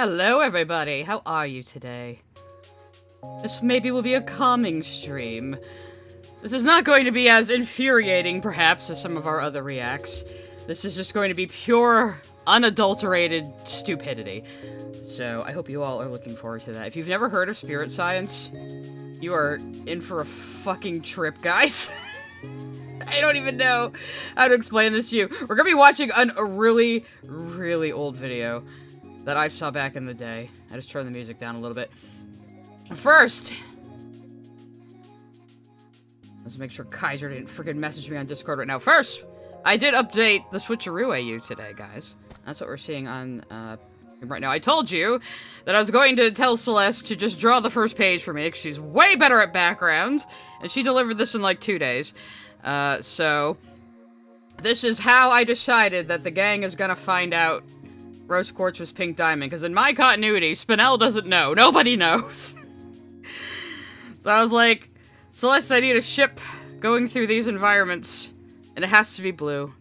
Hello, everybody. How are you today? This maybe will be a calming stream. This is not going to be as infuriating, perhaps, as some of our other reacts. This is just going to be pure, unadulterated stupidity. So, I hope you all are looking forward to that. If you've never heard of spirit science, you are in for a fucking trip, guys. I don't even know how to explain this to you. We're gonna be watching a really, really old video that I saw back in the day. I just turned the music down a little bit. First, let's make sure Kaiser didn't freaking message me on Discord right now. First, I did update the Switcheroo AU today, guys. That's what we're seeing on right now. I told you that I was going to tell Celeste to just draw the first page for me, because she's way better at backgrounds, and she delivered this in like 2 days. So, this is how I decided that the gang is gonna find out Rose Quartz was Pink Diamond, because in my continuity, Spinel doesn't know. Nobody knows. So I was like, Celeste, I need a ship going through these environments, and it has to be blue.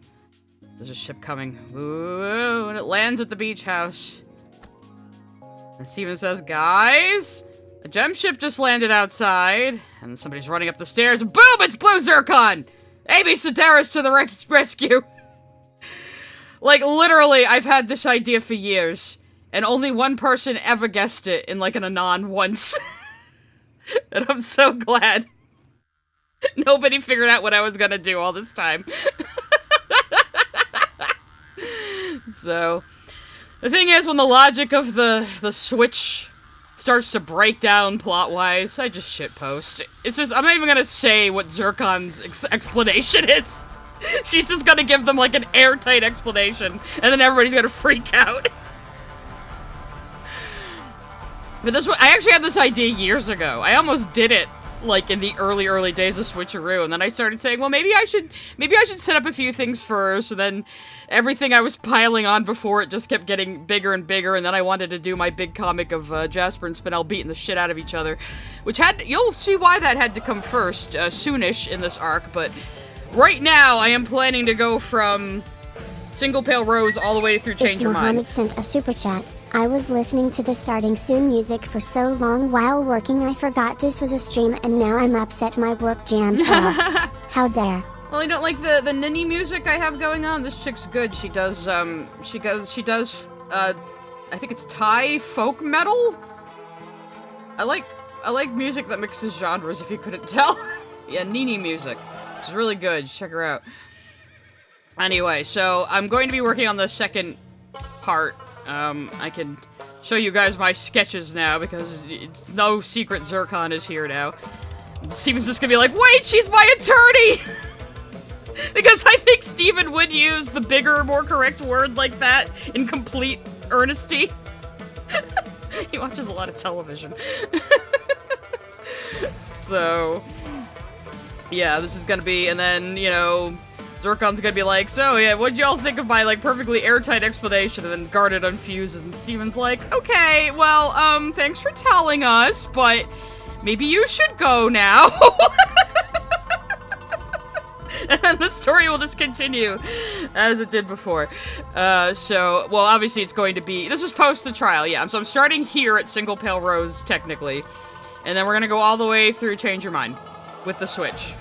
There's a ship coming. Ooh, and it lands at the beach house. And Steven says, guys, a gem ship just landed outside, and somebody's running up the stairs, and boom, it's Blue Zircon! Amy Sedaris to the rescue! Like, literally, I've had this idea for years, and only one person ever guessed it in, like, an Anon once. And I'm so glad nobody figured out what I was gonna do all this time. So, the thing is, when the logic of the Switch starts to break down plot-wise, I just shitpost. It's just, I'm not even gonna say what Zircon's explanation is. She's just gonna give them, like, an airtight explanation, and then everybody's gonna freak out. But this one, I actually had this idea years ago. I almost did it, like, in the early days of Switcheroo, and then I started saying, well, maybe I should set up a few things first, and then everything I was piling on before it just kept getting bigger and bigger, and then I wanted to do my big comic of Jasper and Spinel beating the shit out of each other, which you'll see why that had to come first, soonish in this arc, but right now I am planning to go from Single Pale Rose all the way through Change Your Mind. Mohammed sent a super chat. I was listening to the Starting Soon music for so long while working I forgot this was a stream and now I'm upset my work jammed off. How dare. Well, I don't like the ninny music I have going on. This chick's good. She does, I think it's Thai folk metal? I like music that mixes genres, if you couldn't tell. Yeah, Nini music. She's really good. Check her out. Anyway, so I'm going to be working on the second part. I can show you guys my sketches now, because it's no secret Zircon is here now. Steven's just gonna be like, wait, she's my attorney! Because I think Steven would use the bigger, more correct word like that in complete earnesty. He watches a lot of television. So, yeah, this is gonna be, and then, you know, Zircon's gonna be like, so yeah, what'd y'all think of my, like, perfectly airtight explanation? And then Guarded unfuses, and Steven's like, okay, well, thanks for telling us, but maybe you should go now. And then the story will just continue as it did before. So, well, obviously it's going to be, this is post the trial, yeah, so I'm starting here at Single Pale Rose, technically, and then we're gonna go all the way through Change Your Mind with the Switch.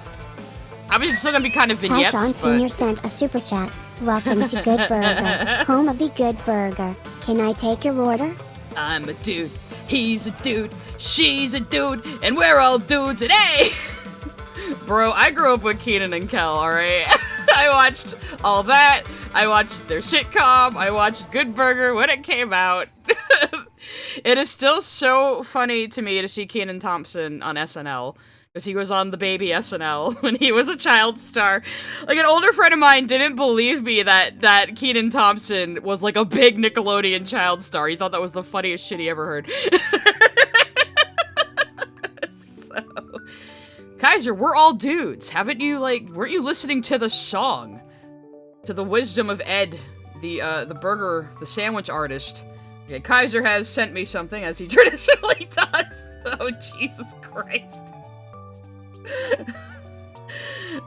Obviously, it's still gonna be kind of vignettes, Tyshawn Sr. sent a super chat. Welcome to Good Burger, home of the Good Burger. Can I take your order? I'm a dude, he's a dude, she's a dude, and we're all dudes today! Bro, I grew up with Keenan and Kel, alright? I watched all that, I watched their sitcom, I watched Good Burger when it came out. It is still so funny to me to see Kenan Thompson on SNL. Because he was on the baby SNL when he was a child star. Like, an older friend of mine didn't believe me that Kenan Thompson was, like, a big Nickelodeon child star. He thought that was the funniest shit he ever heard. So, Kaiser, we're all dudes. Haven't you, like, weren't you listening to the song? To the wisdom of Ed, the sandwich artist. Okay, Kaiser has sent me something, as he traditionally does. Oh, Jesus Christ.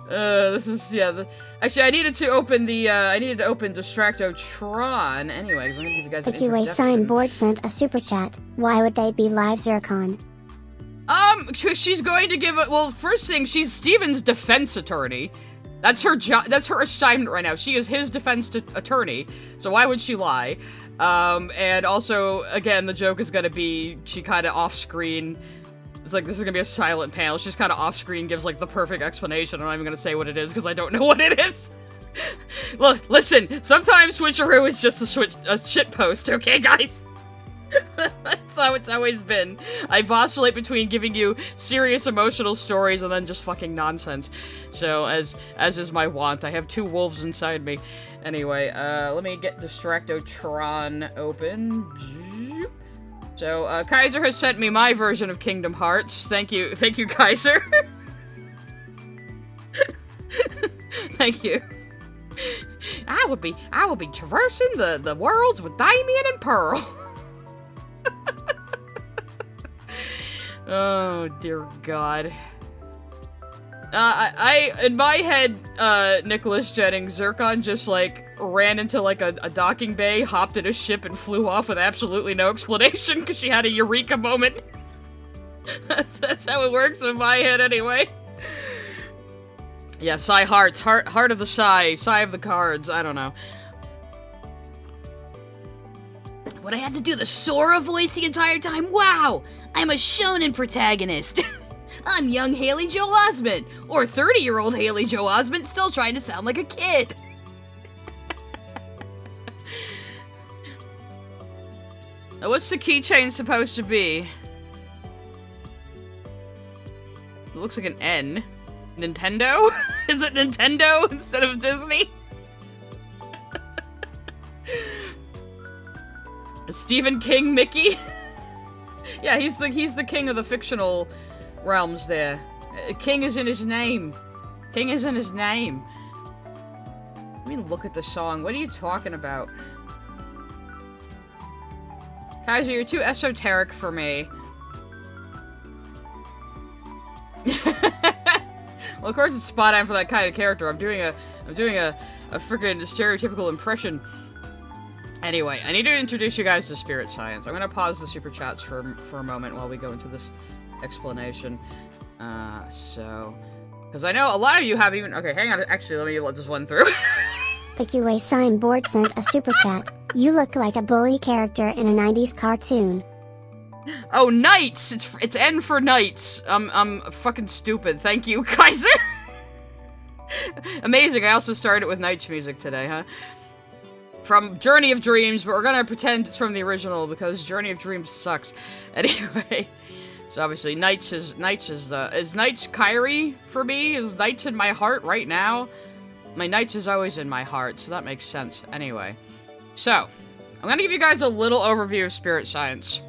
This is, yeah, actually, I needed to open Distractotron anyways. I'm gonna give you guys an The QA introduction. signboard sent a super chat. Why would they be live, Zircon? She's going to give it, well, first thing, she's Steven's defense attorney. That's her job, that's her assignment right now. She is his defense attorney, so why would she lie? And also, again, the joke is gonna be, she kinda off-screen, it's like, this is gonna be a silent panel. She's kind of off-screen, gives, like, the perfect explanation. I'm not even gonna say what it is, because I don't know what it is. Look, listen, sometimes Switcheroo is just a shitpost, okay, guys? That's how it's always been. I vacillate between giving you serious emotional stories and then just fucking nonsense. So, as is my wont, I have two wolves inside me. Anyway, let me get Distractotron open. So, Kaiser has sent me my version of Kingdom Hearts. Thank you, Kaiser. Thank you. I will be traversing the worlds with Damien and Pearl. Oh, dear God. In my head, Nicholas Jennings, Zircon just, like, ran into, like, a docking bay, hopped in a ship, and flew off with absolutely no explanation, because she had a eureka moment. That's how it works in my head, anyway. Yeah, Psy Hearts. Heart of the Psy of the cards, I don't know. Would I have to do the Sora voice the entire time? Wow! I'm a shonen protagonist! I'm young Haley Joel Osment, or 30-year-old Haley Joel Osment still trying to sound like a kid. What's the keychain supposed to be? It looks like an N. Nintendo? Is it Nintendo instead of Disney? Stephen King Mickey? Yeah, he's the king of the fictional realms there. King is in his name. King is in his name. Let me look at the song. What are you talking about? Kaiser, you're too esoteric for me. Well, of course it's spot on for that kind of character. I'm doing a freaking stereotypical impression. Anyway, I need to introduce you guys to Spirit Science. I'm gonna pause the super chats for a moment while we go into this explanation. Because I know a lot of you haven't even. Okay, hang on. Actually, let me let this one through. The QA signboard sent a super chat. You look like a bully character in a 90s cartoon. Oh, Knights! It's N for Knights. I'm fucking stupid. Thank you, Kaiser. Amazing. I also started with Knights music today, huh? From Journey of Dreams, but we're gonna pretend it's from the original because Journey of Dreams sucks. Anyway, so obviously Knights is Knights Kyrie for me? Is Knights in my heart right now? My Knights is always in my heart, so that makes sense. Anyway, so I'm gonna give you guys a little overview of Spirit Science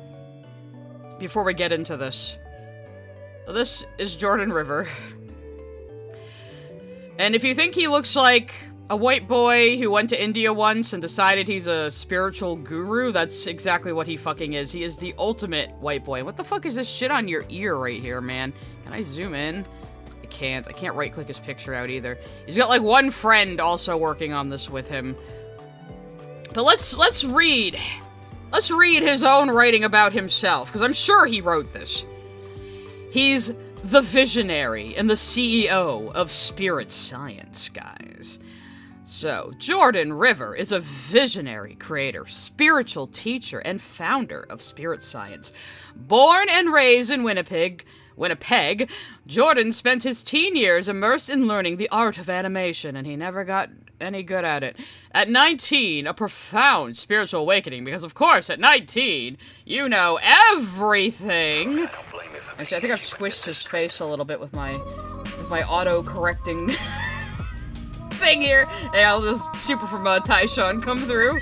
before we get into this. So this is Jordan River. And if you think he looks like a white boy who went to India once and decided he's a spiritual guru, that's exactly what he fucking is. He is the ultimate white boy. What the fuck is this shit on your ear right here, man? Can I zoom in? I can't right-click his picture out either. He's got, like, one friend also working on this with him. But let's read. Let's read his own writing about himself, because I'm sure he wrote this. He's the visionary and the CEO of Spirit Science, guys. So, Jordan River is a visionary creator, spiritual teacher, and founder of Spirit Science. Born and raised in Winnipeg, Jordan spent his teen years immersed in learning the art of animation, and he never got any good at it. At 19, a profound spiritual awakening, because of course, at 19, you know everything. Actually, I think I've squished his face a little bit with my auto-correcting thing here. Hey, I'll just super from Tyshawn come through.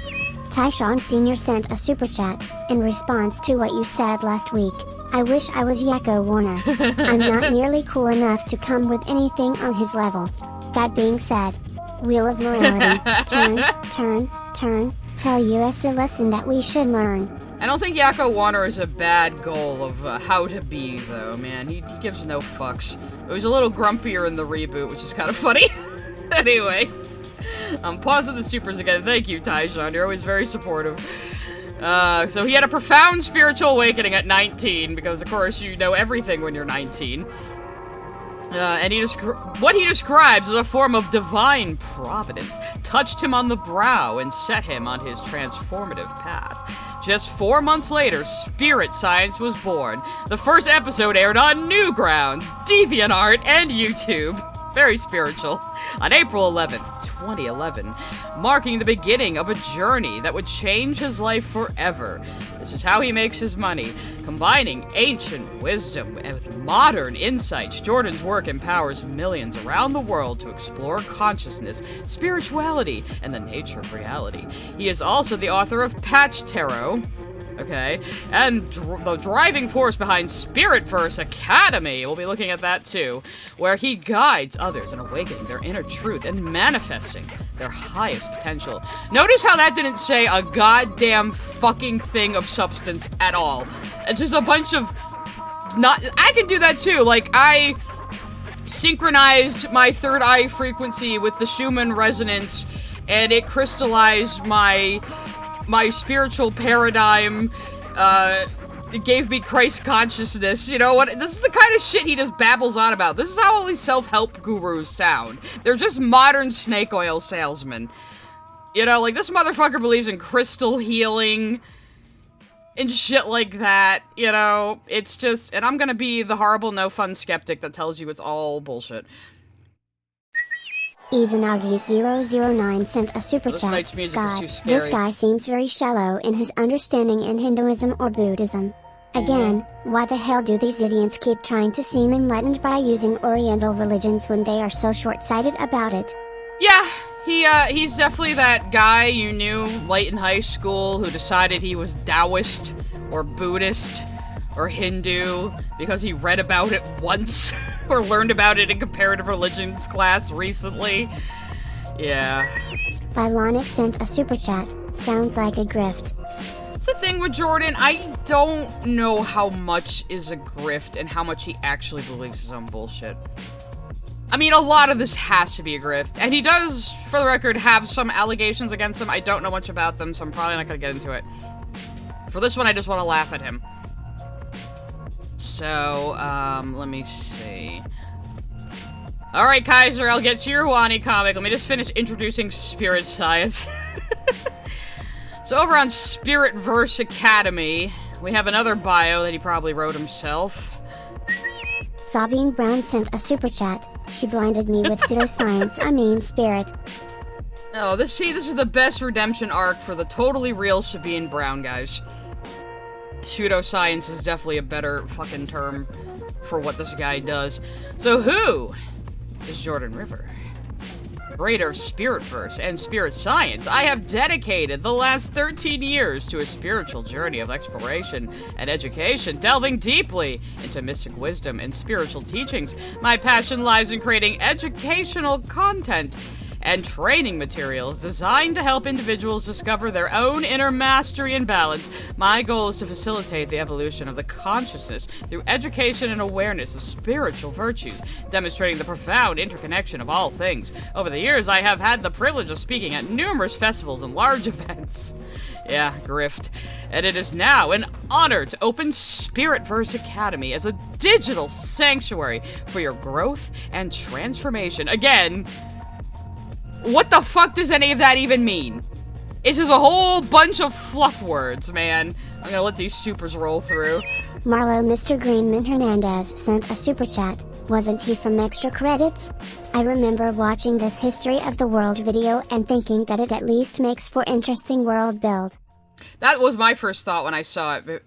Tyshawn Sr. sent a super chat in response to what you said last week. I wish I was Yakko Warner. I'm not nearly cool enough to come with anything on his level. That being said, Wheel of Morality, turn, tell us the lesson that we should learn. I don't think Yakko Warner is a bad goal of how to be, though, man. He gives no fucks. It was a little grumpier in the reboot, which is kind of funny. Anyway, I'm pausing the supers again. Thank you, Taishan. You're always very supportive. So he had a profound spiritual awakening at 19, because, of course, you know everything when you're 19. And what he describes as a form of divine providence touched him on the brow and set him on his transformative path. Just 4 months later, Spirit Science was born. The first episode aired on Newgrounds, DeviantArt, and YouTube. Very spiritual. On April 11th, 2011, marking the beginning of a journey that would change his life forever. This is how he makes his money. Combining ancient wisdom with modern insights, Jordan's work empowers millions around the world to explore consciousness, spirituality, and the nature of reality. He is also the author of Patch Tarot, okay, and the driving force behind Spiritverse Academy. We'll be looking at that too, where he guides others in awakening their inner truth and manifesting their highest potential. Notice how that didn't say a goddamn fucking thing of substance at all. It's just a bunch of I can do that too. Like, I synchronized my third eye frequency with the Schumann resonance, and it crystallized my spiritual paradigm. It gave me Christ consciousness. You know what? This is the kind of shit he just babbles on about. This is how all these self-help gurus sound. They're just modern snake oil salesmen. You know, like, this motherfucker believes in crystal healing and shit like that. You know, it's just, and I'm gonna be the horrible, no fun skeptic that tells you it's all bullshit. Izanagi009 sent a super This chat. night's music is God, too scary. this guy seems very shallow in his understanding in Hinduism or Buddhism. Again, why the hell do these idiots keep trying to seem enlightened by using Oriental religions when they are so short-sighted about it? Yeah, he's definitely that guy you knew late in high school who decided he was Taoist or Buddhist or Hindu because he read about it once or learned about it in comparative religions class recently. Yeah. Bylonic sent a super chat. Sounds like a grift. It's the thing with Jordan, I don't know how much is a grift and how much he actually believes his own bullshit. I mean, a lot of this has to be a grift, and he does, for the record, have some allegations against him. I don't know much about them, so I'm probably not gonna get into it. For this one, I just want to laugh at him. So, let me see. Alright, Kaiser, I'll get to your Wani comic. Let me just finish introducing Spirit Science. So over on Spiritverse Academy, we have another bio that he probably wrote himself. Sabine Brown sent a super chat. She blinded me with pseudoscience, I mean spirit. Oh, this is the best redemption arc for the totally real Sabine Brown, guys. Pseudoscience is definitely a better fucking term for what this guy does. So who is Jordan River? Creator of Spiritverse and Spirit Science, I have dedicated the last 13 years to a spiritual journey of exploration and education, delving deeply into mystic wisdom and spiritual teachings. My passion lies in creating educational content and training materials designed to help individuals discover their own inner mastery and balance. My goal is to facilitate the evolution of the consciousness through education and awareness of spiritual virtues, demonstrating the profound interconnection of all things. Over the years, I have had the privilege of speaking at numerous festivals and large events. Yeah, grift. And it is now an honor to open Spiritverse Academy as a digital sanctuary for your growth and transformation. Again, what the fuck does any of that even mean? It's just a whole bunch of fluff words, man. I'm gonna let these supers roll through. Marlo Mr. Greenman Hernandez sent a super chat. Wasn't he from Extra Credits? I remember watching this History of the World video and thinking that it at least makes for interesting world build. That was my first thought when I saw it.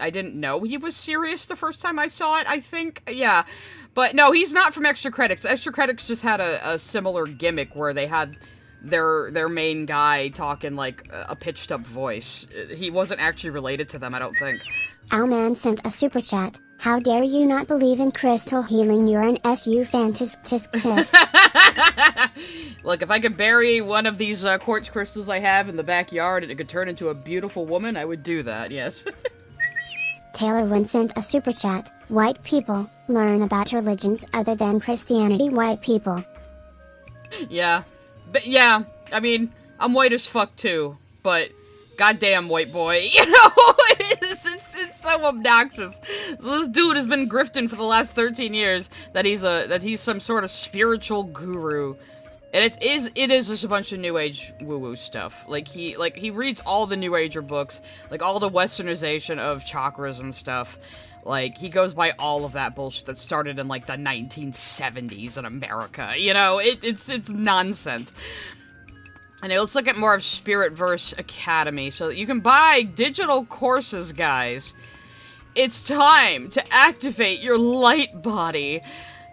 I didn't know he was serious the first time I saw it, I think. Yeah. But no, he's not from Extra Credits. Extra Credits just had a similar gimmick where they had their main guy talk in like a pitched up voice. He wasn't actually related to them, I don't think. Owlman sent a super chat. How dare you not believe in crystal healing? You're an SU fantastic tisk tisk. Look, if I could bury one of these quartz crystals I have in the backyard and it could turn into a beautiful woman, I would do that, yes. Taylor Wynn sent a super chat. White people, learn about religions other than Christianity. White people. Yeah. But yeah, I mean, I'm white as fuck too, but goddamn white boy, you know? It's so obnoxious. So this dude has been grifting for the last 13 years that he's some sort of spiritual guru. And it is just a bunch of New Age woo-woo stuff. Like he reads all the New Ager books, like all the westernization of chakras and stuff. Like, he goes by all of that bullshit that started in, like, the 1970s in America. You know, it's nonsense. And let's look at more of Spiritverse Academy. So you can buy digital courses, guys. It's time to activate your light body.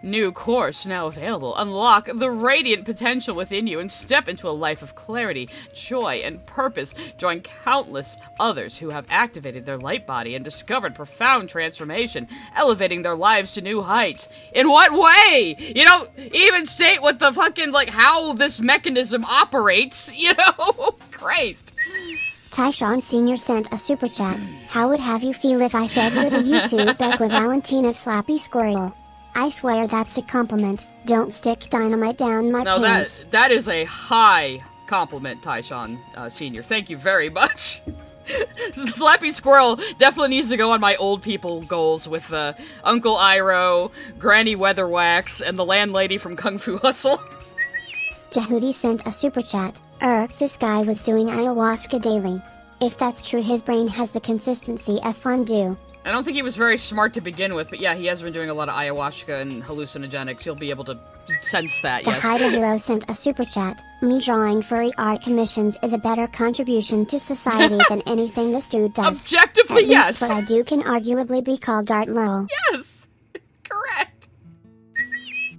New course now available. Unlock the radiant potential within you and step into a life of clarity, joy, and purpose. Join countless others who have activated their light body and discovered profound transformation, elevating their lives to new heights. In what way? You don't even state what the fucking, like, how this mechanism operates, you know? Christ. Tyshawn Sr. sent a super chat. How would have you feel if I said you're the YouTube equivalent of Slappy Squirrel? I swear that's a compliment. Don't stick dynamite down my pants. No, that is a high compliment, Tyshawn Sr. Thank you very much. Slappy Squirrel definitely needs to go on my old people goals with Uncle Iroh, Granny Weatherwax, and the landlady from Kung Fu Hustle. Jehudi sent a super chat. This guy was doing ayahuasca daily. If that's true, his brain has the consistency of fondue. I don't think he was very smart to begin with, but yeah, he has been doing a lot of ayahuasca and hallucinogenics. You'll be able to sense that, yes. The Haida Hero sent a super chat. Me drawing furry art commissions is a better contribution to society than anything this dude does. Objectively, yes. What I do can arguably be called art lol. Yes! Correct.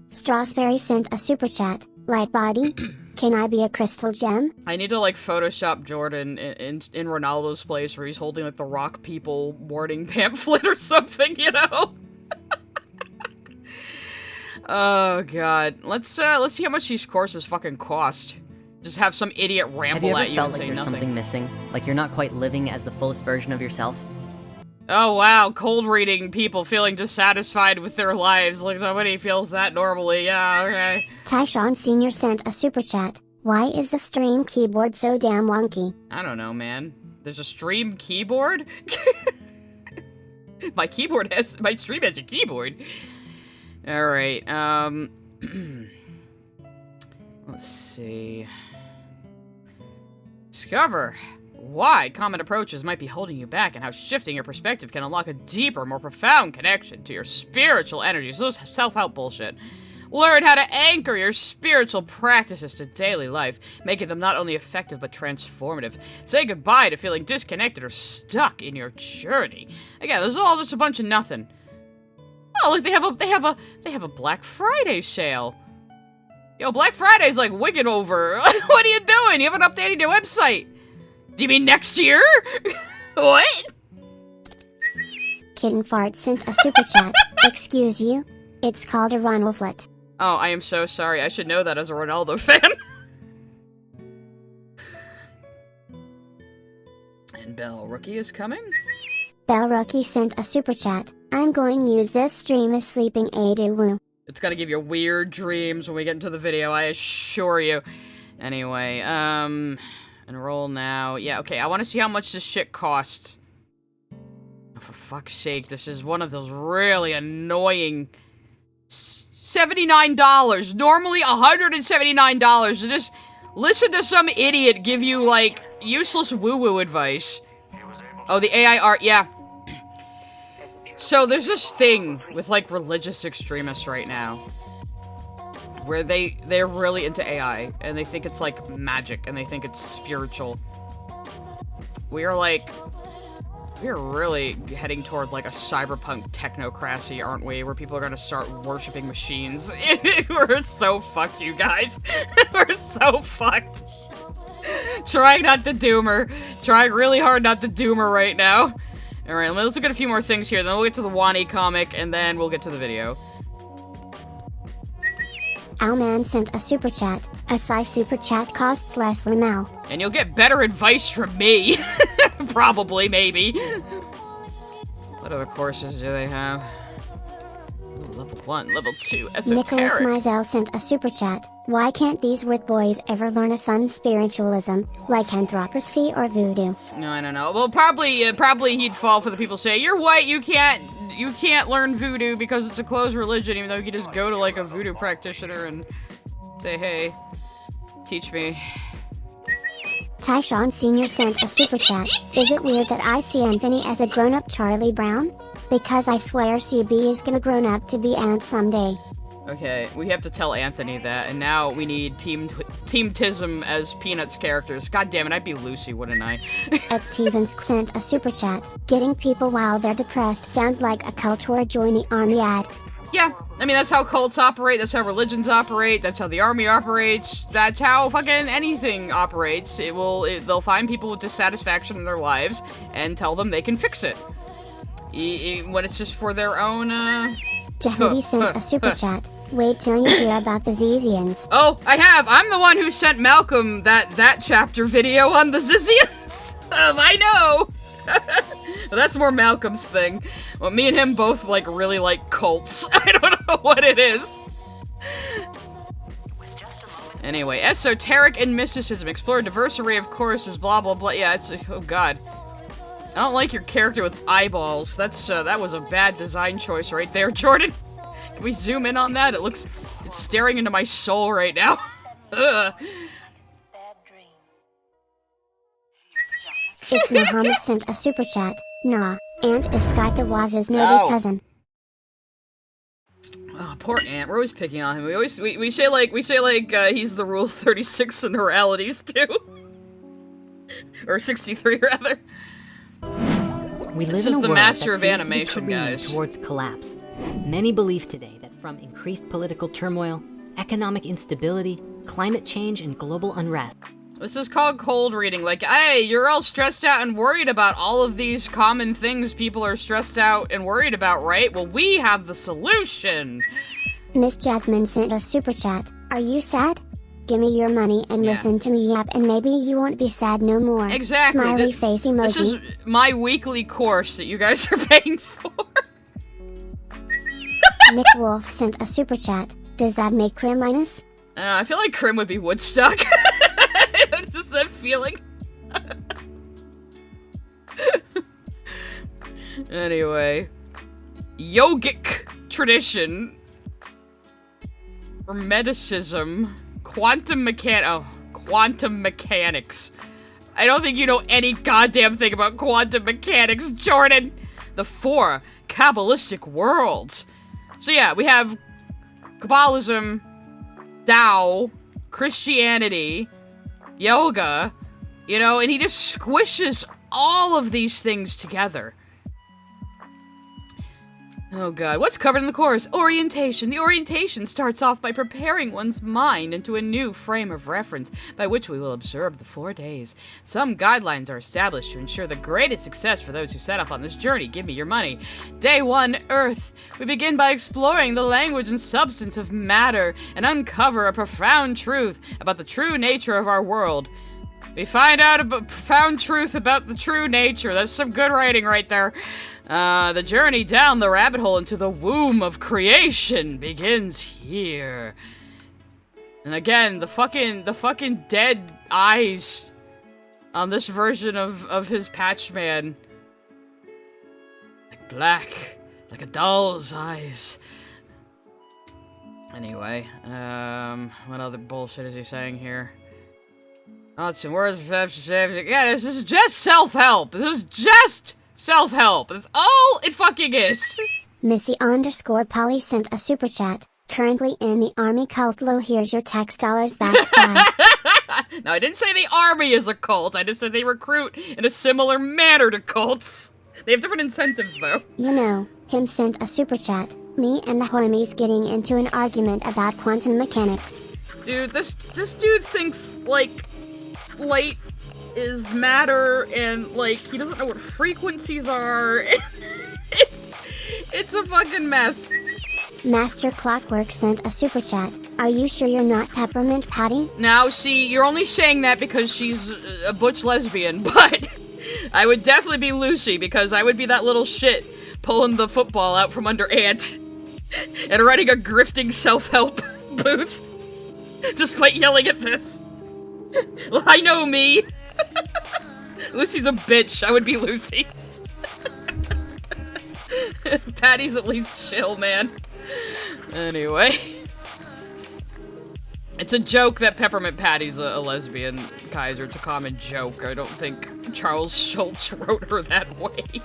Strasberry sent a super chat. Light body? Can I be a crystal gem? I need to, like, Photoshop Jordan in Ronaldo's place where he's holding, like, the rock people warning pamphlet or something, you know? Oh, God. Let's see how much these courses fucking cost. Just have some idiot ramble at you and say nothing. Have you ever felt like there's something missing? Like you're not quite living as the fullest version of yourself? Oh, wow. Cold reading people feeling dissatisfied with their lives. Like, nobody feels that normally. Yeah, okay. Tyshawn Sr. sent a super chat. Why is the stream keyboard so damn wonky? I don't know, man. There's a stream keyboard? My stream has a keyboard. Alright, let's see. Discover why common approaches might be holding you back and how shifting your perspective can unlock a deeper, more profound connection to your spiritual energies. Those self-help bullshit. Learn how to anchor your spiritual practices to daily life, making them not only effective but transformative. Say goodbye to feeling disconnected or stuck in your journey. Again, this is all just a bunch of nothing. Oh, look, they have a Black Friday sale. Yo, Black Friday's like wicked over. What are you doing? You haven't updated your website. Do you mean next year? What? Kitten Fart sent a super chat. Excuse you? It's called a Ronalflet. Oh, I am so sorry. I should know that as a Ronaldo fan. And Bell Rookie is coming? Bell Rookie sent a super chat. I'm going to use this stream as sleeping aid. Woo. It's gonna give you weird dreams when we get into the video, I assure you. Anyway, enroll now. Yeah, okay, I want to see how much this shit costs. Oh, for fuck's sake, this is one of those really annoying... $79! Normally $179 to just listen to some idiot give you, like, useless woo-woo advice. Oh, the AI art, yeah. So there's this thing with, like, religious extremists right now. Where they're really into AI, and they think it's, like, magic, and they think it's spiritual. We're really heading toward, like, a cyberpunk technocracy, aren't we? Where people are gonna start worshipping machines. We're so fucked, you guys. We're so fucked. Trying not to doom her. Trying really hard not to doom her right now. Alright, let's look at a few more things here, then we'll get to the Wani comic, and then we'll get to the video. Owlman sent a super chat. A Psy super chat costs less Lamau. And you'll get better advice from me. Probably, maybe. What other courses do they have? Ooh, level 1, level 2, esoteric. Nicholas Mizell sent a super chat. Why can't these wit boys ever learn a fun spiritualism, like anthroposophy or voodoo? No, I don't know. Well, probably he'd fall for the people say, you're white, you can't learn voodoo because it's a closed religion, even though you could just go to, like, a voodoo practitioner and say, hey, teach me. Tyshawn Sr. sent a super chat. Is it weird that I see Anthony as a grown-up Charlie Brown? Because I swear CB is gonna grown up to be Ant someday. Okay, we have to tell Anthony that, and now we need Team Tism as Peanuts characters. God damn it, I'd be Lucy, wouldn't I? Ed Stevens sent a super chat. Getting people while they're depressed sounds like a cult or a join the army ad. Yeah, I mean, that's how cults operate, that's how religions operate, that's how the army operates, that's how fucking anything operates. They'll find people with dissatisfaction in their lives and tell them they can fix it. When it's just for their own, Jahidi sent a super chat. Wait till you hear about the Zizians. Oh, I have! I'm the one who sent Malcolm that chapter video on the Zizians! I know! But that's more Malcolm's thing. Well, me and him both, like, really like cults. I don't know what it is. Anyway, esoteric and mysticism. Explore a diverse array of courses, blah, blah, blah. Yeah, it's... Oh, God. I don't like your character with eyeballs. That was a bad design choice right there, Jordan. Can we zoom in on that? It's staring into my soul right now. Ugh. It's Muhammad sent a super chat. Nah, Ant is Sky the Waz's nerdy cousin. Oh, poor Ant. We're always picking on him. We say like he's the Rule 36 in Moralities too. Or 63 rather. We live This in is a the world master that of seems to be animation, careening guys. towards collapse. Many believe today that from increased political turmoil, economic instability, climate change, and global unrest. This is called cold reading. Like, hey, you're all stressed out and worried about all of these common things people are stressed out and worried about, right? Well, we have the solution. Miss Jasmine sent a super chat. Are you sad? Give me your money and listen to me yap and maybe you won't be sad no more. Exactly. Smiley face emoji. This is my weekly course that you guys are paying for. Nick Wolf sent a super chat. Does that make Crim minus? I feel like Crim would be Woodstock. It's just that feeling. Anyway. Yogic tradition. Hermeticism. Quantum mechanics. I don't think you know any goddamn thing about quantum mechanics, Jordan. The 4 Kabbalistic worlds. So yeah, we have Kabbalism, Tao, Christianity, yoga, you know, and he just squishes all of these things together. Oh god, what's covered in the course? Orientation. The orientation starts off by preparing one's mind into a new frame of reference, by which we will observe the 4 days. Some guidelines are established to ensure the greatest success for those who set off on this journey. Give me your money. Day 1, Earth. We begin by exploring the language and substance of matter, and uncover a profound truth about the true nature of our world. We find out a profound truth about the true nature. That's some good writing right there. The journey down the rabbit hole into the womb of creation begins here. And again, the fucking dead eyes on this version of his Patchman. Like black, like a doll's eyes. Anyway, what other bullshit is he saying here? Thoughts and words. Yeah, this is just self-help. This is just self-help. That's all it fucking is. Missy_Polly sent a super chat. Currently in the army cult low, here's your tax dollars backside. No, I didn't say the army is a cult. I just said they recruit in a similar manner to cults. They have different incentives, though. You know, him sent a super chat. Me and the homies getting into an argument about quantum mechanics. Dude, this dude thinks, like is matter, and, like, he doesn't know what frequencies are. It's a fucking mess. Master Clockwork sent a super chat. Are you sure you're not Peppermint Patty? Now, see, you're only saying that because she's a butch lesbian, but I would definitely be Lucy, because I would be that little shit pulling the football out from under Ant and running a grifting self-help booth despite yelling at this. Well, I know me. Lucy's a bitch. I would be Lucy. Patty's at least chill, man. Anyway. It's a joke that Peppermint Patty's a lesbian, Kaiser. It's a common joke. I don't think Charles Schultz wrote her that way.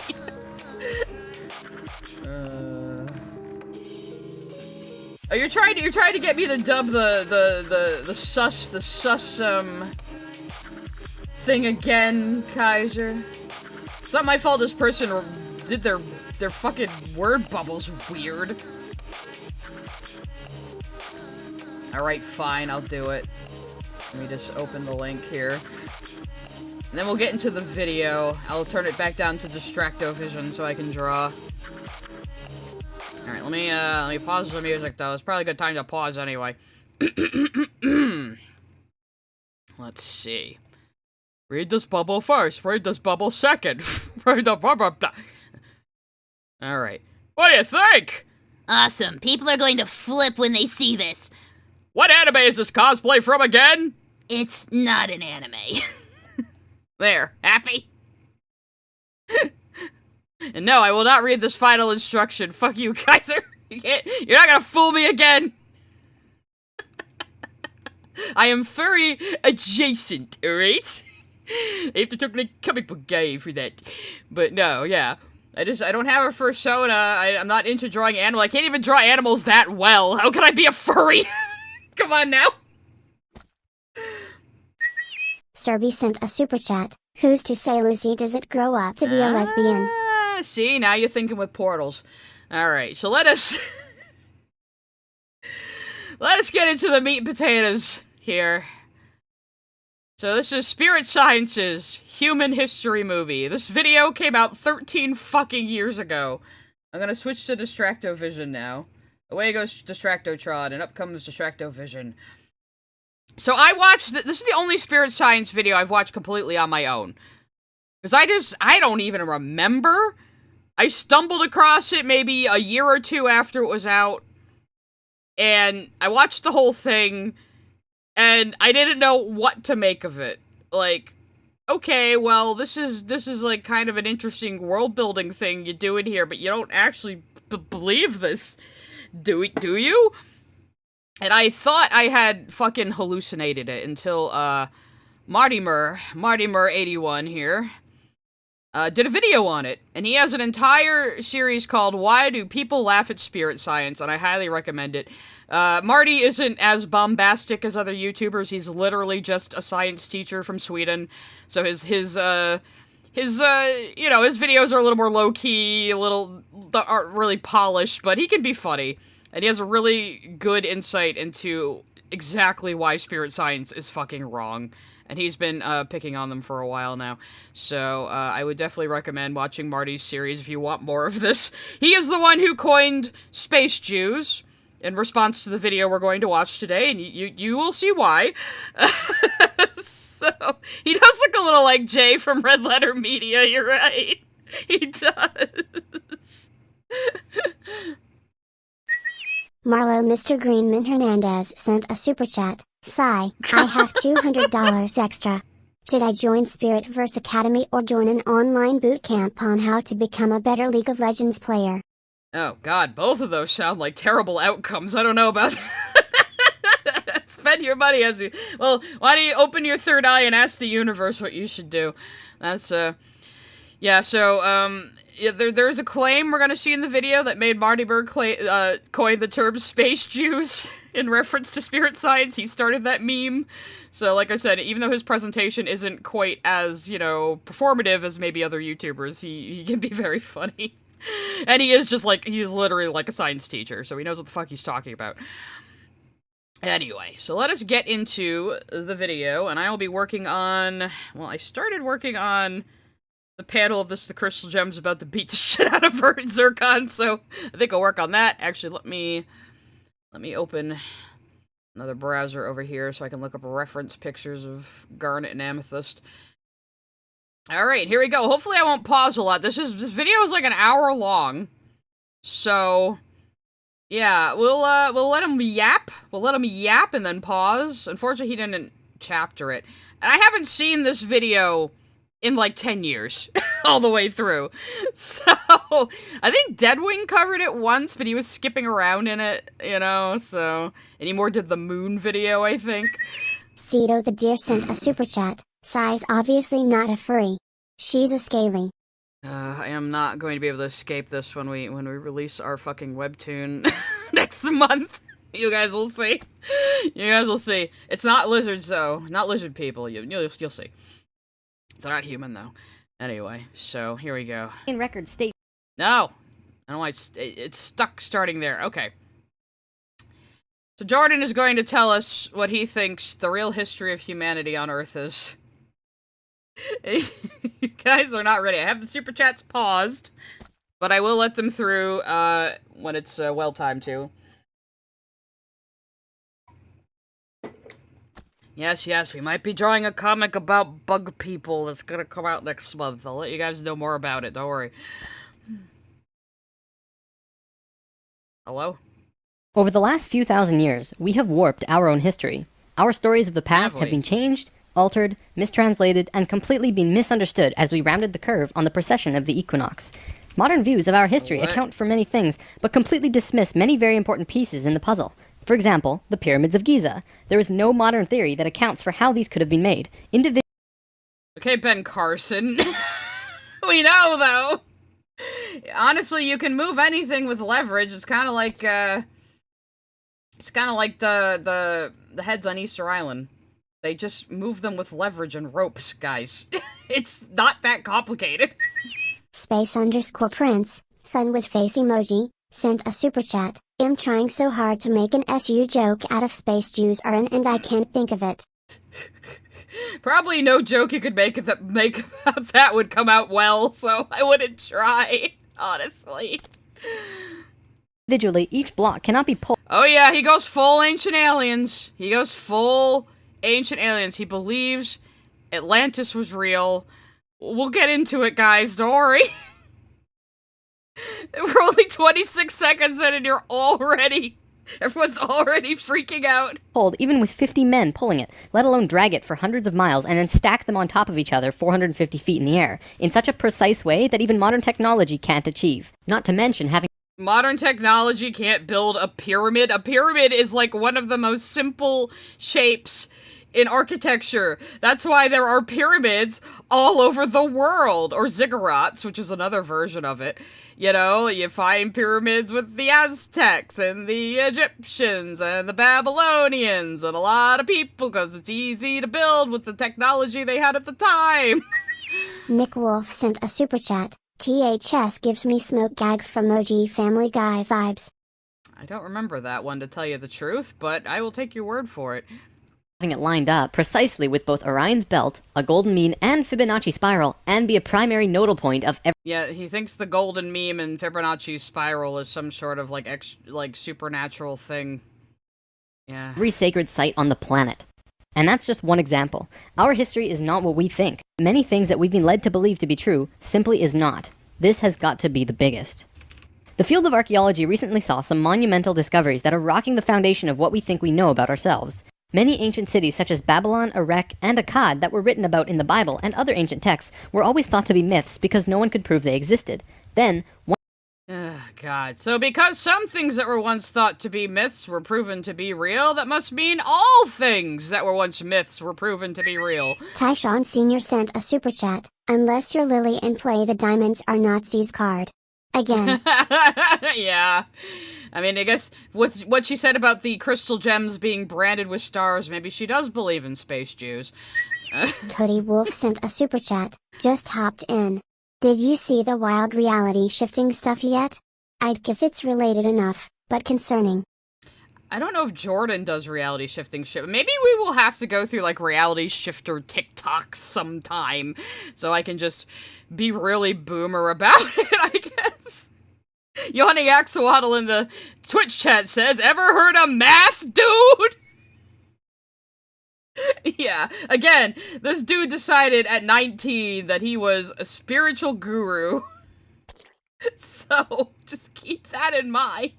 Oh, you're trying to get me to dub the sus thing again, Kaiser. It's not my fault this person did their fucking word bubbles weird. Alright, fine, I'll do it. Let me just open the link here. And then we'll get into the video. I'll turn it back down to Distracto-Vision so I can draw. Alright, let me pause the music though. It's probably a good time to pause anyway. Let's see. Read this bubble first. Read this bubble second. Read the bubble. Alright. What do you think? Awesome. People are going to flip when they see this. What anime is this cosplay from again? It's not an anime. There. Happy? And no, I will not read this final instruction. Fuck you, Kaiser. You're not gonna fool me again. I am furry adjacent, alright? I have to talk like a comic book guy for that. But no, yeah. I don't have a fursona. I'm not into drawing animals. I can't even draw animals that well. How can I be a furry? Come on now. Serby sent a super chat. Who's to say Lucy doesn't grow up to be a lesbian? See, now you're thinking with portals. Alright, so let us get into the meat and potatoes here. So this is Spirit Science's Human History Movie. This video came out 13 fucking years ago. I'm gonna switch to Distracto-Vision now. Away goes Distractotron, and up comes Distracto-Vision. So I watched, this is the only Spirit Science video I've watched completely on my own. Because I don't even remember. I stumbled across it maybe a year or two after it was out. And I watched the whole thing, and I didn't know what to make of it. Like, okay, well, this is like kind of an interesting world-building thing you do in here, but you don't actually believe this. Do you? And I thought I had fucking hallucinated it until, Martimer81 here, did a video on it. And he has an entire series called Why Do People Laugh at Spirit Science, and I highly recommend it. Marty isn't as bombastic as other YouTubers. He's literally just a science teacher from Sweden. So his videos are a little more low-key, aren't really polished, but he can be funny. And he has a really good insight into exactly why Spirit Science is fucking wrong. And he's been picking on them for a while now. So I would definitely recommend watching Marty's series if you want more of this. He is the one who coined Space Jews in response to the video we're going to watch today, and you will see why. So, he does look a little like Jay from Red Letter Media, you're right. He does. Marlo Mr. Greenman Hernandez sent a super chat. Sigh, I have $200 extra. Should I join Spiritverse Academy or join an online boot camp on how to become a better League of Legends player? Oh god, both of those sound like terrible outcomes. I don't know about that. Spend your money as you... Well, why don't you open your third eye and ask the universe what you should do? That's, yeah, so, yeah, there's a claim we're gonna see in the video that made Marty Berg coin the term Space Jews in reference to Spirit Science. He started that meme. So, like I said, even though his presentation isn't quite as, performative as maybe other YouTubers, he can be very funny. And he is just like, he's literally like a science teacher, so he knows what the fuck he's talking about. Anyway, so let us get into the video, and I will be working on... Well, I started working on the panel of the crystal gems about to beat the shit out of her Zircon, so I think I'll work on that. Actually, let me open another browser over here so I can look up reference pictures of garnet and amethyst. Alright, here we go. Hopefully I won't pause a lot. This video is like an hour long. So, yeah, we'll let him yap. We'll let him yap and then pause. Unfortunately, he didn't chapter it. And I haven't seen this video in like 10 years, all the way through. So, I think Deadwing covered it once, but he was skipping around in it, you know, so... And he more did the moon video, I think. Cito the Deer sent a super chat. Size obviously not a furry. She's a scaly. I am not going to be able to escape this when we release our fucking webtoon next month. You guys will see. You guys will see. It's not lizards, though. Not lizard people. You'll see. They're not human, though. Anyway, so here we go. In record state. No! I don't know why it's stuck starting there. Okay. So Jordan is going to tell us what he thinks the real history of humanity on Earth is. You guys are not ready. I have the super chats paused, but I will let them through when it's well timed to. Yes, we might be drawing a comic about bug people that's gonna come out next month. I'll let you guys know more about it, don't worry. Hello? Over the last few thousand years, we have warped our own history. Our stories of the past have been changed, altered, mistranslated, and completely been misunderstood as we rounded the curve on the precession of the equinox. Modern views of our history account for many things, but completely dismiss many very important pieces in the puzzle. For example, the pyramids of Giza. There is no modern theory that accounts for how these could have been made. Okay, Ben Carson. We know, though. Honestly, you can move anything with leverage. It's kind of like, the heads on Easter Island. They just move them with leverage and ropes, guys. It's not that complicated. Space_Prince, sun with face emoji, sent a super chat. I'm trying so hard to make an SU joke out of space Jews are in and I can't think of it. Probably no joke you could make about that would come out well, so I wouldn't try, honestly. Individually, each block cannot be pulled. Oh yeah, he goes full Ancient Aliens. He goes full Ancient Aliens. He believes Atlantis was real. We'll get into it, guys, don't worry. We're only 26 seconds in and everyone's already freaking out. Pulled, even with 50 men pulling it, let alone drag it for hundreds of miles and then stack them on top of each other 450 feet in the air, in such a precise way that even modern technology can't achieve. Not to mention having... Modern technology can't build a pyramid. A pyramid is like one of the most simple shapes in architecture. That's why there are pyramids all over the world. Or ziggurats, which is another version of it. You know, you find pyramids with the Aztecs and the Egyptians and the Babylonians and a lot of people because it's easy to build with the technology they had at the time. Nick Wolf sent a super chat. THS gives me smoke gag emoji Family Guy vibes. I don't remember that one, to tell you the truth, but I will take your word for it. Having it lined up precisely with both Orion's belt, a golden mean, and Fibonacci spiral, and be a primary nodal point of every... Yeah, he thinks the golden meme and Fibonacci spiral is some sort of, like, supernatural thing. Yeah. Every sacred site on the planet. And that's just one example. Our history is not what we think. Many things that we've been led to believe to be true simply is not. This has got to be the biggest. The field of archaeology recently saw some monumental discoveries that are rocking the foundation of what we think we know about ourselves. Many ancient cities such as Babylon, Erech, and Akkad that were written about in the Bible and other ancient texts were always thought to be myths because no one could prove they existed. Then, God. So because some things that were once thought to be myths were proven to be real, that must mean all things that were once myths were proven to be real. Tyshawn Sr. sent a super chat. Unless you're Lily and play the Diamonds Are Nazis card. Again. Yeah. I mean, I guess with what she said about the crystal gems being branded with stars, maybe she does believe in space Jews. Cody Wolf sent a super chat. Just hopped in. Did you see the wild reality shifting stuff yet? I'd give it's related enough, but concerning. I don't know if Jordan does reality shifting shit. Maybe we will have to go through, like, reality shifter TikTok sometime, so I can just be really boomer about it, I guess. Yawning Axolotl in the Twitch chat says, ever heard of math, dude? Yeah, again, this dude decided at 19 that he was a spiritual guru. So, just keep that in mind.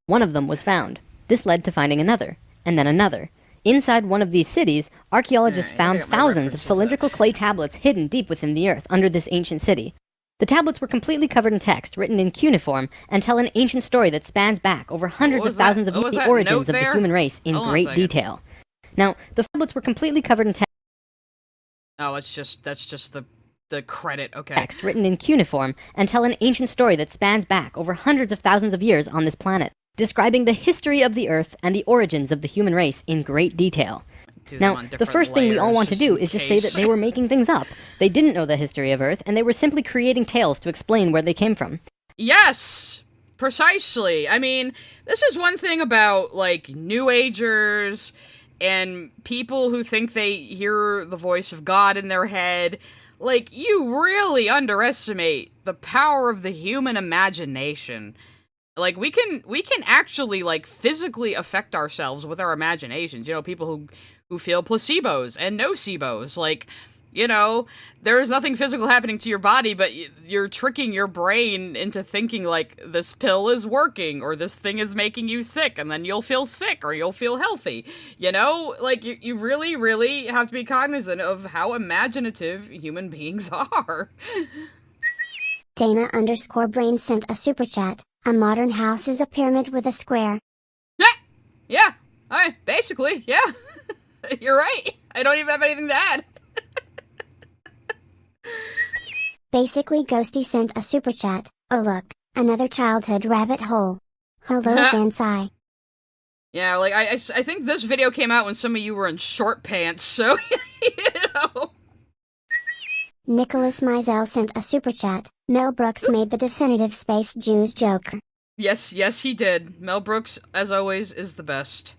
One of them was found. This led to finding another, and then another. Inside one of these cities, archaeologists found thousands of cylindrical clay tablets hidden deep within the earth under this ancient city. The tablets were completely covered in text, written in cuneiform, and tell an ancient story that spans back over hundreds of thousands of years, the origins of the human race in great detail. Now, the tablets were completely covered in text. Oh, that's just the credit, okay. Text written in cuneiform, and tell an ancient story that spans back over hundreds of thousands of years on this planet, describing the history of the Earth and the origins of the human race in great detail. Now, the first thing we all want to do is just say that they were making things up. They didn't know the history of Earth, and they were simply creating tales to explain where they came from. Yes! Precisely. I mean, this is one thing about, like, New Agers and people who think they hear the voice of God in their head. Like, you really underestimate the power of the human imagination. Like, we can actually, like, physically affect ourselves with our imaginations. You know, people who feel placebos and nocebos. Like, you know, there is nothing physical happening to your body, but you're tricking your brain into thinking, like, this pill is working, or this thing is making you sick, and then you'll feel sick, or you'll feel healthy. You know? Like, you really, really have to be cognizant of how imaginative human beings are. Dana_Brain sent a super chat. A modern house is a pyramid with a square. Yeah. Basically, yeah. You're right. I don't even have anything to add. Basically, Ghosty sent a super chat. Oh look, another childhood rabbit hole. Hello, Fansai. Yeah, like, I think this video came out when some of you were in short pants, so, you know. Nicholas Mizell sent a super chat. Mel Brooks made the definitive Space Jews Joker. Yes, he did. Mel Brooks, as always, is the best.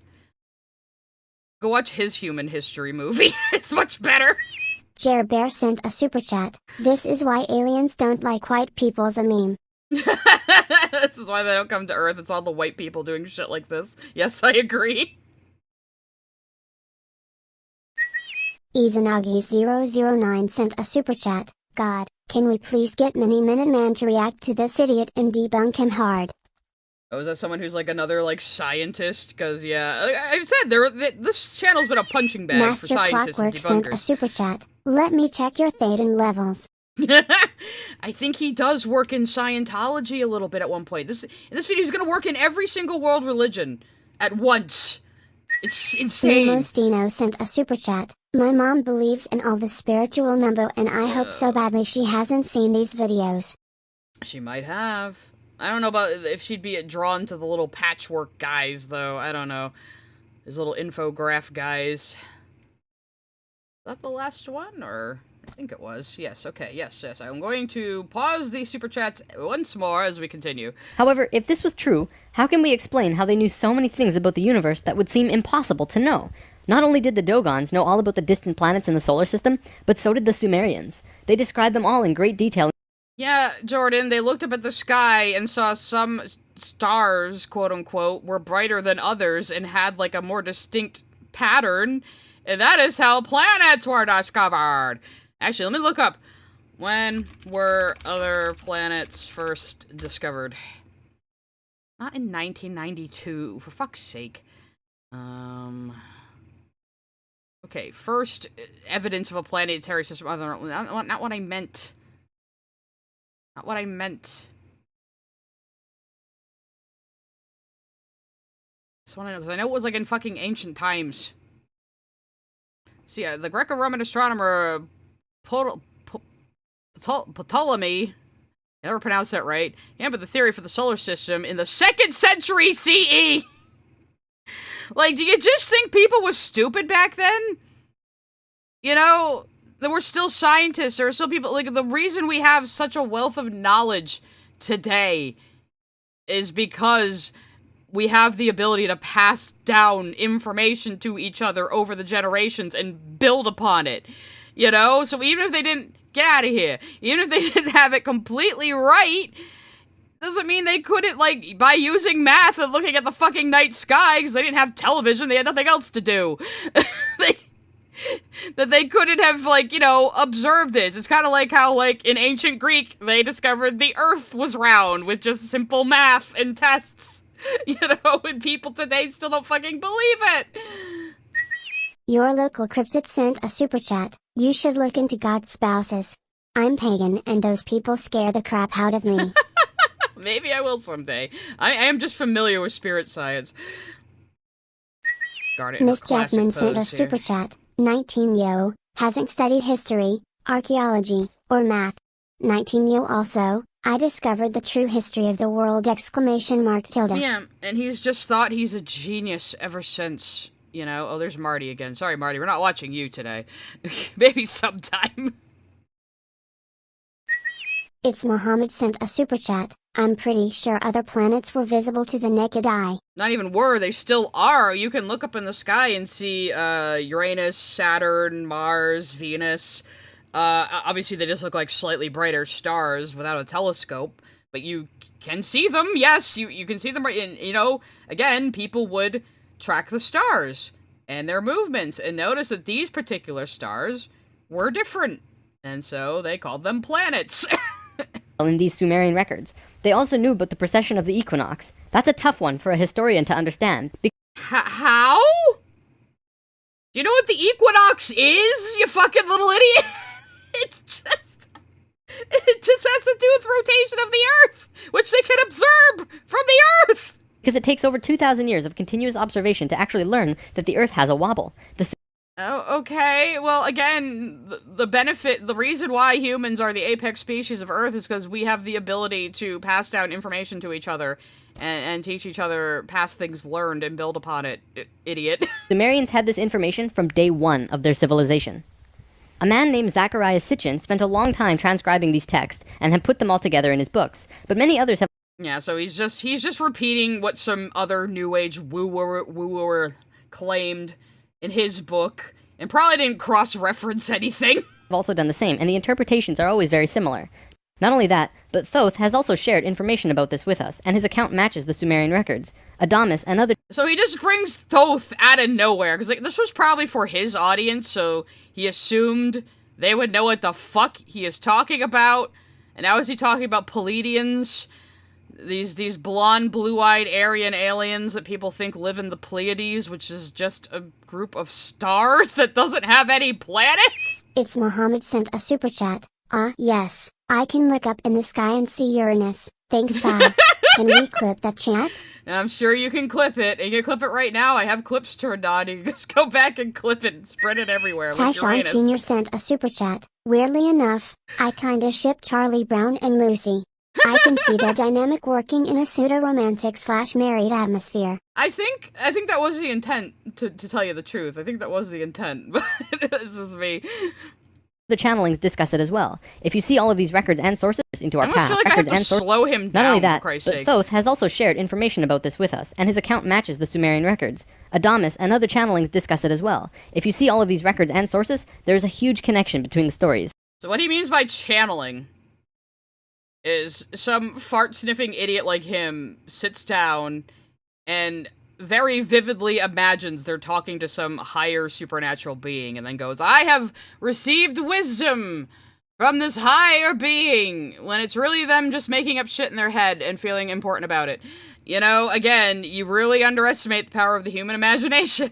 Go watch his human history movie. It's much better. Jer Bear sent a super chat. This is why aliens don't like white people's a meme. This is why they don't come to Earth. It's all the white people doing shit like this. Yes, I agree. Izanagi009 sent a super chat. God, can we please get Mini Minuteman to react to this idiot and debunk him hard? Oh, is that someone who's like another like scientist? Because yeah, I've said this channel's been a punching bag Master for scientists Clockwork and sent debunkers. a super chat. Let me check your Thaden levels. I think he does work in Scientology a little bit at one point. In this video, he's gonna work in every single world religion at once. It's insane. Mostino sent a super chat. My mom believes in all the spiritual mumbo and I hope so badly she hasn't seen these videos. She might have. I don't know about if she'd be drawn to the little patchwork guys, though. I don't know. These little infograph guys. Is that the last one, or? I think it was. Yes, okay, yes. I'm going to pause the super chats once more as we continue. However, if this was true, how can we explain how they knew so many things about the universe that would seem impossible to know? Not only did the Dogons know all about the distant planets in the solar system, but so did the Sumerians. They described them all in great detail. Yeah, Jordan, they looked up at the sky and saw some stars, quote-unquote, were brighter than others and had, like, a more distinct pattern, and that is how planets were discovered. Actually, let me look up. When were other planets first discovered? Not in 1992, for fuck's sake. Okay, first evidence of a planetary system. Not what I meant. Not what I meant. Just want to know, because I know it was like in fucking ancient times. So yeah, the Greco-Roman astronomer Ptolemy, I never pronounced that right, but the theory for the solar system in the 2nd century CE. Like, do you just think people were stupid back then? You know, there were still scientists, there were still people, like, the reason we have such a wealth of knowledge today is because we have the ability to pass down information to each other over the generations and build upon it, you know? So even if they didn't, get out of here, even if they didn't have it completely right, doesn't mean they couldn't, like, by using math and looking at the fucking night sky, because they didn't have television, they had nothing else to do. That they couldn't have, like, you know, observed this. It's kind of like how, like, in ancient Greek, they discovered the earth was round with just simple math and tests. You know, and people today still don't fucking believe it. Your local cryptid sent a super chat. You should look into God's spouses. I'm pagan and those people scare the crap out of me. Maybe I will someday. I am just familiar with spirit science. Guard it. Miss Jasmine sent a super chat. 19 yo, hasn't studied history, archaeology, or math. 19 yo also, I discovered the true history of the world ! Tilde. Yeah, and he's just thought he's a genius ever since, you know. Oh, there's Marty again. Sorry, Marty, we're not watching you today. Maybe sometime. It's Mohammed sent a super chat. I'm pretty sure other planets were visible to the naked eye. Not even were, they still are. You can look up in the sky and see Uranus, Saturn, Mars, Venus. Obviously they just look like slightly brighter stars without a telescope, but you can see them. Yes, you can see them. And, you know, again, people would track the stars and their movements and notice that these particular stars were different. And so they called them planets. In these Sumerian records. They also knew about the precession of the equinox. That's a tough one for a historian to understand. How? You know what the equinox is, you fucking little idiot? It just has to do with rotation of the Earth, which they can observe from the Earth. Because it takes over 2,000 years of continuous observation to actually learn that the Earth has a wobble. Oh, okay. Well, again, the reason why humans are the apex species of Earth is because we have the ability to pass down information to each other and teach each other past things learned and build upon it, idiot. Sumerians had this information from day one of their civilization. A man named Zachariah Sitchin spent a long time transcribing these texts and had put them all together in his books, but many others have... Yeah, so he's just repeating what some other New Age woo-wooer claimed in his book, and probably didn't cross-reference anything. Have also done the same, and the interpretations are always very similar. Not only that, but Thoth has also shared information about this with us, and his account matches the Sumerian records. Adamas and other... So he just brings Thoth out of nowhere, because like, this was probably for his audience, so he assumed they would know what the fuck he is talking about, and now is he talking about Pleiadians? These blonde, blue-eyed Aryan aliens that people think live in the Pleiades, which is just a group of stars that doesn't have any planets? It's Mohammed sent a super chat. Yes. I can look up in the sky and see Uranus. Thanks, Sai. Can we clip that chat? I'm sure you can clip it. You can clip it right now. I have clips turned on. You can just go back and clip it and spread it everywhere. Tyshawn Sr. sent a super chat. Weirdly enough, I kinda ship Charlie Brown and Lucy. I can see their dynamic working in a pseudo-romantic / married atmosphere. I think that was the intent, to tell you the truth. I think that was the intent, but this is me. The channelings discuss it as well. If you see all of these records and sources into our past, I feel like records I have to slow him down, not only that, for Christ's but sake. Thoth has also shared information about this with us, and his account matches the Sumerian records. Adamas and other channelings discuss it as well. If you see all of these records and sources, there is a huge connection between the stories. So what he means by channeling is some fart-sniffing idiot like him sits down and very vividly imagines they're talking to some higher supernatural being and then goes, I have received wisdom from this higher being, when it's really them just making up shit in their head and feeling important about it. You know, again, you really underestimate the power of the human imagination.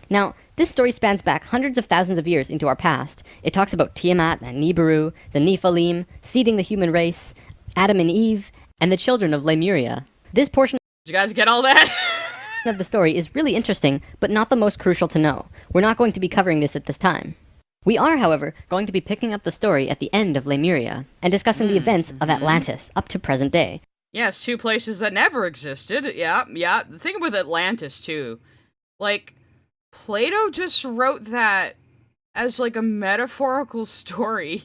Now, this story spans back hundreds of thousands of years into our past. It talks about Tiamat and Nibiru, the Nephilim, seeding the human race, Adam and Eve, and the children of Lemuria. This portion... Did you guys get all that? ...of the story is really interesting, but not the most crucial to know. We're not going to be covering this at this time. We are, however, going to be picking up the story at the end of Lemuria, and discussing the events of Atlantis up to present day. Yes, two places that never existed. Yeah. The thing with Atlantis, too. Like, Plato just wrote that as, like, a metaphorical story.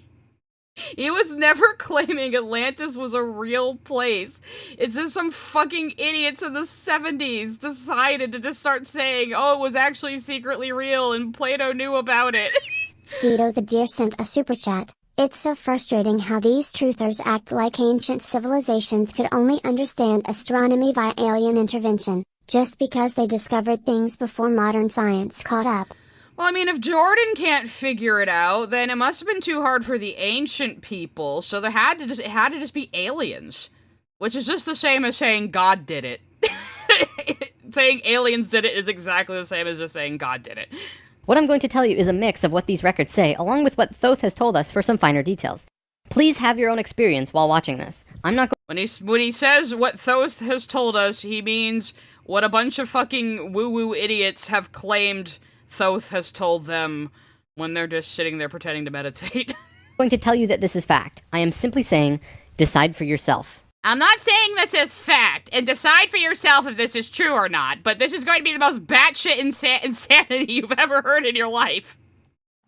He was never claiming Atlantis was a real place. It's just some fucking idiots in the 70s decided to just start saying, oh, it was actually secretly real and Plato knew about it. Cito the Deer sent a super chat. It's so frustrating how these truthers act like ancient civilizations could only understand astronomy via alien intervention, just because they discovered things before modern science caught up. Well, I mean, if Jordan can't figure it out, then it must have been too hard for the ancient people, so it had to just be aliens. Which is just the same as saying God did it. Saying aliens did it is exactly the same as just saying God did it. What I'm going to tell you is a mix of what these records say, along with what Thoth has told us for some finer details. Please have your own experience while watching this. I'm not When he says what Thoth has told us, he means what a bunch of fucking woo-woo idiots have claimed Thoth has told them when they're just sitting there pretending to meditate. going to tell you that this is fact. I am simply saying, decide for yourself. I'm not saying this is fact, and decide for yourself if this is true or not, but this is going to be the most batshit insanity you've ever heard in your life.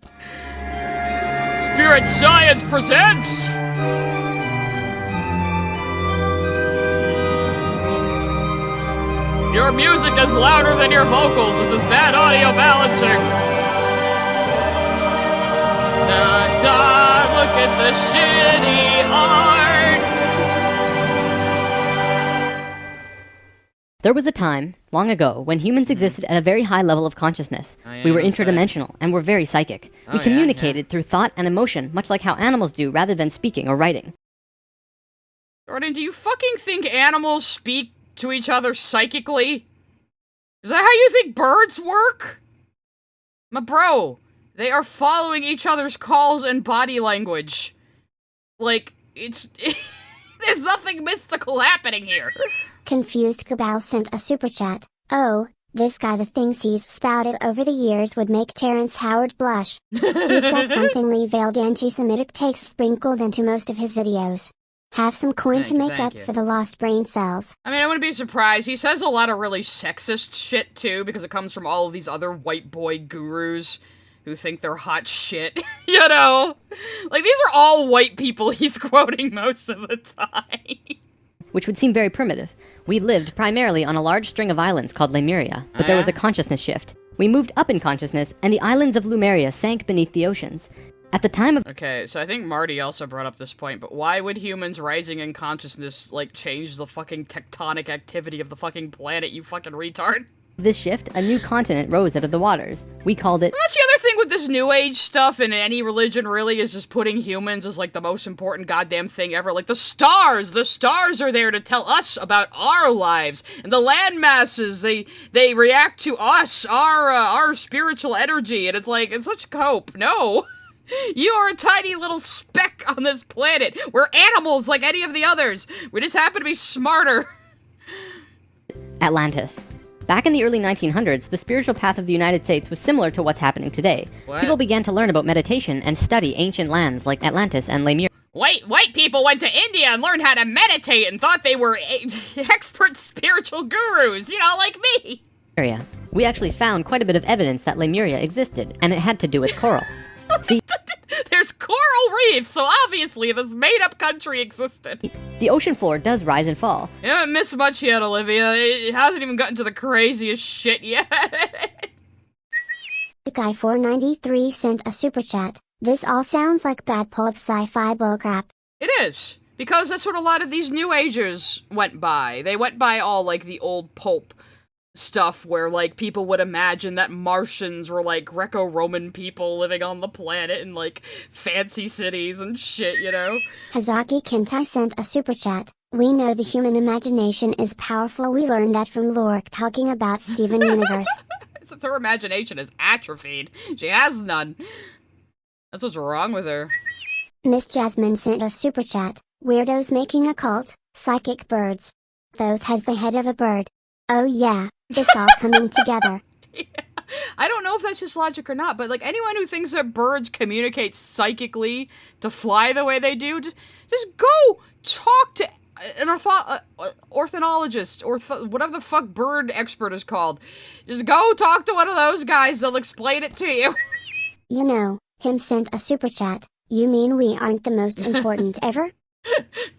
Spirit Science presents... Your music is louder than your vocals. This is bad audio balancing. Look at the shitty art. There was a time, long ago, when humans existed at a very high level of consciousness. We were interdimensional, and were very psychic. We communicated through thought and emotion, much like how animals do, rather than speaking or writing. Jordan, do you fucking think animals speak to each other psychically? Is that how you think birds work? My bro, they are following each other's calls and body language. Like, it's... there's nothing mystical happening here. Confused Cabal sent a super chat. Oh, this guy, the things he's spouted over the years would make Terrence Howard blush. He's got somethingly veiled anti-Semitic takes sprinkled into most of his videos. Have some coin to make up for the lost brain cells. I mean, I wouldn't be surprised. He says a lot of really sexist shit, too, because it comes from all of these other white boy gurus who think they're hot shit. You know? Like, these are all white people he's quoting most of the time. Which would seem very primitive. We lived primarily on a large string of islands called Lemuria, but there was a consciousness shift. We moved up in consciousness, and the islands of Lemuria sank beneath the oceans. At the time of— Okay, so I think Marty also brought up this point, but why would humans rising in consciousness, like, change the fucking tectonic activity of the fucking planet, you fucking retard? this shift, a new continent rose out of the waters. We called it— That's the other thing with this New Age stuff, and any religion really is just putting humans as, like, the most important goddamn thing ever. Like, the stars are there to tell us about our lives, and the land masses, they react to us, our spiritual energy, and it's like, it's such cope. No. You are a tiny little speck on this planet. We're animals like any of the others. We just happen to be smarter. Atlantis. Back in the early 1900s, the spiritual path of the United States was similar to what's happening today. What? People began to learn about meditation and study ancient lands like Atlantis and Lemuria. White people went to India and learned how to meditate and thought they were expert spiritual gurus, you know, like me. We actually found quite a bit of evidence that Lemuria existed, and it had to do with coral. See, there's coral reefs, so obviously this made-up country existed. the ocean floor does rise and fall. You haven't missed much yet, Olivia. It hasn't even gotten to the craziest shit yet. The guy 493 sent a super chat. This all sounds like bad pulp sci-fi bullcrap. It is, because that's what a lot of these New Agers went by. They went by all, like, the old pulp stuff where, like, people would imagine that Martians were, like, Greco-Roman people living on the planet in, like, fancy cities and shit, you know? Hazaki Kentai sent a super chat. We know the human imagination is powerful. We learned that from Lork talking about Steven Universe. Since her imagination is atrophied, she has none. That's what's wrong with her. Miss Jasmine sent a super chat. Weirdos making a cult, psychic birds. Thoth has the head of a bird. Oh yeah, it's all coming together. Yeah. I don't know if that's just logic or not, but, like, anyone who thinks that birds communicate psychically to fly the way they do, just go talk to an ornithologist, or whatever the fuck bird expert is called. Just go talk to one of those guys, they'll explain it to you. You know, him sent a super chat. You mean we aren't the most important ever?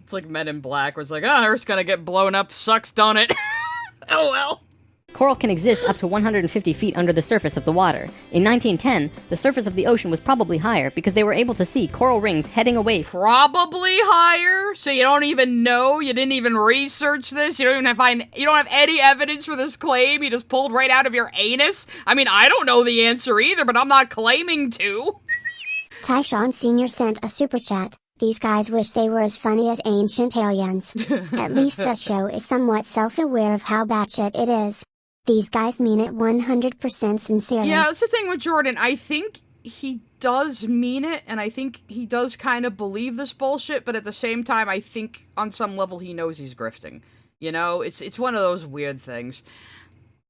It's like Men in Black, where it's like, oh, Earth's gonna get blown up, sucks, don't it? Oh well. Coral can exist up to 150 feet under the surface of the water. In 1910, the surface of the ocean was probably higher because they were able to see coral rings heading away. Probably higher? So you don't even know? You didn't even research this? You don't even you don't have any evidence for this claim? You just pulled right out of your anus? I mean, I don't know the answer either, but I'm not claiming to. Tyshawn Sr. sent a super chat. These guys wish they were as funny as ancient aliens. At least that show is somewhat self-aware of how batshit it is. These guys mean it 100% sincerely. Yeah, that's the thing with Jordan. I think he does mean it, and I think he does kind of believe this bullshit, but at the same time, I think on some level he knows he's grifting. You know, it's one of those weird things.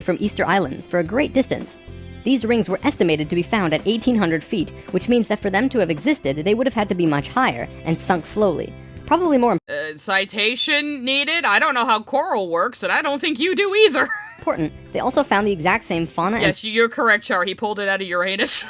From Easter Islands for a great distance. These rings were estimated to be found at 1,800 feet, which means that for them to have existed, they would have had to be much higher and sunk slowly. Probably more citation needed? I don't know how coral works, and I don't think you do either. Important, they also found the exact same fauna yes, you're correct, Char. He pulled it out of Uranus.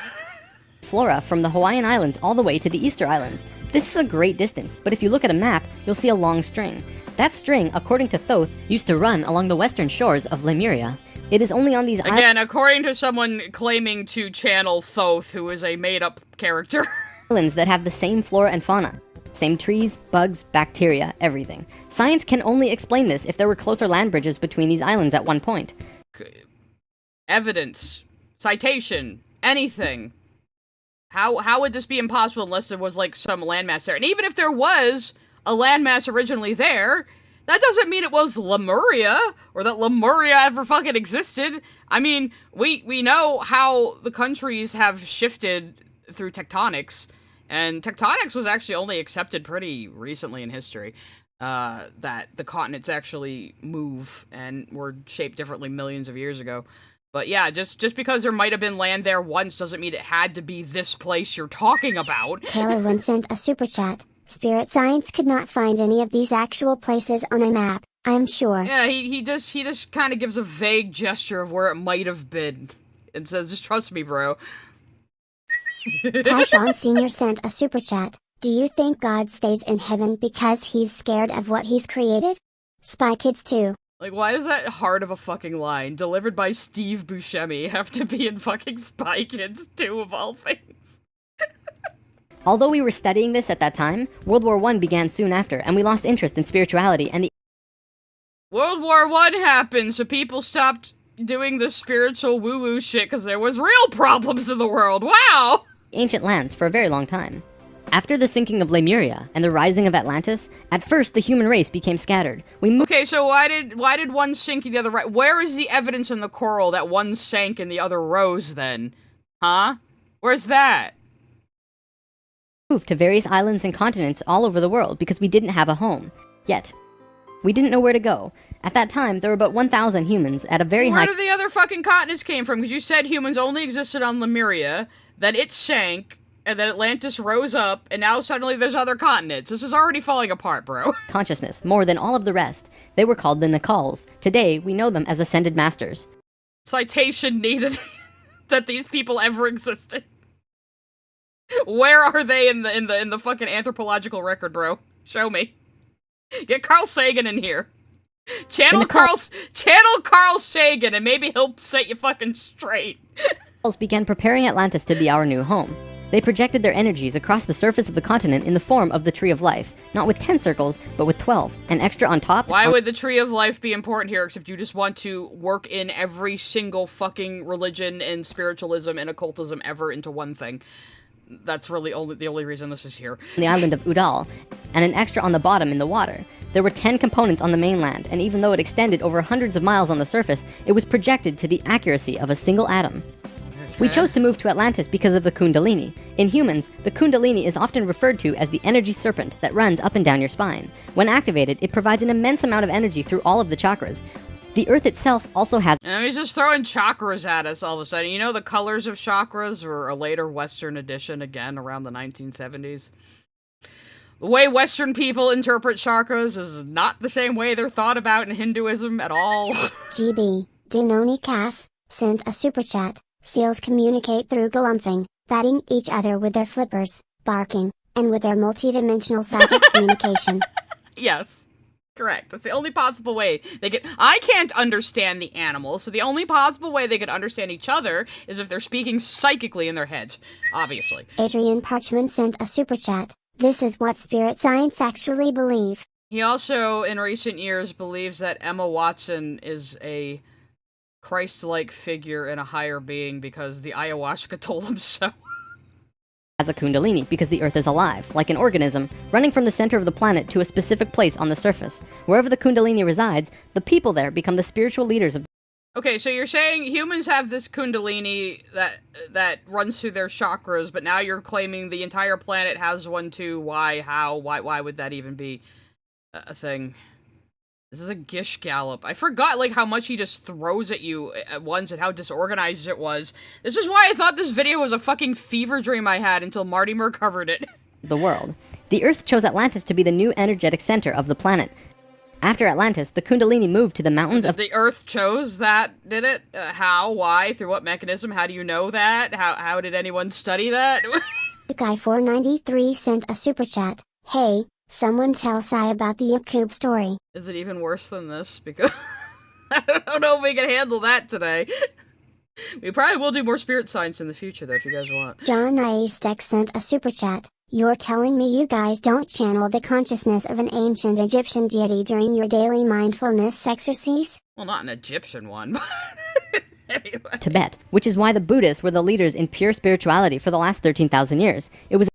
flora from the Hawaiian Islands all the way to the Easter Islands. This is a great distance, but if you look at a map, you'll see a long string. That string, according to Thoth, used to run along the western shores of Lemuria. It is only on these Again, according to someone claiming to channel Thoth, who is a made-up character. Islands that have the same flora and fauna. Same trees, bugs, bacteria, everything. Science can only explain this if there were closer land bridges between these islands at one point. Evidence. Citation. Anything. How would this be impossible unless there was, like, some landmass there? And even if there was a landmass originally there, that doesn't mean it was Lemuria, or that Lemuria ever fucking existed. I mean, we know how the countries have shifted through tectonics, and tectonics was actually only accepted pretty recently in history, that the continents actually move and were shaped differently millions of years ago. But yeah, just because there might have been land there once doesn't mean it had to be this place you're talking about. Taylor once sent a super chat. Spirit Science could not find any of these actual places on a map, I'm sure. Yeah, he just kind of gives a vague gesture of where it might have been, and says, just trust me, bro. Tyshawn Sr. sent a super chat. Do you think God stays in heaven because he's scared of what he's created? Spy Kids 2. Like, why is that hard of a fucking line, delivered by Steve Buscemi, have to be in fucking Spy Kids 2 of all things? Although we were studying this at that time, World War I began soon after, and we lost interest in spirituality and the World War I happened, so people stopped doing the spiritual woo-woo shit because there was real problems in the world. Wow! ancient lands for a very long time. After the sinking of Lemuria and the rising of Atlantis, at first the human race became scattered. Okay, so why did one sink and the other rise? Where is the evidence in the coral that one sank and the other rose then? Huh? Where's that? Moved to various islands and continents all over the world because we didn't have a home. Yet. We didn't know where to go. At that time, there were about 1,000 humans at a very high... Where did the other fucking continents came from? Because you said humans only existed on Lemuria, then it sank, and then Atlantis rose up, and now suddenly there's other continents. This is already falling apart, bro. Consciousness, more than all of the rest. They were called the Nakals. Today, we know them as Ascended Masters. Citation needed that these people ever existed. Where are they in the fucking anthropological record, bro? Show me. Get Carl Sagan in here. Channel Carl Sagan, and maybe he'll set you fucking straight. Nakals began preparing Atlantis to be our new home. They projected their energies across the surface of the continent in the form of the Tree of Life, not with 10 circles, but with 12, and extra on top. Why would the Tree of Life be important here, except you just want to work in every single fucking religion and spiritualism and occultism ever into one thing? That's really the only reason this is here. On the island of Udall, and an extra on the bottom in the water. There were 10 components on the mainland, and even though it extended over hundreds of miles on the surface, it was projected to the accuracy of a single atom. We chose to move to Atlantis because of the Kundalini. In humans, the Kundalini is often referred to as the energy serpent that runs up and down your spine. When activated, it provides an immense amount of energy through all of the chakras. The Earth itself also has... And he's just throwing chakras at us all of a sudden. You know, the colors of chakras were a later Western addition, again, around the 1970s. The way Western people interpret chakras is not the same way they're thought about in Hinduism at all. GB, Denoni Cass, sent a super chat. Seals communicate through galumphing, batting each other with their flippers. barking, and with their multi-dimensional psychic communication. Yes. Correct. That's the only possible way they could. I can't understand the animals, so the only possible way they could understand each other is if they're speaking psychically in their heads, obviously. Adrian Patchman sent a super chat. This is what spirit science actually believe. He also, in recent years, believes that Emma Watson is a Christ-like figure in a higher being because the ayahuasca told him so. As a kundalini because the Earth is alive, like an organism, running from the center of the planet to a specific place on the surface. Wherever the kundalini resides, the people there become the spiritual leaders of. Okay, so you're saying humans have this kundalini that runs through their chakras, but now you're claiming the entire planet has one too. Why? How? Why would that even be a thing? This is a gish gallop. I forgot, like, how much he just throws at you at once and how disorganized it was. This is why I thought this video was a fucking fever dream I had until Martimer covered it. The world. The Earth chose Atlantis to be the new energetic center of the planet. After Atlantis, the kundalini moved to the mountains of. The Earth chose that, did it? How? Why? Through what mechanism? How do you know that? How did anyone study that? The guy 493 sent a super chat. Hey, someone tell Sai about the Yakub story. Is it even worse than this? Because I don't know if we can handle that today. We probably will do more spirit science in the future, though, if you guys want. John Aestek sent a super chat. You're telling me you guys don't channel the consciousness of an ancient Egyptian deity during your daily mindfulness exercise? Well, not an Egyptian one, but anyway. Tibet, which is why the Buddhists were the leaders in pure spirituality for the last 13,000 years. It was.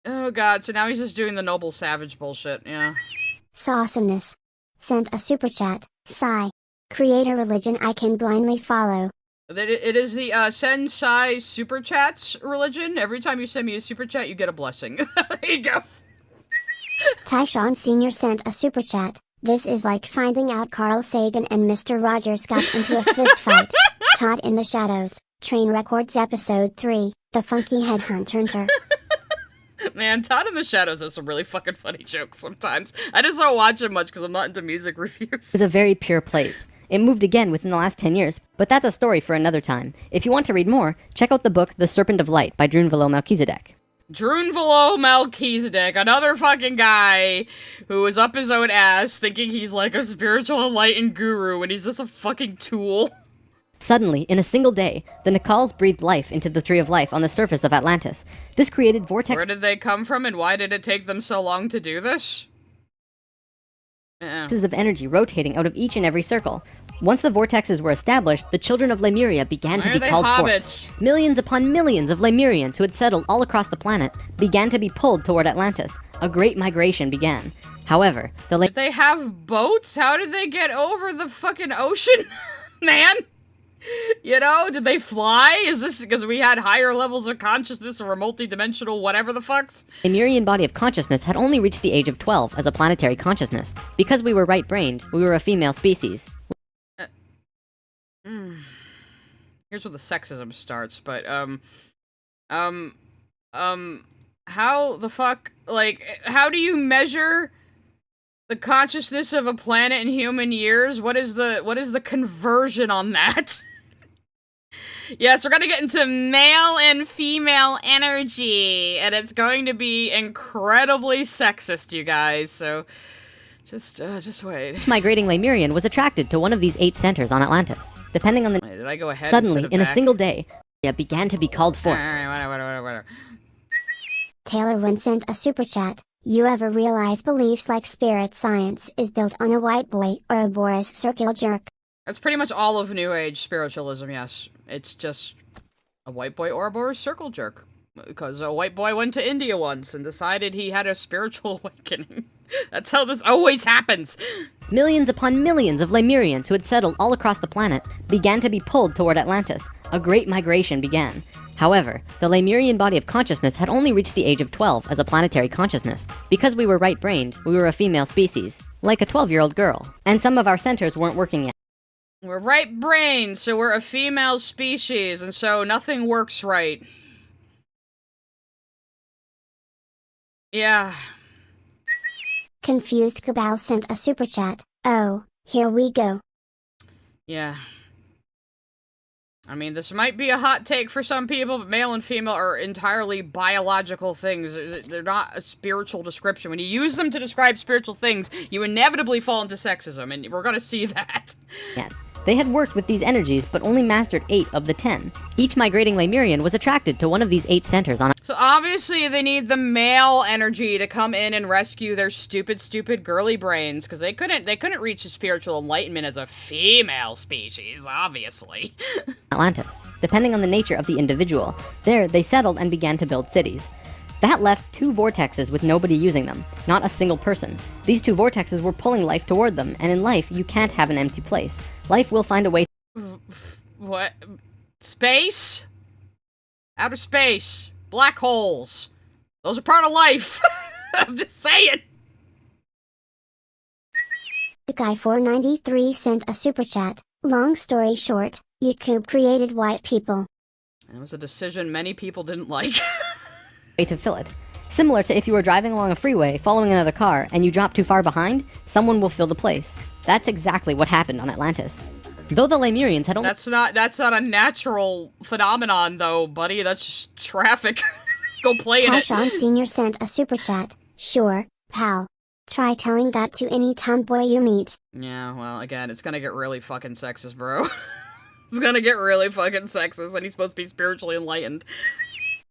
Oh god, so now he's just doing the noble savage bullshit, yeah. Sawesomeness sent a super chat. Sai. Create a religion I can blindly follow. It is the send Sai super chats religion. Every time you send me a super chat, you get a blessing. There you go. Tyshawn Sr. sent a super chat. This is like finding out Carl Sagan and Mr. Rogers got into a fist fight. Todd in the Shadows. Train Records Episode 3. The Funky Headhunter. Man, Todd in the Shadows has some really fucking funny jokes sometimes. I just don't watch it much because I'm not into music reviews. It was a very pure place. It moved again within the last 10 years, but that's a story for another time. If you want to read more, check out the book The Serpent of Light by Drunvalo Melchizedek. Drunvalo Melchizedek, another fucking guy who is up his own ass thinking he's like a spiritual enlightened guru when he's just a fucking tool. Suddenly, in a single day, the Nakals breathed life into the Tree of Life on the surface of Atlantis. This created vortex. Where did they come from and why did it take them so long to do this? Of energy rotating out of each and every circle. Once the vortexes were established, the children of Lemuria began to be called forth. Millions upon millions of Lemurians who had settled all across the planet began to be pulled toward Atlantis. A great migration began. However, did they have boats? How did they get over the fucking ocean? Man! You know, did they fly? Is this because we had higher levels of consciousness or a multi-dimensional whatever the fucks? The Lemurian body of consciousness had only reached the age of 12 as a planetary consciousness. Because we were right-brained, we were a female species. Here's where the sexism starts, but, how the fuck, like, how do you measure the consciousness of a planet in human years? What is the conversion on that? Yes, we're gonna get into male and female energy, and it's going to be incredibly sexist, you guys, so just wait. Each migrating Lemurian was attracted to one of these 8 centers on Atlantis. Depending on the... Wait, did I go ahead? Suddenly, in a single day, it began to be called forth. Alright, whatever. Taylor Wynn sent a super chat. You ever realize beliefs like spirit science is built on a white boy or a Boris circle jerk? That's pretty much all of New Age spiritualism, yes. It's just a white boy or a Boris circle jerk. Because a white boy went to India once and decided he had a spiritual awakening. That's how this always happens. Millions upon millions of Lemurians who had settled all across the planet began to be pulled toward Atlantis. A great migration began. However, the Lemurian body of consciousness had only reached the age of 12 as a planetary consciousness. Because we were right-brained, we were a female species, like a 12-year-old girl. And some of our centers weren't working yet. We're right-brained, so we're a female species, and so nothing works right. Yeah. Confused Cabal sent a super chat. Oh, here we go. Yeah. I mean, this might be a hot take for some people, but male and female are entirely biological things. They're not a spiritual description. When you use them to describe spiritual things, you inevitably fall into sexism, and we're gonna see that. Yeah. They had worked with these energies, but only mastered 8 of the 10. Each migrating Lemurian was attracted to one of these 8 centers on. So obviously they need the male energy to come in and rescue their stupid girly brains, because they couldn't reach a spiritual enlightenment as a female species, obviously. Atlantis, depending on the nature of the individual. There, they settled and began to build cities. That left 2 vortexes with nobody using them, not a single person. These 2 vortexes were pulling life toward them, and in life, you can't have an empty place. Life will find a way. What? Space? Outer space. Black holes. Those are part of life. I'm just saying. The guy 493 sent a super chat. Long story short, YouTube created white people. It was a decision many people didn't like. To fill it. Similar to if you were driving along a freeway, following another car, and you drop too far behind, someone will fill the place. That's exactly what happened on Atlantis. Though the Lemurians had only— That's not a natural phenomenon, though, buddy. That's just traffic. Go play in it. Tyshawn Sr. sent a super chat. Sure, pal. Try telling that to any tomboy you meet. Yeah, well, again, it's gonna get really fucking sexist, bro. It's gonna get really fucking sexist, and he's supposed to be spiritually enlightened.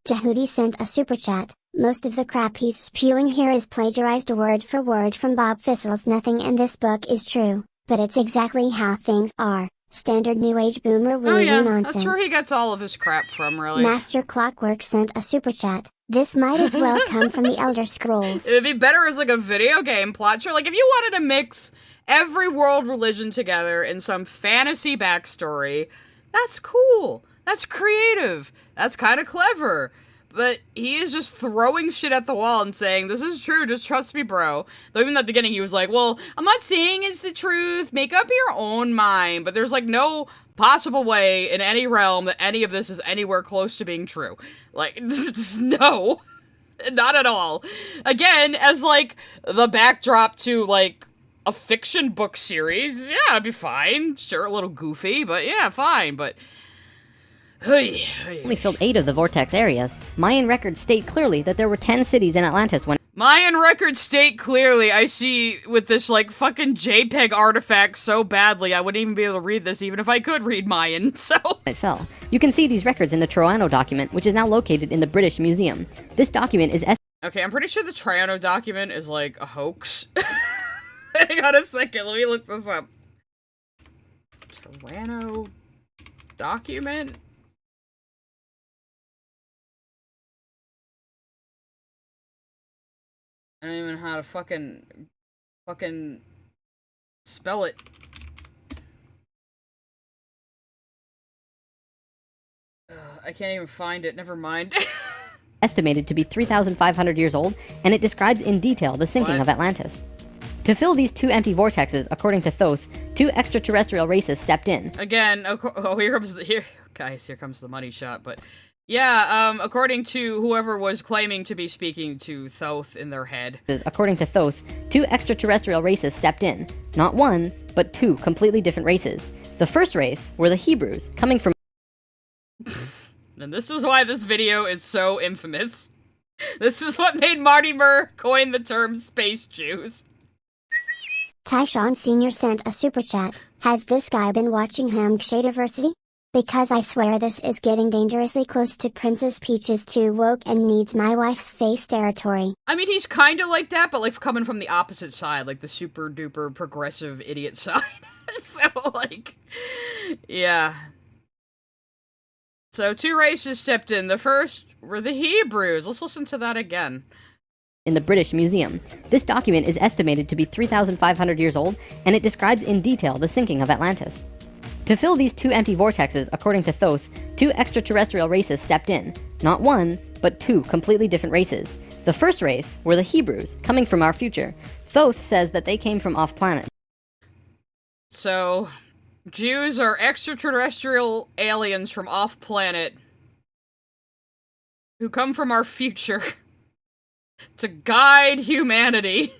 Jehudi sent a super chat. Most of the crap he's spewing here is plagiarized word for word from Bob Thistle's Nothing in This Book is True, but it's exactly how things are. Standard New Age boomer woo nonsense. That's where he gets all of his crap from, really. Master Clockwork sent a super chat. This might as well come from the Elder Scrolls. It'd be better as like a video game plot. Sure, like if you wanted to mix every world religion together in some fantasy backstory, that's cool. That's creative. That's kind of clever. But he is just throwing shit at the wall and saying, this is true, just trust me, bro. Though even at the beginning he was like, well, I'm not saying it's the truth, make up your own mind. But there's like no possible way in any realm that any of this is anywhere close to being true. Like, just no. Not at all. Again, as like the backdrop to like a fiction book series, yeah, it'd be fine. Sure, a little goofy, but yeah, fine, but... only filled 8 of the vortex areas. Mayan records state clearly that there were 10 cities in Atlantis when Mayan records state clearly, I see with this like fucking JPEG artifact so badly I wouldn't even be able to read this even if I could read Mayan, so... it fell. You can see these records in the Troano document, which is now located in the British Museum. This document is Okay, I'm pretty sure the Troano document is like a hoax. Hang on a second, let me look this up. Troano document? I don't even know how to fucking spell it. I can't even find it, never mind. estimated to be 3,500 years old, and it describes in detail the sinking of Atlantis. To fill these 2 empty vortexes, according to Thoth, 2 extraterrestrial races stepped in. Again, here comes the money shot, but... Yeah, according to whoever was claiming to be speaking to Thoth in their head. According to Thoth, 2 extraterrestrial races stepped in. Not 1, but 2 completely different races. The first race were the Hebrews, coming from... And this is why this video is so infamous. This is what made Marty Murr coin the term Space Jews. Tyshawn Sr. sent a super chat. Has this guy been watching Hamgshadiversity? Because I swear this is getting dangerously close to Princess Peach's too woke and needs my wife's face territory. I mean, he's kind of like that, but like coming from the opposite side, like the super duper progressive idiot side. So like, yeah. So 2 races stepped in. The first were the Hebrews. Let's listen to that again. In the British Museum. This document is estimated to be 3,500 years old, and it describes in detail the sinking of Atlantis. To fill these 2 empty vortexes, according to Thoth, 2 extraterrestrial races stepped in. Not 1, but 2 completely different races. The first race were the Hebrews, coming from our future. Thoth says that they came from off-planet. So, Jews are extraterrestrial aliens from off-planet who come from our future to guide humanity.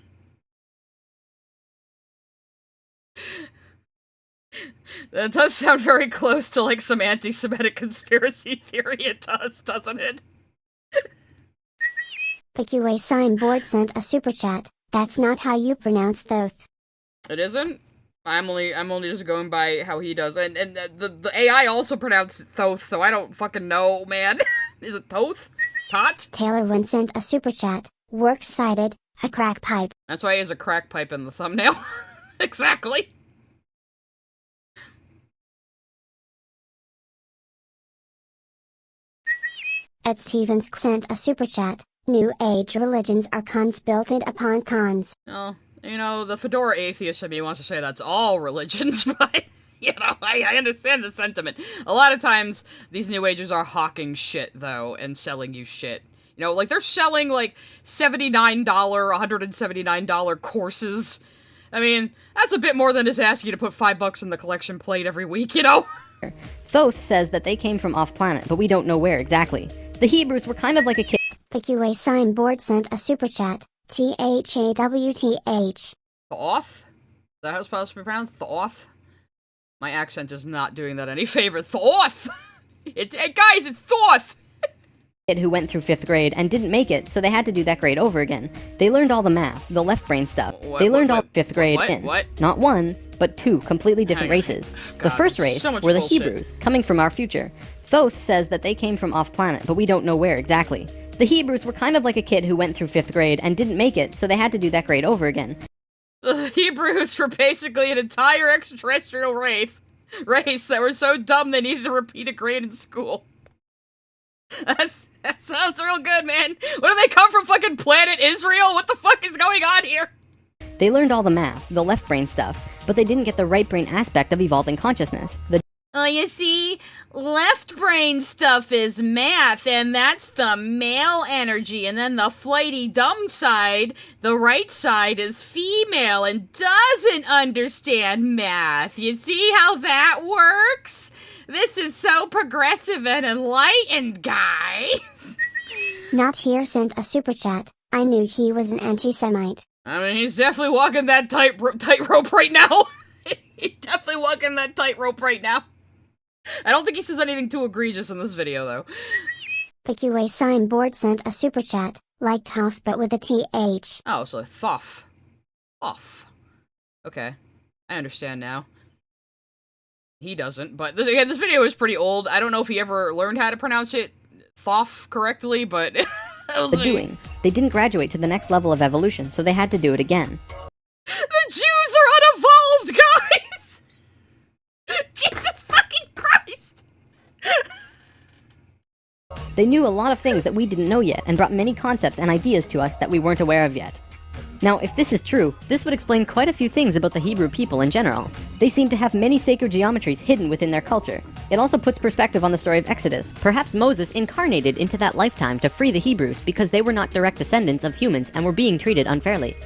That does sound very close to, like, some anti-Semitic conspiracy theory. It does, doesn't it? PQA Signboard sent a super chat. That's not how you pronounce thoth. It isn't? I'm only just going by how he does. And the AI also pronounced Thoth, so I don't fucking know, man. Is it Thoth? Tot? Taylor Wynn sent a super chat. Works cited, a crack pipe. That's why he has a crack pipe in the thumbnail. Exactly. Ed Stevens sent a super chat. New Age religions are cons built upon cons. Oh, you know, the fedora atheist in me wants to say that's all religions, but, you know, I understand the sentiment. A lot of times, these New Agers are hawking shit, though, and selling you shit. You know, like, they're selling, like, $79, $179 courses. I mean, that's a bit more than just asking you to put $5 in the collection plate every week, you know? Thoth says that they came from off-planet, but we don't know where exactly. The Hebrews were kind of like a kid. PQA Signboard sent a super chat. THAWTH. Thoth? Is that how it's supposed to be pronounced? Thoth? My accent is not doing that any favor. Thoth! Guys, it's Thoth! Who went through 5th grade and didn't make it, so they had to do that grade over again. They learned all the math, the left brain stuff. They learned all 5th grade in. Not one, but two completely different races. The first race were the Hebrews, coming from our future. Thoth says that they came from off-planet, but we don't know where exactly. The Hebrews were kind of like a kid who went through 5th grade and didn't make it, so they had to do that grade over again. The Hebrews were basically an entire extraterrestrial race that were so dumb they needed to repeat a grade in school. That sounds real good, man. What do they come from, fucking planet Israel? What the fuck is going on here? They learned all the math, the left brain stuff, but they didn't get the right brain aspect of evolving consciousness. Oh, you see, left brain stuff is math, and that's the male energy, and then the flighty dumb side, the right side, is female and doesn't understand math. You see how that works? This is so progressive and enlightened, guys. Not Here sent a super chat. I knew he was an anti-Semite. I mean, he's definitely walking that tightrope right now. He's definitely walking that tightrope right now. I don't think he says anything too egregious in this video, though. PQA Signboard sent a super chat. Like tough, but with a TH. Oh, so thoth. Thoth. Okay. I understand now. He doesn't, but again, this video is pretty old. I don't know if he ever learned how to pronounce it thoth correctly, but... They didn't graduate to the next level of evolution, so they had to do it again. The Jews are unevolved, guys! Jesus fucking Christ! They knew a lot of things that we didn't know yet, and brought many concepts and ideas to us that we weren't aware of yet. Now, if this is true, this would explain quite a few things about the Hebrew people in general. They seem to have many sacred geometries hidden within their culture. It also puts perspective on the story of Exodus. Perhaps Moses incarnated into that lifetime to free the Hebrews because they were not direct descendants of humans and were being treated unfairly.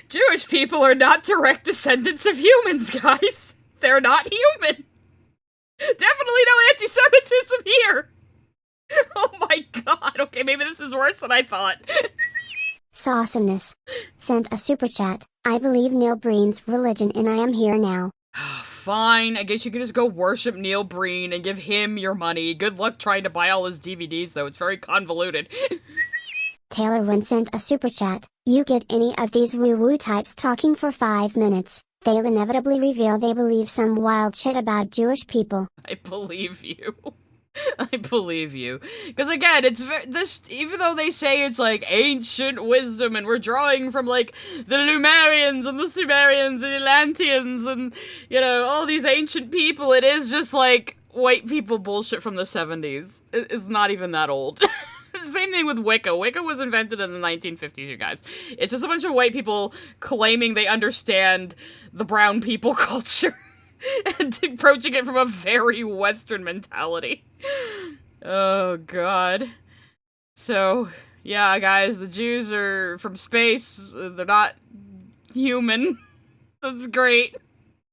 Jewish people are not direct descendants of humans, guys. They're not human. Definitely no anti-Semitism here. Oh my god, okay, maybe this is worse than I thought. Sawesomeness sent a super chat. I believe Neil Breen's religion and I am here now. Fine, I guess you could just go worship Neil Breen and give him your money. Good luck trying to buy all his DVDs, though. It's very convoluted. Taylor Wynn sent a super chat. You get any of these woo-woo types talking for 5 minutes, they'll inevitably reveal they believe some wild shit about Jewish people. I believe you. I believe you. Because again, it's this, even though they say it's like ancient wisdom and we're drawing from like the Lumerians and the Sumerians, the Atlanteans and, you know, all these ancient people, it is just like white people bullshit from the 70s. It's not even that old. Same thing with Wicca. Wicca was invented in the 1950s, you guys. It's just a bunch of white people claiming they understand the brown people culture. And approaching it from a very Western mentality. Oh, God. So, yeah, guys, the Jews are from space. They're not human. That's great.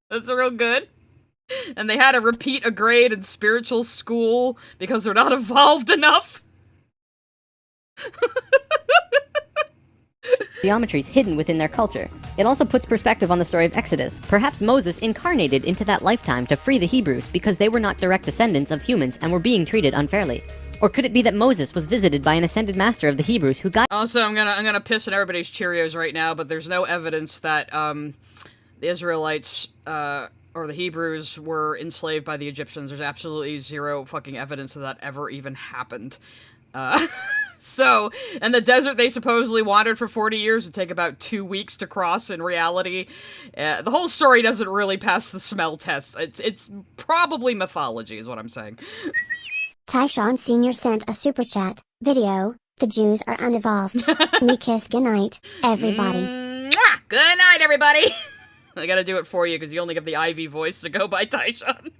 That's real good. And they had to repeat a grade in spiritual school because they're not evolved enough. geometries hidden within their culture. It also puts perspective on the story of Exodus. Perhaps Moses incarnated into that lifetime to free the Hebrews because they were not direct descendants of humans and were being treated unfairly. Or could it be that Moses was visited by an ascended master of the Hebrews who got— Also, I'm gonna piss in everybody's Cheerios right now, but there's no evidence that the Israelites or the Hebrews were enslaved by the Egyptians. There's absolutely zero fucking evidence that that ever even happened. So, and the desert they supposedly wandered for 40 years would take about 2 weeks to cross in reality. The whole story doesn't really pass the smell test. It's probably mythology is what I'm saying. Tyshawn Sr. sent a super chat. Video, the Jews are unevolved. Me kiss goodnight, everybody. Mwah! Good night, everybody! I gotta do it for you because you only have the Ivy voice to go by, Tyshawn.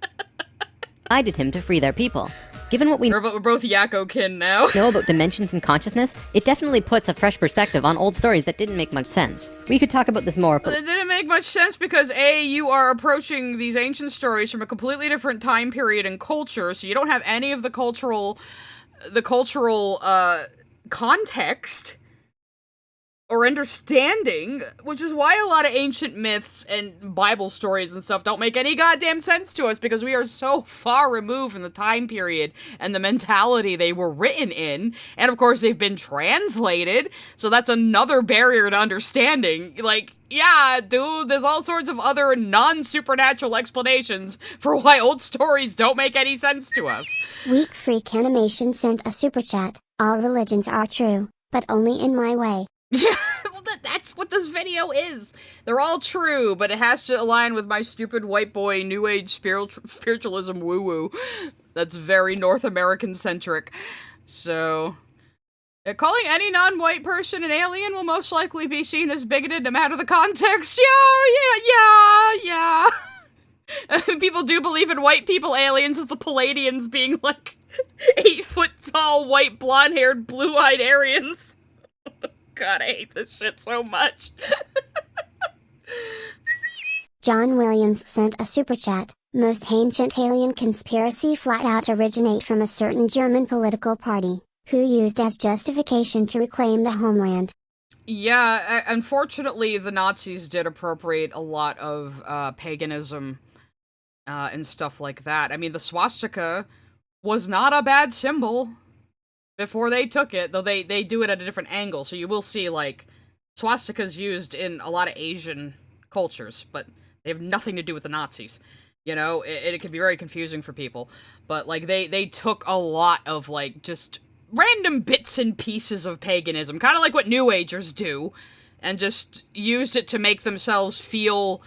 guided him to free their people. Given what we We're both Yakko-kin now. know about dimensions and consciousness, it definitely puts a fresh perspective on old stories that didn't make much sense. We could talk about this more, but It didn't make much sense because A, you are approaching these ancient stories from a completely different time period and culture, so you don't have any of the cultural context or understanding, which is why a lot of ancient myths and Bible stories and stuff don't make any goddamn sense to us, because we are so far removed from the time period and the mentality they were written in, and of course they've been translated, so that's another barrier to understanding. Like, yeah, dude, there's all sorts of other non-supernatural explanations for why old stories don't make any sense to us. Weak Freak Animation sent a super chat. All religions are true, but only in my way. Yeah, well, that's what this video is. They're all true, but it has to align with my stupid white boy New Age spiritualism woo-woo. That's very North American-centric. So, calling any non-white person an alien will most likely be seen as bigoted no matter the context. Yeah. People do believe in white people aliens, with the Palladians being like 8-foot-tall, white, blonde-haired, blue-eyed Aryans. God, I hate this shit so much. John Williams sent a super chat. Most ancient alien conspiracy flat out originate from a certain German political party, who used as justification to reclaim the homeland. Yeah, unfortunately, the Nazis did appropriate a lot of paganism and stuff like that. I mean, the swastika was not a bad symbol before they took it, though they do it at a different angle, so you will see, like, swastikas used in a lot of Asian cultures, but they have nothing to do with the Nazis. You know, it can be very confusing for people, but, like, they took a lot of, like, just random bits and pieces of paganism, kind of like what New Agers do, and just used it to make themselves feel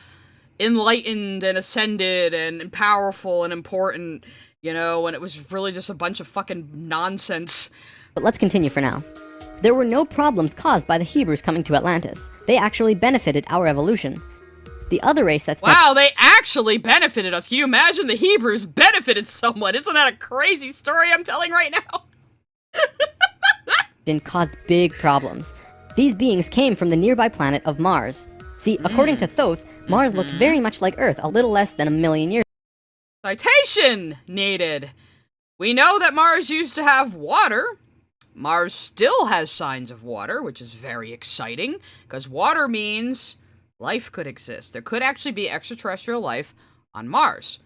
enlightened and ascended and powerful and important, you know, when it was really just a bunch of fucking nonsense. But let's continue for now. There were no problems caused by the Hebrews coming to Atlantis. They actually benefited our evolution. The other race that's Wow, they actually benefited us. Can you imagine the Hebrews benefited someone? Isn't that a crazy story I'm telling right now? and caused big problems. These beings came from the nearby planet of Mars. See, according to Thoth, Mars looked very much like Earth a little less than 1,000,000 years. Citation needed. We know that Mars used to have water. Mars still has signs of water, which is very exciting, because water means life could exist. There could actually be extraterrestrial life on Mars.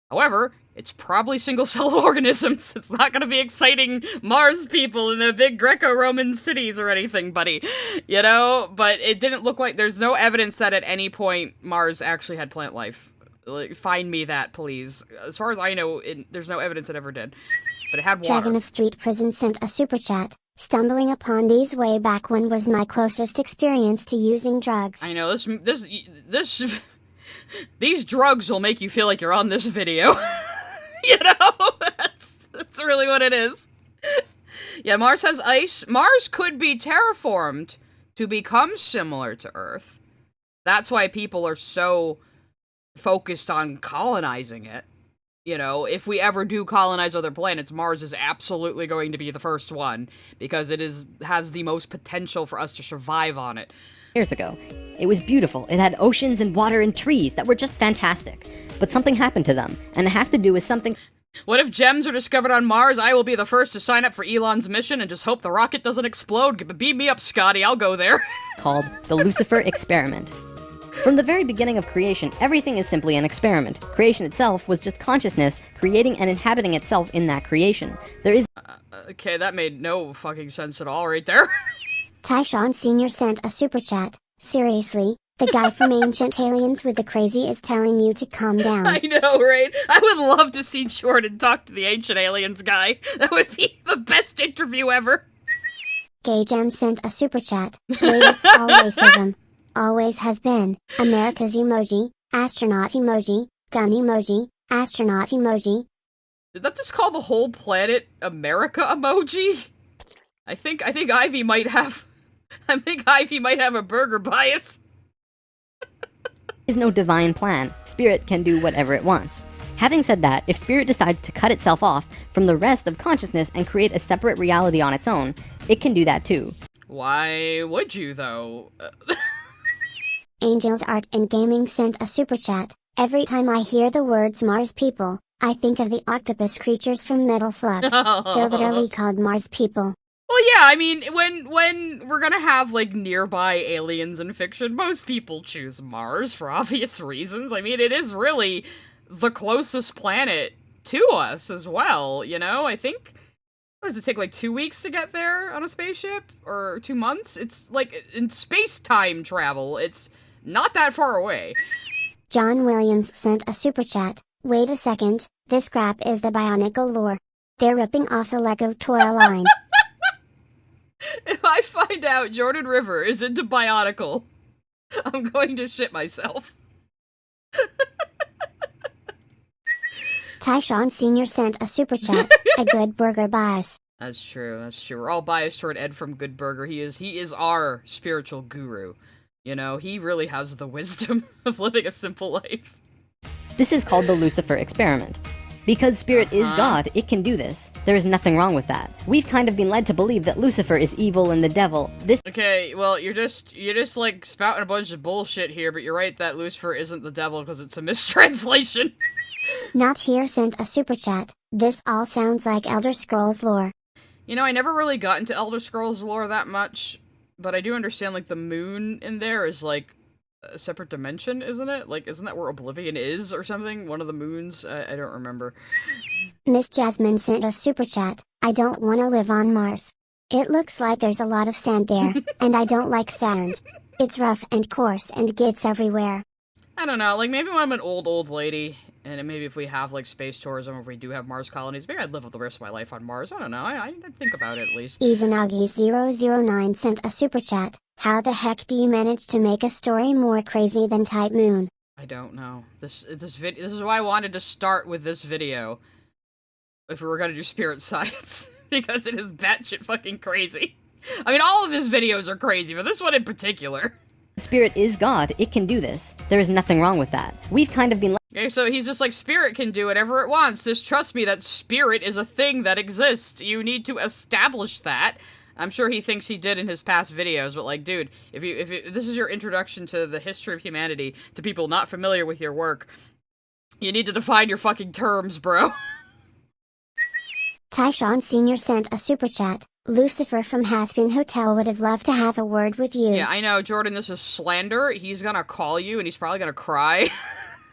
However, it's probably single-celled organisms. It's not going to be exciting Mars people in the big Greco-Roman cities or anything, buddy. You know? But it didn't look like... There's no evidence that at any point Mars actually had plant life. Like, find me that, please. As far as I know, there's no evidence it ever did. But it had water. Dragon of Street Prison sent a super chat. Stumbling upon these way back when was my closest experience to using drugs. I know, these drugs will make you feel like you're on this video. You know? That's really what it is. Yeah, Mars has ice. Mars could be terraformed to become similar to Earth. That's why people are so focused on colonizing it. You know, if we ever do colonize other planets, Mars is absolutely going to be the first one, because it has the most potential for us to survive on it. Years ago. It was beautiful. It had oceans and water and trees that were just fantastic. But something happened to them, and it has to do with something... What if gems are discovered on Mars? I will be the first to sign up for Elon's mission and just hope the rocket doesn't explode. Beam me up, Scotty. I'll go there. Called the Lucifer experiment. From the very beginning of creation, everything is simply an experiment. Creation itself was just consciousness creating and inhabiting itself in that creation. There is Okay, that made no fucking sense at all right there. Tyshawn Sr. sent a super chat. Seriously, the guy from Ancient Aliens with the crazy is telling you to calm down. I know, right? I would love to see Jordan talk to the Ancient Aliens guy. That would be the best interview ever. Gay Gem sent a super chat. Wait, it's all racism. Always has been. America's emoji, astronaut emoji, gun emoji, astronaut emoji. Did that just call the whole planet America emoji? I think Ivy might have a burger bias. is no divine plan. Spirit can do whatever it wants. Having said that, if Spirit decides to cut itself off from the rest of consciousness and create a separate reality on its own, it can do that too. Why would you, though? Angels Art and Gaming sent a super chat. Every time I hear the words Mars people, I think of the octopus creatures from Metal Slug. They're literally called Mars people. Well, yeah, I mean, when we're gonna have, like, nearby aliens in fiction, most people choose Mars for obvious reasons. I mean, it is really the closest planet to us as well, you know? I think, what does it take, like 2 weeks to get there on a spaceship? Or 2 months? It's, like, in space-time travel, it's not that far away. John Williams sent a super chat. Wait a second, this crap is the Bionicle lore. They're ripping off the Lego toy line. If I find out Jordan River is into Bionicle, I'm going to shit myself. Tyshawn Sr. sent a super chat. A good burger bias. That's true, that's true. We're all biased toward Ed from Good Burger. He is our spiritual guru. You know, he really has the wisdom of living a simple life. This is called the Lucifer experiment. Because Spirit is God, it can do this. There is nothing wrong with that. We've kind of been led to believe that Lucifer is evil and the devil. Okay, well, you're just like spouting a bunch of bullshit here, but you're right that Lucifer isn't the devil because it's a mistranslation. Not Here sent a super chat. This all sounds like Elder Scrolls lore. You know, I never really got into Elder Scrolls lore that much, but I do understand, like, the moon in there is, like, a separate dimension, isn't it? Like, isn't that where Oblivion is or something? One of the moons? I don't remember. Miss Jasmine sent a super chat. I don't want to live on Mars. It looks like there's a lot of sand there, and I don't like sand. It's rough and coarse and gets everywhere. I don't know, like, maybe when I'm an old lady, and maybe if we have, like, space tourism, or if we do have Mars colonies, maybe I'd live the rest of my life on Mars. I don't know, I'd think about it at least. Izanagi009 sent a super chat. How the heck do you manage to make a story more crazy than Type Moon? I don't know. This is why I wanted to start with this video. If we were gonna do spirit science. Because it is batshit fucking crazy. I mean, all of his videos are crazy, but this one in particular. Spirit is God, it can do this. There is nothing wrong with that. We've kind of been Okay, so he's just like, Spirit can do whatever it wants. Just trust me that Spirit is a thing that exists. You need to establish that. I'm sure he thinks he did in his past videos, but like, dude, if this is your introduction to the history of humanity, to people not familiar with your work, you need to define your fucking terms, bro. Tyshawn Sr. sent a super chat. Lucifer from Haspin Hotel would have loved to have a word with you. Yeah, I know, Jordan, this is slander. He's gonna call you, and he's probably gonna cry.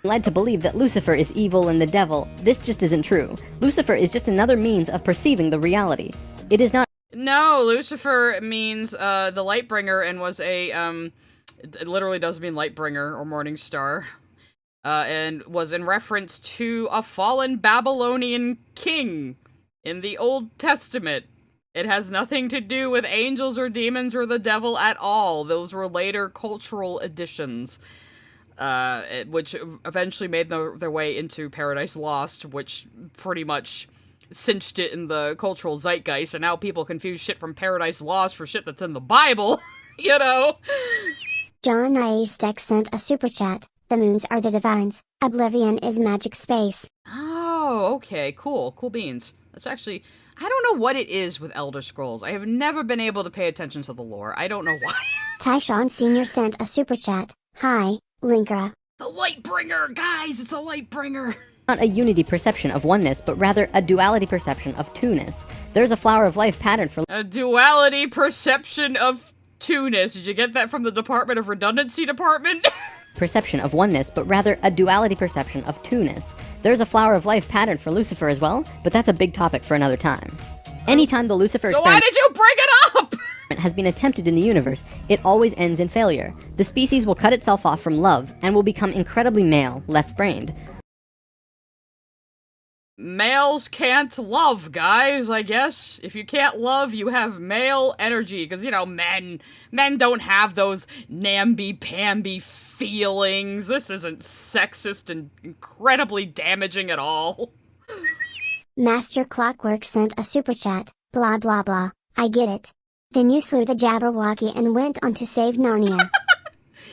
led to believe that Lucifer is evil and the devil. This just isn't true. Lucifer is just another means of perceiving the reality. It is not. No, Lucifer means the Lightbringer, and was a it literally does mean Lightbringer or Morning Star, and was in reference to a fallen Babylonian king in the Old Testament. It has nothing to do with angels or demons or the devil at all. Those were later cultural additions, which eventually made their way into Paradise Lost, which pretty much cinched it in the cultural zeitgeist, and now people confuse shit from Paradise Lost for shit that's in the Bible, you know? John Iestek sent a super chat. The moons are the divines. Oblivion is magic space. Oh, okay, cool. Cool beans. That's actually... I don't know what it is with Elder Scrolls. I have never been able to pay attention to the lore. I don't know why. Tyshawn Sr. sent a super chat. Hi, Linkra. The Lightbringer! Guys, it's a Lightbringer! not a unity perception of oneness, but rather a duality perception of two-ness. There's a flower of life pattern for A duality perception of two-ness. Did you get that from the Department of Redundancy Department? perception of oneness, but rather a duality perception of two-ness. There's a flower of life pattern for Lucifer as well, but that's a big topic for another time. Anytime the Lucifer So why experiment did you bring it up? has been attempted in the universe, it always ends in failure. The species will cut itself off from love and will become incredibly male, left-brained. Males can't love, guys, I guess. If you can't love, you have male energy, because, you know, men don't have those namby-pamby feelings. This isn't sexist and incredibly damaging at all. Master Clockwork sent a super chat, blah blah blah, I get it. Then you slew the Jabberwocky and went on to save Narnia.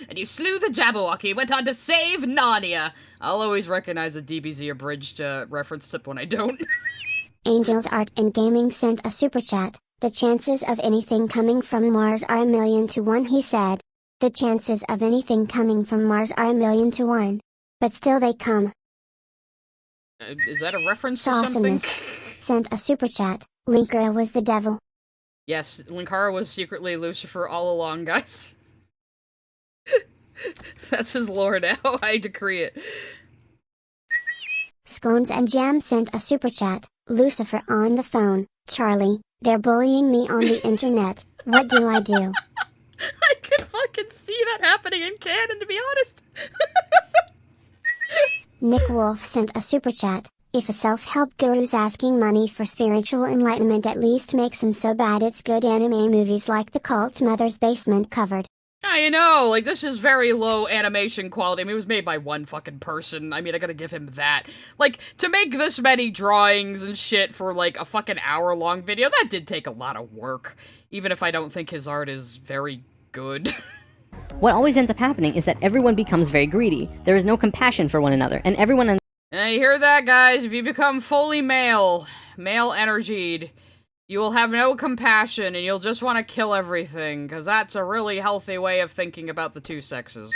And you slew the Jabberwocky, went on to save Narnia. I'll always recognize a DBZ abridged reference tip when I don't. Angels Art and Gaming sent a super chat. The chances of anything coming from Mars are 1,000,000 to 1, he said. The chances of anything coming from Mars are 1,000,000 to 1. But still they come. Is that a reference to something? Awesomeness sent a super chat. Linkara was the devil. Yes, Linkara was secretly Lucifer all along, guys. That's his lore now. I decree it. Scones and Jam sent a super chat. Lucifer on the phone. Charlie, they're bullying me on the internet. What do I do? I could fucking see that happening in canon, to be honest. Nick Wolf sent a super chat. If a self-help guru's asking money for spiritual enlightenment, at least makes him so bad it's good. Anime movies like The Cult Mother's Basement covered. I know, like, this is very low animation quality. I mean, it was made by one fucking person. I mean, I gotta give him that. Like, to make this many drawings and shit for, like, a fucking hour-long video, that did take a lot of work. Even if I don't think his art is very good. What always ends up happening is that everyone becomes very greedy. There is no compassion for one another, and everyone ends You hear that, guys? If you become fully male-energied, you will have no compassion, and you'll just want to kill everything, because that's a really healthy way of thinking about the two sexes.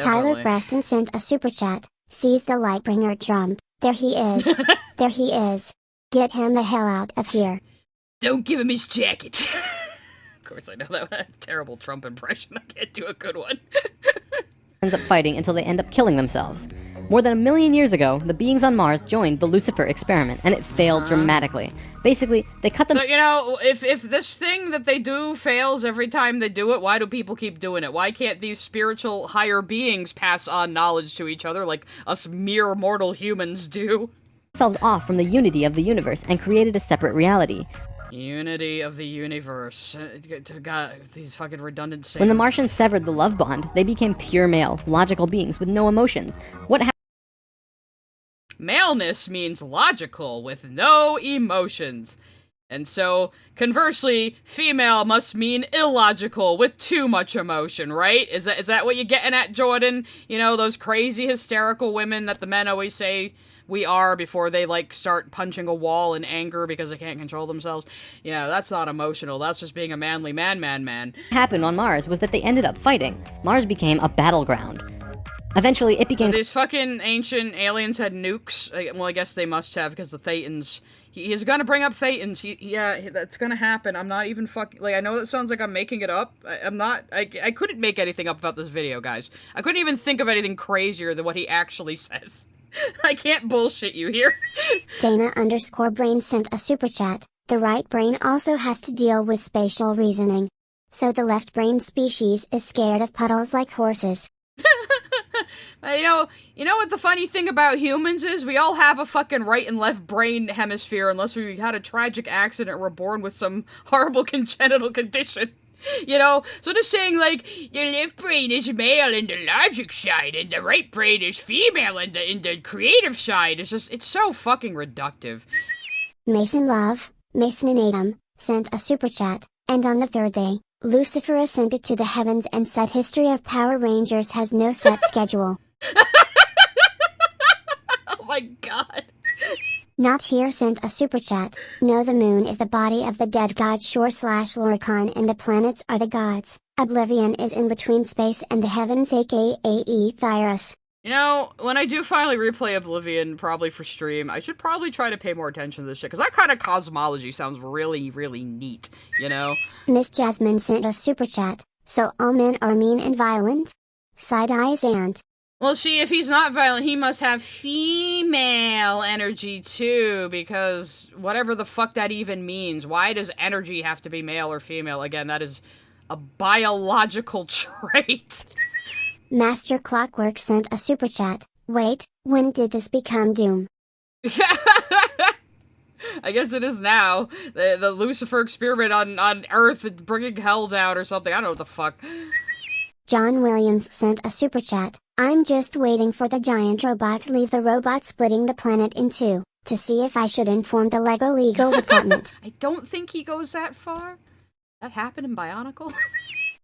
Tyler Preston sent a super chat. Sees the Lightbringer Trump. There he is. There he is. Get him the hell out of here. Don't give him his jacket. Of course, I know that was a terrible Trump impression. I can't do a good one. up fighting until they end up killing themselves. More than 1,000,000 years ago, the beings on Mars joined the Lucifer experiment, and it failed dramatically. Basically, they cut them- So, you know, if this thing that they do fails every time they do it, why do people keep doing it? Why can't these spiritual higher beings pass on knowledge to each other like us mere mortal humans do? themselves off from the unity of the universe and created a separate reality. Unity of the universe. God, these fucking redundant sayings. When the Martians severed the love bond, they became pure male, logical beings with no emotions. What happened? Maleness means logical, with no emotions. And so, conversely, female must mean illogical, with too much emotion, right? Is that what you're getting at, Jordan? You know, those crazy hysterical women that the men always say we are before they, like, start punching a wall in anger because they can't control themselves? Yeah, that's not emotional, that's just being a manly man. What happened on Mars was that they ended up fighting. Mars became a battleground. Eventually, it became- So these fucking ancient aliens had nukes. Well, I guess they must have, because the Thetans... He's gonna bring up Thetans. Yeah, that's gonna happen. I'm not even fucking... Like, I know that sounds like I'm making it up. I'm not... I couldn't make anything up about this video, guys. I couldn't even think of anything crazier than what he actually says. I can't bullshit you here. Dana_brain sent a super chat. The right brain also has to deal with spatial reasoning. So the left brain species is scared of puddles like horses. You know what the funny thing about humans is? We all have a fucking right and left brain hemisphere unless we had a tragic accident or were born with some horrible congenital condition. You know? So just saying, like, your left brain is male in the logic side and the right brain is female in the creative side. It's so fucking reductive. Mason Adam, sent a super chat, and on the third day, Lucifer ascended to the heavens and said history of Power Rangers has no set schedule. Oh my god. Not Here sent a super chat. No, the moon is the body of the dead god Shore/Loricon and the planets are the gods. Oblivion is in between space and the heavens aka Ethyrus. You know, when I do finally replay Oblivion, probably for stream, I should probably try to pay more attention to this shit, because that kind of cosmology sounds really, really neat, you know? Miss Jasmine sent a super chat. So all men are mean and violent? Side eyes and... Well, see, if he's not violent, he must have female energy, too, because whatever the fuck that even means. Why does energy have to be male or female? Again, that is a biological trait. Master Clockwork sent a super chat. Wait, when did this become Doom? I guess it is now. The Lucifer experiment on Earth bringing hell down or something. I don't know what the fuck. John Williams sent a super chat. I'm just waiting for the giant robot to leave the robot splitting the planet in two, to see if I should inform the Lego legal department. I don't think he goes that far. That happened in Bionicle?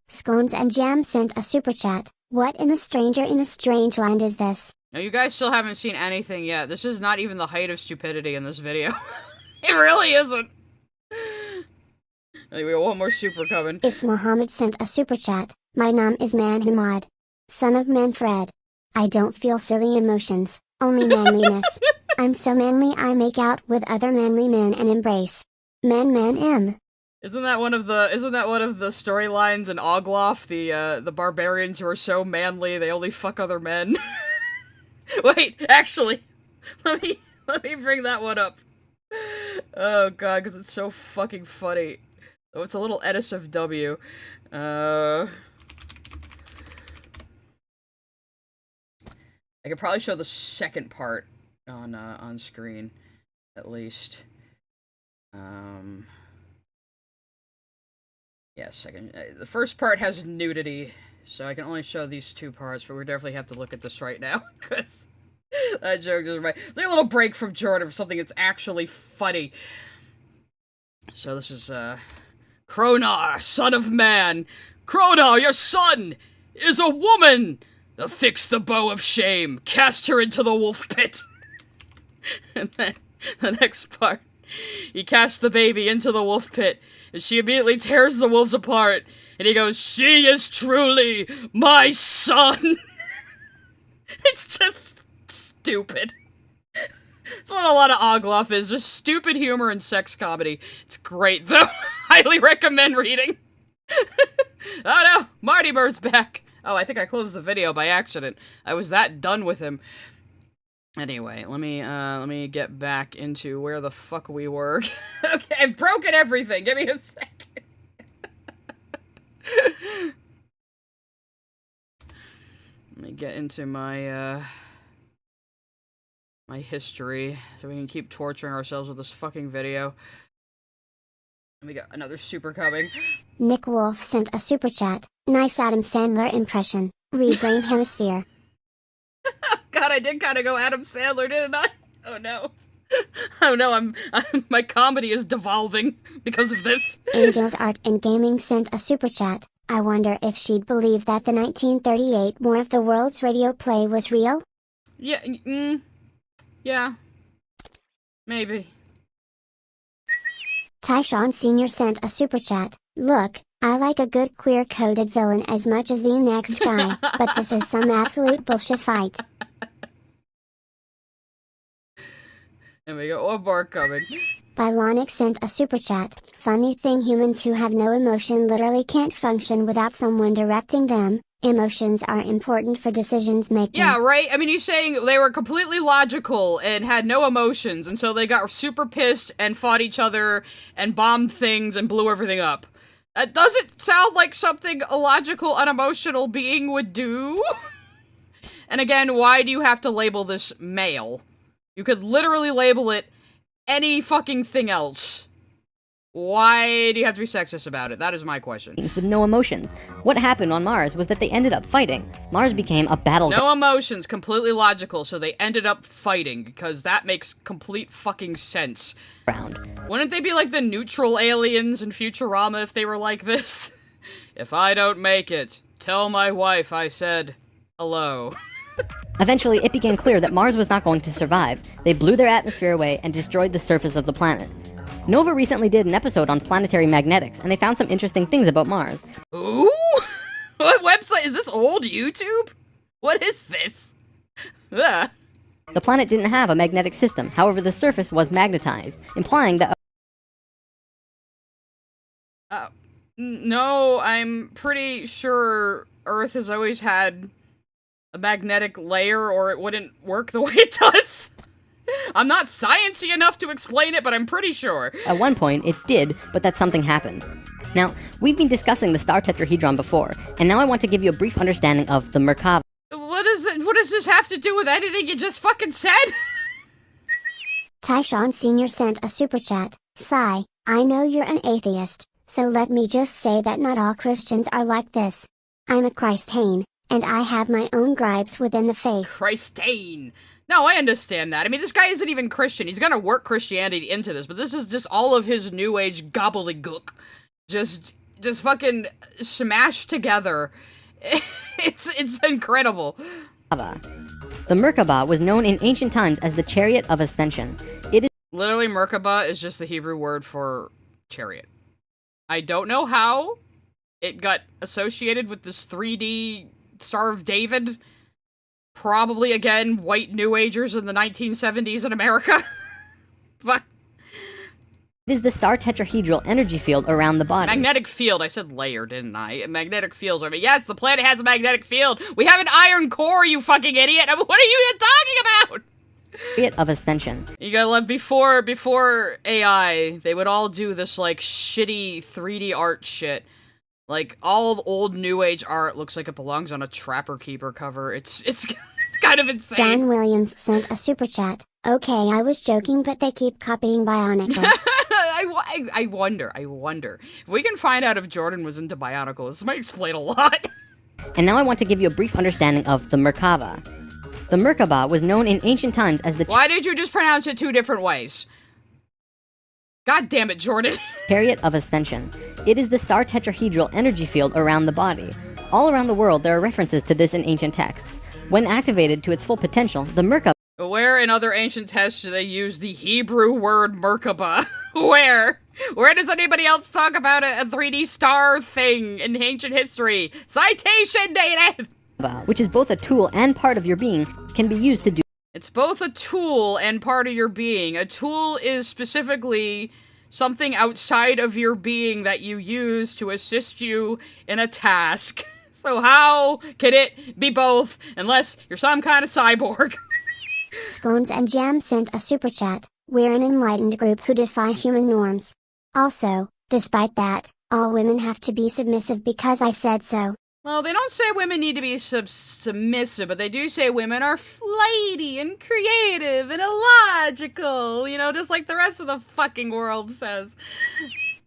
Scones and Jam sent a super chat. What in the stranger in a strange land is this? Now, you guys still haven't seen anything yet. This is not even the height of stupidity in this video. It really isn't. Anyway, one more super coming. It's Mohammed sent a super chat. My name is Manhamad. Son of Manfred. I don't feel silly emotions, only manliness. I'm so manly I make out with other manly men and embrace. Man. Isn't that one of the storylines in Ogloff, the barbarians who are so manly they only fuck other men? Wait, actually, let me bring that one up. Oh god, because it's so fucking funny. Oh, it's a little NSFW. I could probably show the second part on screen, at least. Yeah, second. The first part has nudity, so I can only show these two parts, but we definitely have to look at this right now, because that joke just right. It's like a little break from Jordan for something that's actually funny. So this is, Kronar, son of man. Kronar, your son, is a woman! Affix the bow of shame, cast her into the wolf pit. And then, the next part, he casts the baby into the wolf pit, and she immediately tears the wolves apart, and he goes, she is truly my son! It's just stupid. That's what a lot of Ogloff is, just stupid humor and sex comedy. It's great, though. Highly recommend reading. Oh no, Marty Bird's back. Oh, I think I closed the video by accident. I was that done with him. Anyway, let me get back into where the fuck we were. Okay, I've broken everything. Give me a second. Let me get into my my history so we can keep torturing ourselves with this fucking video. And we got another super coming. Nick Wolf sent a super chat. Nice Adam Sandler impression. Read Brain Hemisphere. God, I did kind of go Adam Sandler, didn't I? Oh no. Oh no, I'm my comedy is devolving because of this. Angels Art and Gaming sent a super chat. I wonder if she'd believe that the 1938 War of the Worlds radio play was real? Yeah, yeah. Maybe. Tyshawn Sr. sent a super chat. Look, I like a good queer-coded villain as much as the next guy, but this is some absolute bullshit fight. And we got one more coming. Bylonic sent a super chat. Funny thing, humans who have no emotion literally can't function without someone directing them. Emotions are important for decisions making. Yeah, right? I mean, he's saying they were completely logical and had no emotions, and so they got super pissed and fought each other and bombed things and blew everything up. That doesn't sound like something a logical, unemotional being would do. And again, why do you have to label this male? You could literally label it any fucking thing else. Why do you have to be sexist about it? That is my question. With no emotions. What happened on Mars was that they ended up fighting. Mars became a battleground. No emotions, completely logical, so they ended up fighting, because that makes complete fucking sense. Wouldn't they be like the neutral aliens in Futurama if they were like this? If I don't make it, tell my wife I said hello. Eventually, it became clear that Mars was not going to survive. They blew their atmosphere away and destroyed the surface of the planet. Nova recently did an episode on planetary magnetics, and they found some interesting things about Mars. Ooh? What website? Is this old YouTube? What is this? Ugh. The planet didn't have a magnetic system, however the surface was magnetized, implying that No, I'm pretty sure Earth has always had a magnetic layer or it wouldn't work the way it does. I'm not sciencey enough to explain it, but I'm pretty sure. at one point it did, but that something happened. Now, we've been discussing the star tetrahedron before, and now I want to give you a brief understanding of the Merkaba. What does this have to do with anything you just fucking said? Tyshawn Sr. sent a super chat. Sigh, I know you're an atheist, so let me just say that not all Christians are like this. I'm a Christian, and I have my own gripes within the faith. Christine. No, I understand that. I mean, this guy isn't even Christian. He's gonna work Christianity into this, but this is just all of his new age gobbledygook. Just fucking smashed together. It's incredible. The Merkaba was known in ancient times as the Chariot of Ascension. It is Literally, Merkaba is just the Hebrew word for chariot. I don't know how it got associated with this 3D Star of David. Probably, again, white New Agers in the 1970s in America. But the star tetrahedral energy field around the body. magnetic field. I said layer, didn't I? Magnetic fields. I mean, yes, the planet has a magnetic field. We have an iron core, you fucking idiot. I mean, what are you even talking about? Chariot of Ascension. You gotta let before AI, they would all do this like shitty 3D art shit. Like all the old New Age art looks like it belongs on a Trapper Keeper cover. It's kind of insane. John Williams sent a super chat. Okay, I was joking, but they keep copying Bionicle. I wonder. If we can find out if Jordan was into Bionicle, this might explain a lot. And now I want to give you a brief understanding of the Merkaba. The Merkaba was known in ancient times as the Why did you just pronounce it two different ways? God damn it, Jordan. Chariot of Ascension. It is the star tetrahedral energy field around the body. All around the world, there are references to this in ancient texts. When activated to its full potential, the Merkaba. Where in other ancient texts do they use the Hebrew word Merkaba? Where? Where does anybody else talk about a 3D star thing in ancient history? Citation dated! Which is both a tool and part of your being, can be used to do. It's both a tool and part of your being. A tool is specifically something outside of your being that you use to assist you in a task. So how can it be both, unless you're some kind of cyborg? Scones and Jam sent a super chat. We're an enlightened group who defy human norms. Also, despite that, all women have to be submissive because I said so. Well, they don't say women need to be submissive, but they do say women are flighty and creative and illogical, you know, just like the rest of the fucking world says.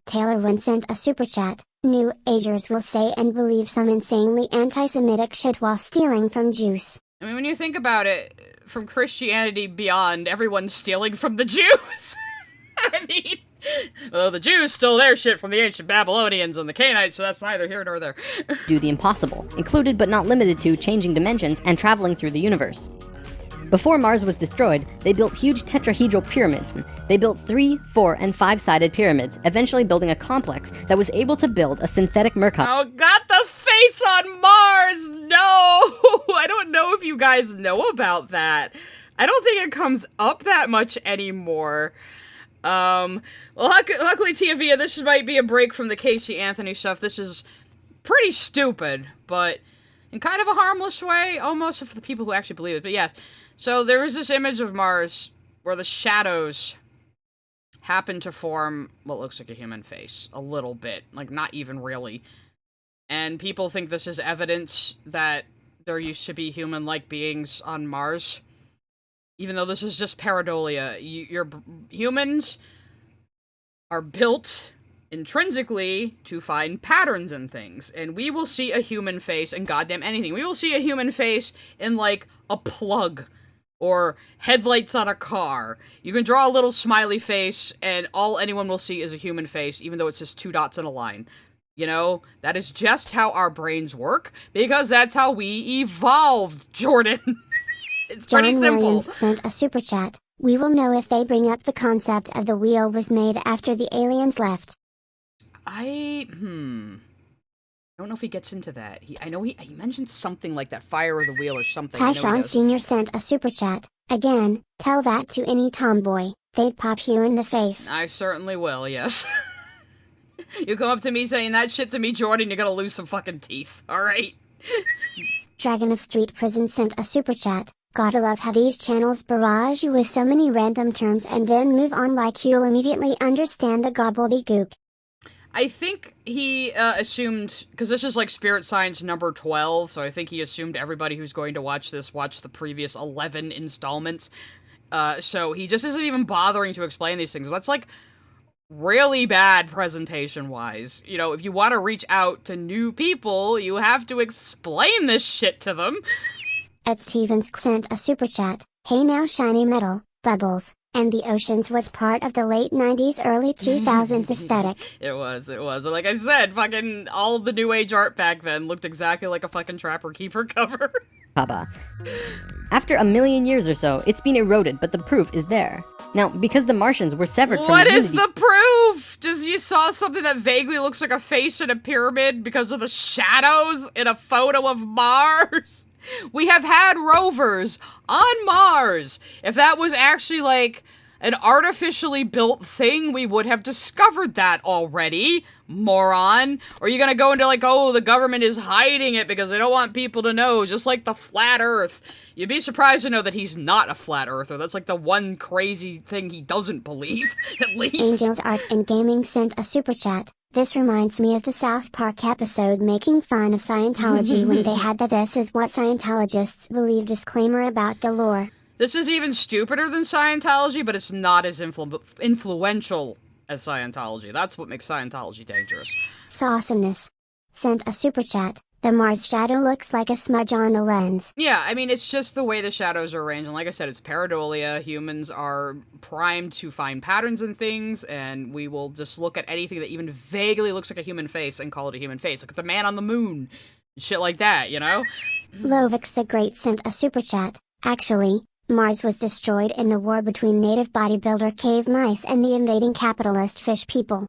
Taylor Wynn sent a super chat. New Agers will say and believe some insanely anti-Semitic shit while stealing from Jews. I mean, when you think about it, from Christianity beyond, everyone's stealing from the Jews. I mean, well, the Jews stole their shit from the ancient Babylonians and the Canaanites, so that's neither here nor there. Do the impossible, included but not limited to changing dimensions and traveling through the universe. Before Mars was destroyed, they built huge tetrahedral pyramids. They built 3, 4, and 5-sided pyramids, eventually building a complex that was able to build a synthetic Merkaba. Oh, got the face on Mars! No! I don't know if you guys know about that. I don't think it comes up that much anymore. Well, luckily, Tia, this might be a break from the Casey Anthony stuff. This is pretty stupid, but in kind of a harmless way, almost, for the people who actually believe it. But yes, so there is this image of Mars where the shadows happen to form what looks like a human face. A little bit. Like, not even really. And people think this is evidence that there used to be human-like beings on Mars. Even though this is just pareidolia. Humans are built intrinsically to find patterns in things. And we will see a human face in goddamn anything. We will see a human face in, like, a plug. Or headlights on a car. You can draw a little smiley face, and all anyone will see is a human face, even though it's just 2 dots in a line. You know, that is just how our brains work, because that's how we evolved, Jordan. It's John pretty simple. Williams sent a super chat. We will know if they bring up the concept of the wheel was made after the aliens left. I don't know if he gets into that. I know he mentioned something like that, fire of the wheel or something. I know he Tyshawn does. Sr. sent a super chat. Again, tell that to any tomboy. They'd pop you in the face. I certainly will, yes. You come up to me saying that shit to me, Jordan, you're gonna lose some fucking teeth, alright? Dragon of Street Prison sent a super chat. Gotta love how these channels barrage you with so many random terms and then move on like you'll immediately understand the gobbledygook. I think he assumed, because this is like Spirit Science number 12, so I think he assumed everybody who's going to watch this watched the previous 11 installments. So he just isn't even bothering to explain these things. That's like really bad presentation-wise. You know, if you want to reach out to new people, you have to explain this shit to them. Ed Stevens sent a super chat. Hey now shiny metal, bubbles, and the oceans was part of the late 90s early 2000s aesthetic. It was. Like I said, fucking all the new age art back then looked exactly like a fucking Trapper Keeper cover. Papa. After a million years or so, it's been eroded, but the proof is there. Now, because the Martians were severed from What the is unity- the proof? Just you saw something that vaguely looks like a face in a pyramid because of the shadows in a photo of Mars? We have had rovers on Mars. If that was actually like an artificially built thing, we would have discovered that already, moron. Or are you gonna go into like, oh, the government is hiding it because they don't want people to know, just like the flat earth. You'd be surprised to know that he's not a flat earther. That's like the one crazy thing he doesn't believe, at least. Angels Art and Gaming sent a super chat. This reminds me of the South Park episode making fun of Scientology when they had the "this is what Scientologists believe" disclaimer about the lore. This is even stupider than Scientology, but it's not as influential as Scientology. That's what makes Scientology dangerous. Sawesomeness sent a super chat. The Mars shadow looks like a smudge on the lens. Yeah, I mean, it's just the way the shadows are arranged. And like I said, it's pareidolia. Humans are primed to find patterns in things, and we will just look at anything that even vaguely looks like a human face and call it a human face. Look at the man on the moon. Shit like that, you know? Lovix the Great sent a super chat. Actually, Mars was destroyed in the war between native bodybuilder cave mice and the invading capitalist fish people.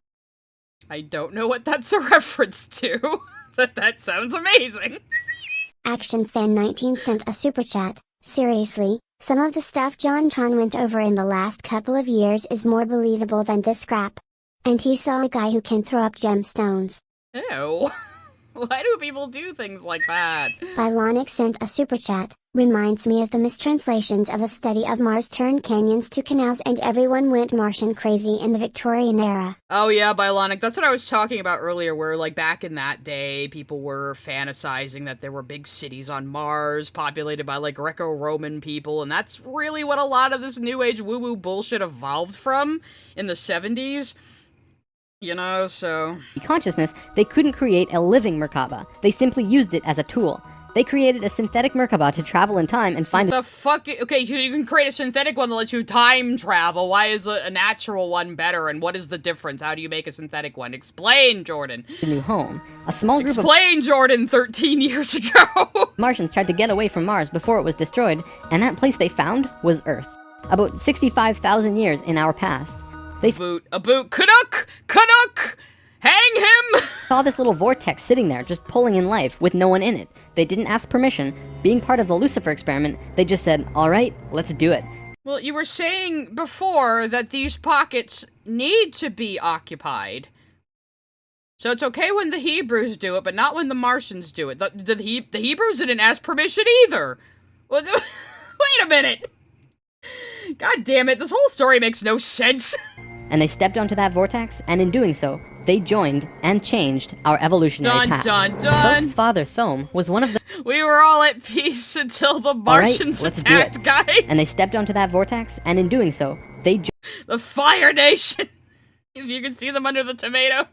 I don't know what that's a reference to, but that sounds amazing. Action Fan 19 sent a super chat. Seriously, some of the stuff JonTron went over in the last couple of years is more believable than this crap. And he saw a guy who can throw up gemstones. Ew. Why do people do things like that? Bylonic sent a super chat. Reminds me of the mistranslations of a study of Mars turned canyons to canals and everyone went Martian crazy in the Victorian era. Oh yeah, Bylonic. That's what I was talking about earlier, where like back in that day, people were fantasizing that there were big cities on Mars populated by like Greco-Roman people, and that's really what a lot of this new age woo-woo bullshit evolved from in the 70s. You know, so... consciousness, they couldn't create a living Merkaba. They simply used it as a tool. They created a synthetic Merkaba to travel in time and find the fuck? Okay, you can create a synthetic one that lets you time travel. Why is a natural one better? And what is the difference? How do you make a synthetic one? Explain, Jordan. a new home. A small group Explain, Jordan, 13 years ago. Martians tried to get away from Mars before it was destroyed, and that place they found was Earth. About 65,000 years in our past. They A boot, Canuck! Hang him! saw this little vortex sitting there, just pulling in life, with no one in it. They didn't ask permission. Being part of the Lucifer experiment, they just said, alright, let's do it. Well, you were saying before that these pockets need to be occupied. So it's okay when the Hebrews do it, but not when the Martians do it. The Hebrews didn't ask permission either. Wait a minute! God damn it, this whole story makes no sense. And they stepped onto that vortex, and in doing so, they joined and changed our evolutionary path. Dun. Thoth's father, Thome, was one of the... We were all at peace until the Martians let's attacked, do it. guys. And they stepped onto that vortex, and in doing so, they The Fire Nation. If you can see them under the tomato.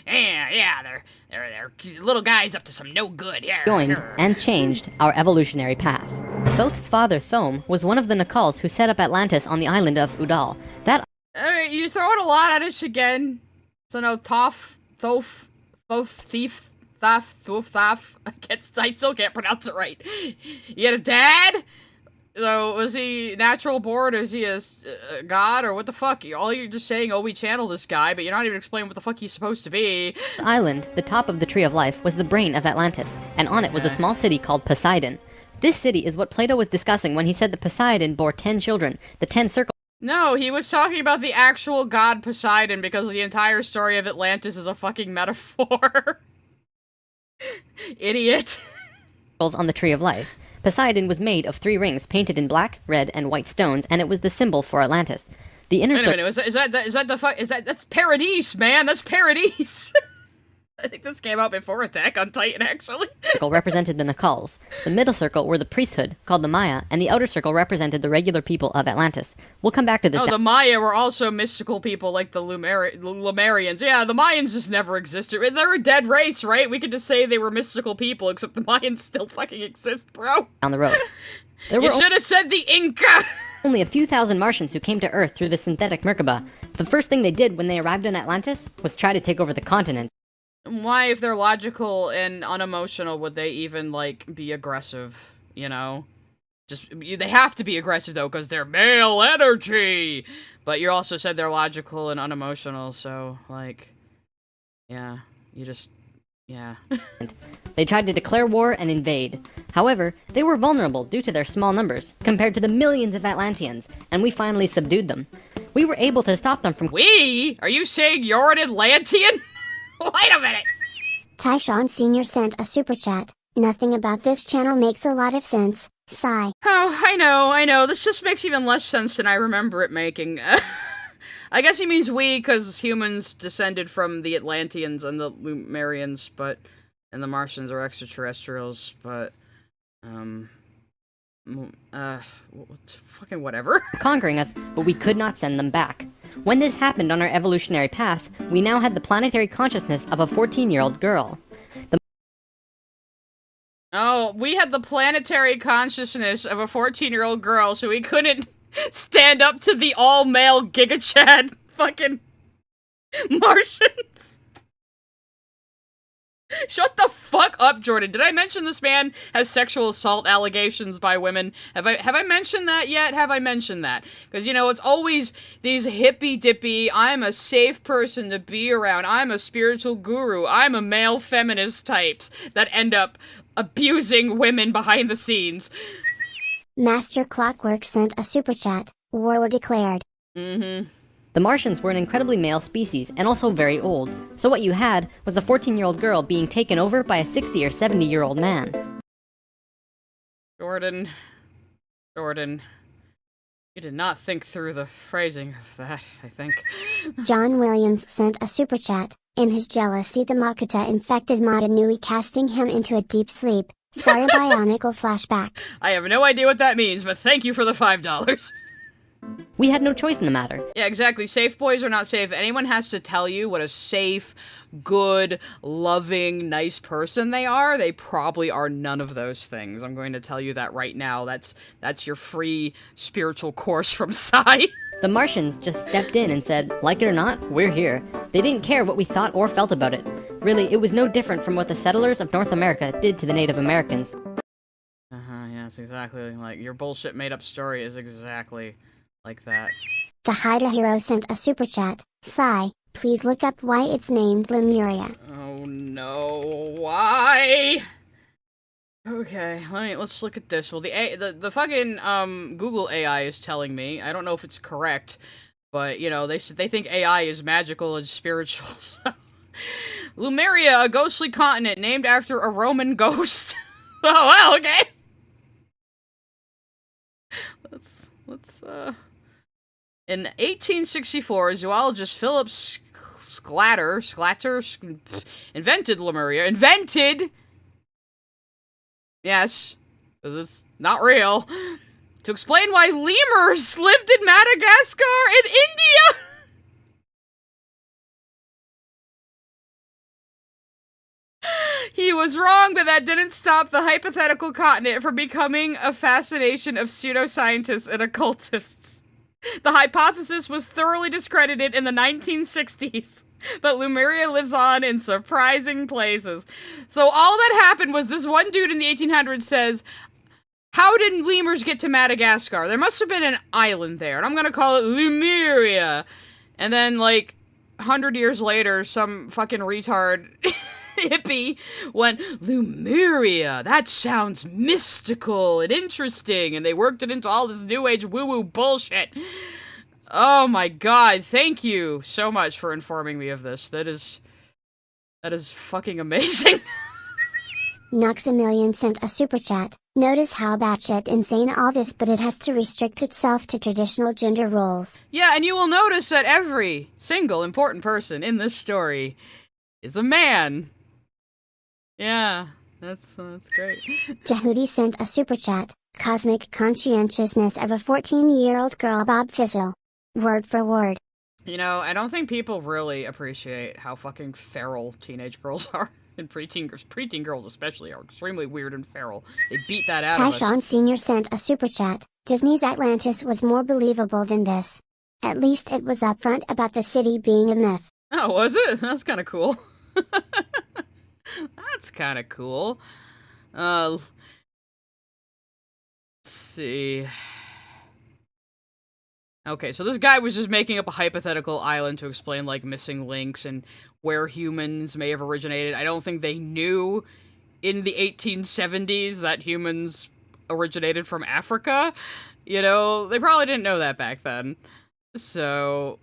Yeah, they're little guys up to some no good. Yeah. joined and changed our evolutionary path. Thoth's father, Thome, was one of the Nakals who set up Atlantis on the island of Udal. That You're throwing a lot at us again. So no, Thoth, Thief, Thaf. I still can't pronounce it right. You had a dad? So, was he natural born, or is he a god, or what the fuck? All you're just saying, oh, we channel this guy, but you're not even explaining what the fuck he's supposed to be. The island, the top of the Tree of Life, was the brain of Atlantis, and on it was a small city called Poseidon. This city is what Plato was discussing when he said that Poseidon bore 10 children, the 10 circles. No, he was talking about the actual god Poseidon, because the entire story of Atlantis is a fucking metaphor. Idiot. On the Tree of Life. Poseidon was made of 3 rings painted in black, red, and white stones, and it was the symbol for Atlantis. The inner Wait a minute, that's Paradise, man, that's Paradise! I think this came out before Attack on Titan, actually. circle represented the Nakals. The middle circle were the priesthood, called the Maya, and the outer circle represented the regular people of Atlantis. We'll come back to this. Oh, the Maya were also mystical people like the Lemurians. Yeah, the Mayans just never existed. They're a dead race, right? We could just say they were mystical people, except the Mayans still fucking exist, bro. Down the road. You should have said the Inca! Only a few thousand Martians who came to Earth through the synthetic Merkaba. The first thing they did when they arrived in Atlantis was try to take over the continent. Why, if they're logical and unemotional, would they even, like, be aggressive, you know? They have to be aggressive, though, because they're male energy! But you also said they're logical and unemotional, so, like, yeah, yeah. They tried to declare war and invade. However, they were vulnerable due to their small numbers, compared to the millions of Atlanteans, and we finally subdued them. We were able to stop them from— We? Are you saying you're an Atlantean? Wait a minute! Tyshawn Sr. sent a super chat. Nothing about this channel makes a lot of sense. Sigh. Oh, I know. This just makes even less sense than I remember it making. I guess he means we, because humans descended from the Atlanteans and the Lemurians, and the Martians are extraterrestrials, but, fucking whatever. conquering us, but we could not send them back. When this happened on our evolutionary path, we now had the planetary consciousness of a 14-year-old girl. Oh, we had the planetary consciousness of a 14-year-old girl, so we couldn't stand up to the all-male Giga Chad fucking Martians. Shut the fuck up, Jordan. Did I mention this man has sexual assault allegations by women? Have I mentioned that yet? Have I mentioned that? Because, you know, it's always these hippy dippy, I'm a safe person to be around, I'm a spiritual guru, I'm a male feminist types that end up abusing women behind the scenes. Master Clockwork sent a super chat. War were declared. Mm-hmm. The Martians were an incredibly male species, and also very old, so what you had was a 14-year-old girl being taken over by a 60 or 70-year-old man. Jordan, you did not think through the phrasing of that, I think. John Williams sent a super chat. In his jealousy, the Makuta infected Mata Nui, casting him into a deep sleep. Sorry, Bionicle flashback. I have no idea what that means, but thank you for the $5. We had no choice in the matter. Yeah, exactly. Safe boys are not safe. If anyone has to tell you what a safe, good, loving, nice person they are, they probably are none of those things. I'm going to tell you that right now. That's your free spiritual course from Psy. The Martians just stepped in and said, like it or not, we're here. They didn't care what we thought or felt about it. Really, it was no different from what the settlers of North America did to the Native Americans. Yes, exactly. Like, your bullshit made-up story is exactly like that. The Haida Hero sent a super chat. Sigh, please look up why it's named Lemuria. Oh no, why? Okay, let's look at this. Well, the fucking Google AI is telling me. I don't know if it's correct, but you know, they think AI is magical and spiritual. So. Lemuria, a ghostly continent named after a Roman ghost. Oh well, okay. Let's In 1864, zoologist Philip Sclatter invented Lemuria. Invented! Yes, because it's not real. To explain why lemurs lived in Madagascar and India! He was wrong, but that didn't stop the hypothetical continent from becoming a fascination of pseudoscientists and occultists. The hypothesis was thoroughly discredited in the 1960s, but Lemuria lives on in surprising places. So all that happened was this one dude in the 1800s says, How did lemurs get to Madagascar? There must have been an island there, and I'm gonna call it Lemuria. And then, like, 100 years later, some fucking retard hippie went, Lemuria, that sounds mystical and interesting, and they worked it into all this new age woo-woo bullshit. Oh my god, thank you so much for informing me of this. That is fucking amazing. Noxamillion sent a super chat. Notice how batshit insane all this, but it has to restrict itself to traditional gender roles. Yeah, and you will notice that every single important person in this story is a man. Yeah, that's great. Jehudi sent a super chat. Cosmic conscientiousness of a 14-year-old girl, Bob Fizzle. Word for word. You know, I don't think people really appreciate how fucking feral teenage girls are. And preteen girls especially are extremely weird and feral. They beat that out of us. Tyshawn Sr. sent a super chat. Disney's Atlantis was more believable than this. At least it was upfront about the city being a myth. Oh, was it? That's kind of cool. That's kind of cool. Let's see. Okay, so this guy was just making up a hypothetical island to explain, like, missing links and where humans may have originated. I don't think they knew in the 1870s that humans originated from Africa. You know, they probably didn't know that back then. So,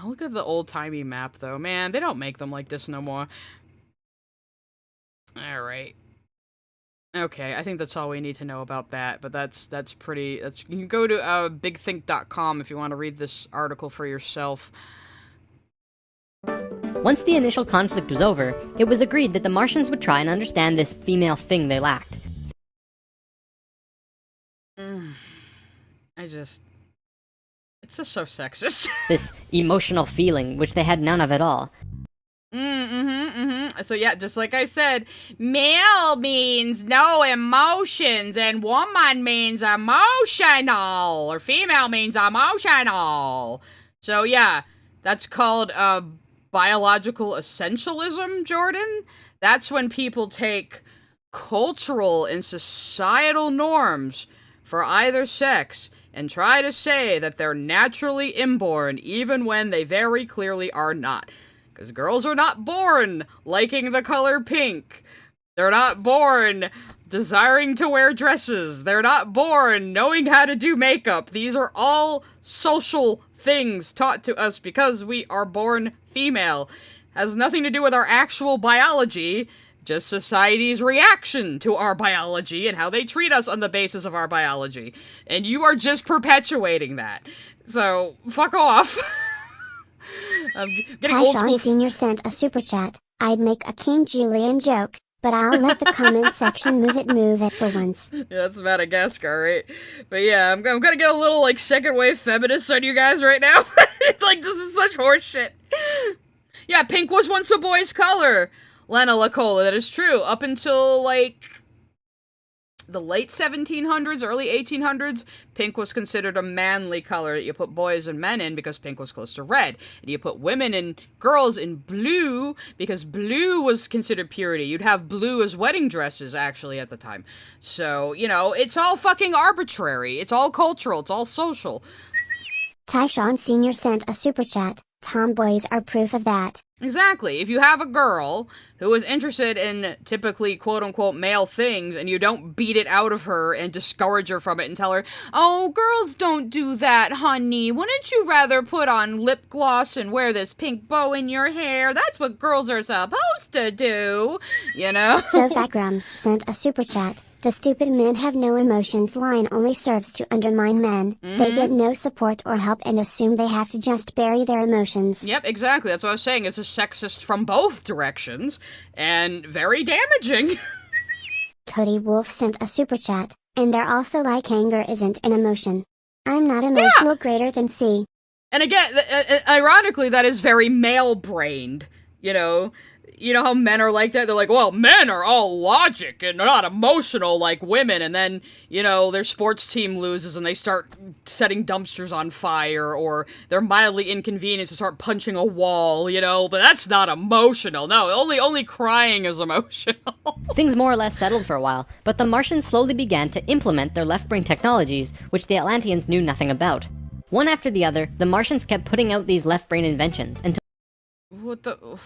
oh, look at the old-timey map, though. Man, they don't make them like this no more. Alright. Okay, I think that's all we need to know about that, but that's pretty, you can go to bigthink.com if you want to read this article for yourself. Once the initial conflict was over, it was agreed that the Martians would try and understand this female thing they lacked. It's just so sexist. This emotional feeling, which they had none of at all. So yeah, just like I said, male means no emotions, and woman means emotional, or female means emotional. So yeah, that's called biological essentialism, Jordan. That's when people take cultural and societal norms for either sex and try to say that they're naturally inborn, even when they very clearly are not. Because girls are not born liking the color pink. They're not born desiring to wear dresses. They're not born knowing how to do makeup. These are all social things taught to us because we are born female. Has nothing to do with our actual biology, just society's reaction to our biology and how they treat us on the basis of our biology. And you are just perpetuating that. So, fuck off. Tyshawn Sr. sent a super chat. I'd make a King Julian joke, but I'll let the comment section move it for once. Yeah, that's Madagascar, right? But yeah, I'm gonna get a little, like, second wave feminist on you guys right now. Like, this is such horseshit. Yeah, pink was once a boy's color, Lena Lacola, that is true. Up until, like, the late 1700s, early 1800s, pink was considered a manly color that you put boys and men in because pink was close to red. And you put women and girls in blue because blue was considered purity. You'd have blue as wedding dresses, actually, at the time. So, you know, it's all fucking arbitrary. It's all cultural. It's all social. Tyshawn Sr. sent a super chat. Tomboys are proof of that. Exactly. If you have a girl who is interested in typically quote-unquote male things and you don't beat it out of her and discourage her from it and tell her, oh, girls don't do that, honey. Wouldn't you rather put on lip gloss and wear this pink bow in your hair? That's what girls are supposed to do, you know? Sofagrams sent a super chat. The stupid men have no emotions line only serves to undermine men. They get no support or help and assume they have to just bury their emotions. Yep, exactly. That's what I was saying. It's a sexist from both directions and very damaging. Cody Wolf sent a super chat. And they're also like anger isn't an emotion. I'm not emotional greater than C. And again, ironically, that is very male-brained, you know? you know how men are like that? They're like, well, men are all logic and not emotional like women. And then, you know, their sports team loses and they start setting dumpsters on fire, or they're mildly inconvenienced and start punching a wall, you know? But that's not emotional. No, only crying is emotional. Things more or less settled for a while, but the Martians slowly began to implement their left-brain technologies, which the Atlanteans knew nothing about. One after the other, the Martians kept putting out these left-brain inventions until... What the...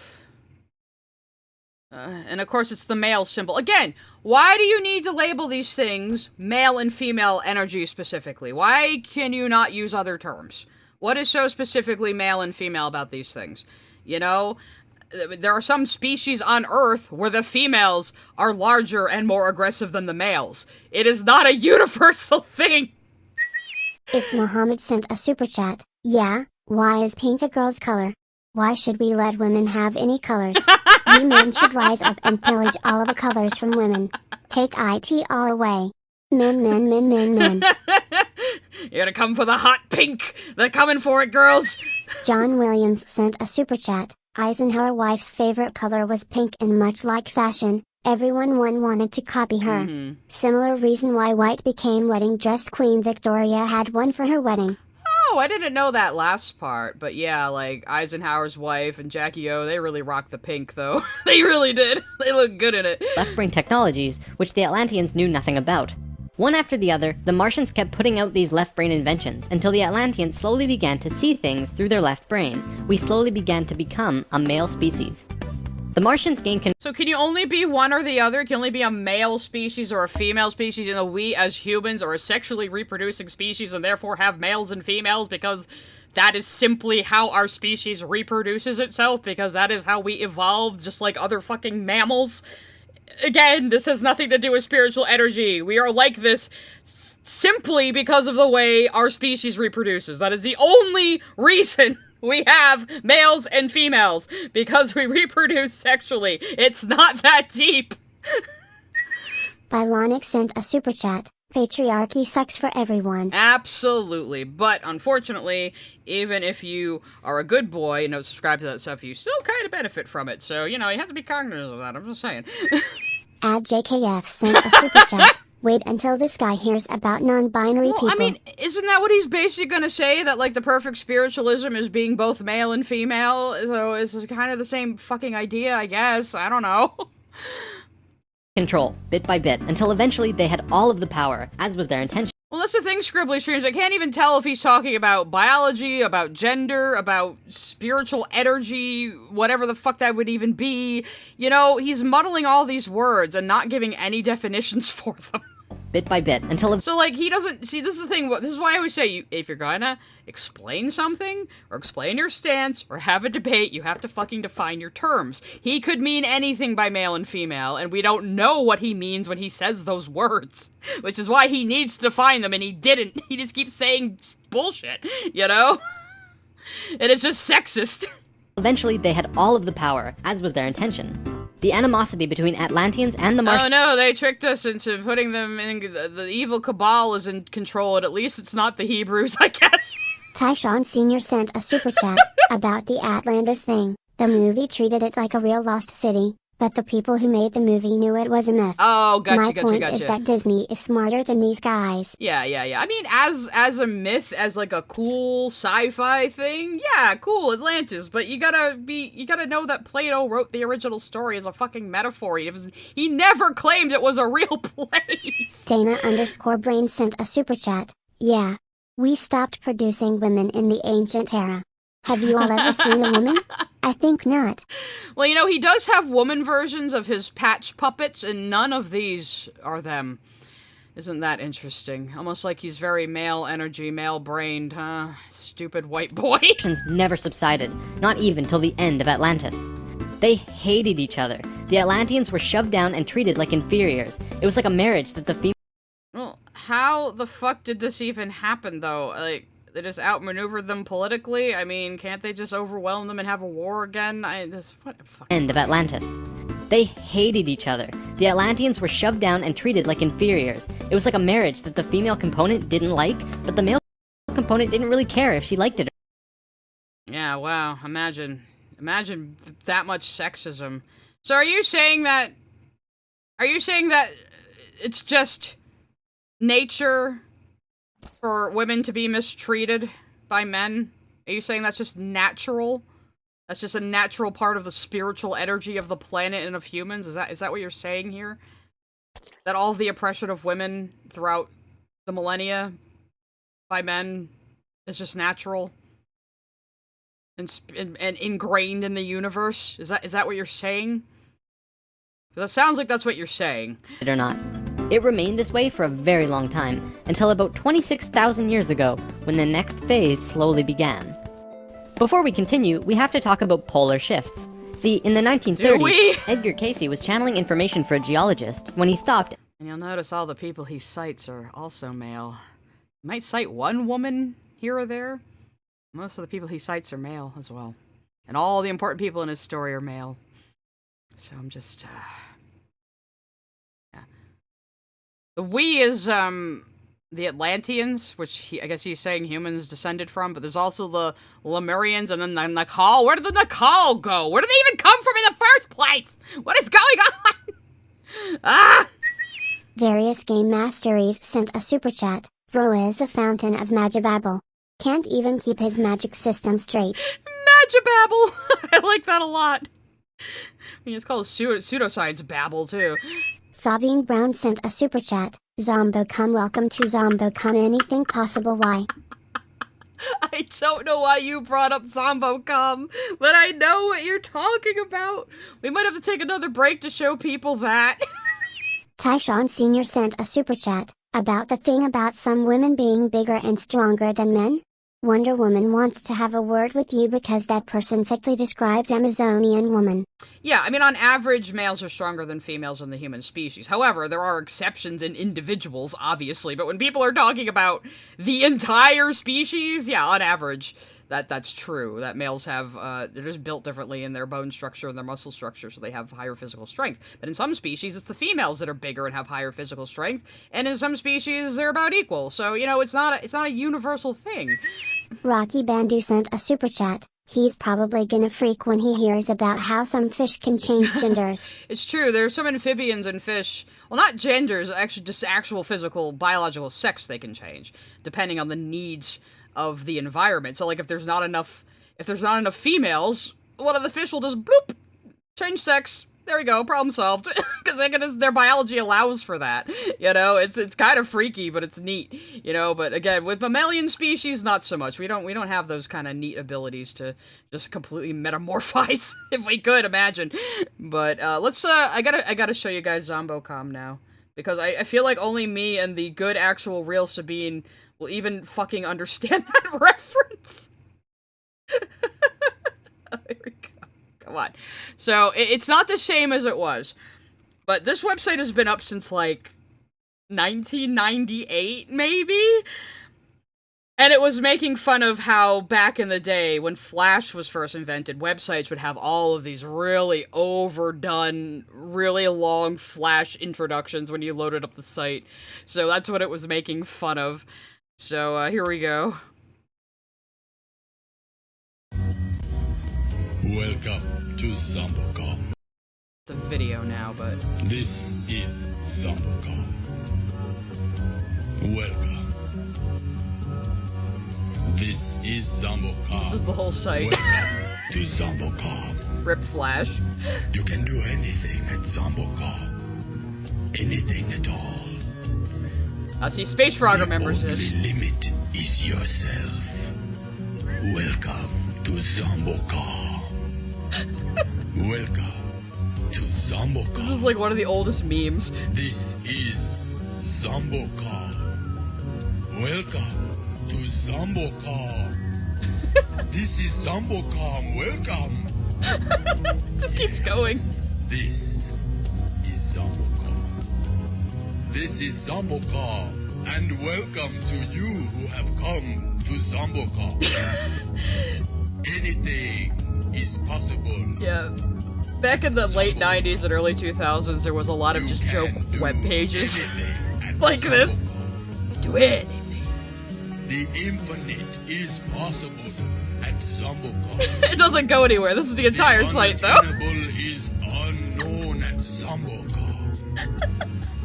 and of course it's the male symbol. Again, why do you need to label these things male and female energy specifically? Why can you not use other terms? What is so specifically male and female about these things? You know, there are some species on Earth where the females are larger and more aggressive than the males. It is not a universal thing. It's Mohammed sent a super chat. Yeah, why is pink a girl's color? Why should we let women have any colors? You men should rise up and pillage all of the colors from women. Take it all away. Men. You're gonna come for the hot pink. They're coming for it, girls. John Williams sent a super chat. Eisenhower wife's favorite color was pink, and much like fashion, everyone wanted to copy her. Similar reason why white became wedding dress. Queen Victoria had one for her wedding. Oh, I didn't know that last part, but yeah, like, Eisenhower's wife and Jackie O, they really rocked the pink, though. They really did. They look good in it. left-brain technologies, which the Atlanteans knew nothing about. One after the other, the Martians kept putting out these left-brain inventions until the Atlanteans slowly began to see things through their left brain. We slowly began to become a male species. The Martians gained So can you only be one or the other? Can you only be a male species or a female species? You know, we as humans are a sexually reproducing species and therefore have males and females because that is simply how our species reproduces itself, because that is how we evolved, just like other fucking mammals. Again, this has nothing to do with spiritual energy. We are like this simply because of the way our species reproduces. That is the only reason we have males and females, because we reproduce sexually. It's not that deep. Bylonic sent a super chat. Patriarchy sucks for everyone. Absolutely. But unfortunately, even if you are a good boy and don't subscribe to that stuff, you still kind of benefit from it. So, you know, you have to be cognizant of that. I'm just saying. Add JKF sent a super chat. Wait until this guy hears about non-binary people. I mean, isn't that what he's basically gonna say? That, like, the perfect spiritualism is being both male and female? So it's kind of the same fucking idea, I guess. I don't know. control, bit by bit, until eventually they had all of the power, as was their intention. Well, that's the thing, Scribbly Streams. I can't even tell if he's talking about biology, about gender, about spiritual energy, whatever the fuck that would even be. You know, he's muddling all these words and not giving any definitions for them. Bit by bit, until... So, like, he doesn't... See, this is the thing. This is why I always say, if you're gonna explain something, or explain your stance, or have a debate, you have to fucking define your terms. He could mean anything by male and female, and we don't know what he means when he says those words. Which is why he needs to define them, and he didn't. He just keeps saying bullshit, you know? And it's just sexist. Eventually, they had all of the power, as was their intention. The animosity between Atlanteans and the Martians... Oh no, they tricked us into putting them in... The evil cabal is in control, and at least it's not the Hebrews, I guess. Tyshawn Sr. sent a super chat about the Atlantis thing. The movie treated it like a real lost city, but the people who made the movie knew it was a myth. Oh, gotcha. My point is that Disney is smarter than these guys. Yeah. I mean, as a myth, as like a cool sci-fi thing, yeah, cool, Atlantis. But you gotta know that Plato wrote the original story as a fucking metaphor. He never claimed it was a real place. Dana_Brain sent a super chat. Yeah. We stopped producing women in the ancient era. Have you all ever seen a woman? I think not. Well, you know, he does have woman versions of his patch puppets, and none of these are them. Isn't that interesting? Almost like he's very male energy, male-brained, huh? Stupid white boy. never subsided, not even till the end of Atlantis. They hated each other. The Atlanteans were shoved down and treated like inferiors. It was like a marriage that the female... Well, how the fuck did this even happen, though? Like... They just outmaneuvered them politically? I mean, can't they just overwhelm them and have a war again? What a fucking... End of Atlantis. They hated each other. The Atlanteans were shoved down and treated like inferiors. It was like a marriage that the female component didn't like, but the male component didn't really care if she liked it. Yeah, wow, imagine. Imagine that much sexism. So are you saying that it's just nature for women to be mistreated by men? Are you saying that's just natural? That's just a natural part of the spiritual energy of the planet and of humans? Is that what you're saying here? That all the oppression of women throughout the millennia by men is just natural and ingrained in the universe? Is that what you're saying? Because it sounds like that's what you're saying. Or not. It remained this way for a very long time, until about 26,000 years ago, when the next phase slowly began. Before we continue, we have to talk about polar shifts. See, in the 1930s, Edgar Cayce was channeling information for a geologist when he stopped. And you'll notice all the people he cites are also male. He might cite one woman here or there. Most of the people he cites are male as well. And all the important people in his story are male. So I'm just, yeah. The we is, the Atlanteans, which I guess he's saying humans descended from, but there's also the Lemurians and then the Nakal. Where did the Nakal go? Where did they even come from in the first place? What is going on? Ah! Various Game Masteries sent a super chat. Bro is a fountain of magibabble. Can't even keep his magic system straight. Magibabble! I like that a lot. I mean, it's called pseudoscience babble, too. Sobbing Brown sent a super chat. ZomboCom, welcome to ZomboCom. Anything possible? Why? I don't know why you brought up ZomboCom, but I know what you're talking about. We might have to take another break to show people that. Tyshawn Sr. sent a super chat. About the thing about some women being bigger and stronger than men? Wonder Woman wants to have a word with you because that person fitly describes Amazonian woman. Yeah, I mean, on average, males are stronger than females in the human species. However, there are exceptions in individuals, obviously, but when people are talking about the entire species, yeah, on average, that's true. That males have, they're just built differently in their bone structure and their muscle structure, so they have higher physical strength. But in some species, it's the females that are bigger and have higher physical strength, and in some species, they're about equal. So, you know, it's not a universal thing. Rocky Bandu sent a super chat. He's probably gonna freak when he hears about how some fish can change genders. It's true, there are some amphibians and fish, well, not genders, actually just actual physical, biological sex they can change, depending on the needs of the environment. So, like, if there's not enough females, one of the fish will just bloop, change sex. There we go, problem solved. Because their biology allows for that. You know, it's kind of freaky, but it's neat. You know, but again, with mammalian species, not so much. We don't have those kind of neat abilities to just completely metamorphize. If we could imagine. But let's I gotta show you guys ZomboCom now, because I feel like only me and the good actual real Sabine will even fucking understand that reference. There we go. Come on. So, it's not the same as it was. But this website has been up since, like, 1998, maybe? And it was making fun of how back in the day, when Flash was first invented, websites would have all of these really overdone, really long Flash introductions when you loaded up the site. So that's what it was making fun of. So, here we go. Welcome to ZomboCom. It's a video now, but... This is ZomboCom. Welcome. This is ZomboCom. This is the whole site. Welcome to ZomboCom. Rip Flash. You can do anything at ZomboCom. Anything at all. See, Space Frog remembers The this. only limit is yourself. Welcome to ZomboCom. Welcome to ZomboCom. This is like one of the oldest memes. This is ZomboCom. Welcome to ZomboCom. This is ZomboCom. Welcome. Just keeps going. This is ZomboCom. This is ZomboCom. And welcome to you who have come to ZomboCom. Anything is possible. Yeah. Back in the late 90s and early 2000s, there was a lot of just joke web pages like this. Do anything. The infinite is possible at Zomboka. It doesn't go anywhere. This is the entire site, though. Unattainable is unknown at Zomboka.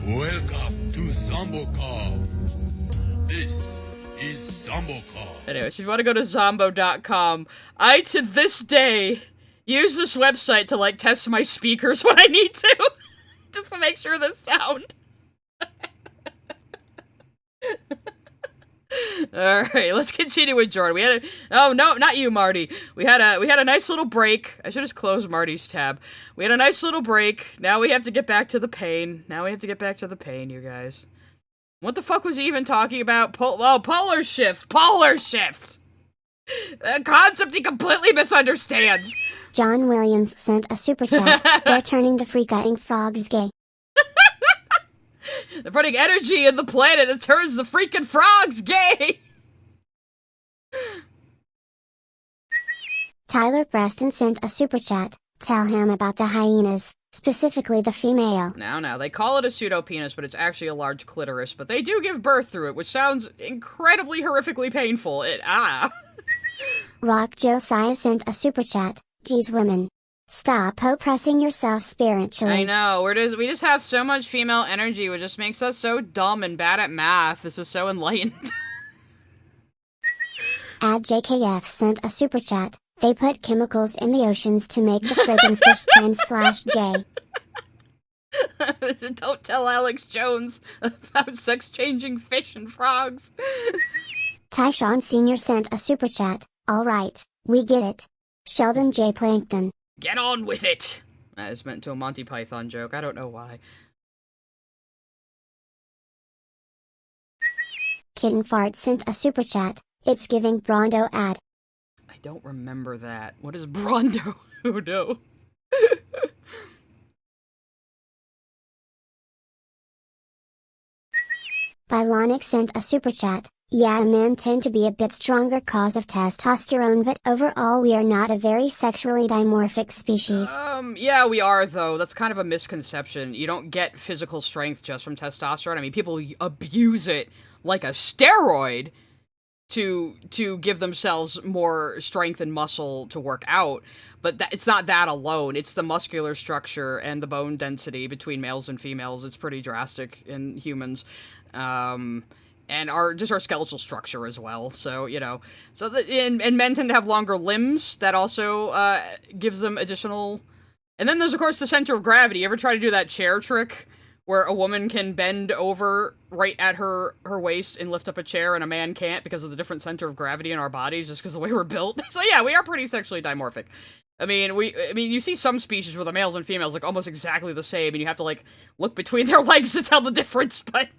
Welcome to Zomboka. This is Zomboka. Anyways, if you want to go to zombo.com, I, to this day, use this website to, like, test my speakers when I need to. Just to make sure they sound. Alright, let's continue with Jordan. We had a... Oh, no, not you, Marty. We had a nice little break. I should have closed Marty's tab. We had a nice little break. Now we have to get back to the pain. You guys. What the fuck was he even talking about? Polar shifts! Polar shifts! A concept he completely misunderstands. John Williams sent a super chat. They're turning the freak-eating frogs gay. They're putting energy in the planet that turns the freaking frogs gay! Tyler Preston sent a super chat. Tell him about the hyenas, specifically the female. Now, they call it a pseudopenis, but it's actually a large clitoris, but they do give birth through it, which sounds incredibly horrifically painful. Rock Josiah sent a super chat. Geez, women. Stop oppressing yourself spiritually. I know, we just have so much female energy, which just makes us so dumb and bad at math. This is so enlightened. JKF sent a super chat. They put chemicals in the oceans to make the friggin' fish trend /J. Don't tell Alex Jones about sex-changing fish and frogs. Tyshawn Sr. sent a super chat. Alright, we get it. Sheldon J. Plankton. Get on with it! That is meant to a Monty Python joke. I don't know why. Kitten Fart sent a super chat. It's giving Brondo ad. I don't remember that. What is Brondo? Oh no. Bylonic sent a super chat. Yeah, men tend to be a bit stronger cause of testosterone, but overall we are not a very sexually dimorphic species. Yeah, we are, though. That's kind of a misconception. You don't get physical strength just from testosterone. I mean, people abuse it like a steroid to give themselves more strength and muscle to work out, but it's not that alone. It's the muscular structure and the bone density between males and females. It's pretty drastic in humans. And our skeletal structure as well. So, you know, and men tend to have longer limbs. That also gives them additional. And then there's, of course, the center of gravity. You ever try to do that chair trick where a woman can bend over right at her waist and lift up a chair, and a man can't because of the different center of gravity in our bodies, just because of the way we're built? So yeah, we are pretty sexually dimorphic. I mean, you see some species where the males and females look almost exactly the same, and you have to, like, look between their legs to tell the difference, but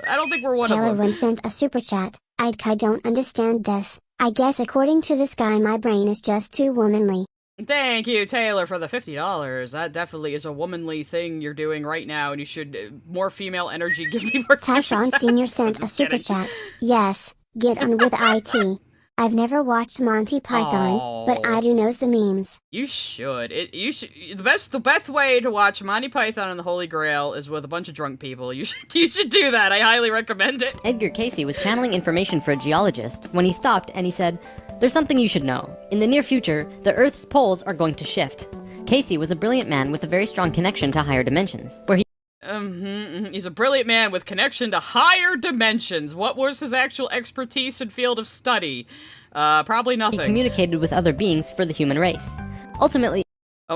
I don't think we're one Taylor of them. Wynn sent a super chat. I don't understand this. I guess according to this guy my brain is just too womanly. Thank you, Taylor, for the $50. That definitely is a womanly thing you're doing right now, and you should, more female energy, give me more Tyshawn Sr. sent a super chat. Yes, get on with IT. I've never watched Monty Python, but I do know the memes. You should. The best way to watch Monty Python and the Holy Grail is with a bunch of drunk people. You should do that. I highly recommend it. Edgar Casey was channeling information for a geologist when he stopped and he said, "There's something you should know. In the near future, the Earth's poles are going to shift." Casey was a brilliant man with a very strong connection to higher dimensions, where he He's a brilliant man with connection to higher dimensions. What was his actual expertise and field of study? Probably nothing. communicated with other beings for the human race. Ultimately,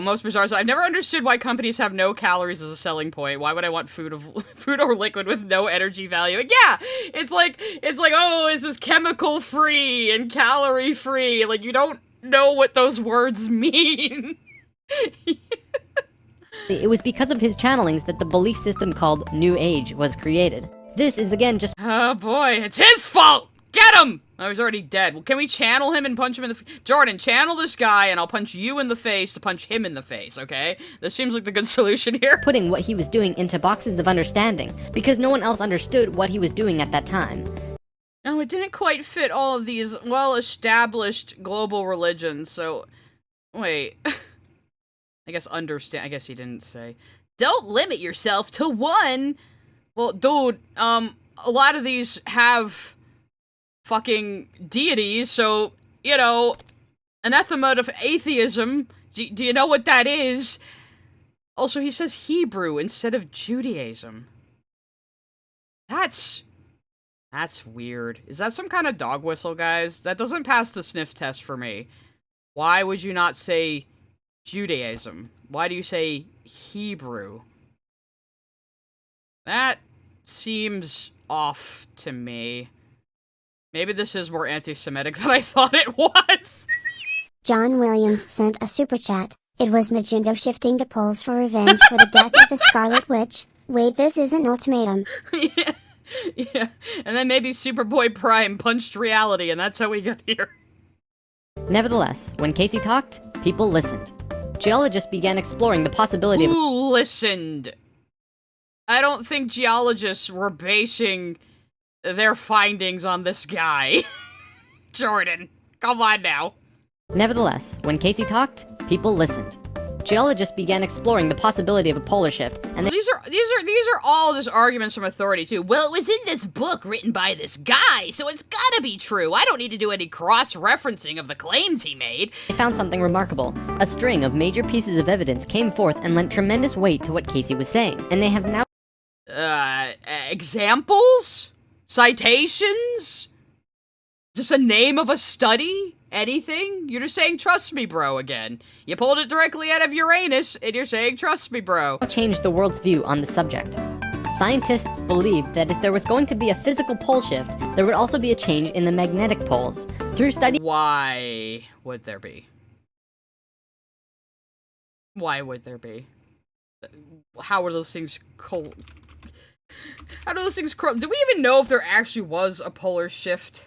Most bizarre. So I've never understood why companies have no calories as a selling point. Why would I want food or liquid with no energy value? Yeah, it's like, oh, this is chemical free and calorie free. Like, you don't know what those words mean. it was because of his channelings that the belief system called New Age was created. This is again just Oh boy, it's his fault! Get him! Oh, he's already dead. Well, can we channel him and punch him in the Jordan, channel this guy and I'll punch you in the face to punch him in the face, okay? This seems like the good solution here. putting what he was doing into boxes of understanding, because no one else understood what he was doing at that time. No, it didn't quite fit all of these well-established global religions, so... Wait. I guess he didn't say. Don't limit yourself to one! Well, dude, a lot of these have fucking deities, so, you know, anathema of atheism. Do you know what that is? Also, he says Hebrew instead of Judaism. That's weird. Is that some kind of dog whistle, guys? That doesn't pass the sniff test for me. Why would you not say Judaism? Why do you say Hebrew? That seems off to me. Maybe this is more anti-Semitic than I thought it was. John Williams sent a super chat. It was Magento shifting the polls for revenge for the death of the Scarlet Witch. Wait, this is an ultimatum. Yeah. And then maybe Superboy Prime punched reality, and that's how we got here. Nevertheless, when Casey talked, people listened. Geologists began exploring the possibility of... Who listened? I don't think geologists were basing their findings on this guy. Jordan, come on now. Nevertheless, when Casey talked, people listened. Geologists began exploring the possibility of a polar shift, and these are all just arguments from authority too. Well, it was in this book written by this guy, so it's gotta be true. I don't need to do any cross-referencing of the claims he made. they found something remarkable. A string of major pieces of evidence came forth and lent tremendous weight to what Casey was saying, and they have now... Examples? Citations? Just a name of a study? Anything? You're just saying, trust me, bro, again. You pulled it directly out of Uranus, and you're saying, trust me, bro. changed the world's view on the subject. Scientists believed that if there was going to be a physical pole shift, there would also be a change in the magnetic poles. Through study... Why would there be? Why would there be? How are those things How do those things do we even know if there actually was a polar shift?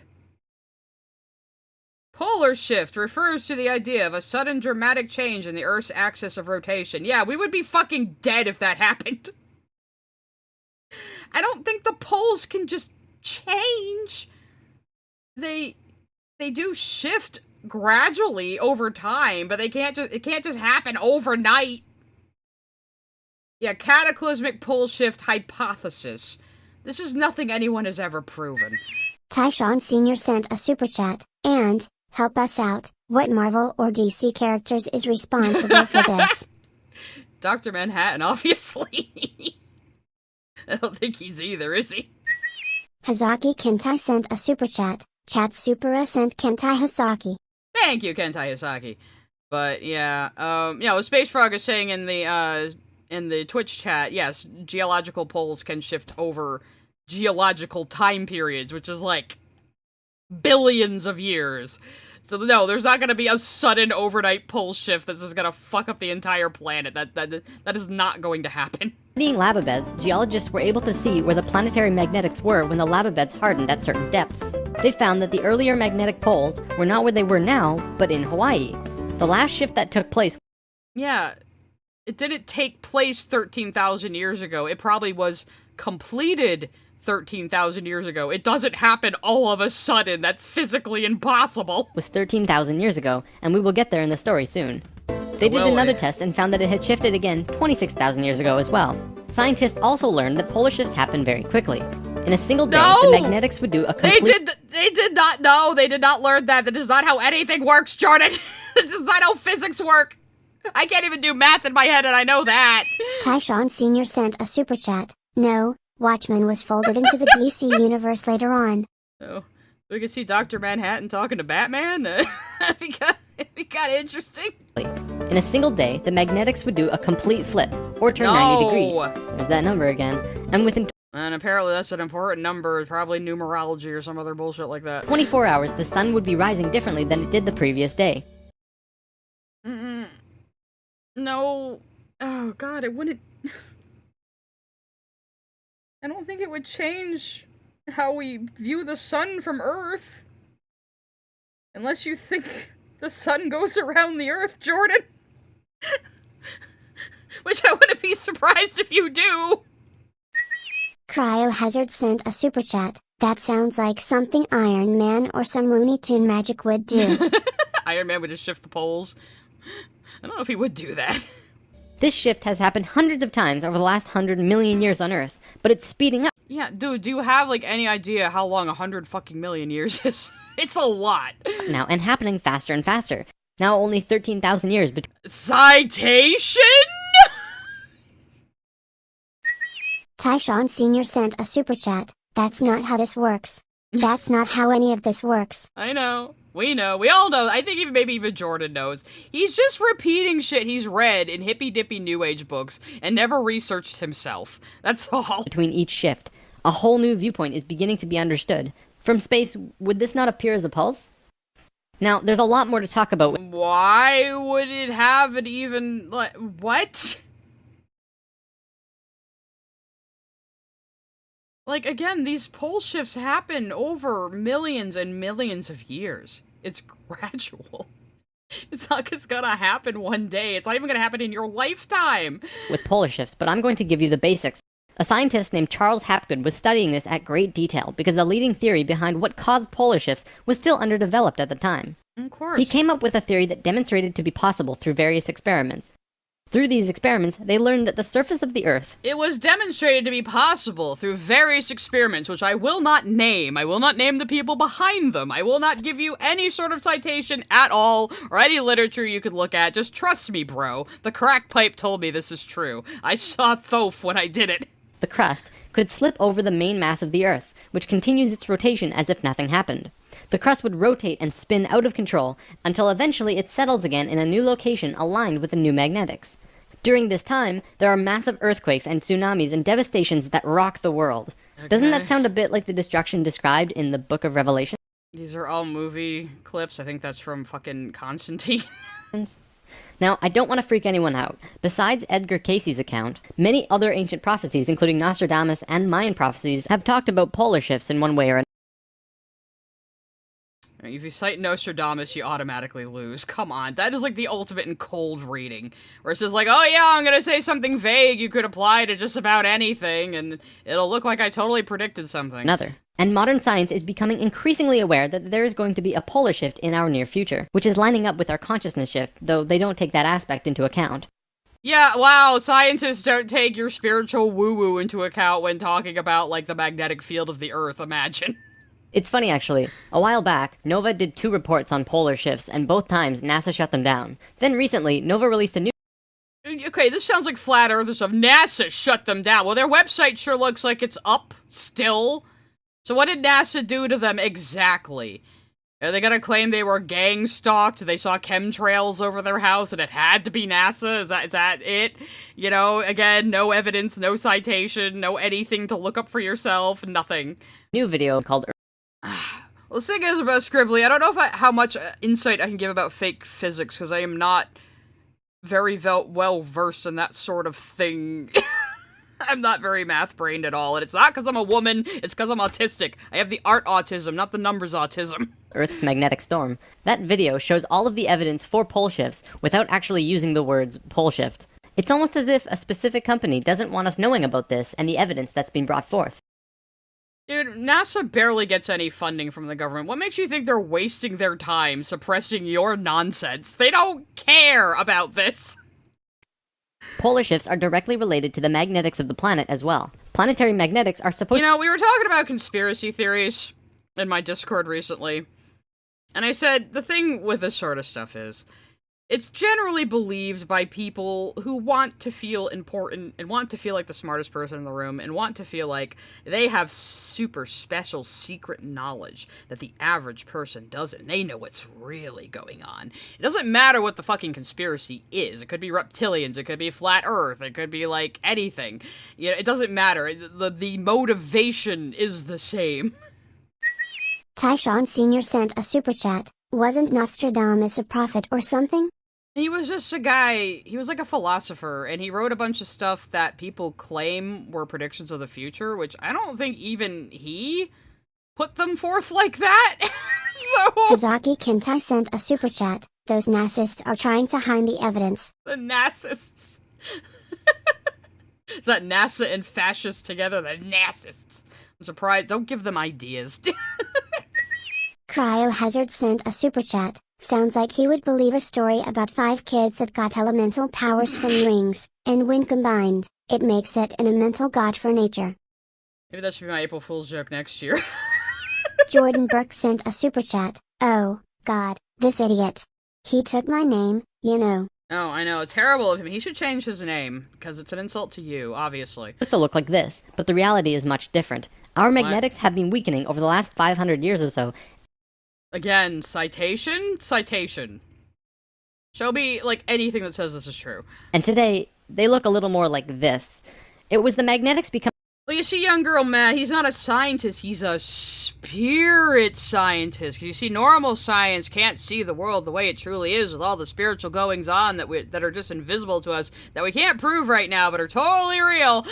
Polar shift refers to the idea of a sudden dramatic change in the Earth's axis of rotation. Yeah, we would be fucking dead if that happened. I don't think the poles can just change. They do shift gradually over time, but it can't just happen overnight. Yeah, cataclysmic pole shift hypothesis. This is nothing anyone has ever proven. Tyshawn Sr. sent a super chat, and, help us out, what Marvel or DC characters is responsible for this? Dr. Manhattan, obviously. I don't think he's either, is he? Hazaki Kentai sent a super chat, chat supera sent Kentai Hazaki. Thank you, Kentai Hasaki. But, yeah, what Space Frog is saying in the Twitch chat, yes, geological poles can shift over geological time periods, which is like billions of years. So no, there's not gonna be a sudden overnight pole shift that's just gonna fuck up the entire planet. That is not going to happen. Studying lava beds, geologists were able to see where the planetary magnetics were when the lava beds hardened at certain depths. They found that the earlier magnetic poles were not where they were now, but in Hawaii. The last shift that took place... Yeah, it didn't take place 13,000 years ago. It probably was completed 13,000 years ago. It doesn't happen all of a sudden. That's physically impossible. was 13,000 years ago, and we will get there in the story soon. They did another test and found that it had shifted again 26,000 years ago as well. Scientists also learned that polar shifts happen very quickly. In a single day, the magnetics would do a complete... They did not learn that. That is not how anything works, Jordan. This is not how physics work. I can't even do math in my head, and I know that. Tyshawn Sr. sent a super chat. No, Watchmen was folded into the DC universe later on. Oh, we can see Dr. Manhattan talking to Batman? It'd be kind of interesting. In a single day, the magnetics would do a complete flip, or turn 90 degrees. There's that number again. And within... And apparently that's an important number, probably numerology or some other bullshit like that. 24 hours, the sun would be rising differently than it did the previous day. No. Oh, God, it wouldn't... I don't think it would change how we view the sun from Earth. Unless you think the sun goes around the Earth, Jordan. Which I wouldn't be surprised if you do. Cryohazard sent a super chat. That sounds like something Iron Man or some Looney Tune magic would do. Iron Man would just shift the poles. I don't know if he would do that. This shift has happened hundreds of times over the last 100 million years on Earth, but it's speeding up. Yeah, dude, do you have, like, any idea how long 100 fucking million years is? It's a lot. Now, and happening faster and faster. Now only 13,000 years between. Citation? Tyshawn Sr. sent a super chat. That's not how this works. That's not how any of this works. I know. We know. We all know. I think maybe even Jordan knows. He's just repeating shit he's read in hippy dippy New Age books and never researched himself. That's all. Between each shift, a whole new viewpoint is beginning to be understood. From space, would this not appear as a pulse? Now, there's a lot more to talk about. Why would it have it even, like, what? Like, again, these pole shifts happen over millions and millions of years. It's gradual. It's not just gonna happen one day. It's not even gonna happen in your lifetime. With polar shifts, but I'm going to give you the basics. A scientist named Charles Hapgood was studying this at great detail because the leading theory behind what caused polar shifts was still underdeveloped at the time. Of course. He came up with a theory that demonstrated to be possible through various experiments. Through these experiments, they learned that the surface of the Earth... It was demonstrated to be possible through various experiments, which I will not name. I will not name the people behind them. I will not give you any sort of citation at all, or any literature you could look at. Just trust me, bro. The crack pipe told me this is true. I saw Thoth when I did it. The crust could slip over the main mass of the Earth, which continues its rotation as if nothing happened. The crust would rotate and spin out of control until eventually it settles again in a new location aligned with the new magnetics. During this time, there are massive earthquakes and tsunamis and devastations that rock the world. Okay. Doesn't that sound a bit like the destruction described in the Book of Revelation? These are all movie clips. I think that's from fucking Constantine. Now, I don't want to freak anyone out. Besides Edgar Cayce's account, many other ancient prophecies, including Nostradamus and Mayan prophecies, have talked about polar shifts in one way or another. If you cite Nostradamus, you automatically lose. Come on, that is like the ultimate in cold reading. Where it says like, oh yeah, I'm gonna say something vague you could apply to just about anything, and it'll look like I totally predicted something. And modern science is becoming increasingly aware that there is going to be a polar shift in our near future, which is lining up with our consciousness shift, though they don't take that aspect into account. Yeah, wow, scientists don't take your spiritual woo-woo into account when talking about, like, the magnetic field of the Earth, imagine. It's funny, actually. A while back, Nova did 2 reports on polar shifts, and both times NASA shut them down. Then recently, Nova released a new... Okay, this sounds like flat earth or stuff. NASA shut them down. Well, their website sure looks like it's up still. So what did NASA do to them exactly? Are they gonna claim they were gang stalked? They saw chemtrails over their house and it had to be NASA? Is that it? You know, again, no evidence, no citation, no anything to look up for yourself, nothing. New video called... Well, the thing is about Scribbly, I don't know how much insight I can give about fake physics, because I am not very well versed in that sort of thing. I'm not very math-brained at all, and it's not because I'm a woman, it's because I'm autistic. I have the art autism, not the numbers autism. Earth's magnetic storm. That video shows all of the evidence for pole shifts without actually using the words pole shift. It's almost as if a specific company doesn't want us knowing about this and the evidence that's been brought forth. Dude, NASA barely gets any funding from the government. What makes you think they're wasting their time suppressing your nonsense? They don't care about this. Polar shifts are directly related to the magnetics of the planet as well. Planetary magnetics are supposed to... You know, we were talking about conspiracy theories in my Discord recently, and I said, the thing with this sort of stuff is, it's generally believed by people who want to feel important and want to feel like the smartest person in the room and want to feel like they have super special secret knowledge that the average person doesn't. They know what's really going on. It doesn't matter what the fucking conspiracy is. It could be reptilians, it could be flat earth, it could be like anything. You know, it doesn't matter. The motivation is the same. Tyshawn Sr. sent a super chat. Wasn't Nostradamus a prophet or something? He was just a guy, he was like a philosopher, and he wrote a bunch of stuff that people claim were predictions of the future, which I don't think even he put them forth like that. So... Kazaki Kentai sent a super chat. Those Nazists are trying to hide the evidence. The Nazists. Is that NASA and fascists together? The Nazists. I'm surprised. Don't give them ideas. Cryohazard sent a super chat. Sounds like he would believe a story about 5 kids that got elemental powers from rings, and when combined, it makes it an elemental god for nature. Maybe that should be my April Fool's joke next year. Jordan Burke sent a super chat. Oh, God, this idiot. He took my name, you know. Oh, I know. It's terrible of him. He should change his name, because it's an insult to you, obviously. Supposed to look like this, but the reality is much different. Our magnetics have been weakening over the last 500 years or so. Again, citation? Citation. Show me, like, anything that says this is true. And today, they look a little more like this. It was the magnetics becoming... Well, you see, young girl, Matt, he's not a scientist, he's a spirit scientist. Because you see, normal science can't see the world the way it truly is with all the spiritual goings-on that are just invisible to us, that we can't prove right now, but are totally real.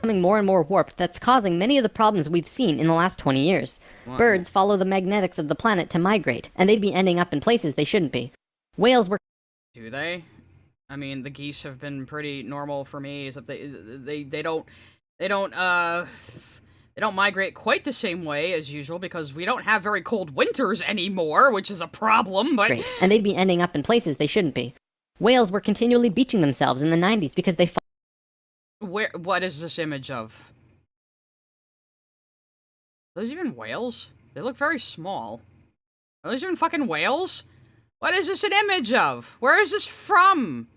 becoming more and more warped that's causing many of the problems we've seen in the last 20 years. What? Birds follow the magnetics of the planet to migrate, and they'd be ending up in places they shouldn't be. Whales were... Do they? I mean, the geese have been pretty normal for me, except they don't migrate quite the same way as usual because we don't have very cold winters anymore, which is a problem, but... Great, and they'd be ending up in places they shouldn't be. Whales were continually beaching themselves in the 90s because they... What is this image of? Are those even whales? They look very small. Are those even fucking whales? What is this an image of? Where is this from?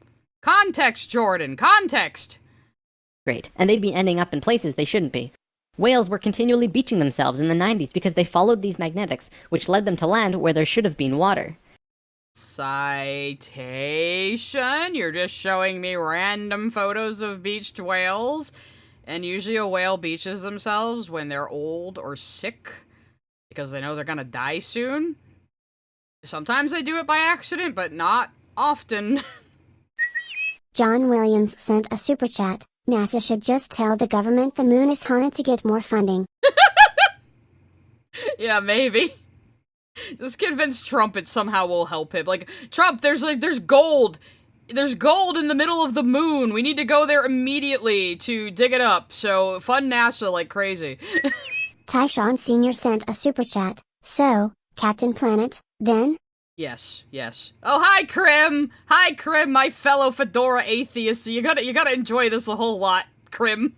Context, Jordan, context! Great, and they'd be ending up in places they shouldn't be. Whales were continually beaching themselves in the 90s because they followed these magnetics, which led them to land where there should have been water. Citation? You're just showing me random photos of beached whales? And usually a whale beaches themselves when they're old or sick because they know they're gonna die soon. Sometimes they do it by accident, but not often. John Williams sent a super chat. NASA should just tell the government the moon is haunted to get more funding. Yeah, maybe. Just convince Trump it somehow will help him. Like, Trump, there's gold. There's gold in the middle of the moon. We need to go there immediately to dig it up. So, fund NASA like crazy. Tyshawn Sr. sent a super chat. So, Captain Planet, then? Yes, yes. Oh, hi, Krim! Hi, Krim, my fellow Fedora atheist. You gotta enjoy this a whole lot, Krim.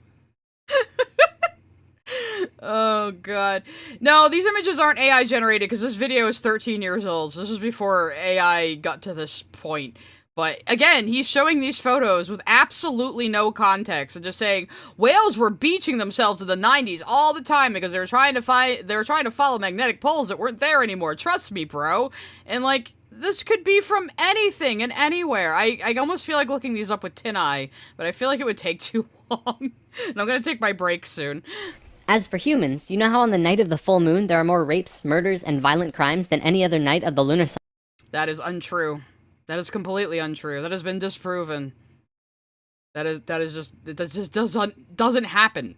Oh, God. No, these images aren't AI generated, because this video is 13 years old, so this is before AI got to this point. But, again, he's showing these photos with absolutely no context, and just saying, whales were beaching themselves in the 90s all the time, because they were trying to follow magnetic poles that weren't there anymore. Trust me, bro. And, like, this could be from anything and anywhere. I almost feel like looking these up with Tin Eye, but I feel like it would take too long. And I'm gonna take my break soon. As for humans, you know how on the night of the full moon there are more rapes, murders, and violent crimes than any other night of the lunar cycle? That is untrue. That is completely untrue. That has been disproven. That just doesn't happen.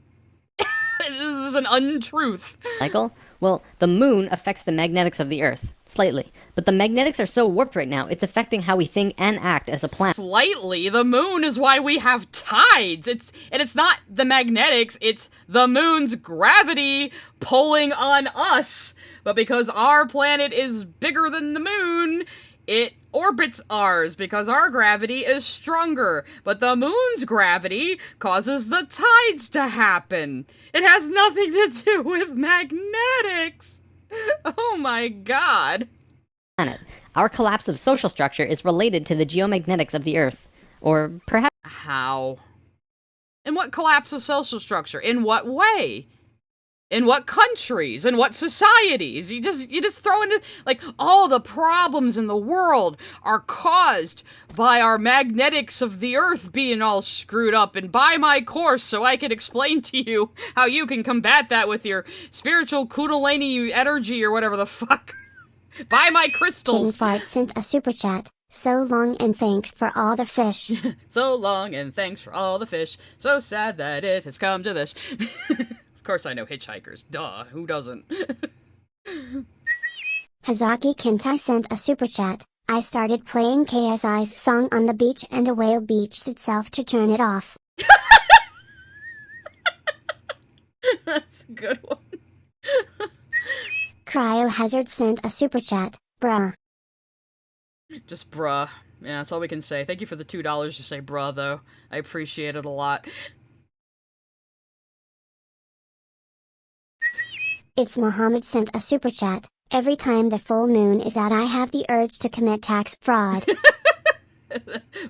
This is an untruth. Cycle? Well, the moon affects the magnetics of the Earth. Slightly. But the magnetics are so warped right now, it's affecting how we think and act as a planet. Slightly? The moon is why we have tides. It's not the magnetics, it's the moon's gravity pulling on us. But because our planet is bigger than the moon, it orbits ours because our gravity is stronger, but the moon's gravity causes the tides to happen. It has nothing to do with magnetics. Oh my God. Planet. Our collapse of social structure is related to the geomagnetics of the Earth. Or perhaps... How? In what collapse of social structure? In what way? In what countries? In what societies? You just throw in, like, all the problems in the world are caused by our magnetics of the Earth being all screwed up, and buy my course so I can explain to you how you can combat that with your spiritual kundalini energy or whatever the fuck. Buy my crystals. King Fart sent a super chat. So long and thanks for all the fish. So long and thanks for all the fish. So sad that it has come to this. Of course I know hitchhikers. Duh, who doesn't? Hazaki Kentai sent a super chat. I started playing KSI's song on the beach and a whale beached itself to turn it off. That's a good one. Cryohazard sent a super chat. Bruh. Just bruh. Yeah, that's all we can say. Thank you for the $2 to say bruh, though. I appreciate it a lot. It's Mohammed sent a super chat. Every time the full moon is out, I have the urge to commit tax fraud.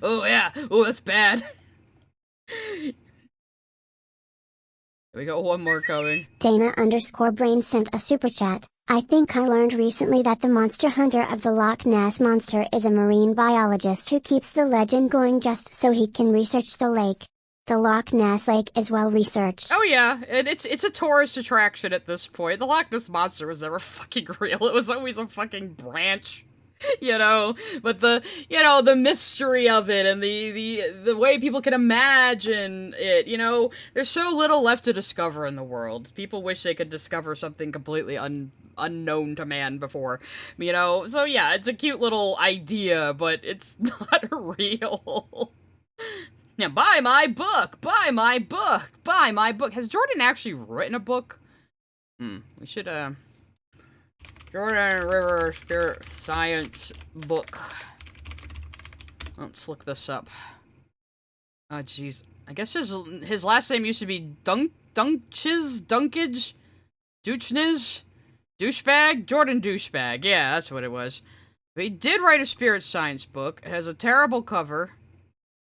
Oh, yeah. Oh, that's bad. We got one more coming. Dana_Brain sent a super chat. I think I learned recently that the monster hunter of the Loch Ness Monster is a marine biologist who keeps the legend going just so he can research the lake. The Loch Ness Lake is well researched. Oh yeah, and it's a tourist attraction at this point. The Loch Ness Monster was never fucking real. It was always a fucking branch. You know, but the mystery of it and the way people can imagine it, you know, there's so little left to discover in the world. People wish they could discover something completely unknown to man before, you know. So yeah, it's a cute little idea, but it's not real. Yeah, buy my book, buy my book, buy my book. Has Jordan actually written a book? We should Jordan River Spirit Science book. Let's look this up. Oh, jeez. I guess his last name used to be Dunkage? Douchniz? Douchebag? Jordan Douchebag. Yeah, that's what it was. But he did write a spirit science book. It has a terrible cover.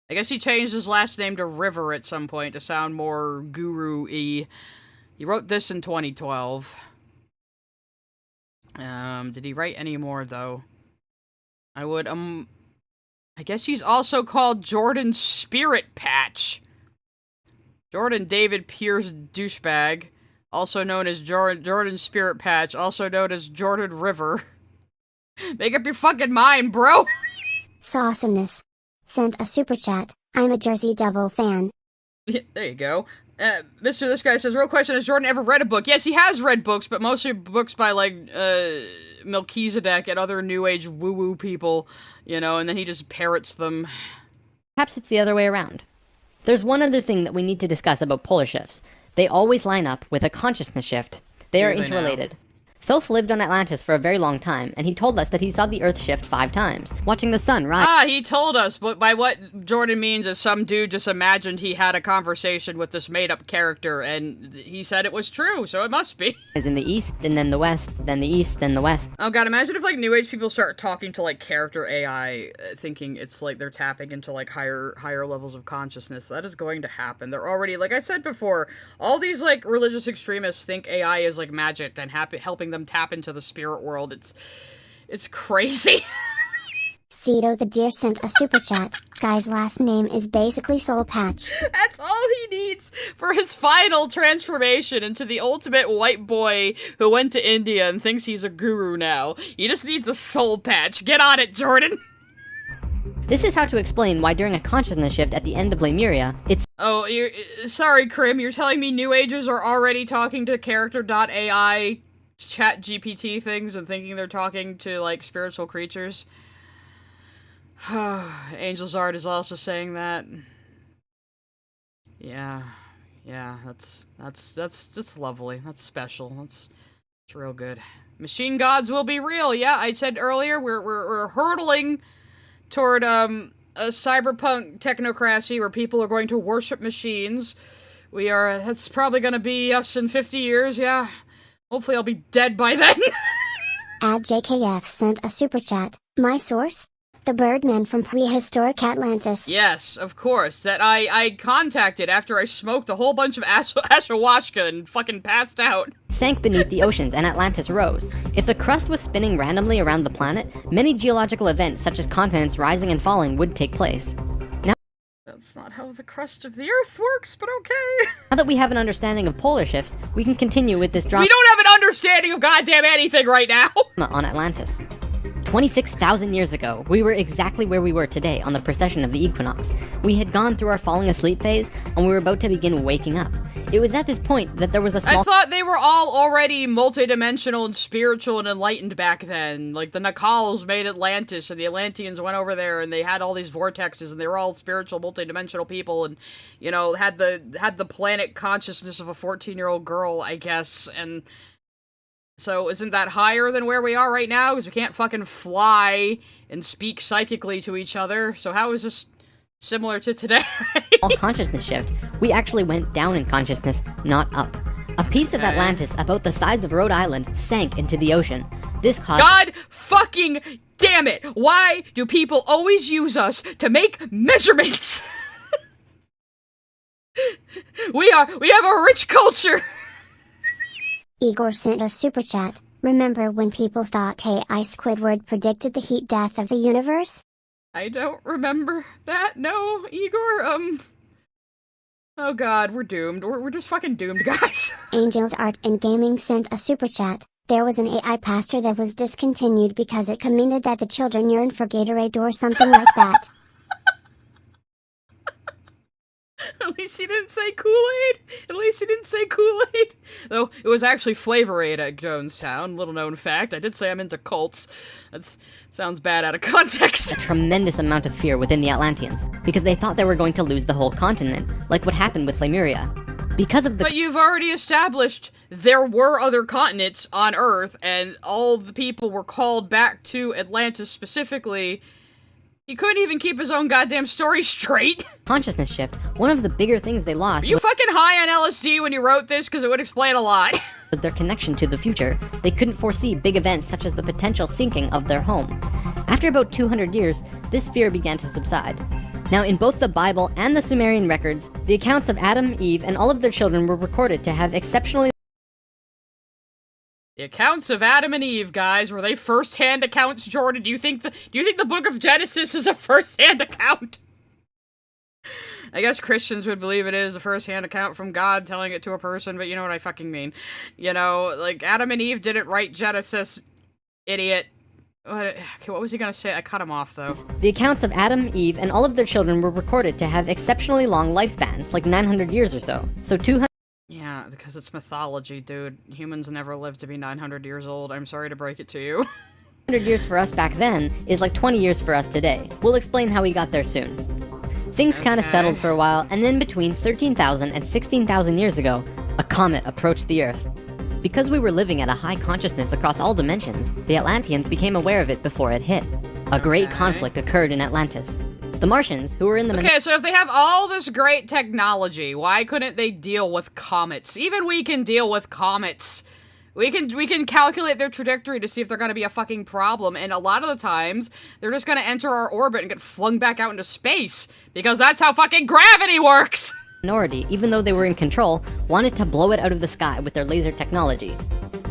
I guess he changed his last name to River at some point to sound more guru-y. He wrote this in 2012. Did he write any more, though? I guess he's also called Jordan Spirit Patch. Jordan David Pierce Douchebag, also known as Jordan Spirit Patch, also known as Jordan River. Make up your fucking mind, bro! Sawesomeness sent a super chat. I'm a Jersey Devil fan. Yeah, there you go. This guy says, real question, has Jordan ever read a book? Yes, he has read books, but mostly books by, like, Melchizedek and other New Age woo-woo people, you know, and then he just parrots them. Perhaps it's the other way around. There's one other thing that we need to discuss about polar shifts. They always line up with a consciousness shift. They are interrelated. Thoth lived on Atlantis for a very long time, and he told us that he saw the Earth shift 5 times, watching the sun rise. Ah, he told us, but by what Jordan means is some dude just imagined he had a conversation with this made-up character, and he said it was true, so it must be. Is in the east, and then the west, then the east, then the west. Oh god, imagine if, like, New Age people start talking to, like, character AI, thinking it's, like, they're tapping into, like, higher levels of consciousness. That is going to happen. They're already, like I said before, all these, like, religious extremists think AI is, like, magic and helping them tap into the spirit world. It's crazy. Cedo the Deer sent a super chat. Guy's last name is basically Soul Patch. That's all he needs for his final transformation into the ultimate white boy who went to India and thinks he's a guru now. He just needs a soul patch. Get on it, Jordan. This is how to explain why during a consciousness shift at the end of Lemuria, it's... Oh, sorry, Krim, you're telling me New Agers are already talking to character.ai chat GPT things and thinking they're talking to, like, spiritual creatures? Angel's Art is also saying that. Yeah, that's lovely. That's special. That's real good. Machine gods will be real. Yeah, I said earlier we're hurtling toward a cyberpunk technocracy where people are going to worship machines. That's probably gonna be us in 50 years. Yeah. Hopefully I'll be dead by then. JKF sent a super chat. My source? The Birdmen from prehistoric Atlantis. Yes, of course. That I contacted after I smoked a whole bunch of ayahuasca and fucking passed out. Sank beneath the oceans and Atlantis rose. If the crust was spinning randomly around the planet, many geological events such as continents rising and falling would take place. That's not how the crust of the Earth works, but okay. Now that we have an understanding of polar shifts, we can continue with this drama. We don't have an understanding of goddamn anything right now. On Atlantis. 26,000 years ago, we were exactly where we were today on the precession of the equinox. We had gone through our falling asleep phase, and we were about to begin waking up. It was at this point that there was a small... I thought they were all already multidimensional and spiritual and enlightened back then. Like, the Nakals made Atlantis, and the Atlanteans went over there, and they had all these vortexes, and they were all spiritual, multidimensional people, and, you know, had the planet consciousness of a 14-year-old girl, I guess, and... So, isn't that higher than where we are right now? Because we can't fucking fly and speak psychically to each other. So how is this similar to today? All consciousness shift. We actually went down in consciousness, not up. A piece of Atlantis about the size of Rhode Island sank into the ocean. This caused... God fucking damn it! Why do people always use us to make measurements? We have a rich culture! Igor sent a super chat. Remember when people thought AI Squidward predicted the heat death of the universe? I don't remember that, no, Igor, Oh god, we're doomed. We're just fucking doomed, guys. Angels Art and Gaming sent a super chat. There was an AI pastor that was discontinued because it commented that the children yearn for Gatorade or something like that. At least he didn't say Kool-Aid. At least he didn't say Kool-Aid. Though, it was actually Flavor-Aid at Jonestown. Little known fact. I did say I'm into cults. That sounds bad out of context. a tremendous amount of fear within the Atlanteans, because they thought they were going to lose the whole continent, like what happened with Lemuria. Because of the... But you've already established there were other continents on Earth, and all the people were called back to Atlantis specifically. He couldn't even keep his own goddamn story straight. consciousness shift, one of the bigger things they lost Are you fucking high on LSD when you wrote this? Because it would explain a lot. was their connection to the future. They couldn't foresee big events such as the potential sinking of their home. After about 200 years, this fear began to subside. Now, in both the Bible and the Sumerian records, the accounts of Adam, Eve, and all of their children were recorded to have exceptionally... The accounts of Adam and Eve, guys, were they first-hand accounts, Jordan? Do you think the book of Genesis is a first-hand account? I guess Christians would believe it is a first-hand account from God telling it to a person, but you know what I fucking mean. You know, like, Adam and Eve didn't write Genesis, idiot. What was he gonna say? I cut him off, though. The accounts of Adam, Eve, and all of their children were recorded to have exceptionally long lifespans, like 900 years or so. So 200... Yeah, because it's mythology, dude. Humans never lived to be 900 years old. I'm sorry to break it to you. 100 years for us back then is like 20 years for us today. We'll explain how we got there soon. Things kind of settled for a while, and then between 13,000 and 16,000 years ago, a comet approached the Earth. Because we were living at a high consciousness across all dimensions, the Atlanteans became aware of it before it hit. A great conflict occurred in Atlantis. The Martians, who were in the... Okay, so if they have all this great technology, why couldn't they deal with comets? Even we can deal with comets. We can calculate their trajectory to see if they're gonna be a fucking problem, and a lot of the times, they're just gonna enter our orbit and get flung back out into space, because that's how fucking gravity works! Minority, even though they were in control, wanted to blow it out of the sky with their laser technology.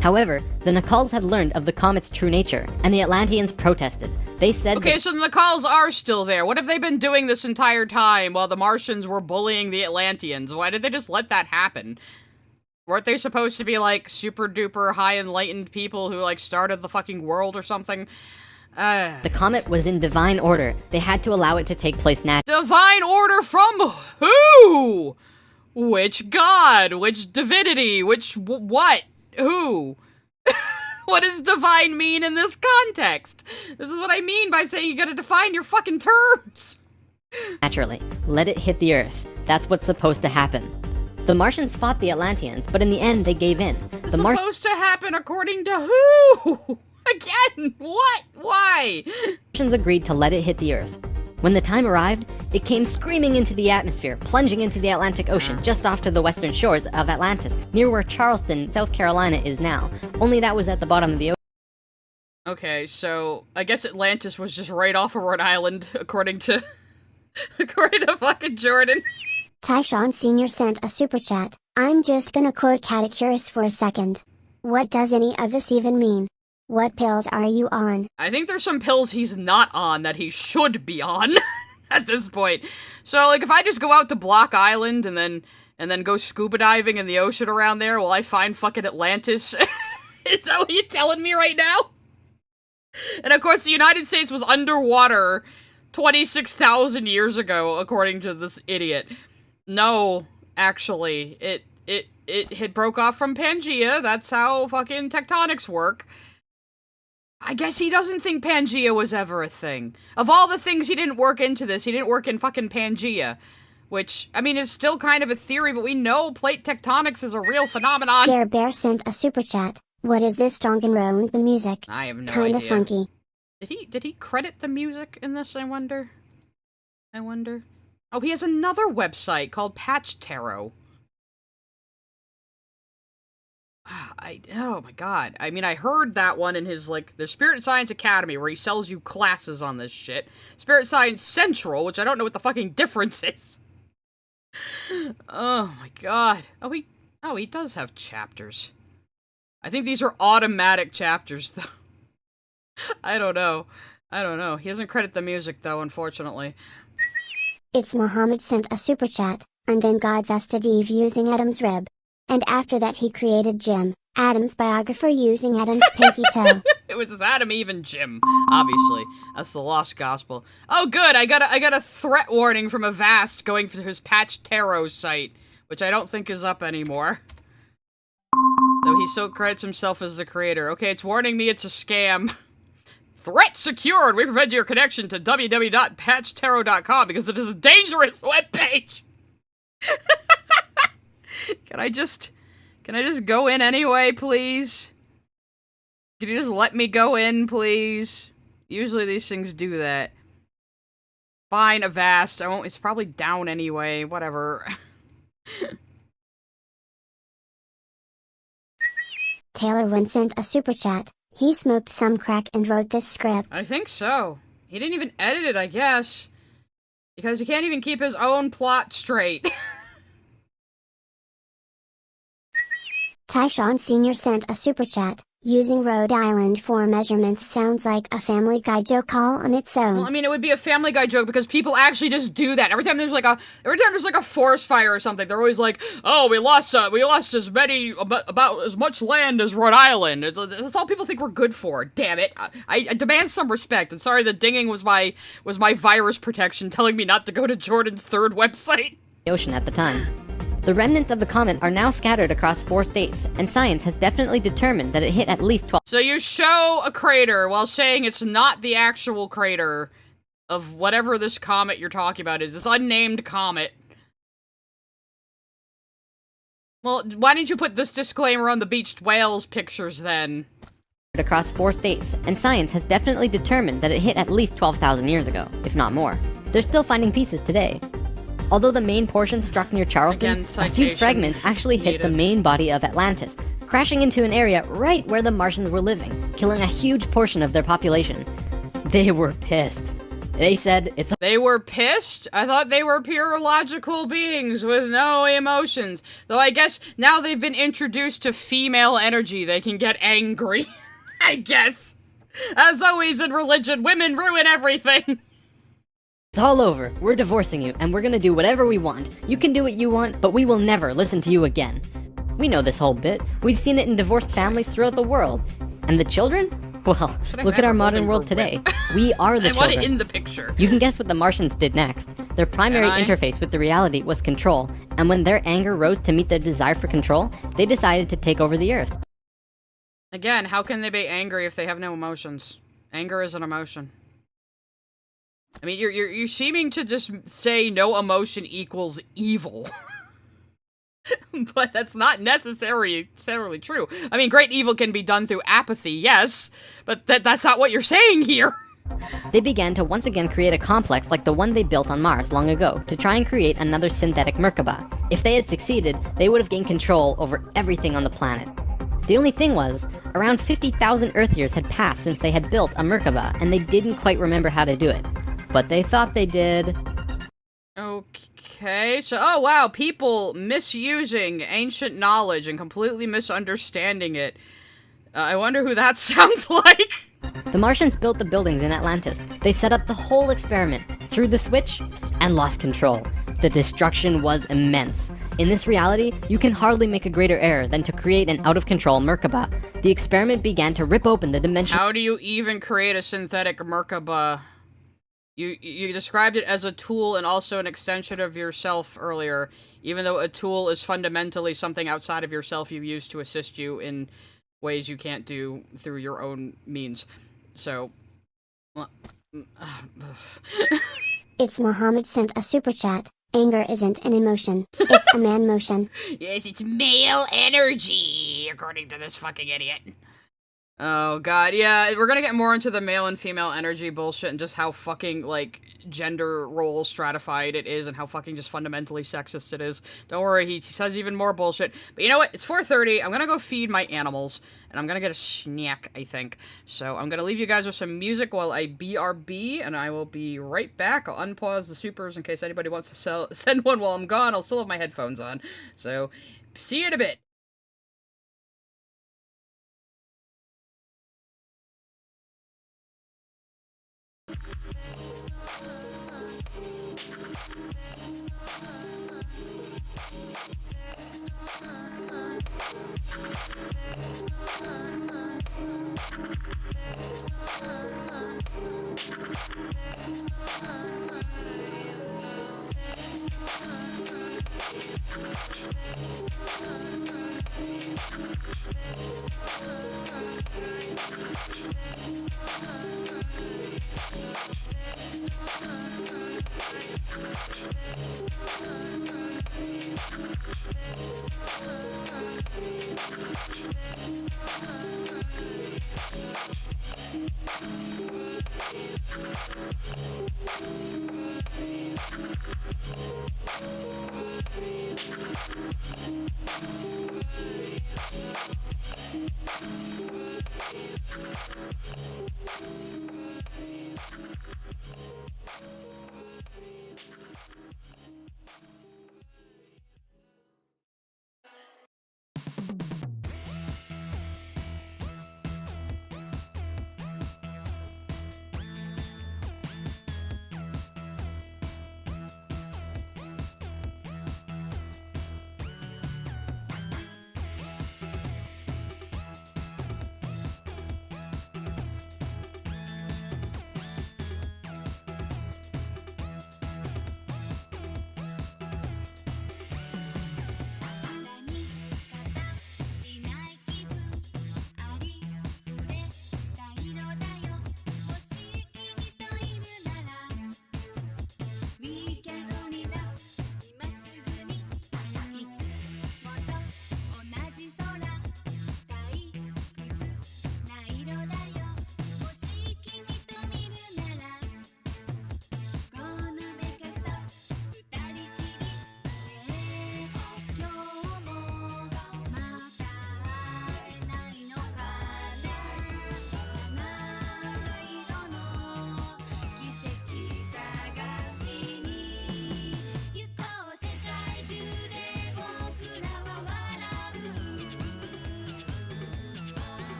However, the Nakals had learned of the comet's true nature, and the Atlanteans protested. They said okay, so the Nakals are still there. What have they been doing this entire time while the Martians were bullying the Atlanteans? Why did they just let that happen? Weren't they supposed to be, like, super-duper high-enlightened people who, like, started the fucking world or something? the comet was in divine order. They had to allow it to take place naturally. Divine order from who? Which god? Which divinity? Which what? Who? What does divine mean in this context? This is what I mean by saying you gotta define your fucking terms. Naturally. Let it hit the Earth. That's what's supposed to happen. The Martians fought the Atlanteans, but in the end they gave in. It's supposed to happen according to who? Again, what? Why? Martians agreed to let it hit the Earth. When the time arrived, it came screaming into the atmosphere, plunging into the Atlantic Ocean just off to the western shores of Atlantis, near where Charleston, South Carolina is now. Only that was at the bottom of the ocean. Okay, so I guess Atlantis was just right off of Rhode Island, according to fucking Jordan. Tyshawn Sr. sent a super chat. I'm just gonna quote Catechurus for a second. What does any of this even mean? What pills are you on? I think there's some pills he's not on that he should be on at this point. So, like, if I just go out to Block Island and then go scuba diving in the ocean around there, will I find fucking Atlantis? Is that what you're telling me right now? And of course, the United States was underwater 26,000 years ago, according to this idiot. No, actually, it had broke off from Pangea. That's how fucking tectonics work. I guess he doesn't think Pangea was ever a thing. Of all the things he didn't work into this, he didn't work in fucking Pangea. Which, I mean, is still kind of a theory, but we know plate tectonics is a real phenomenon. Jer Bear sent a super chat. What is this Danganronpa music? I have no Kinda idea. funky. Did he credit the music in this, I wonder? Oh, he has another website called Patch Tarot. Oh my god. I mean, I heard that one in his, like, the Spirit Science Academy, where he sells you classes on this shit. Spirit Science Central, which I don't know what the fucking difference is. Oh my god. Oh, he does have chapters. I think these are automatic chapters, though. I don't know. He doesn't credit the music, though, unfortunately. It's Muhammad sent a super chat, and then God vested Eve using Adam's rib. And after that he created Jim, Adam's biographer, using Adam's pinky toe. It was Adam, Eve, and Jim, obviously. That's the lost gospel. Oh, good, I got a threat warning from Avast going for his Patch Tarot site, which I don't think is up anymore. Though he still credits himself as the creator. Okay, it's warning me it's a scam. Threat secured! We prevent your connection to www.patchtarot.com because it is a dangerous webpage! Can I just go in anyway, please? Can you just let me go in, please? Usually these things do that. Fine, Avast. It's probably down anyway. Whatever. Taylor Wynn sent a super chat. He smoked some crack and wrote this script. I think so. He didn't even edit it, I guess. Because he can't even keep his own plot straight. Tyshawn Sr. sent a super chat. Using Rhode Island for measurements sounds like a Family Guy joke all on its own. Well, I mean, it would be a Family Guy joke because people actually just do that. Every time there's like a forest fire or something, they're always like, "Oh, we lost about as much land as Rhode Island." That's all people think we're good for. Damn it! I demand some respect. And sorry, the dinging was my virus protection telling me not to go to Jordan's third website. Ocean at the time. The remnants of the comet are now scattered across 4 states, and science has definitely determined that it hit at least 12. So you show a crater while saying it's not the actual crater of whatever this comet you're talking about is. This unnamed comet. Well, why didn't you put this disclaimer on the beached whales pictures then? Across 4 states, and science has definitely determined that it hit at least 12,000 years ago, if not more. They're still finding pieces today. Although the main portion struck near Charleston, a few fragments actually hit the main body of Atlantis, crashing into an area right where the Martians were living, killing a huge portion of their population. They were pissed. They said it's... They were pissed? I thought they were pure logical beings with no emotions. Though I guess now they've been introduced to female energy, they can get angry. I guess. As always in religion, women ruin everything. It's all over. We're divorcing you, and we're gonna do whatever we want. You can do what you want, but we will never listen to you again. We know this whole bit. We've seen it in divorced families throughout the world. And the children? Well, look at our modern world today. We are the children. I want it in the picture. You can guess what the Martians did next. Their primary interface with the reality was control, and when their anger rose to meet their desire for control, they decided to take over the Earth. Again, how can they be angry if they have no emotions? Anger is an emotion. I mean, you're seeming to just say no emotion equals evil. But that's not necessarily true. I mean, great evil can be done through apathy, yes, but that's not what you're saying here. They began to once again create a complex like the one they built on Mars long ago to try and create another synthetic Merkaba. If they had succeeded, they would have gained control over everything on the planet. The only thing was, around 50,000 Earth years had passed since they had built a Merkaba, and they didn't quite remember how to do it. But they thought they did. Okay, so, oh wow, people misusing ancient knowledge and completely misunderstanding it. I wonder who that sounds like. The Martians built the buildings in Atlantis. They set up the whole experiment, threw the switch, and lost control. The destruction was immense. In this reality, you can hardly make a greater error than to create an out-of-control Merkaba. The experiment began to rip open the dimension. How do you even create a synthetic Merkaba? You described it as a tool and also an extension of yourself earlier, even though a tool is fundamentally something outside of yourself you use to assist you in ways you can't do through your own means. So... It's Mohammed sent a super chat. Anger isn't an emotion. It's a man motion. Yes, it's male energy, according to this fucking idiot. Oh god, yeah, we're gonna get more into the male and female energy bullshit and just how fucking, like, gender role stratified it is and how fucking just fundamentally sexist it is. Don't worry, he says even more bullshit. But you know what? It's 4:30, I'm gonna go feed my animals, and I'm gonna get a snack, I think. So I'm gonna leave you guys with some music while I BRB, and I will be right back. I'll unpause the supers in case anybody wants to send one while I'm gone. I'll still have my headphones on. So, see you in a bit.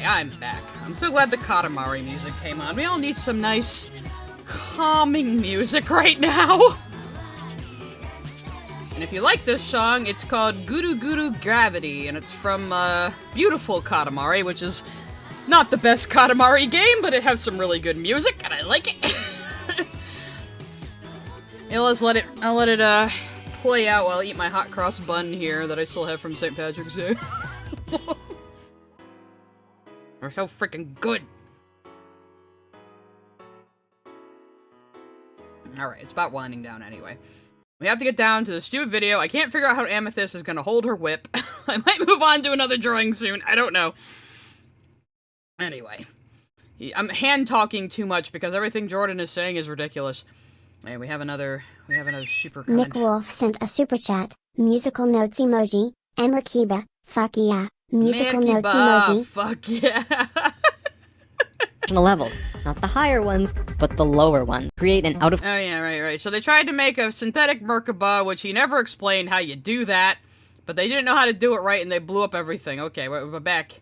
Okay, I'm back. I'm so glad the Katamari music came on. We all need some nice, calming music right now. And if you like this song, it's called Guru Guru Gravity, and it's from Beautiful Katamari, which is not the best Katamari game, but it has some really good music, and I like it. Yeah, I'll let it play out while I eat my hot cross bun here that I still have from St. Patrick's Day. They're so freaking good. Alright, it's about winding down anyway. We have to get down to the stupid video. I can't figure out how Amethyst is gonna hold her whip. I might move on to another drawing soon. I don't know. Anyway. I'm hand-talking too much because everything Jordan is saying is ridiculous. Hey, we have another super coming. Nick Wolf sent a super chat, musical notes emoji, and Rakiba, fuck yeah, musical notes emoji. Fuck yeah. Levels, not the higher ones, but the lower ones. Create an out of... Oh yeah, right. So they tried to make a synthetic Merkaba, which he never explained how you do that, but they didn't know how to do it right, and they blew up everything. Okay, we're back.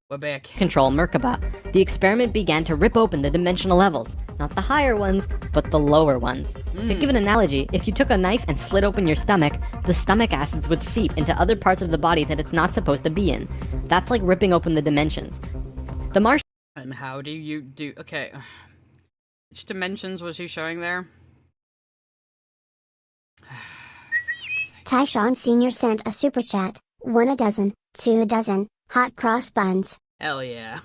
We're back. Control Merkaba. The experiment began to rip open the dimensional levels, not the higher ones, but the lower ones. To give an analogy, if you took a knife and slit open your stomach, the stomach acids would seep into other parts of the body that it's not supposed to be in. That's like ripping open the dimensions. The Martians... And how do you do... Okay. Which dimensions was he showing there? Tyshawn Sr. sent a super chat, 1 a dozen, 2 a dozen, hot cross buns. Hell yeah.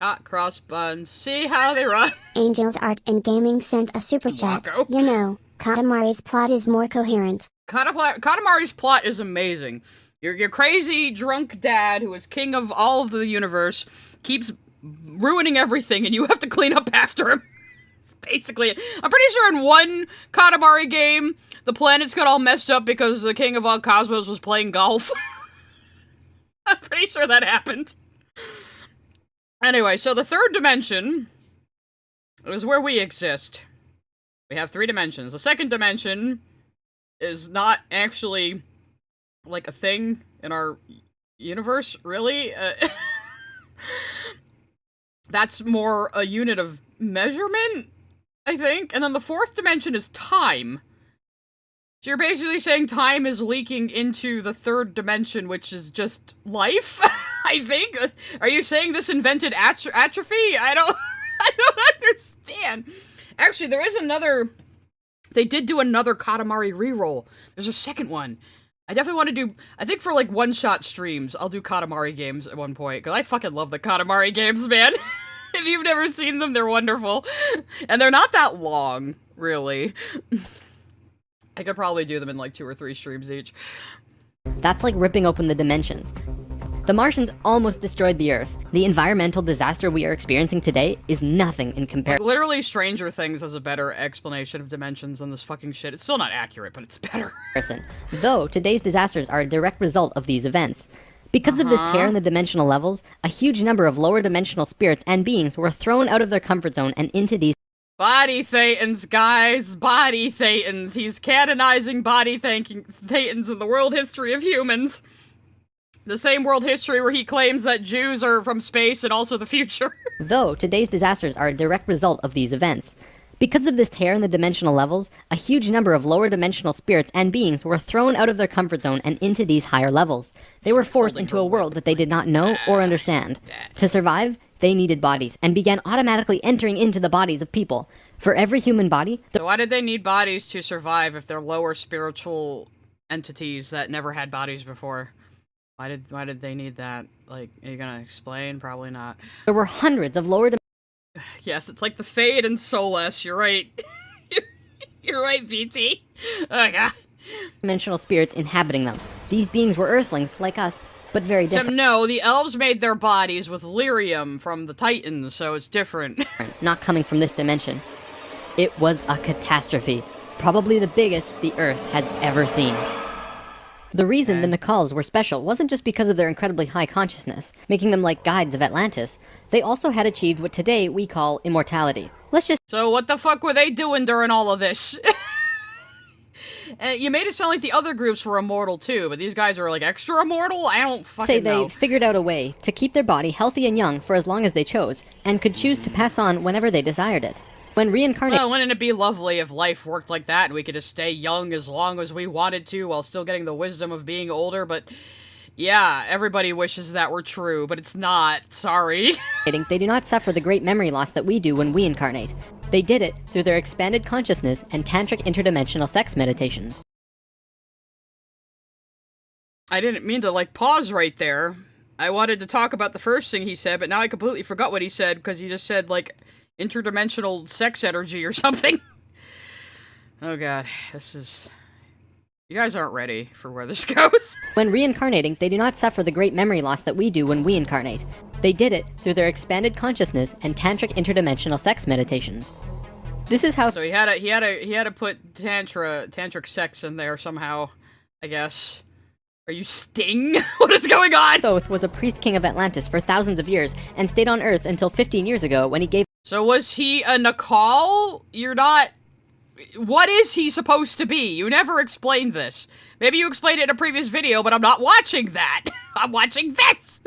Hot cross buns. See how they run? Angels Art and Gaming sent a super chat. Wacko. You know, Katamari's plot is more coherent. Katamari's plot is amazing. Your crazy drunk dad, who is king of all of the universe, keeps ruining everything, and you have to clean up after him. It's basically it. I'm pretty sure in one Katamari game, the planets got all messed up because the king of all cosmos was playing golf. I'm pretty sure that happened. Anyway, so the third dimension is where we exist. We have 3 dimensions. The second dimension is not actually... like a thing in our universe, really? That's more a unit of measurement, I think. And then the fourth dimension is time. So you're basically saying time is leaking into the third dimension, which is just life, I think. Are you saying this invented atrophy? I don't understand. Actually, there is another... They did do another Katamari reroll. There's a second one. I definitely want to do, I think for like one-shot streams, I'll do Katamari games at one point, because I fucking love the Katamari games, man. If you've never seen them, they're wonderful. And they're not that long, really. I could probably do them in like 2 or 3 streams each. That's like ripping open the dimensions. The Martians almost destroyed the Earth. The environmental disaster we are experiencing today is nothing in comparison. Like, literally, Stranger Things has a better explanation of dimensions than this fucking shit. It's still not accurate, but it's better. Though today's disasters are a direct result of these events. Because of this tear in the dimensional levels, a huge number of lower dimensional spirits and beings were thrown out of their comfort zone and into these Body Thetans, guys. Body Thetans. He's canonizing body Thetans in the world history of humans. The same world history where he claims that Jews are from space and also the future. Though today's disasters are a direct result of these events. Because of this tear in the dimensional levels, a huge number of lower dimensional spirits and beings were thrown out of their comfort zone and into these higher levels. They were forced into a world that they did not know or understand. To survive, they needed bodies, and began automatically entering into the bodies of people. For every human body... So why did they need bodies to survive if they're lower spiritual entities that never had bodies before? Why did they need that? Like, are you gonna explain? Probably not. There were hundreds of lower Yes, it's like the Fade and Solus, you're right. You're right, BT. Oh god. dimensional spirits inhabiting them. These beings were Earthlings, like us, but very different. Except no, the elves made their bodies with lyrium from the Titans, so it's different. Not coming from this dimension. It was a catastrophe. Probably the biggest the Earth has ever seen. The reason the Nakals were special wasn't just because of their incredibly high consciousness, making them like guides of Atlantis. They also had achieved what today we call immortality. Let's just... So what the fuck were they doing during all of this? You made it sound like the other groups were immortal too, but these guys are like extra immortal? I don't fucking know. Say they figured out a way to keep their body healthy and young for as long as they chose, and could choose to pass on whenever they desired it. When reincarnated... Well, wouldn't it be lovely if life worked like that and we could just stay young as long as we wanted to while still getting the wisdom of being older? But yeah, everybody wishes that were true, but it's not. Sorry. They do not suffer the great memory loss that we do when we incarnate. They did it through their expanded consciousness and tantric interdimensional sex meditations. I didn't mean to, like, pause right there. I wanted to talk about the first thing he said, but now I completely forgot what he said because he just said, like, interdimensional sex energy or something. Oh god, this is... You guys aren't ready for where this goes. When reincarnating, they do not suffer the great memory loss that we do when we incarnate. They did it through their expanded consciousness and tantric interdimensional sex meditations. This is how... So he had to put tantric sex in there somehow, I guess. Are you Sting? What is going on? Thoth was a priest king of Atlantis for thousands of years and stayed on Earth until 15 years ago when he gave... So was he a Nakal? You're not... What is he supposed to be? You never explained this. Maybe you explained it in a previous video, but I'm not watching that. I'm watching this!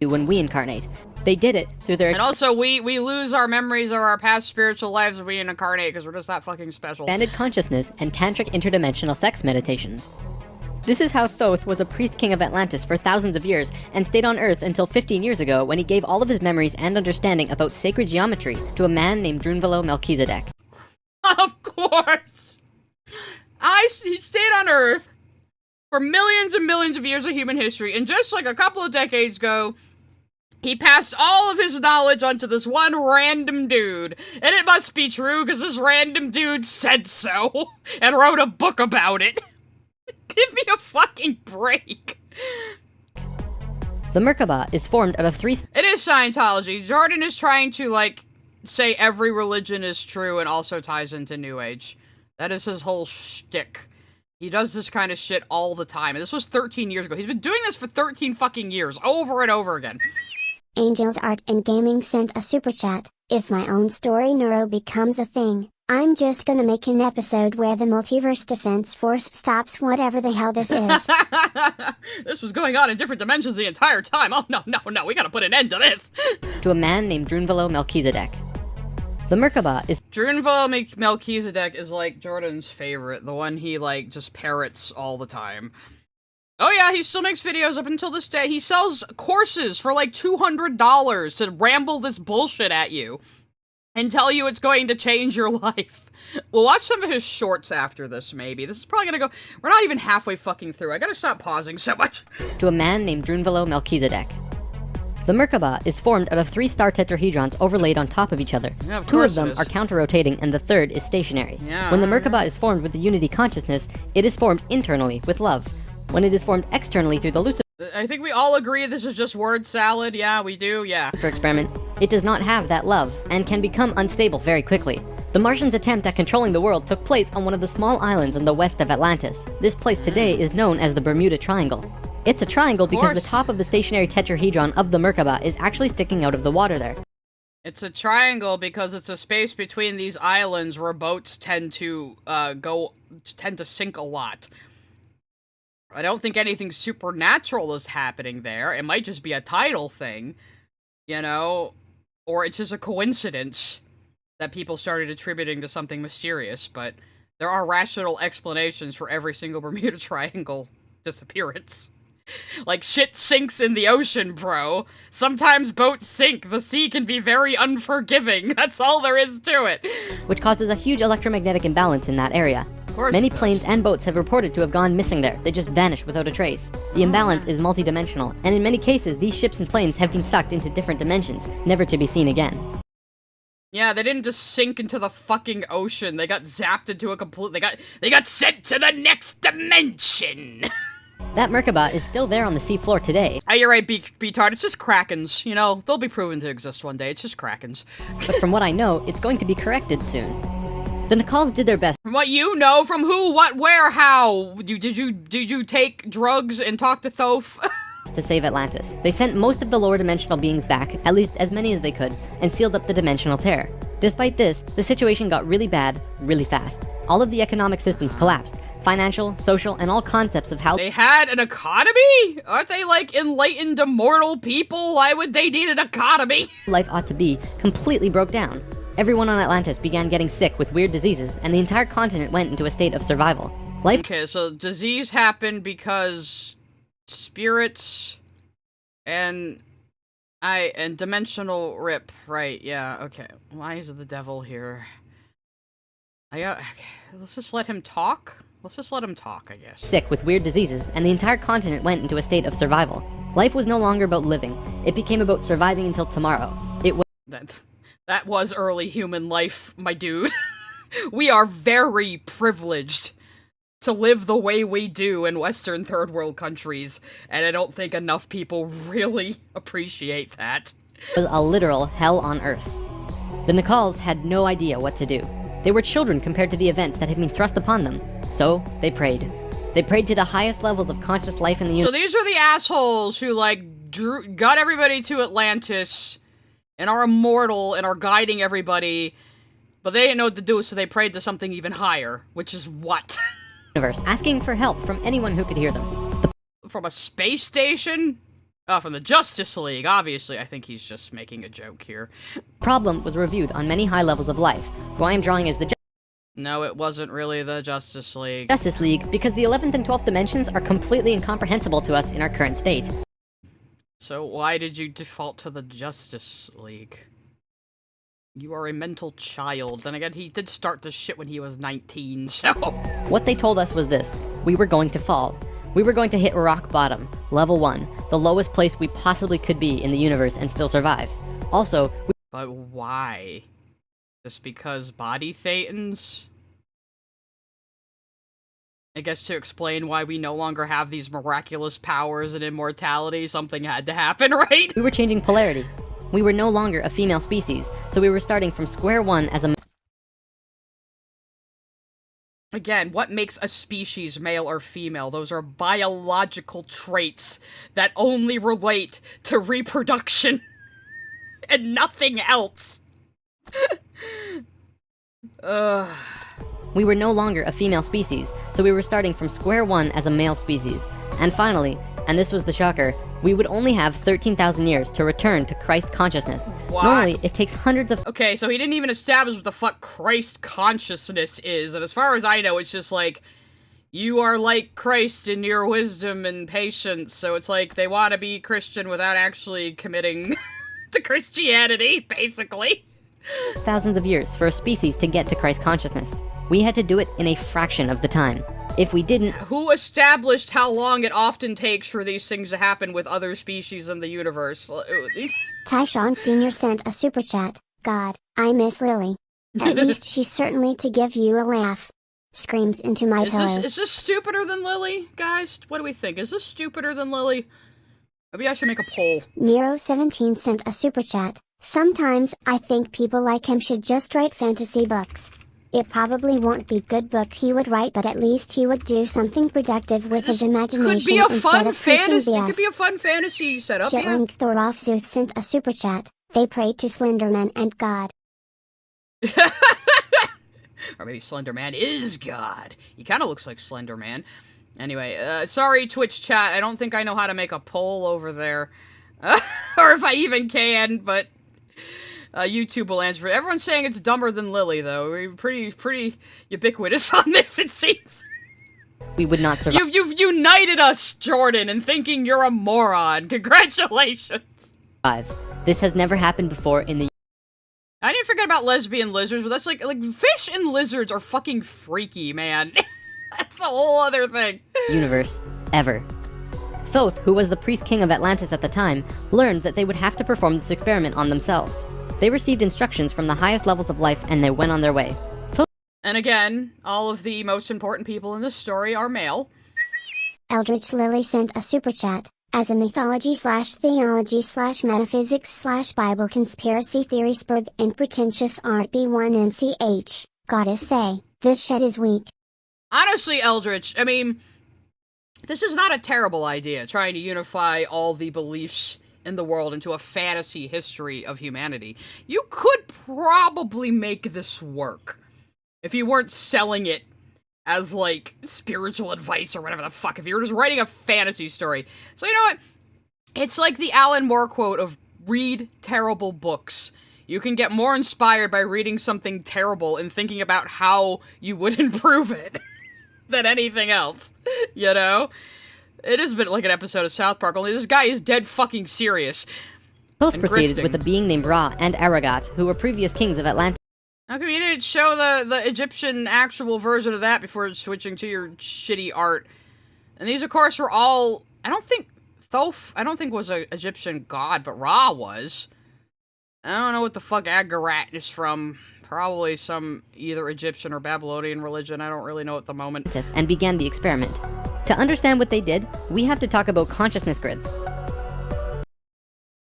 When we incarnate. They did it through their... And also, we lose our memories of our past spiritual lives when we incarnate because we're just that fucking special. Expanded consciousness and tantric interdimensional sex meditations. This is how Thoth was a priest king of Atlantis for thousands of years and stayed on Earth until 15 years ago when he gave all of his memories and understanding about sacred geometry to a man named Drunvalo Melchizedek. Of course! He stayed on Earth for millions and millions of years of human history, and just like a couple of decades ago, he passed all of his knowledge onto this one random dude. And it must be true, because this random dude said so, and wrote a book about it. Give me a fucking break. The Merkaba is formed out of three... It is Scientology. Jordan is trying to, like, say every religion is true and also ties into New Age. That is his whole shtick. He does this kind of shit all the time. And this was 13 years ago. He's been doing this for 13 fucking years, over and over again. Angels Art and Gaming sent a super chat. If my own story neuro becomes a thing, I'm just gonna make an episode where the Multiverse Defense Force stops whatever the hell this is. This was going on in different dimensions the entire time. Oh, no, we gotta put an end to this. To a man named Drunvalo Melchizedek. The Merkaba is... Drunvalo Melchizedek is, like, Jordan's favorite. The one he, like, just parrots all the time. Oh yeah, he still makes videos up until this day. He sells courses for, like, $200 to ramble this bullshit at you. And tell you it's going to change your life. We'll watch some of his shorts after this, maybe. This is probably gonna go... We're not even halfway fucking through. I gotta stop pausing so much. To a man named Drunvalo Melchizedek. The Merkaba is formed out of 3 star tetrahedrons overlaid on top of each other. Yeah, 2 of them are counter-rotating and the third is stationary. Yeah, when the Merkaba is formed with the unity consciousness, it is formed internally with love. When it is formed externally through the Lucifer... I think we all agree this is just word salad. Yeah, we do, yeah. ...for experiment, it does not have that love, and can become unstable very quickly. The Martians' attempt at controlling the world took place on one of the small islands in the west of Atlantis. This place today is known as the Bermuda Triangle. It's a triangle because the top of the stationary tetrahedron of the Merkaba is actually sticking out of the water there. It's a triangle because it's a space between these islands where boats tend to sink a lot. I don't think anything supernatural is happening there. It might just be a tidal thing, you know? Or it's just a coincidence that people started attributing to something mysterious, but there are rational explanations for every single Bermuda Triangle disappearance. Like, shit sinks in the ocean, bro. Sometimes boats sink. The sea can be very unforgiving. That's all there is to it. Which causes a huge electromagnetic imbalance in that area. Of course Many it does. planes and boats have reported to have gone missing there. They just vanish without a trace. The imbalance is multidimensional, and in many cases, these ships and planes have been sucked into different dimensions, never to be seen again. Yeah, they didn't just sink into the fucking ocean. They got zapped into a complete... They got sent to the next dimension! That Merkaba is still there on the seafloor today. Oh, you're right, Beatard. It's just Krakens. You know, they'll be proven to exist one day. It's just Krakens. But from what I know, it's going to be corrected soon. The Nakals did their best. From what you know, from who, what, where, how? Did you take drugs and talk to Thoth? To save Atlantis. They sent most of the lower dimensional beings back, at least as many as they could, and sealed up the dimensional tear. Despite this, the situation got really bad, really fast. all of the economic systems collapsed. Financial, social, and all concepts of how They had an economy? Aren't they, like, enlightened, immortal people? Why would they need an economy? life ought to be completely broke down. Everyone on Atlantis began getting sick with weird diseases, and the entire continent went into a state of survival. Life Okay, so disease happened because spirits and dimensional rip, right, yeah, okay. Why is the devil here? Okay, let's just let him talk. Let's just let him talk, I guess. sick with weird diseases, and the entire continent went into a state of survival. Life was no longer about living. It became about surviving until tomorrow. It was That was early human life, my dude. We are very privileged to live the way we do in Western third world countries, and I don't think enough people really appreciate that. a literal hell on earth. The Nicals had no idea what to do. They were children compared to the events that had been thrust upon them. So, they prayed. They prayed to the highest levels of conscious life in the So universe. these are the assholes who, like, got everybody to Atlantis, and are immortal, and are guiding everybody, but they didn't know what to do, so they prayed to something even higher, which is what? Asking for help from anyone who could hear them. From a space station? Oh, from the Justice League, obviously. I think he's just making a joke here. The problem was reviewed on many high levels of life. Who I am drawing is the No, it wasn't really the Justice League. Justice League because the 11th and 12th dimensions are completely incomprehensible to us in our current state. So why did you default to the Justice League? You are a mental child. Then again, he did start this shit when he was 19, so... What they told us was this: we were going to fall. We were going to hit rock bottom, level 1, the lowest place we possibly could be in the universe and still survive. Also, But why? Just because body thetans? I guess to explain why we no longer have these miraculous powers and immortality, something had to happen, right? we were changing polarity. We were no longer a female species, so we were starting from square one as a Again, what makes a species male or female? Those are biological traits that only relate to reproduction and nothing else. We were no longer a female species, so we were starting from square one as a male species. And finally, and this was the shocker, we would only have 13,000 years to return to Christ consciousness. What? Normally, it takes hundreds of Okay, so he didn't even establish what the fuck Christ consciousness is, and as far as I know, it's just like, you are like Christ in your wisdom and patience, so it's like they want to be Christian without actually committing to Christianity, basically. thousands of years for a species to get to Christ consciousness. We had to do it in a fraction of the time. If we didn't, Who established how long it often takes for these things to happen with other species in the universe? Tyshawn Sr. sent a super chat. God, I miss Lily. At least she's certainly to give you a laugh. Screams into my pillow. Is this stupider than Lily, guys? What do we think? Is this stupider than Lily? Maybe I should make a poll. Nero17 sent a super chat. Sometimes I think people like him should just write fantasy books. It probably won't be good book he would write, but at least he would do something productive with his imagination Could be a instead fun of preaching fantasy. It BS. could be a fun fantasy setup. Yeah. Chitling Thorolfzuth sent a super chat. They prayed to Slenderman and God. Or maybe Slender Man is God. He kind of looks like Slender Man. Anyway, sorry, Twitch chat. I don't think I know how to make a poll over there. Or if I even can, but YouTube will answer it. Everyone's saying it's dumber than Lily, though. We're pretty ubiquitous on this, it seems. we would not survive. You've united us, Jordan, in thinking you're a moron. Congratulations. This has never happened before in the I didn't forget about lesbian lizards, but that's like fish and lizards are fucking freaky, man. That's a whole other thing. universe, ever. Thoth, who was the priest king of Atlantis at the time, learned that they would have to perform this experiment on themselves. They received instructions from the highest levels of life and they went on their way. And again, all of the most important people in this story are male. Eldritch Lily sent a super chat. As a mythology/theology/metaphysics/Bible conspiracy theory spurg and pretentious art B1NCH, gotta say, this shit is weak. Honestly, Eldritch, I mean, this is not a terrible idea, trying to unify all the beliefs in the world into a fantasy history of humanity. You could probably make this work. If you weren't selling it as, like, spiritual advice or whatever the fuck. If you were just writing a fantasy story. So you know what? It's like the Alan Moore quote of read terrible books. You can get more inspired by reading something terrible and thinking about how you would improve it than anything else. You know? It has been like an episode of South Park, only this guy is dead fucking serious. Both And proceeded grifting. with a being named Ra and Aragat, who were previous kings of Atlantis. How come you didn't show the Egyptian actual version of that before switching to your shitty art? And these, of course, were all... I don't think Thoth, was an Egyptian god, but Ra was. I don't know what the fuck Agarat is from. Probably some either Egyptian or Babylonian religion. I don't really know at the moment. And began the experiment. To understand what they did, we have to talk about consciousness grids.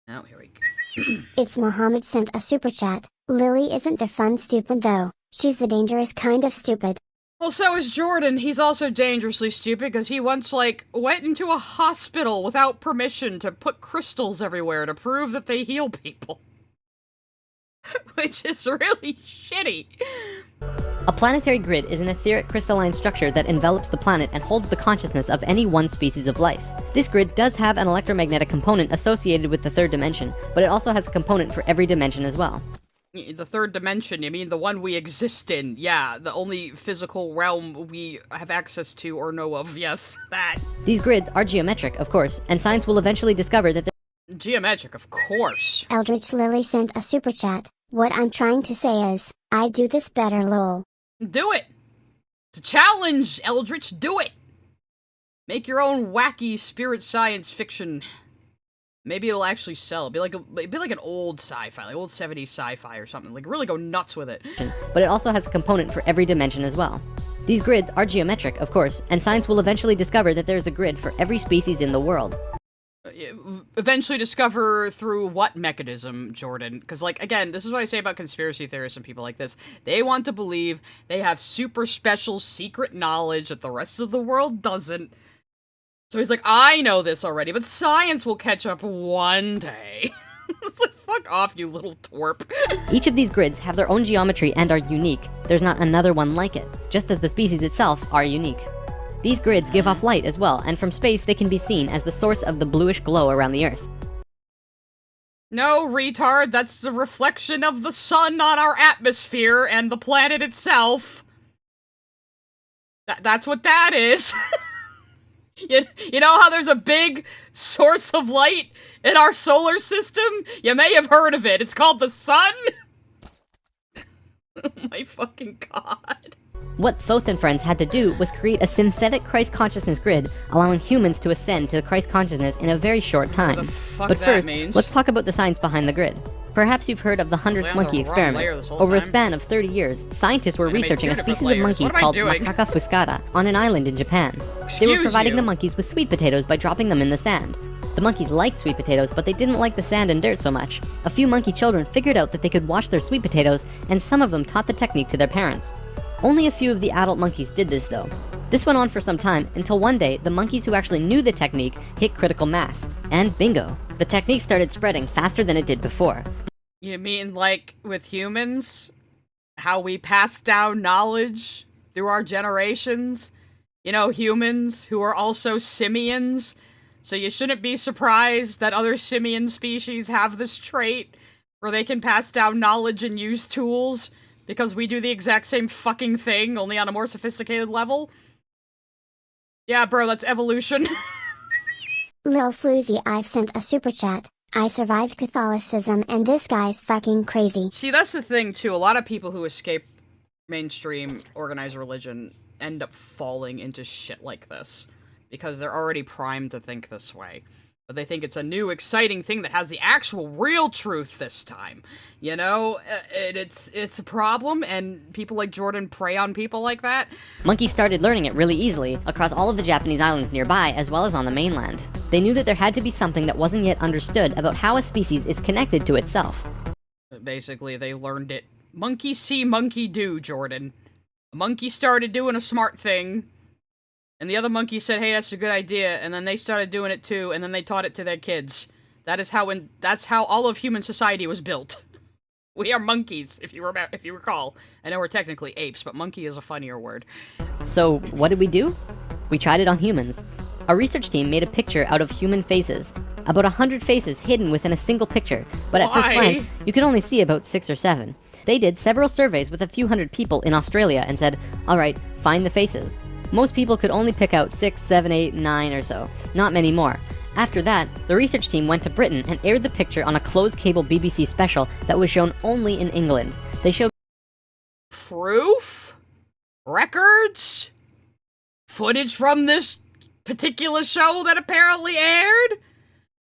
Oh, here we go. It's Mohammed sent a super chat. Lily isn't the fun stupid though, she's the dangerous kind of stupid. Well, so is Jordan. He's also dangerously stupid because he once, like, went into a hospital without permission to put crystals everywhere to prove that they heal people. Which is really shitty. A planetary grid is an etheric crystalline structure that envelops the planet and holds the consciousness of any one species of life. This grid does have an electromagnetic component associated with the third dimension, but it also has a component for every dimension as well. The third dimension, you mean the one we exist in? Yeah, the only physical realm we have access to or know of. Yes, that. These grids are geometric, of course, and science will eventually discover that they're Geometric, of course. Eldritch Lily sent a super chat. What I'm trying to say is, I do this better lol. Do it! It's a challenge, Eldritch, do it! Make your own wacky spirit science fiction. Maybe it'll actually sell. It'd be like an old sci-fi, like old 70s sci-fi or something. Like, really go nuts with it. but it also has a component for every dimension as well. These grids are geometric, of course, and science will eventually discover that there is a grid for every species in the world. Eventually discover through what mechanism, Jordan? Because, like, again, this is what I say about conspiracy theorists and people like this. They want to believe they have super special secret knowledge that the rest of the world doesn't. So he's like, I know this already, but science will catch up one day. It's like, fuck off, you little twerp. Each of these grids have their own geometry and are unique. There's not another one like it, just as the species itself are unique. These grids give off light as well, and from space they can be seen as the source of the bluish glow around the Earth. No, retard, that's the reflection of the sun on our atmosphere and the planet itself. That's what that is. You know how there's a big source of light in our solar system? You may have heard of it. It's called the sun. Oh my fucking god. What Thoth and friends had to do was create a synthetic Christ consciousness grid, allowing humans to ascend to Christ consciousness in a very short time. What the fuck But that first, means? let's talk about the science behind the grid. Perhaps you've heard of the 100th on monkey the wrong layer experiment. this whole Over a time. span of 30 years, scientists were And I made researching two a different species of layers. monkey What am I called doing? Macaca fuscata on an island in Japan. They were Excuse providing you. the monkeys with sweet potatoes by dropping them in the sand. The monkeys liked sweet potatoes, but they didn't like the sand and dirt so much. A few monkey children figured out that they could wash their sweet potatoes, and some of them taught the technique to their parents. Only a few of the adult monkeys did this though. This went on for some time, until one day, the monkeys who actually knew the technique hit critical mass. And bingo! The technique started spreading faster than it did before. You mean like with humans? How we pass down knowledge through our generations? You know, humans who are also simians? So you shouldn't be surprised that other simian species have this trait where they can pass down knowledge and use tools because we do the exact same fucking thing, only on a more sophisticated level. Yeah, bro, that's evolution. Lil Floozy, I've sent a super chat. I survived Catholicism and this guy's fucking crazy. See, that's the thing, too. A lot of people who escape mainstream organized religion end up falling into shit like this because they're already primed to think this way. But they think it's a new, exciting thing that has the actual, real truth this time. You know? It's a problem, and people like Jordan prey on people like that. Monkeys started learning it really easily, across all of the Japanese islands nearby, as well as on the mainland. They knew that there had to be something that wasn't yet understood about how a species is connected to itself. Basically, they learned it. Monkey see, monkey do, Jordan. A monkey started doing a smart thing, and the other monkey said, hey, that's a good idea, and then they started doing it too, and then they taught it to their kids. That's how all of human society was built. We are monkeys, if you recall. I know we're technically apes, but monkey is a funnier word. So, what did we do? We tried it on humans. Our research team made a picture out of human faces. About 100 faces hidden within a single picture, but at first glance, you could only see about 6 or 7. They did several surveys with a few hundred people in Australia and said, alright, find the faces. Most people could only pick out 6, 7, 8, 9 or so, not many more. After that, the research team went to Britain and aired the picture on a closed cable BBC special that was shown only in England. They showed proof? Records? Footage from this particular show that apparently aired?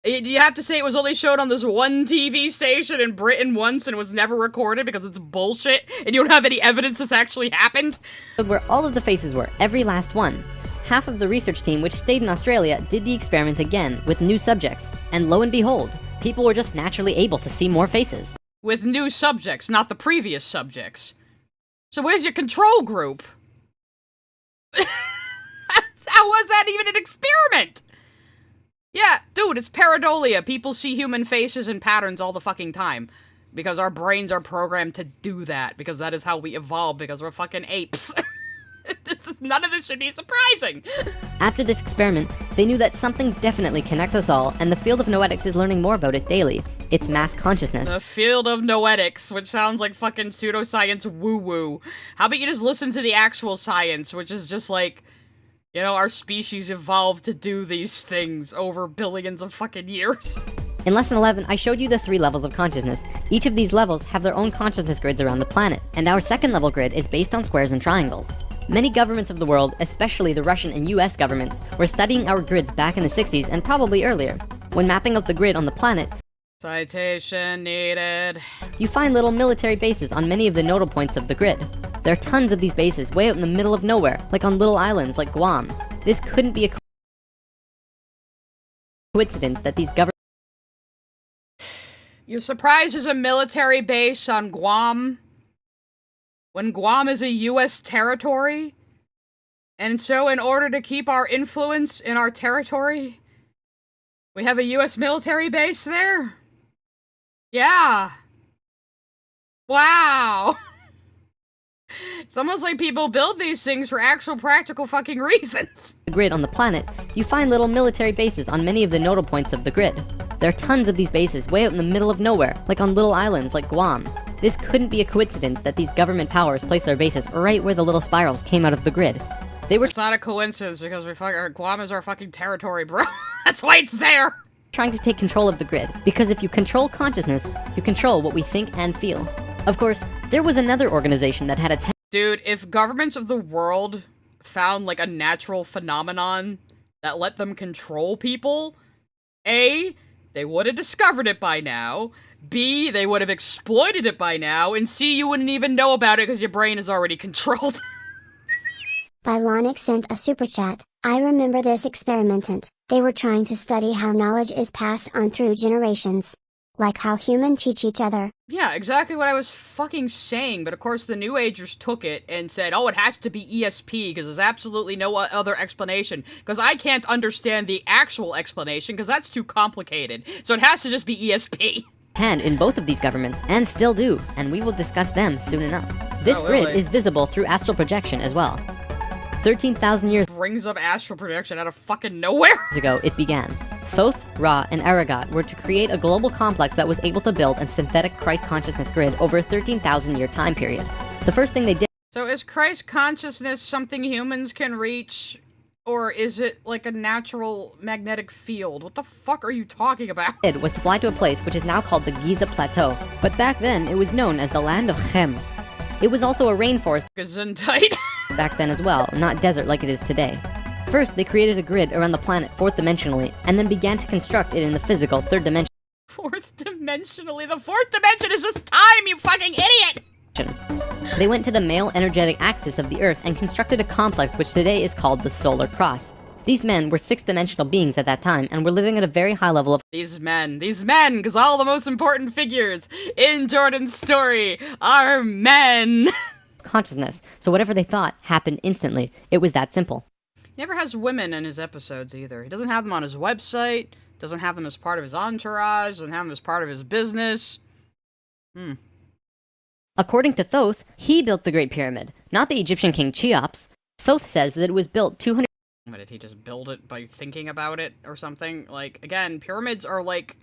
You have to say it was only showed on this one TV station in Britain once and was never recorded because it's bullshit and you don't have any evidence this actually happened? where all of the faces were, every last one. Half of the research team, which stayed in Australia, did the experiment again with new subjects. And lo and behold, people were just naturally able to see more faces. With new subjects, not the previous subjects. So where's your control group? How was that even an experiment? Yeah, dude, it's pareidolia. People see human faces and patterns all the fucking time. Because our brains are programmed to do that. Because that is how we evolved, because we're fucking apes. None of this should be surprising. After this experiment, they knew that something definitely connects us all, and the field of noetics is learning more about it daily. It's mass consciousness. The field of noetics, which sounds like fucking pseudoscience woo-woo. How about you just listen to the actual science, which is just like, you know, our species evolved to do these things over billions of fucking years. In Lesson 11, I showed you the 3 levels of consciousness. Each of these levels have their own consciousness grids around the planet, and our second level grid is based on squares and triangles. Many governments of the world, especially the Russian and US governments, were studying our grids back in the 60s and probably earlier. When mapping out the grid on the planet, Citation needed. you find little military bases on many of the nodal points of the grid. There are tons of these bases way out in the middle of nowhere, like on little islands like Guam. This couldn't be a coincidence that these governments You're surprised there's a military base on Guam? When Guam is a US territory? And so in order to keep our influence in our territory, we have a US military base there? Yeah. Wow. It's almost like people build these things for actual practical fucking reasons. the grid on the planet, you find little military bases on many of the nodal points of the grid. There are tons of these bases way out in the middle of nowhere, like on little islands like Guam. This couldn't be a coincidence that these government powers placed their bases right where the little spirals came out of the grid. They were It's not a coincidence because Guam is our fucking territory, bro. That's why it's there. trying to take control of the grid, because if you control consciousness, you control what we think and feel. Of course, there was another organization that had a Dude, if governments of the world found like a natural phenomenon that let them control people, A, they would have discovered it by now, B, they would have exploited it by now, and C, you wouldn't even know about it because your brain is already controlled. Bylonic sent a super chat. I remember this experimentant. They were trying to study how knowledge is passed on through generations. Like how humans teach each other. Yeah, exactly what I was fucking saying, but of course the New Agers took it and said, oh, it has to be ESP, because there's absolutely no other explanation, because I can't understand the actual explanation, because that's too complicated, so it has to just be ESP. hand in both of these governments, and still do, and we will discuss them soon enough. This grid is visible through astral projection as well. 13,000 years Brings up astral projection out of fucking nowhere. ago, it began. Thoth, Ra, and Aragot were to create a global complex that was able to build a synthetic Christ consciousness grid over a 13,000-year time period. The first thing they did So is Christ consciousness something humans can reach, or is it like a natural magnetic field? What the fuck are you talking about? was to fly to a place which is now called the Giza Plateau, but back then it was known as the land of Chem. It was also a rainforest Gesundheit. back then as well, not desert like it is today. First, they created a grid around the planet fourth dimensionally, and then began to construct it in the physical third dimension. Fourth dimensionally? The fourth dimension is just time, you fucking idiot! They went to the male energetic axis of the Earth and constructed a complex which today is called the Solar Cross. These men were sixth-dimensional beings at that time, and were living at a very high level of These men, because all the most important figures in Jordan's story are men! consciousness, so whatever they thought happened instantly. It was that simple. He never has women in his episodes either. He doesn't have them on his website, doesn't have them as part of his entourage, doesn't have them as part of his business. According to Thoth, he built the Great Pyramid, not the Egyptian king Cheops. Thoth says that it was built 200 Did he just build it by thinking about it or something? Like, again, pyramids are like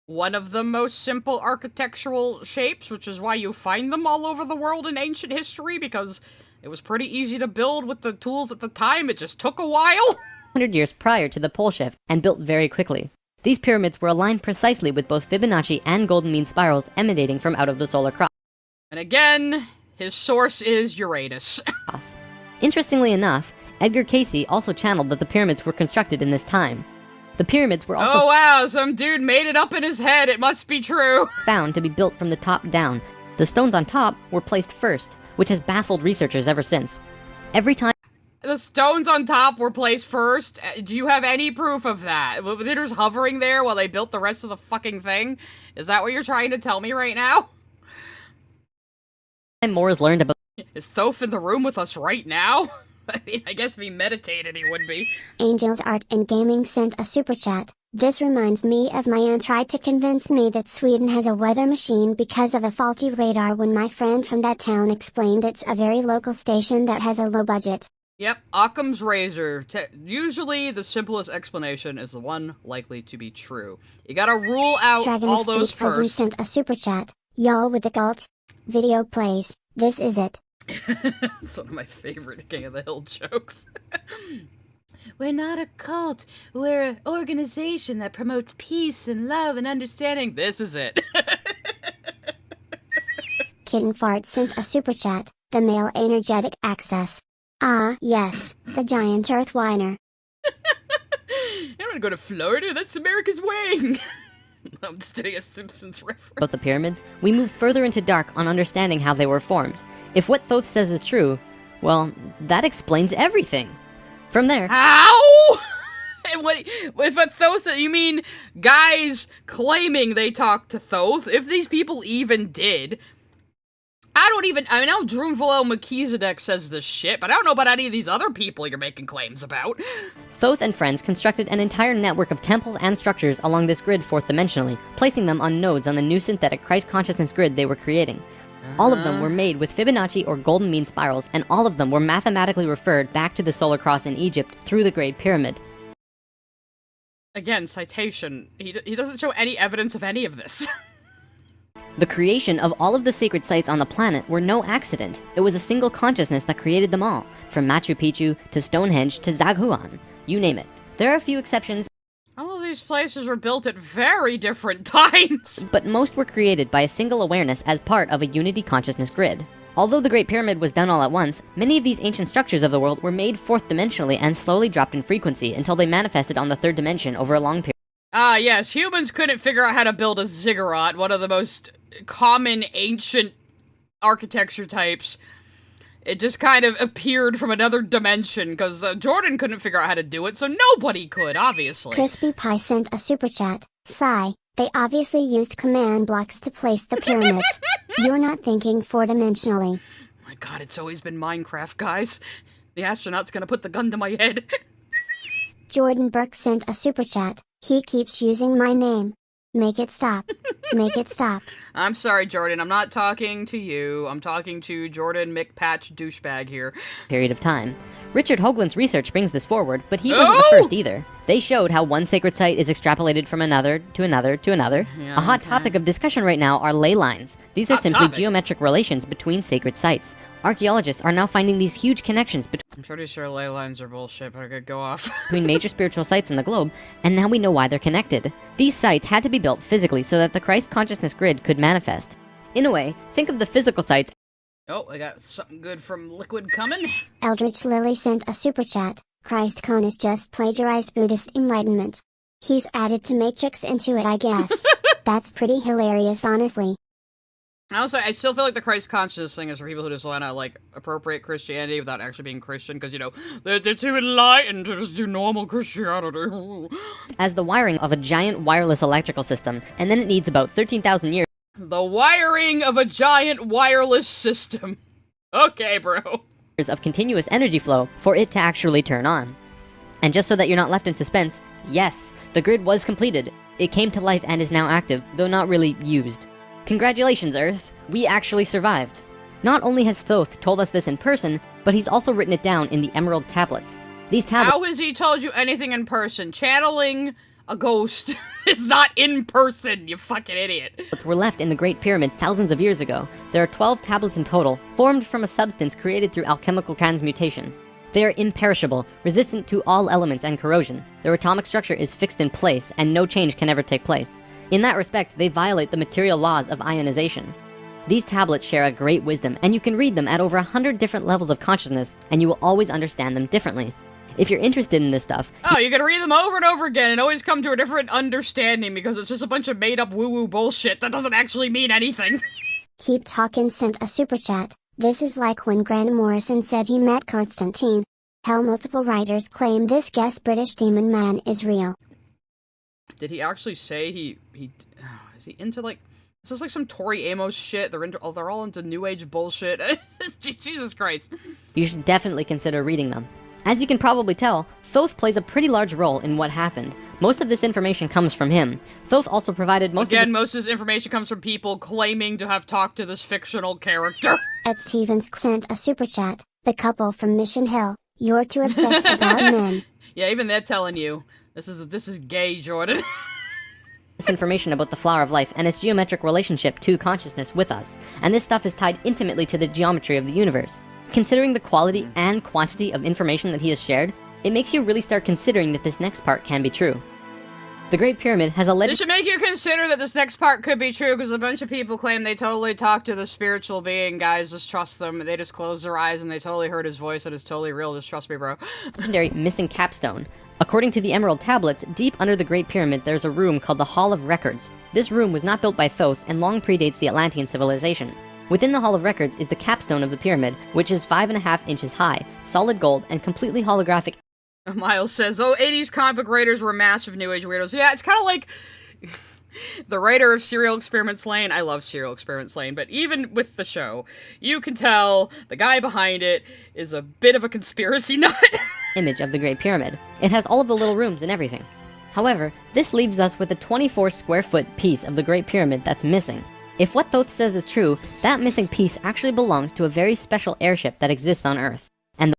one of the most simple architectural shapes, which is why you find them all over the world in ancient history, because it was pretty easy to build with the tools at the time. It just took a while. 100 years prior to the pole shift and built very quickly. These pyramids were aligned precisely with both Fibonacci and golden mean spirals emanating from out of the solar cross. And again, his source is Uranus. Interestingly enough, Edgar Cayce also channeled that the pyramids were constructed in this time. The pyramids were also Oh wow, some dude made it up in his head. It must be true. found to be built from the top down. The stones on top were placed first, which has baffled researchers ever since. Every time The stones on top were placed first. Do you have any proof of that? Were they just hovering there while they built the rest of the fucking thing? Is that what you're trying to tell me right now? more is learned about Is Thoth in the room with us right now? I mean, I guess if he meditated, he would be. Angels Art and Gaming sent a super chat. This reminds me of my aunt tried to convince me that Sweden has a weather machine because of a faulty radar when my friend from that town explained it's a very local station that has a low budget. Yep, Occam's razor. Usually, the simplest explanation is the one likely to be true. You gotta rule out Dragon all of those Street Prison first. sent a super chat. Y'all with the cult. Video plays. This is it. It's one of my favorite King of the Hill jokes. We're not a cult. We're an organization that promotes peace and love and understanding. This is it. Kitten Fart sent a super chat. The male energetic access. Ah, yes, the giant earth whiner. I'm gonna go to Florida. That's America's wing. I'm just doing a Simpsons reference. about the pyramids, we move further into dark on understanding how they were formed. If what Thoth says is true, well, that explains everything. From there, How? And what? If a Thoth, you mean guys claiming they talked to Thoth? If these people even did, I know Drumvalo Melchizedek says this shit, but I don't know about any of these other people you're making claims about. Thoth and friends constructed an entire network of temples and structures along this grid fourth dimensionally, placing them on nodes on the new synthetic Christ consciousness grid they were creating. All of them were made with Fibonacci or golden mean spirals, and all of them were mathematically referred back to the solar cross in Egypt through the Great Pyramid. Again, citation. He doesn't show any evidence of any of this. The creation of all of the sacred sites on the planet were no accident. It was a single consciousness that created them all, from Machu Picchu to Stonehenge to Zaghuan. You name it. There are a few exceptions, All of these places were built at very different times. but most were created by a single awareness as part of a unity consciousness grid. Although the Great Pyramid was done all at once, many of these ancient structures of the world were made fourth dimensionally and slowly dropped in frequency until they manifested on the third dimension over a long period. Ah, yes, humans couldn't figure out how to build a ziggurat, one of the most common ancient architecture types. It just kind of appeared from another dimension, because Jordan couldn't figure out how to do it, so nobody could, obviously. Crispy Pie sent a super chat. Sigh, they obviously used command blocks to place the pyramids. You're not thinking four-dimensionally. Oh my god, it's always been Minecraft, guys. The astronaut's gonna put the gun to my head. Jordan Burke sent a super chat. He keeps using my name. Make it stop. Make it stop. I'm sorry, Jordan, I'm not talking to you. I'm talking to Jordan McPatch douchebag here. Period of time. Richard Hoagland's research brings this forward, but he wasn't the first either. They showed how one sacred site is extrapolated from another to another to another. Yeah, A hot okay. topic of discussion right now are ley lines. These are Hot simply topic. geometric relations between sacred sites. Archaeologists are now finding these huge connections I'm pretty sure ley lines are bullshit, but I could go off. between major spiritual sites in the globe, and now we know why they're connected. These sites had to be built physically so that the Christ consciousness grid could manifest. In a way, think of the physical sites Oh, I got something good from Liquid coming. Eldritch Lily sent a super chat. ChristCon is just plagiarized Buddhist enlightenment. He's added to Matrix into it, I guess. That's pretty hilarious, honestly. Also, I still feel like the Christ consciousness thing is for people who just want to, like, appropriate Christianity without actually being Christian, because, you know, they're too enlightened to just do normal Christianity. as the wiring of a giant wireless electrical system, and then it needs about 13,000 years The wiring of a giant wireless system. Okay, bro. of continuous energy flow for it to actually turn on. And just so that you're not left in suspense, yes, the grid was completed. It came to life and is now active, though not really used. Congratulations, Earth! We actually survived. Not only has Thoth told us this in person, but he's also written it down in the Emerald Tablets. These tablets... How has he told you anything in person? Channeling a ghost is not in person, you fucking idiot. were left in the Great Pyramid thousands of years ago. There are 12 tablets in total, formed from a substance created through alchemical transmutation. They are imperishable, resistant to all elements and corrosion. Their atomic structure is fixed in place, and no change can ever take place. In that respect, they violate the material laws of ionization. These tablets share a great wisdom, and you can read them at over 100 different levels of consciousness, and you will always understand them differently. If you're interested in this stuff... Oh, you can read them over and over again and always come to a different understanding because it's just a bunch of made-up woo-woo bullshit that doesn't actually mean anything. Keep Talkin' sent a super chat. This is like when Grant Morrison said he met Constantine. Hell, multiple writers claim this guest British demon man is real. Did he actually say he is he into like... Is this like some Tori Amos shit? They're all into New Age bullshit. Jesus Christ. You should definitely consider reading them. As you can probably tell, Thoth plays a pretty large role in what happened. Most of this information comes from him. Thoth also provided most of this information comes from people claiming to have talked to this fictional character. Ed Stevens sent a super chat. The couple from Mission Hill. You're too obsessed about men. Yeah, even they're telling you. This is gay, Jordan. this information about the flower of life and its geometric relationship to consciousness with us. And this stuff is tied intimately to the geometry of the universe. Considering the quality and quantity of information that he has shared, it makes you really start considering that this next part can be true. The Great Pyramid has alleged... It should make you consider that this next part could be true, because a bunch of people claim they totally talked to the spiritual being. Guys, just trust them. They just close their eyes and they totally heard his voice and it's totally real. Just trust me, bro. Legendary missing capstone. According to the Emerald Tablets, deep under the Great Pyramid there's a room called the Hall of Records. This room was not built by Thoth and long predates the Atlantean civilization. Within the Hall of Records is the capstone of the pyramid, which is 5.5 inches high, solid gold, and completely holographic. Miles says, oh, 80s comic book writers were massive New Age weirdos. Yeah, it's kind of like the writer of Serial Experiments Lane. I love Serial Experiments Lane, but even with the show, you can tell the guy behind it is a bit of a conspiracy nut. Image of the Great Pyramid. It has all of the little rooms and everything. However, this leaves us with a 24 square foot piece of the Great Pyramid that's missing. If what Thoth says is true, that missing piece actually belongs to a very special airship that exists on Earth. And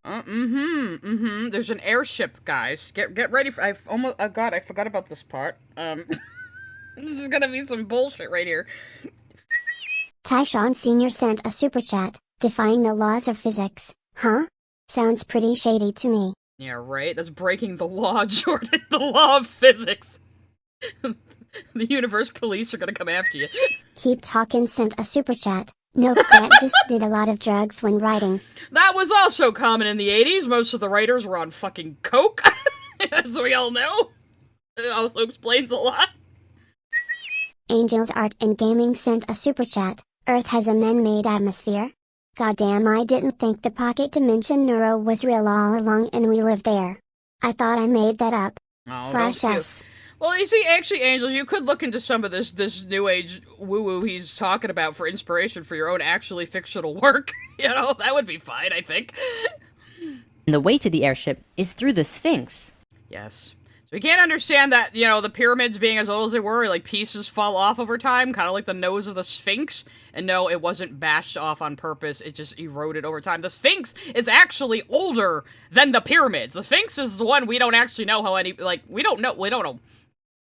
There's an airship, guys. Get ready for... oh god, I forgot about this part. This is gonna be some bullshit right here. Tyshawn Sr. sent a super chat. Defying the laws of physics. Huh? Sounds pretty shady to me. Yeah, right? That's breaking the law, Jordan. The law of physics. The universe police are gonna come after you. Keep Talkin' sent a super chat. No, Grant just did a lot of drugs when writing. That was also common in the 80s. Most of the writers were on fucking coke. As we all know. It also explains a lot. Angels Art and Gaming sent a super chat. Earth has a man-made atmosphere? Goddamn, I didn't think the pocket dimension neuro was real all along and we live there. I thought I made that up. /S. Well, you see, actually, Angels, you could look into some of this New Age woo-woo he's talking about for inspiration for your own actually fictional work. You know, that would be fine, I think. And the way to the airship is through the Sphinx. Yes. So we can't understand that, you know, the pyramids being as old as they were, like pieces fall off over time, kind of like the nose of the Sphinx. And no, it wasn't bashed off on purpose, it just eroded over time. The Sphinx is actually older than the pyramids. The Sphinx is the one we don't actually know how we don't know.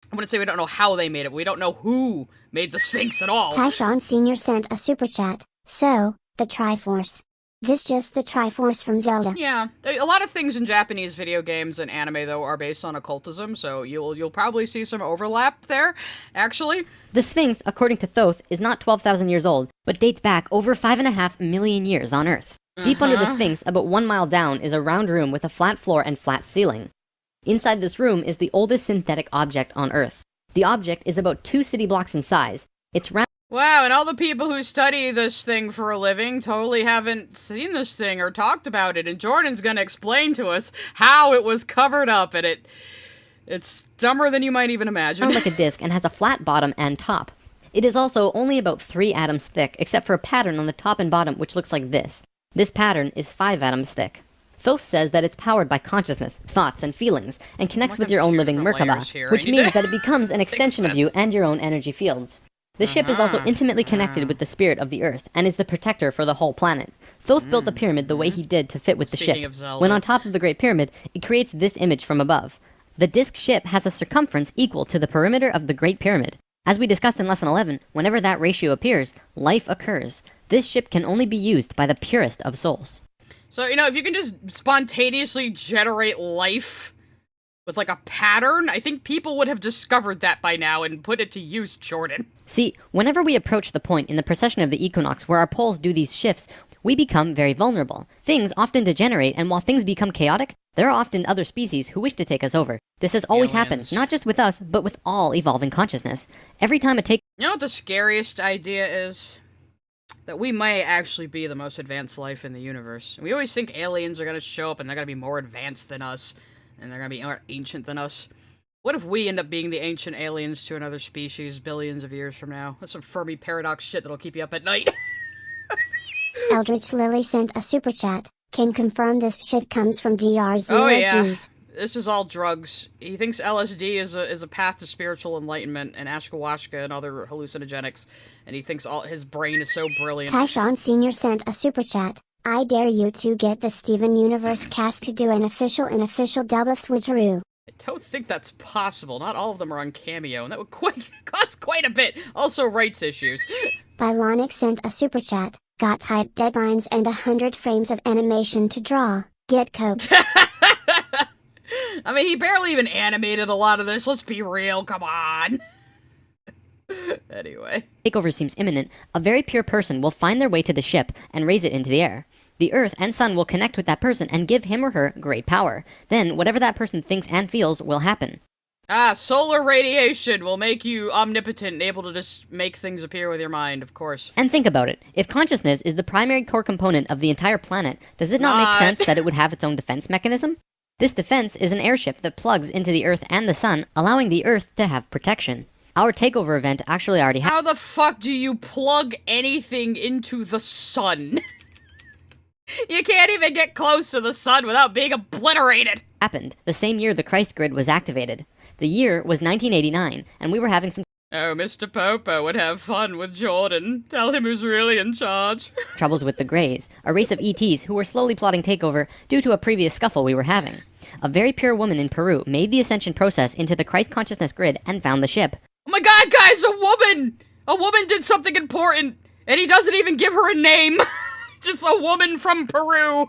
I wouldn't say we don't know how they made it, but we don't know who made the Sphinx at all. Tyshawn Sr. sent a super chat. So, the Triforce. This just the Triforce from Zelda. Yeah, a lot of things in Japanese video games and anime, though, are based on occultism, so you'll probably see some overlap there, actually. The Sphinx, according to Thoth, is not 12,000 years old, but dates back over 5.5 million years on Earth. Deep under the Sphinx, about 1 mile down, is a round room with a flat floor and flat ceiling. Inside this room is the oldest synthetic object on Earth. The object is about 2 city blocks in size. It's round. Wow, and all the people who study this thing for a living totally haven't seen this thing or talked about it, and Jordan's gonna explain to us how it was covered up, and it's dumber than you might even imagine. Round like a disc and has a flat bottom and top. It is also only about 3 atoms thick, except for a pattern on the top and bottom which looks like this. This pattern is 5 atoms thick. Thoth says that it's powered by consciousness, thoughts, and feelings, and connects with your own living Merkaba, which means that it becomes an extension of you and your own energy fields. The ship is also intimately connected with the spirit of the Earth, and is the protector for the whole planet. Thoth built the pyramid the way he did to fit with the Speaking ship. of Zelda. When on top of the Great Pyramid, it creates this image from above. The disc ship has a circumference equal to the perimeter of the Great Pyramid. As we discussed in Lesson 11, whenever that ratio appears, life occurs. This ship can only be used by the purest of souls. So, you know, if you can just spontaneously generate life with, like, a pattern, I think people would have discovered that by now and put it to use, Jordan. See, whenever we approach the point in the precession of the equinox where our poles do these shifts, we become very vulnerable. Things often degenerate, and while things become chaotic, there are often other species who wish to take us over. This has always happened, not just with us, but with all evolving consciousness. Every time You know what the scariest idea is? That we may actually be the most advanced life in the universe. We always think aliens are gonna show up and they're gonna be more advanced than us, and they're gonna be more ancient than us. What if we end up being the ancient aliens to another species billions of years from now? That's some Fermi paradox shit that'll keep you up at night. Eldritch Lily sent a super chat. Can confirm this shit comes from DR0Gs. Oh yeah, this is all drugs. He thinks LSD is a path to spiritual enlightenment, and ashwagandha and other hallucinogenics, and he thinks all his brain is so brilliant. Tyshawn Sr. sent a super chat. I dare you to get the Steven Universe cast to do an official dub of Switcheroo. I don't think that's possible. Not all of them are on Cameo, and that would cost quite a bit. Also, rights issues. Bylonic sent a super chat. Got tight deadlines and 100 frames of animation to draw. Get coked. I mean, he barely even animated a lot of this. Let's be real. Come on. Anyway. takeover seems imminent, a very pure person will find their way to the ship and raise it into the air. The Earth and Sun will connect with that person and give him or her great power. Then, whatever that person thinks and feels will happen. Solar radiation will make you omnipotent and able to just make things appear with your mind, of course. And think about it. If consciousness is the primary core component of the entire planet, does it not make sense that it would have its own defense mechanism? This defense is an airship that plugs into the Earth and the Sun, allowing the Earth to have protection. Our takeover event actually already How the fuck do you plug anything into the sun? You can't even get close to the sun without being obliterated! happened the same year the Christ grid was activated. The year was 1989, and we were having some Oh, Mr. Popo would have fun with Jordan. Tell him who's really in charge. troubles with the Greys, a race of ETs who were slowly plotting takeover due to a previous scuffle we were having. A very pure woman in Peru made the ascension process into the Christ consciousness grid and found the ship. Oh my god, guys, a woman! A woman did something important, and he doesn't even give her a name. Just a woman from Peru.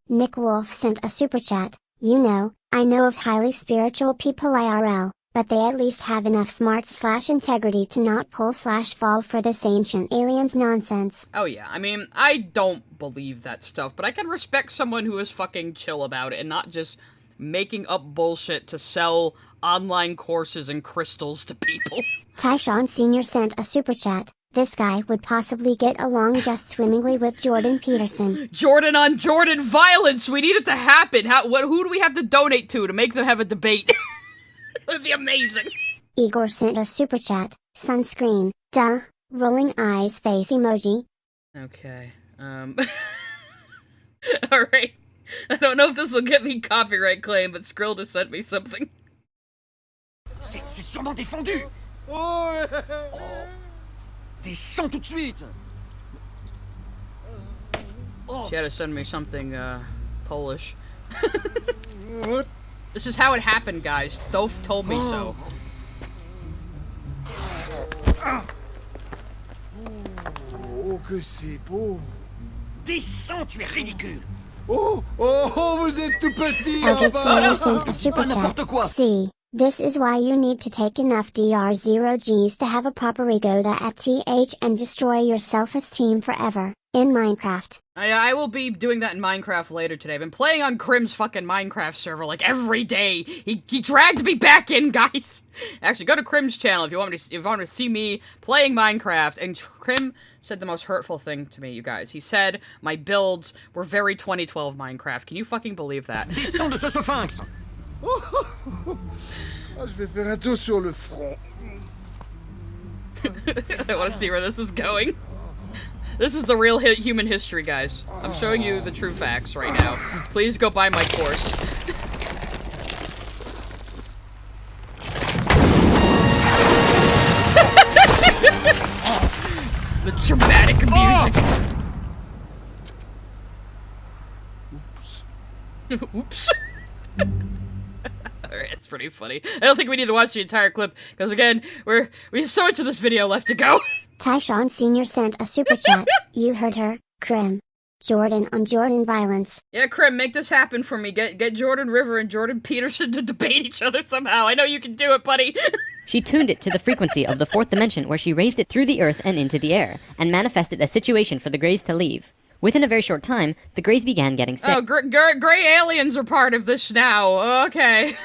Nick Wolf sent a super chat. You know, I know of highly spiritual people IRL, but they at least have enough smarts/integrity to not pull/fall for this ancient aliens nonsense. Oh yeah, I mean, I don't believe that stuff, but I can respect someone who is fucking chill about it and not just making up bullshit to sell online courses and crystals to people. Tyshawn Sr. sent a super chat. This guy would possibly get along just swimmingly with Jordan Peterson. Jordan on Jordan violence! We need it to happen! Who do we have to donate to make them have a debate? That'd be amazing! Igor sent a super chat. Sunscreen. Duh. Rolling eyes face emoji. Okay, Alright. I don't know if this will get me copyright claim, but Skrill just sent me something. C'est sûrement défendu. Oh. Descends tout de suite. She had to send me something, Polish. This is how it happened, guys. Thoth told me so. Oh, que c'est beau. Descends, tu es ridicule. Oh, vous êtes tout petit. Eldritch Lily sent a super n'importe quoi. chat. See, this is why you need to take enough DR0Gs to have a proper regoda at TH and destroy your self-esteem forever, in Minecraft. I will be doing that in Minecraft later today. I've been playing on Crim's fucking Minecraft server like every day. He dragged me back in, guys. Actually, go to Crim's channel if you want to see me playing Minecraft. And Crim said the most hurtful thing to me, you guys. He said my builds were very 2012 Minecraft. Can you fucking believe that? Descends de ce sphinx. Je vais faire un tour sur le front. I want to see where this is going. This is the real human history, guys. I'm showing you the true facts right now. Please go buy my course. music. Oops. Alright, it's pretty funny. I don't think we need to watch the entire clip, because again, we have so much of this video left to go. Tyshawn Sr. sent a super chat. You heard her, Krim. Jordan on Jordan violence. Yeah, Krim, make this happen for me. Get Jordan River and Jordan Peterson to debate each other somehow. I know you can do it, buddy. She tuned it to the frequency of the fourth dimension, where she raised it through the earth and into the air, and manifested a situation for the Greys to leave. Within a very short time, the Greys began getting sick. Oh, gray aliens are part of this now. Okay.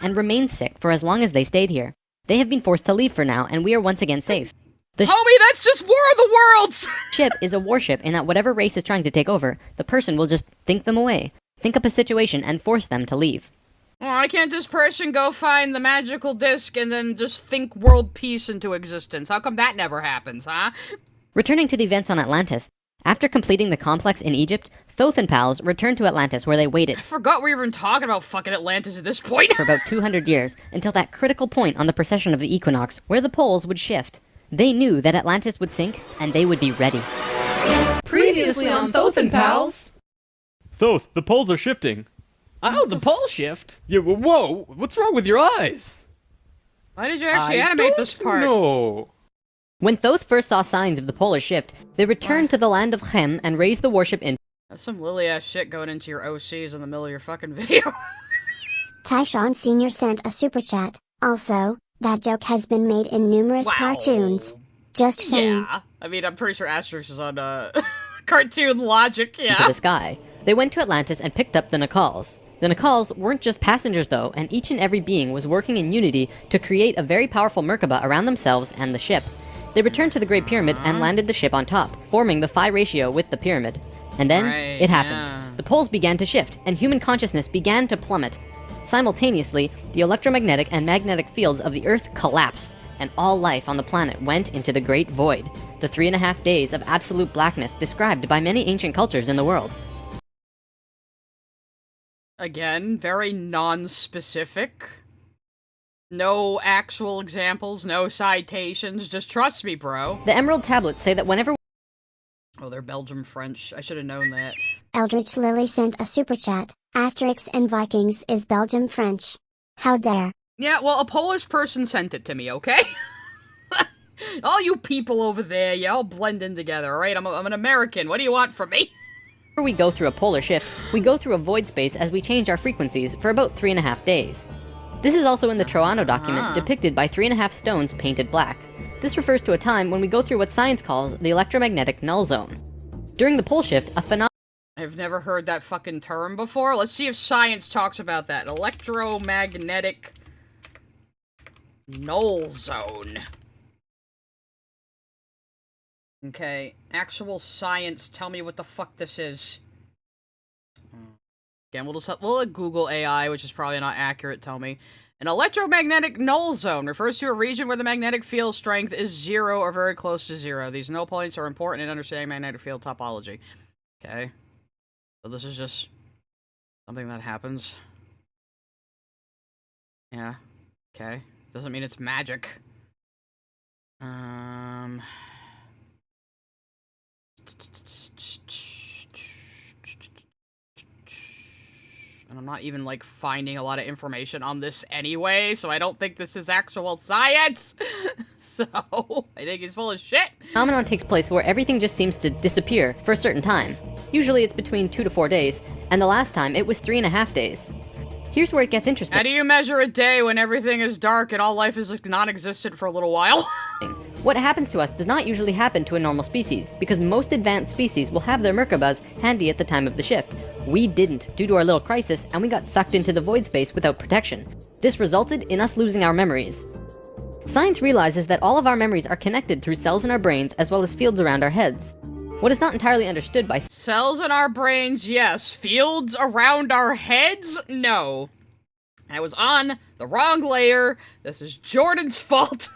And remained sick for as long as they stayed here. They have been forced to leave for now, and we are once again safe. The Homie, that's just War of the Worlds! ship is a warship in that whatever race is trying to take over, the person will just think them away, think up a situation, and force them to leave. Why can't this person go find the magical disc and then just think world peace into existence? How come that never happens, huh? Returning to the events on Atlantis, after completing the complex in Egypt, Thoth and pals returned to Atlantis, where they waited I forgot we were even talking about fucking Atlantis at this point. for about 200 years, until that critical point on the precession of the equinox, where the poles would shift. They knew that Atlantis would sink, and they would be ready. Previously on Thoth and Pals. Thoth, the poles are shifting. Oh, the pole shift. Yeah, whoa, what's wrong with your eyes? Why did you actually animate this part? No. When Thoth first saw signs of the polar shift, they returned to the land of Chem and raised the warship in. That's some lily-ass shit going into your OCs in the middle of your fucking video. Tyshawn Sr. sent a super chat. Also, that joke has been made in numerous cartoons. Just saying. Yeah. I mean, I'm pretty sure Asterix is on, cartoon logic, yeah. Into the sky. They went to Atlantis and picked up the Nakals. The Nakals weren't just passengers though, and each and every being was working in unity to create a very powerful Merkaba around themselves and the ship. They returned to the Great Pyramid and landed the ship on top, forming the Phi ratio with the pyramid. And then, it happened. Yeah. The poles began to shift, and human consciousness began to plummet. Simultaneously, the electromagnetic and magnetic fields of the Earth collapsed, and all life on the planet went into the Great Void, the 3.5 days of absolute blackness described by many ancient cultures in the world. Again, very non-specific. No actual examples, no citations, just trust me, bro. The Emerald Tablets say that whenever Oh, they're Belgium French. I should have known that. Eldritch Lily sent a super chat. Asterix and Vikings is Belgium French. How dare. Yeah, well, a Polish person sent it to me, okay? All you people over there, you all blend in together, alright? I'm an American. What do you want from me? we go through a polar shift, we go through a void space as we change our frequencies for about 3.5 days. This is also in the Troano document, depicted by 3.5 stones painted black. This refers to a time when we go through what science calls the electromagnetic null zone. During the pole shift, a phenomenon I've never heard that fucking term before. Let's see if science talks about that. Electromagnetic null zone. Okay, actual science, tell me what the fuck this is. Again, we'll let Google AI, which is probably not accurate, tell me. An electromagnetic null zone refers to a region where the magnetic field strength is 0 or very close to 0. These null points are important in understanding magnetic field topology. Okay. So this is just something that happens. Yeah. Okay. Doesn't mean it's magic. And I'm not even, like, finding a lot of information on this anyway, so I don't think this is actual science! So, I think he's full of shit! phenomenon takes place where everything just seems to disappear for a certain time. Usually it's between 2 to 4 days, and the last time it was 3.5 days. Here's where it gets interesting. How do you measure a day when everything is dark and all life is, like, non-existent for a little while? What happens to us does not usually happen to a normal species, because most advanced species will have their Merkabas handy at the time of the shift. We didn't, due to our little crisis, and we got sucked into the void space without protection. This resulted in us losing our memories. Science realizes that all of our memories are connected through cells in our brains as well as fields around our heads. What is not entirely understood by Cells in our brains, yes. Fields around our heads? No. I was on the wrong layer. This is Jordan's fault.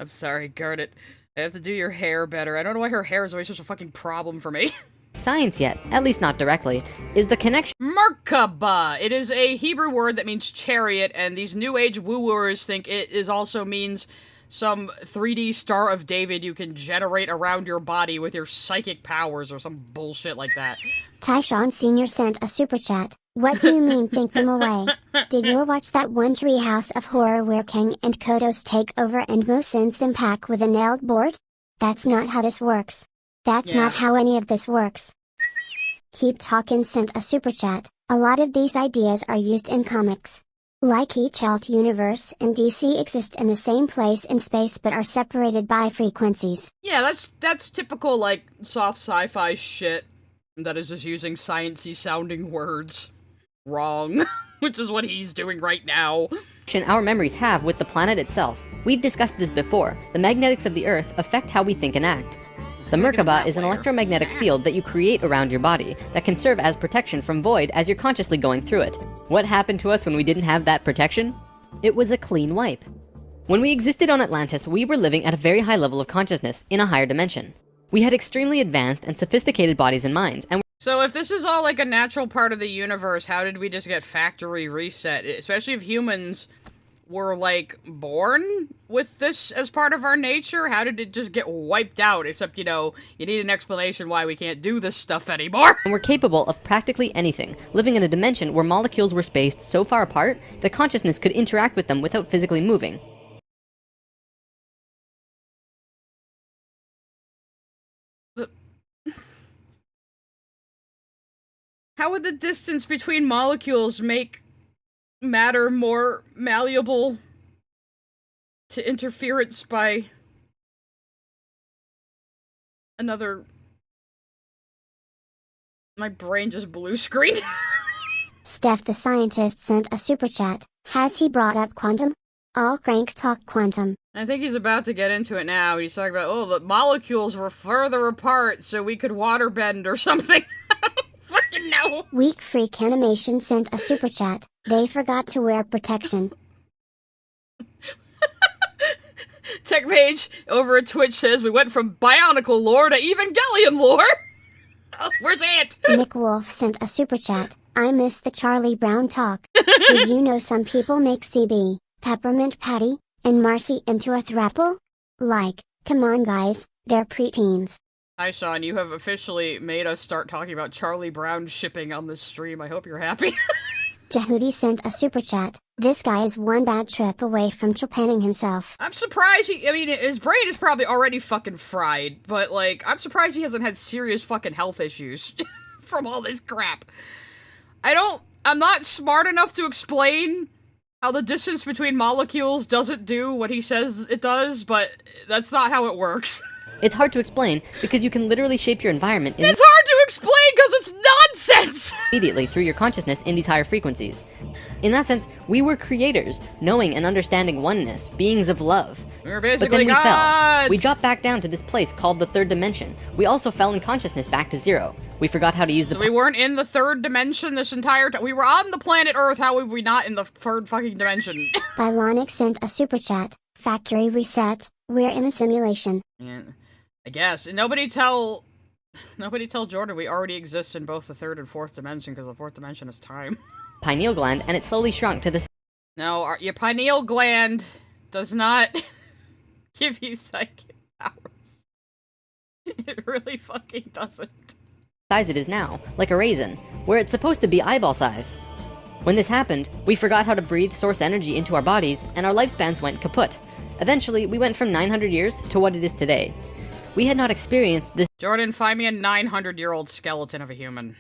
I'm sorry, Garnet. I have to do your hair better. I don't know why her hair is always such a fucking problem for me. science yet, at least not directly, is the connection Merkaba. It is a Hebrew word that means chariot, and these New Age woo-wooers think it is also means some 3D Star of David you can generate around your body with your psychic powers or some bullshit like that. Tyshawn Sr. sent a super chat. What do you mean think them away? Did you watch that one Treehouse of Horror where Kang and Kodos take over and Mo sends them back with a nailed board? That's not how this works. That's not how any of this works. Keep Talkin' sent a super chat. A lot of these ideas are used in comics. Like each alt universe and DC exist in the same place in space but are separated by frequencies. Yeah, that's typical, like, soft sci-fi shit that is just using sciencey sounding words. Wrong. Which is what he's doing right now. Our memories have with the planet itself. We've discussed this before. The magnetics of the Earth affect how we think and act. The Merkaba is an electromagnetic field that you create around your body that can serve as protection from void as you're consciously going through it. What happened to us when we didn't have that protection? It was a clean wipe. When we existed on Atlantis, we were living at a very high level of consciousness in a higher dimension. We had extremely advanced and sophisticated bodies and minds, and so if this is all like a natural part of the universe, how did we just get factory reset? Especially if humans were, like, born with this as part of our nature? How did it just get wiped out? Except, you know, you need an explanation why we can't do this stuff anymore. and we're capable of practically anything, living in a dimension where molecules were spaced so far apart that consciousness could interact with them without physically moving. How would the distance between molecules make matter more malleable to interference by another... My brain just blue screened. Steph the scientist sent a super chat. Has he brought up quantum? All cranks talk quantum. I think he's about to get into it now. He's talking about, oh, the molecules were further apart so we could waterbend or something. Fucking no. Weak Freak Animation sent a super chat. They forgot to wear protection. Tech Mage over at Twitch says we went from Bionicle lore to Evangelion lore. Oh, where's Ant? Nick Wolf sent a super chat. I miss the Charlie Brown talk. Did you know some people make CB, Peppermint Patty, and Marcy into a throuple? Like, come on guys, they're preteens. Hi, Sean. You have officially made us start talking about Charlie Brown shipping on this stream. I hope you're happy. Jehudi sent a super chat. This guy is one bad trip away from trepanning himself. I'm surprised I mean, his brain is probably already fucking fried, but, like, I'm surprised he hasn't had serious fucking health issues from all this crap. I'm not smart enough to explain how the distance between molecules doesn't do what he says it does, but that's not how it works. It's hard to explain because you can literally shape your environment It's hard to explain because it's nonsense! immediately through your consciousness in these higher frequencies. In that sense, we were creators, knowing and understanding oneness, beings of love. We were But basically then we gods! fell. We dropped back down to this place called the third dimension. We also fell in consciousness back to zero. We forgot how to use the... So we weren't in the third dimension this entire time? We were on the planet Earth, how were we not in the third fucking dimension? Bylonic sent a super chat. Factory reset. We're in a simulation. Yeah, I guess. And nobody tell Jordan we already exist in both the third and fourth dimension, because the fourth dimension is time. pineal gland, and it slowly shrunk to the... No, your pineal gland does not give you psychic powers. It really fucking doesn't. size it is now, like a raisin, where it's supposed to be eyeball size. When this happened, we forgot how to breathe source energy into our bodies, and our lifespans went kaput. Eventually, we went from 900 years to what it is today. We had not experienced this... Jordan, find me a 900-year-old skeleton of a human.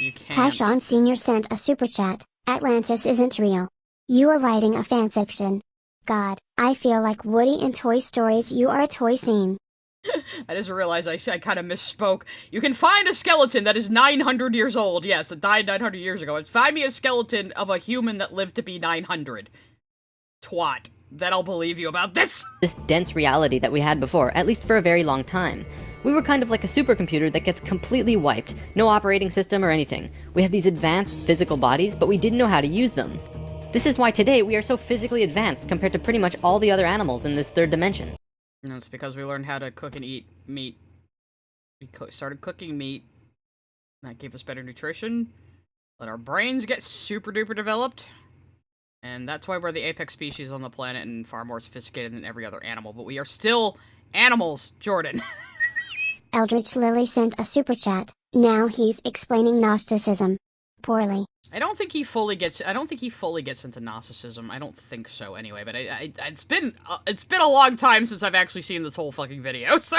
You can't. Tyshawn Sr. sent a super chat. Atlantis isn't real. You are writing a fanfiction. God, I feel like Woody in Toy Stories. You are a toy scene. I just realized I kind of misspoke. You can find a skeleton that is 900 years old. Yes, it died 900 years ago. Find me a skeleton of a human that lived to be 900. Twat. Then I'll believe you about this. This dense reality that we had before, at least for a very long time. We were kind of like a supercomputer that gets completely wiped. No operating system or anything. We had these advanced physical bodies, but we didn't know how to use them. This is why today we are so physically advanced compared to pretty much all the other animals in this third dimension. No, it's because we learned how to cook and eat meat. We started cooking meat. That gave us better nutrition. Let our brains get super duper developed. And that's why we're the apex species on the planet and far more sophisticated than every other animal. But we are still animals, Jordan. Eldritch Lily sent a super chat. Now he's explaining Gnosticism. Poorly. I don't think he fully gets into Gnosticism. I don't think so anyway, but it's been a long time since I've actually seen this whole fucking video, so.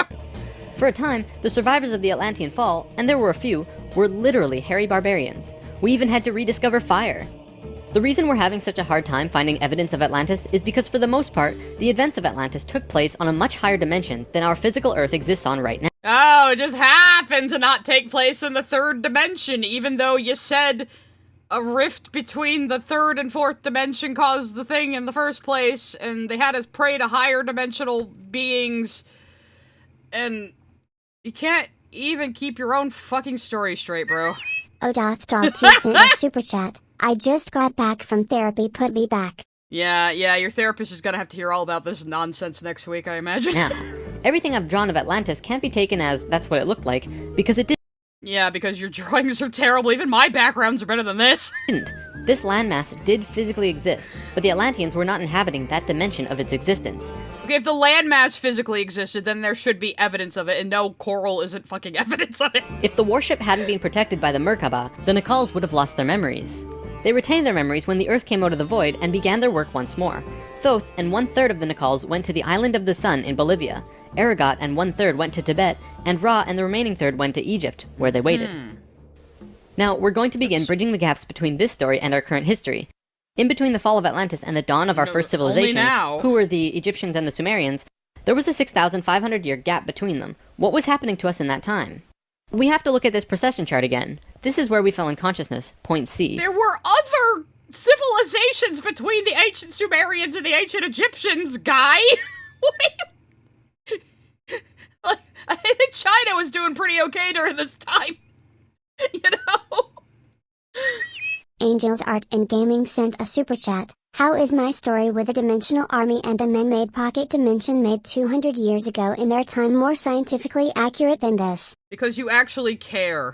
For a time, the survivors of the Atlantean fall, and there were a few, were literally hairy barbarians. We even had to rediscover fire. The reason we're having such a hard time finding evidence of Atlantis is because for the most part, the events of Atlantis took place on a much higher dimension than our physical Earth exists on right now. Oh, it just happened to not take place in the third dimension, even though you said a rift between the third and fourth dimension caused the thing in the first place, and they had us pray to higher dimensional beings, and you can't even keep your own fucking story straight, bro. Odoth Dog 2 sent a super chat. I just got back from therapy, put me back. Yeah, your therapist is gonna have to hear all about this nonsense next week, I imagine. Now, everything I've drawn of Atlantis can't be taken as that's what it looked like, because it Yeah, because your drawings are terrible. Even my backgrounds are better than this. didn't. This landmass did physically exist, but the Atlanteans were not inhabiting that dimension of its existence. Okay, if the landmass physically existed, then there should be evidence of it, and no, coral isn't fucking evidence of it. If the warship hadn't been protected by the Merkaba, the Nakals would have lost their memories. They retained their memories when the Earth came out of the void and began their work once more. Thoth and 1/3 of the Nakals went to the Island of the Sun in Bolivia. Aragot and 1/3 went to Tibet, and Ra and the remaining third went to Egypt, where they waited. Now, we're going to begin bridging the gaps between this story and our current history. In between the fall of Atlantis and the dawn of our first civilizations, who were the Egyptians and the Sumerians, there was a 6,500-year gap between them. What was happening to us in that time? We have to look at this precession chart again. This is where we fell in consciousness, point C. There were other civilizations between the ancient Sumerians and the ancient Egyptians, guy! Like, I think China was doing pretty okay during this time. You know? Angels Art and Gaming sent a super chat. How is my story with a dimensional army and a man-made pocket dimension made 200 years ago in their time more scientifically accurate than this? Because you actually care.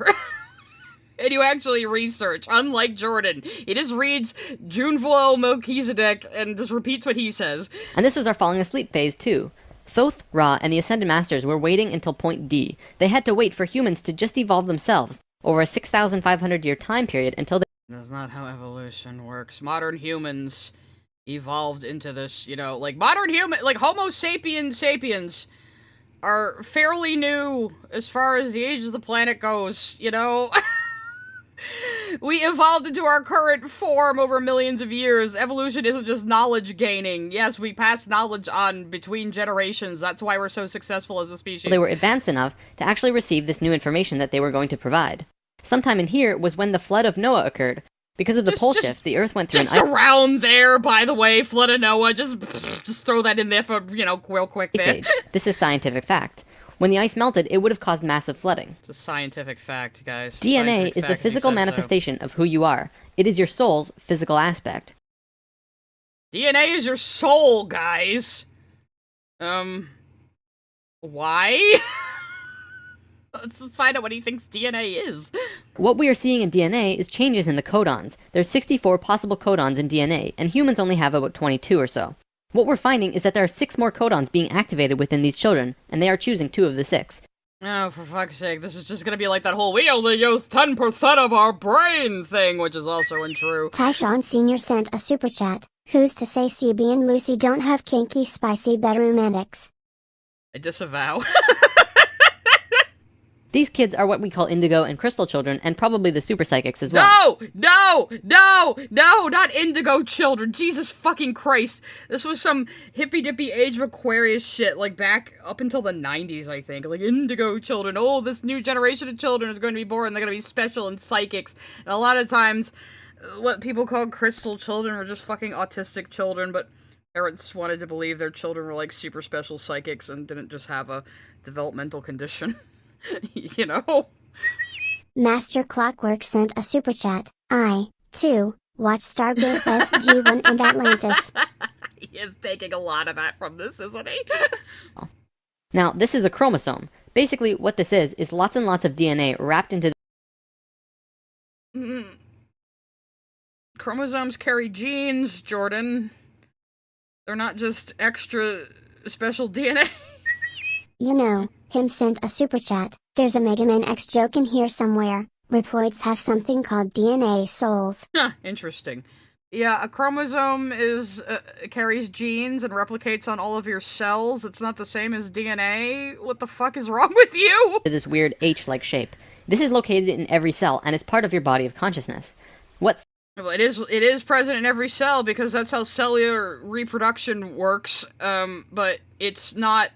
And you actually research, unlike Jordan. He just reads Junvoil Melchizedek and just repeats what he says. And this was our falling asleep phase too. Thoth, Ra, and the Ascended Masters were waiting until point D. They had to wait for humans to just evolve themselves over a 6,500-year time period until they... That's not how evolution works. Modern humans evolved into this, you know, like Homo sapiens sapiens are fairly new as far as the age of the planet goes, you know? We evolved into our current form over millions of years. Evolution isn't just knowledge gaining. Yes, we pass knowledge on between generations. That's why we're so successful as a species. They were advanced enough to actually receive this new information that they were going to provide. Sometime in here was when the flood of Noah occurred. Because of the pole shift, the Earth went through just around there, by the way, flood of Noah. Just throw that in there for, you know, real quick there. Age. This is scientific fact. When the ice melted, it would have caused massive flooding. It's a scientific fact, guys. DNA is the physical manifestation of who you are. It is your soul's physical aspect. DNA is your soul, guys. Why? Let's just find out what he thinks DNA is. What we are seeing in DNA is changes in the codons. There's 64 possible codons in DNA, and humans only have about 22 or so. What we're finding is that there are 6 more codons being activated within these children, and they are choosing 2 of the 6. Oh, for fuck's sake, this is just gonna be like that whole we only use 10% of our brain thing, which is also untrue. Tyshawn Sr. sent a super chat. Who's to say CB and Lucy don't have kinky, spicy bedroom antics? I disavow. These kids are what we call indigo and crystal children, and probably the super psychics as well. No, not indigo children. Jesus fucking Christ. This was some hippy dippy Age of Aquarius shit, like back up until the 90s, I think. Like indigo children. Oh, this new generation of children is going to be born. They're going to be special and psychics. And a lot of times, what people call crystal children were just fucking autistic children, but parents wanted to believe their children were like super special psychics and didn't just have a developmental condition. You know? Master Clockwork sent a super chat. I, too, watch Stargate SG-1 and Atlantis. He is taking a lot of that from this, isn't he? Now, this is a chromosome. Basically, what this is lots and lots of DNA wrapped into... chromosomes carry genes, Jordan. They're not just extra special DNA. You know, him sent a super chat. There's a Mega Man X joke in here somewhere. Reploids have something called DNA souls. Huh, interesting. Yeah, a chromosome carries genes and replicates on all of your cells. It's not the same as DNA. What the fuck is wrong with you? This weird H-like shape. This is located in every cell and is part of your body of consciousness. What Well, it is present in every cell because that's how cellular reproduction works. But it's not.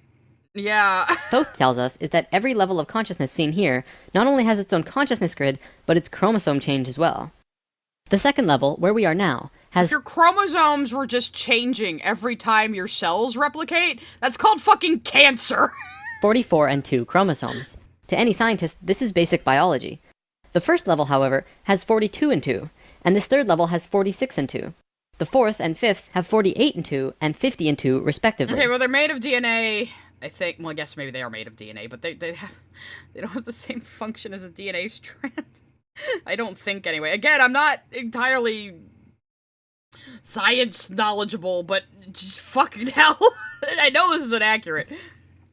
Yeah. Thoth tells us is that every level of consciousness seen here not only has its own consciousness grid, but its chromosome change as well. The second level, where we are now, has If your chromosomes were just changing every time your cells replicate, that's called fucking cancer. 44 and 2 chromosomes. To any scientist, this is basic biology. The first level, however, has 42 and 2, and this third level has 46 and 2. The fourth and fifth have 48 and 2 and 50 and 2, respectively. Okay, well, they're made of DNA. I think. Well, I guess maybe they are made of DNA, but they don't have the same function as a DNA strand. I don't think, anyway. Again, I'm not entirely science knowledgeable, but just fucking hell. I know this is inaccurate.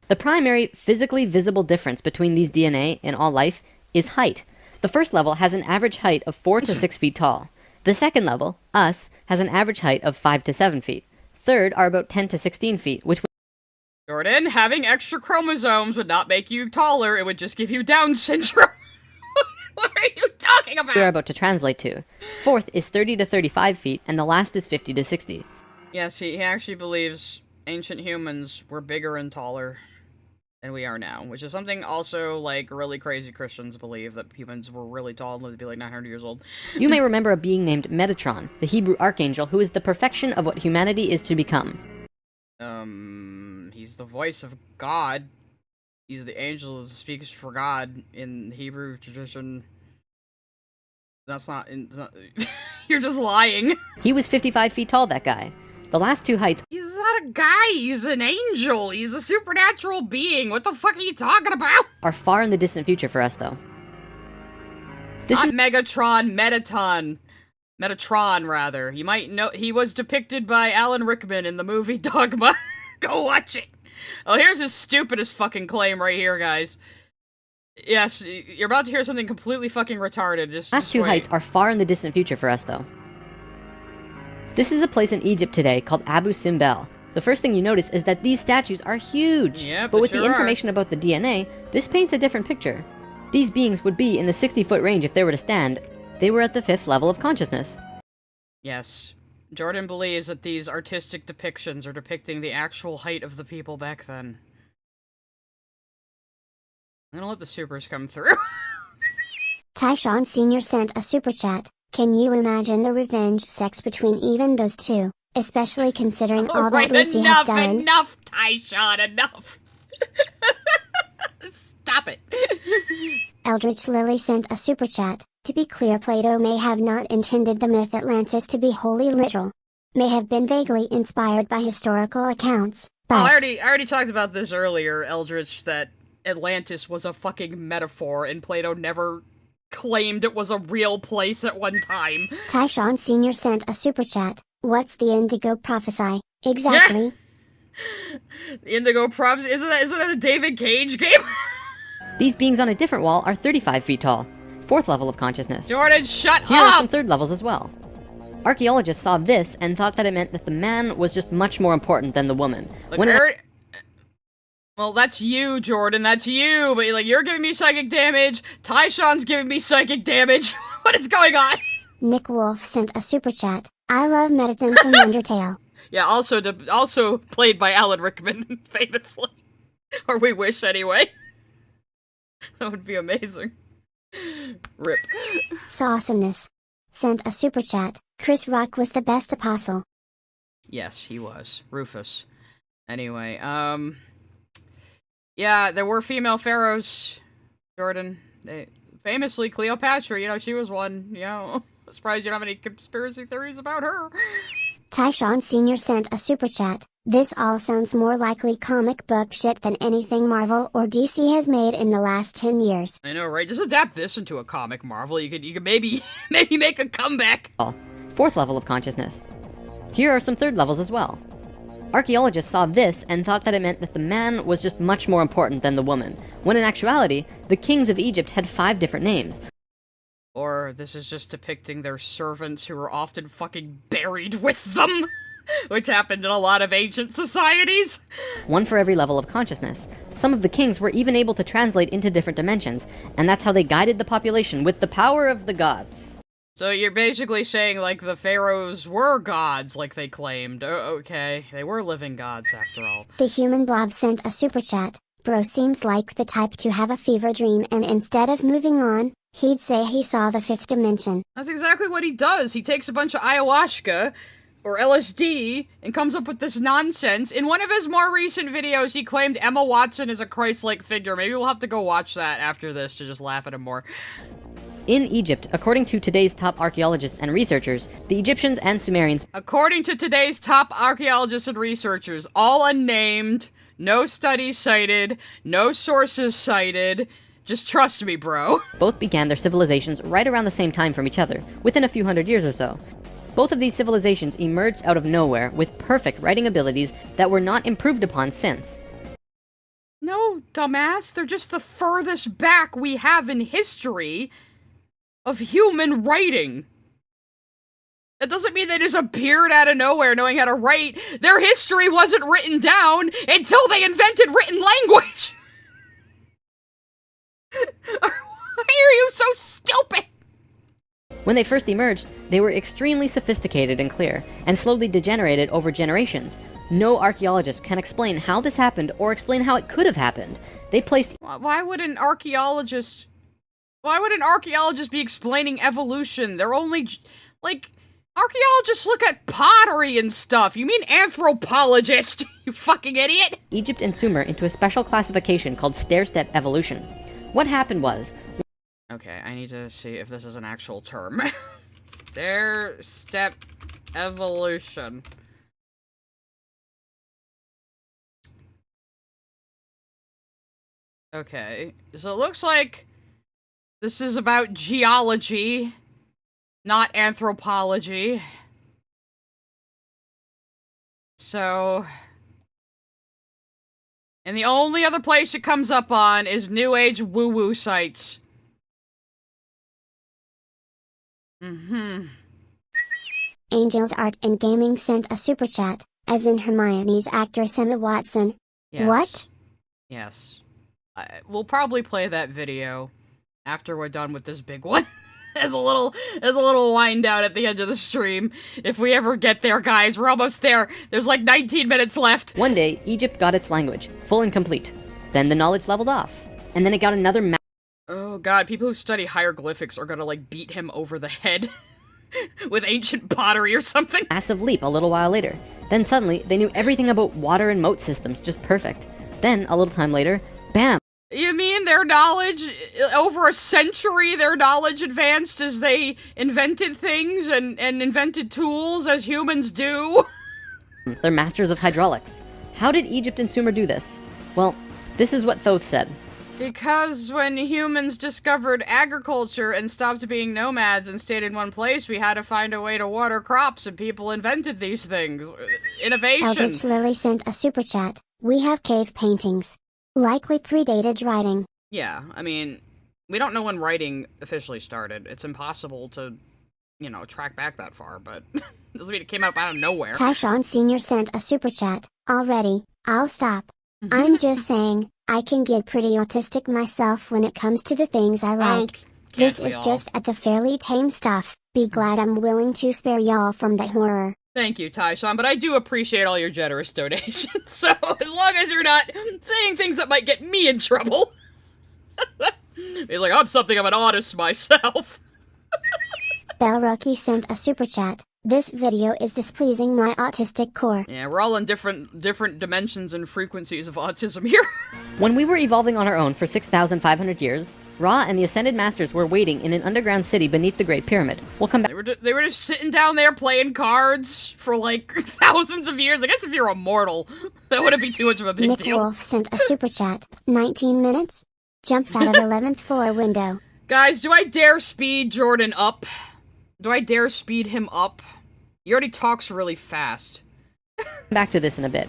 The primary physically visible difference between these DNA in all life is height. The first level has an average height of 4 to 6 feet tall. The second level, us, has an average height of 5 to 7 feet. Third are about 10 to 16 feet, which Jordan, having extra chromosomes would not make you taller, it would just give you Down syndrome. What are you talking about? we're about to translate to. Fourth is 30 to 35 feet, and the last is 50 to 60. Yes, he actually believes ancient humans were bigger and taller than we are now, which is something also, like, really crazy Christians believe, that humans were really tall and lived to be like 900 years old. You may remember a being named Metatron, the Hebrew archangel who is the perfection of what humanity is to become. He's the voice of God. He's the angel who speaks for God in the Hebrew tradition. That's not... You're just lying. He was 55 feet tall, that guy. The last two heights He's not a guy, he's an angel. He's a supernatural being. What the fuck are you talking about? are far in the distant future for us, though. This Not is Megatron, Metatron. Metatron, rather. You might know he was depicted by Alan Rickman in the movie Dogma. Go watch it. Oh, here's his stupidest fucking claim right here, guys. Yes, you're about to hear something completely fucking retarded. last two wait. heights are far in the distant future for us, though. This is a place in Egypt today called Abu Simbel. The first thing you notice is that these statues are huge. Yep, but they with sure the are. information about the DNA, this paints a different picture. These beings would be in the 60-foot range if they were to stand. They were at the 5th level of consciousness. Yes. Jordan believes that these artistic depictions are depicting the actual height of the people back then. I'm gonna let the supers come through. Tyshawn Sr. sent a super chat. Can you imagine the revenge sex between even those two? Especially considering all that Lucy has done. Enough, Tyshawn, enough. Stop it. Eldritch Lily sent a super chat. To be clear, Plato may have not intended the myth Atlantis to be wholly literal. May have been vaguely inspired by historical accounts, but... Oh, I already talked about this earlier, Eldritch, that Atlantis was a fucking metaphor, and Plato never claimed it was a real place at one time. Tyshawn Sr. sent a super chat. What's the Indigo Prophesy? Exactly. The Indigo Prophesy? Isn't that a David Cage game? These beings on a different wall are 35 feet tall. 4th level of consciousness. Jordan, shut Here are some up! 3rd levels as well. Archaeologists saw this and thought that it meant that the man was just much more important than the woman. Look, When in well, that's you, Jordan, that's you, but like, you're giving me psychic damage, Tyshawn's giving me psychic damage. What is going on? Nick Wolf sent a super chat. I love Metaton from Undertale. Yeah, also played by Alan Rickman, famously. Or we wish, anyway. That would be amazing. Rip. Sawasomeness sent a super chat. Chris Rock was the best apostle. Yes, he was. Rufus. Anyway, yeah, there were female pharaohs, Jordan. Famously, Cleopatra, she was one, I'm surprised you don't have any conspiracy theories about her. Tyshawn Sr. sent a super chat. This all sounds more likely comic book shit than anything Marvel or DC has made in the last 10 years. I know, right? Just adapt this into a comic, Marvel. You could maybe make a comeback. 4th level of consciousness. Here are some 3rd levels as well. Archaeologists saw this and thought that it meant that the man was just much more important than the woman, when in actuality, the kings of Egypt had 5 different names. Or this is just depicting their servants who were often fucking buried with them, which happened in a lot of ancient societies. One for every level of consciousness. Some of the kings were even able to translate into different dimensions, and that's how they guided the population with the power of the gods. So you're basically saying, like, the pharaohs were gods, like they claimed. Okay, they were living gods, after all. The human blob sent a super chat. Bro seems like the type to have a fever dream and instead of moving on, he'd say he saw the 5th dimension. That's exactly what he does. He takes a bunch of ayahuasca, or LSD, and comes up with this nonsense. In one of his more recent videos, he claimed Emma Watson is a Christ-like figure. Maybe we'll have to go watch that after this to just laugh at him more. In Egypt, according to today's top archaeologists and researchers, the Egyptians and Sumerians, according to today's top archaeologists and researchers, all unnamed, no studies cited, no sources cited, just trust me, bro. both began their civilizations right around the same time from each other, within a few hundred years or so. Both of these civilizations emerged out of nowhere with perfect writing abilities that were not improved upon since. No, dumbass, they're just the furthest back we have in history of human writing. That doesn't mean they just appeared out of nowhere knowing how to write. Their history wasn't written down until they invented written language. Why are you so stupid? When they first emerged, they were extremely sophisticated and clear, and slowly degenerated over generations. No archaeologist can explain how this happened or explain how it could have happened. They placed Why would an archaeologist be explaining evolution? They're only, like, archaeologists look at pottery and stuff. You mean anthropologist, you fucking idiot? Egypt and Sumer into a special classification called stair-step evolution. What happened was... Okay, I need to see if this is an actual term. Stair-step evolution. Okay, so it looks like this is about geology, not anthropology. So... and the only other place it comes up on is New Age woo-woo sites. Angels Art and Gaming sent a super chat, as in Hermione's actress Emma Watson. Yes. What? Yes. We'll probably play that video after we're done with this big one. as a little wind down at the end of the stream. If we ever get there, guys, we're almost there. There's like 19 minutes left. One day, Egypt got its language, full and complete. Then the knowledge leveled off. And then it got another oh god, people who study hieroglyphics are gonna, like, beat him over the head with ancient pottery or something. massive leap a little while later. Then suddenly, they knew everything about water and moat systems just perfect. Then, a little time later, bam! You mean their knowledge, over a century, their knowledge advanced as they invented things and invented tools as humans do? They're masters of hydraulics. How did Egypt and Sumer do this? Well, this is what Thoth said. Because when humans discovered agriculture and stopped being nomads and stayed in one place, we had to find a way to water crops, and people invented these things. Innovation. Eldritch Lily sent a super chat. We have cave paintings. Likely predated writing. Yeah, I mean, we don't know when writing officially started. It's impossible to, track back that far, but doesn't mean it came up out of nowhere. Tyshawn Sr. sent a super chat. Already, I'll stop. I'm just saying, I can get pretty autistic myself when it comes to the things I like. This is just at the fairly tame stuff. Be glad I'm willing to spare y'all from that horror. Thank you, Tyshawn, but I do appreciate all your generous donations, so as long as you're not saying things that might get me in trouble. He's like, I'm something of an autist myself. Belrocky sent a super chat. This video is displeasing my autistic core. Yeah, we're all in different dimensions and frequencies of autism here. When we were evolving on our own for 6,500 years, Ra and the Ascended Masters were waiting in an underground city beneath the Great Pyramid. We'll come back. They were just sitting down there playing cards for like thousands of years. I guess if you're immortal, that wouldn't be too much of a big Nick deal. Wolf sent a super chat. 19 minutes? Jumps out of 11th floor window. Guys, do I dare speed Jordan up? Do I dare speed him up? He already talks really fast. Back to this in a bit.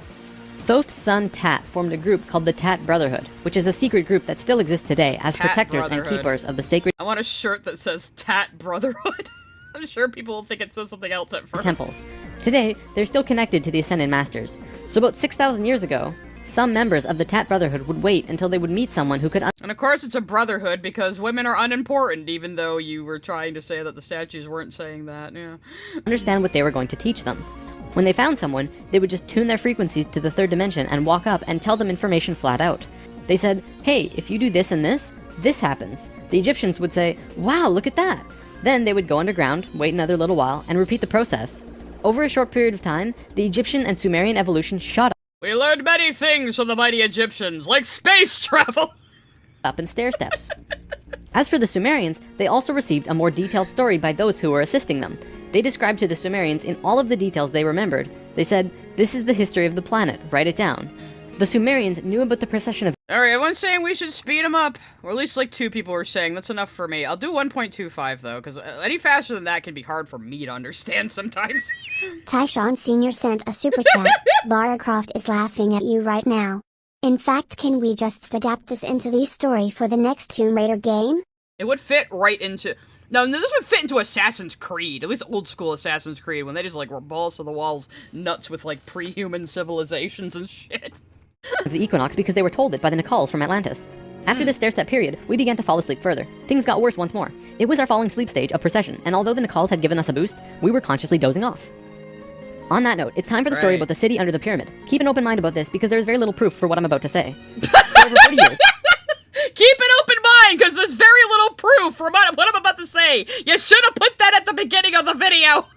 Thoth's son Tat formed a group called the Tat Brotherhood, which is a secret group that still exists today as Tat protectors and Brotherhood. keepers of the sacred I want a shirt that says Tat Brotherhood. I'm sure people will think it says something else at first. temples. Today, they're still connected to the Ascended Masters. So about 6,000 years ago, some members of the Tat Brotherhood would wait until they would meet someone who could And of course it's a brotherhood because women are unimportant, even though you were trying to say that the statues weren't saying that, yeah. understand what they were going to teach them. When they found someone, they would just tune their frequencies to the third dimension and walk up and tell them information flat out. They said, hey, if you do this and this happens. The Egyptians would say, wow, look at that. Then they would go underground, wait another little while, and repeat the process. Over a short period of time, the Egyptian and Sumerian evolution shot We learned many things from the mighty Egyptians, like space travel! up in stair steps. As for the Sumerians, they also received a more detailed story by those who were assisting them. They described to the Sumerians in all of the details they remembered. They said, this is the history of the planet, write it down. The Sumerians knew about the precession of Alright, everyone's saying we should speed him up. Or at least like 2 people were saying that's enough for me. I'll do 1.25 though, because any faster than that can be hard for me to understand sometimes. Tyshawn Sr. sent a super chat. Lara Croft is laughing at you right now. In fact, can we just adapt this into the story for the next Tomb Raider game? It would fit right into... No, this would fit into Assassin's Creed. At least old school Assassin's Creed, when they just like were balls to the walls nuts with like pre-human civilizations and shit. the equinox because they were told it by the Nicalls from Atlantis. After the stair-step period, we began to fall asleep further. Things got worse once more. It was our falling sleep stage of precession, and although the Nicalls had given us a boost, we were consciously dozing off. On that note, it's time for the story about the city under the pyramid. Keep an open mind about this because there's very little proof for what I'm about to say. For over 30 years, Keep an open mind, because there's very little proof for what I'm about to say. You should have put that at the beginning of the video.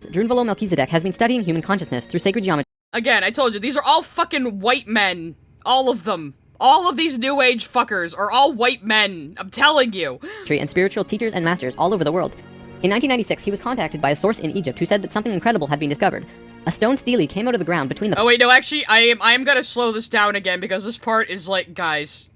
Drunvalo Melchizedek has been studying human consciousness through sacred geometry Again, I told you, these are all fucking white men. All of them. All of these new age fuckers are all white men. I'm telling you. and spiritual teachers and masters all over the world. In 1996, he was contacted by a source in Egypt who said that something incredible had been discovered. A stone stele came out of the ground between the... Oh wait, no, actually, I am gonna slow this down again because this part is like, guys.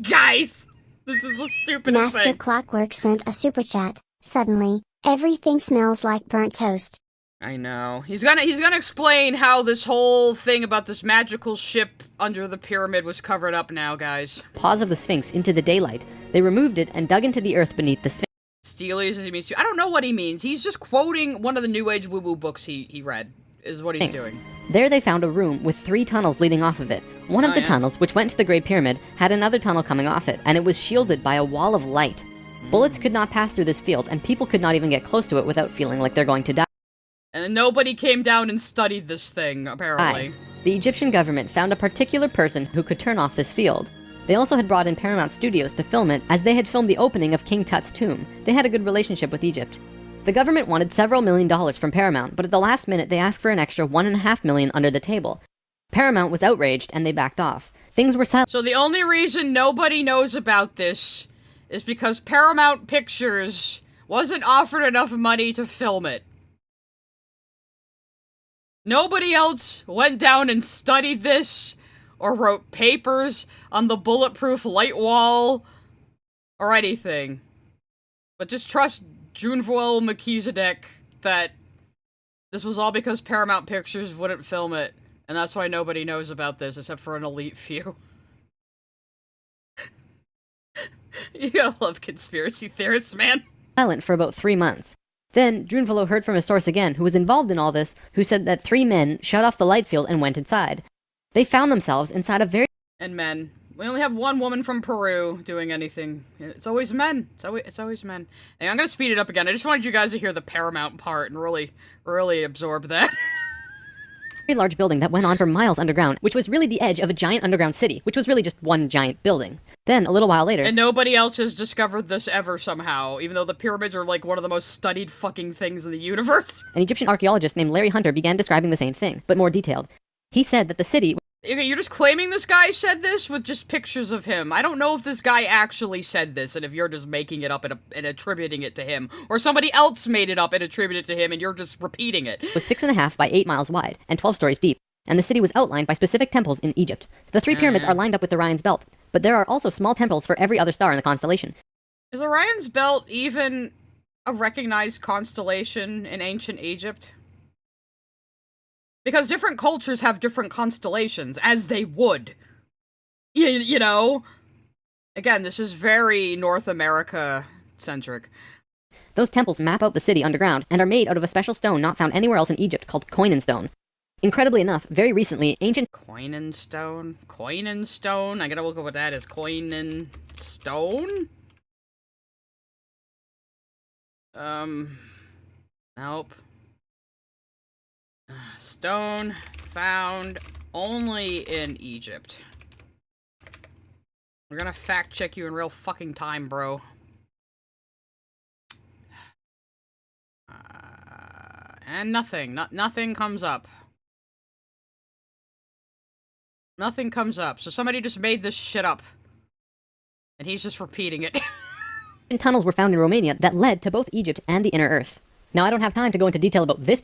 Guys! This is the stupidest Master thing. Clockwork sent a super chat. Suddenly, everything smells like burnt toast. I know. He's gonna explain how this whole thing about this magical ship under the pyramid was covered up now, guys. paws of the Sphinx into the daylight. They removed it and dug into the earth beneath the Sphinx. Steelies, as he means to. I don't know what he means. He's just quoting one of the New Age woo-woo books he read, is what he's doing. There they found a room with 3 tunnels leading off of it. One of the tunnels, which went to the Great Pyramid, had another tunnel coming off it, and it was shielded by a wall of light. Bullets could not pass through this field, and people could not even get close to it without feeling like they're going to die. And nobody came down and studied this thing, apparently. The Egyptian government found a particular person who could turn off this field. They also had brought in Paramount Studios to film it, as they had filmed the opening of King Tut's tomb. They had a good relationship with Egypt. The government wanted several $1 million from Paramount, but at the last minute they asked for an extra $1.5 million under the table. Paramount was outraged, and they backed off. Things were silent. So the only reason nobody knows about this is because Paramount Pictures wasn't offered enough money to film it. Nobody else went down and studied this, or wrote papers on the bulletproof light wall, or anything. But just trust Drunvalo Melchizedek that this was all because Paramount Pictures wouldn't film it, and that's why nobody knows about this except for an elite few. You gotta love conspiracy theorists, man. Silent for about 3 months. Then, Drunvalo heard from a source again who was involved in all this, who said that 3 men shut off the light field and went inside. They found themselves inside a very... And men. We only have one woman from Peru doing anything. It's always men. It's always men. Hey, I'm gonna speed it up again. I just wanted you guys to hear the Paramount part and really absorb that. very large building that went on for miles underground, which was really the edge of a giant underground city, which was really just one giant building. Then, a little while later... And nobody else has discovered this ever somehow, even though the pyramids are like one of the most studied fucking things in the universe. An Egyptian archaeologist named Larry Hunter began describing the same thing, but more detailed. He said that the city... Okay, you're just claiming this guy said this with just pictures of him. I don't know if this guy actually said this, and if you're just making it up and attributing it to him, or somebody else made it up and attributed it to him, and you're just repeating it. Was 6.5 by 8 miles wide, and 12 stories deep, and the city was outlined by specific temples in Egypt. The 3 pyramids are lined up with Orion's belt, but there are also small temples for every other star in the constellation. Is Orion's belt even... a recognized constellation in ancient Egypt? Because different cultures have different constellations, as they would. You know? Again, this is very North America-centric. Those temples map out the city underground and are made out of a special stone not found anywhere else in Egypt called Koinen stone. Incredibly enough, very recently, ancient Koinen stone? Koinen stone? I gotta look at what that is. Koinen stone? Nope. Stone found only in Egypt. We're gonna fact check you in real fucking time, bro. And nothing. Nothing comes up. Nothing comes up. So somebody just made this shit up. And he's just repeating it. tunnels were found in Romania that led to both Egypt and the inner earth. Now, I don't have time to go into detail about this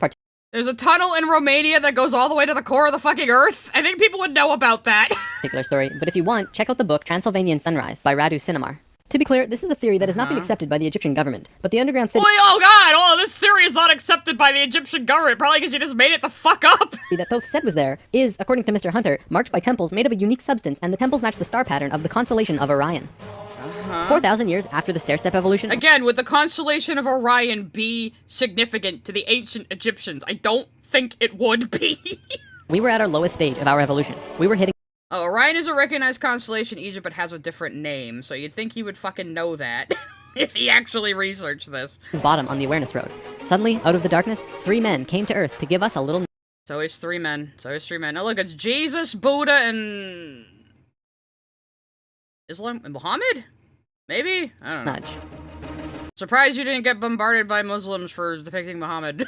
There's a tunnel in Romania that goes all the way to the core of the fucking earth? I think people would know about that. particular story, but if you want, check out the book Transylvanian Sunrise by Radu Sinemar. To be clear, this is a theory that has not been accepted by the Egyptian government, but the underground city Oh god! Oh, this theory is not accepted by the Egyptian government, probably because you just made it the fuck up! that Thoth said was there is, according to Mr. Hunter, marked by temples made of a unique substance, and the temples match the star pattern of the constellation of Orion. 4,000 years after the stair-step evolution. Again, would the constellation of Orion be significant to the ancient Egyptians? I don't think it would be. We were at our lowest stage of our evolution. We were hitting Oh, Orion is a recognized constellation in Egypt, but has a different name, so you'd think he would fucking know that, if he actually researched this. bottom on the awareness road. Suddenly, out of the darkness, 3 men came to Earth to give us a little So it's 3 men. Now look, it's Jesus, Buddha, and... Islam? And Muhammad? Maybe? I don't know. nudge. Surprised you didn't get bombarded by Muslims for depicting Muhammad.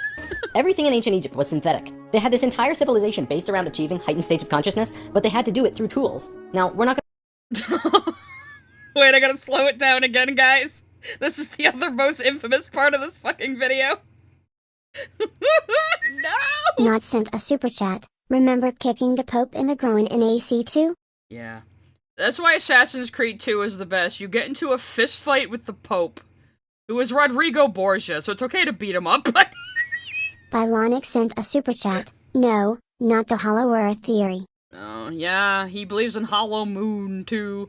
Everything in ancient Egypt was synthetic. They had this entire civilization based around achieving heightened states of consciousness, but they had to do it through tools. Now, we're not gonna Wait, I gotta slow it down again, guys. This is the other most infamous part of this fucking video. No! Not sent a super chat. Remember kicking the Pope in the groin in AC2? Yeah. That's why Assassin's Creed 2 is the best. You get into a fist fight with the Pope, who is Rodrigo Borgia, so it's okay to beat him up, but... Bylonic sent a super chat. No, not the Hollow Earth theory. Oh, yeah, he believes in Hollow Moon, too.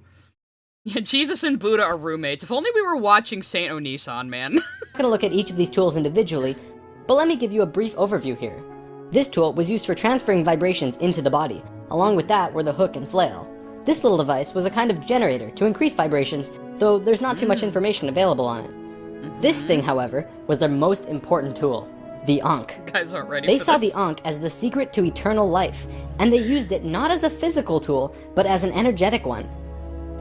Yeah, Jesus and Buddha are roommates. If only we were watching Saint Onision, man. gonna look at each of these tools individually, but let me give you a brief overview here. This tool was used for transferring vibrations into the body. Along with that were the hook and flail. This little device was a kind of generator to increase vibrations, though there's not too much information available on it. This thing, however, was their most important tool. The Ankh. Guys aren't ready They for saw this. the Ankh as the secret to eternal life, and they used it not as a physical tool, but as an energetic one.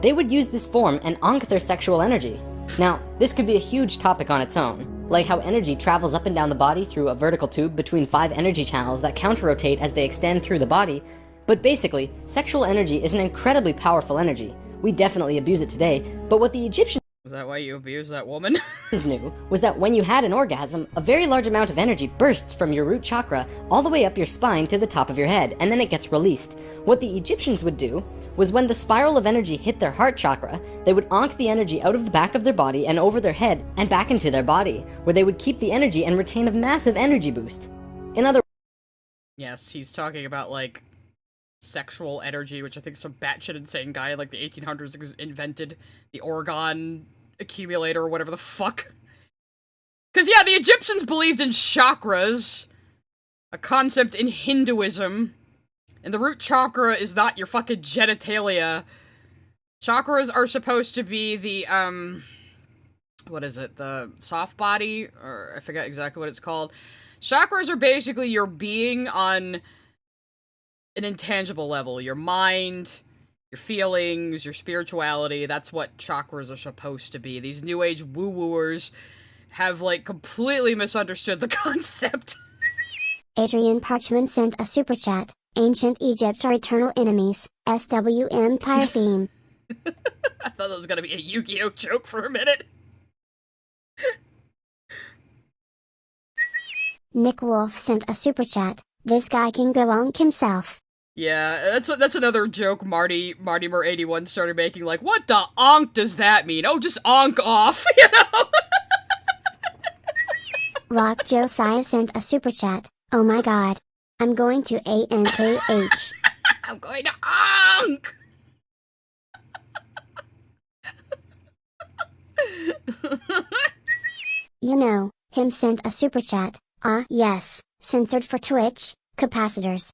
They would use this form and Ankh their sexual energy. Now, this could be a huge topic on its own, like how energy travels up and down the body through a vertical tube between 5 energy channels that counter-rotate as they extend through the body, but basically, sexual energy is an incredibly powerful energy. We definitely abuse it today, but what the Egyptians Was that why you abused that woman? knew was that when you had an orgasm, a very large amount of energy bursts from your root chakra all the way up your spine to the top of your head, and then it gets released. What the Egyptians would do was when the spiral of energy hit their heart chakra, they would Ankh the energy out of the back of their body and over their head and back into their body, where they would keep the energy and retain a massive energy boost. In other Yes, he's talking about, like, sexual energy, which I think some batshit insane guy in, like, the 1800s invented the Orgon accumulator or whatever the fuck. Because, yeah, the Egyptians believed in chakras, a concept in Hinduism, and the root chakra is not your fucking genitalia. Chakras are supposed to be the, what is it, the soft body, or I forget exactly what it's called. Chakras are basically your being on an intangible level. Your mind, your feelings, your spirituality, that's what chakras are supposed to be. These new age woo-wooers have, like, completely misunderstood the concept. Adrian Patchman sent a super chat. Ancient Egypt are eternal enemies. SW Empire theme. I thought that was gonna be a Yu-Gi-Oh joke for a minute. Nick Wolf sent a super chat. This guy can go on himself. Yeah, that's another joke Martymer81 started making, like, what the onk does that mean? Oh, just onk off, you know? Rock Josiah sent a super chat. Oh my god. I'm going to ANKH. I'm going to honk! You know, him sent a super chat. Ah, yes. Censored for Twitch. Capacitors.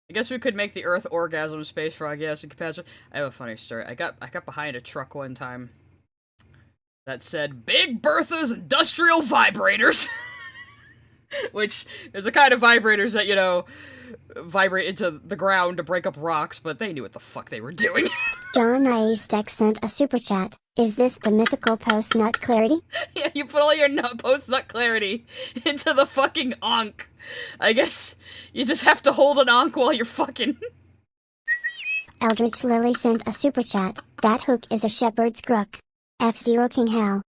I guess we could make the Earth orgasm space frog, yes, and capacitor. I have a funny story. I got behind a truck one time that said, Big Bertha's industrial vibrators. Which is the kind of vibrators that, you know, vibrate into the ground to break up rocks, but they knew what the fuck they were doing. John Iestek sent a super chat. Is this the mythical post-nut clarity? Yeah, you put all your post-nut clarity into the fucking onk. I guess you just have to hold an onk while you're fucking. Eldritch Lily sent a super chat. That hook is a shepherd's crook. F-Zero King Hell.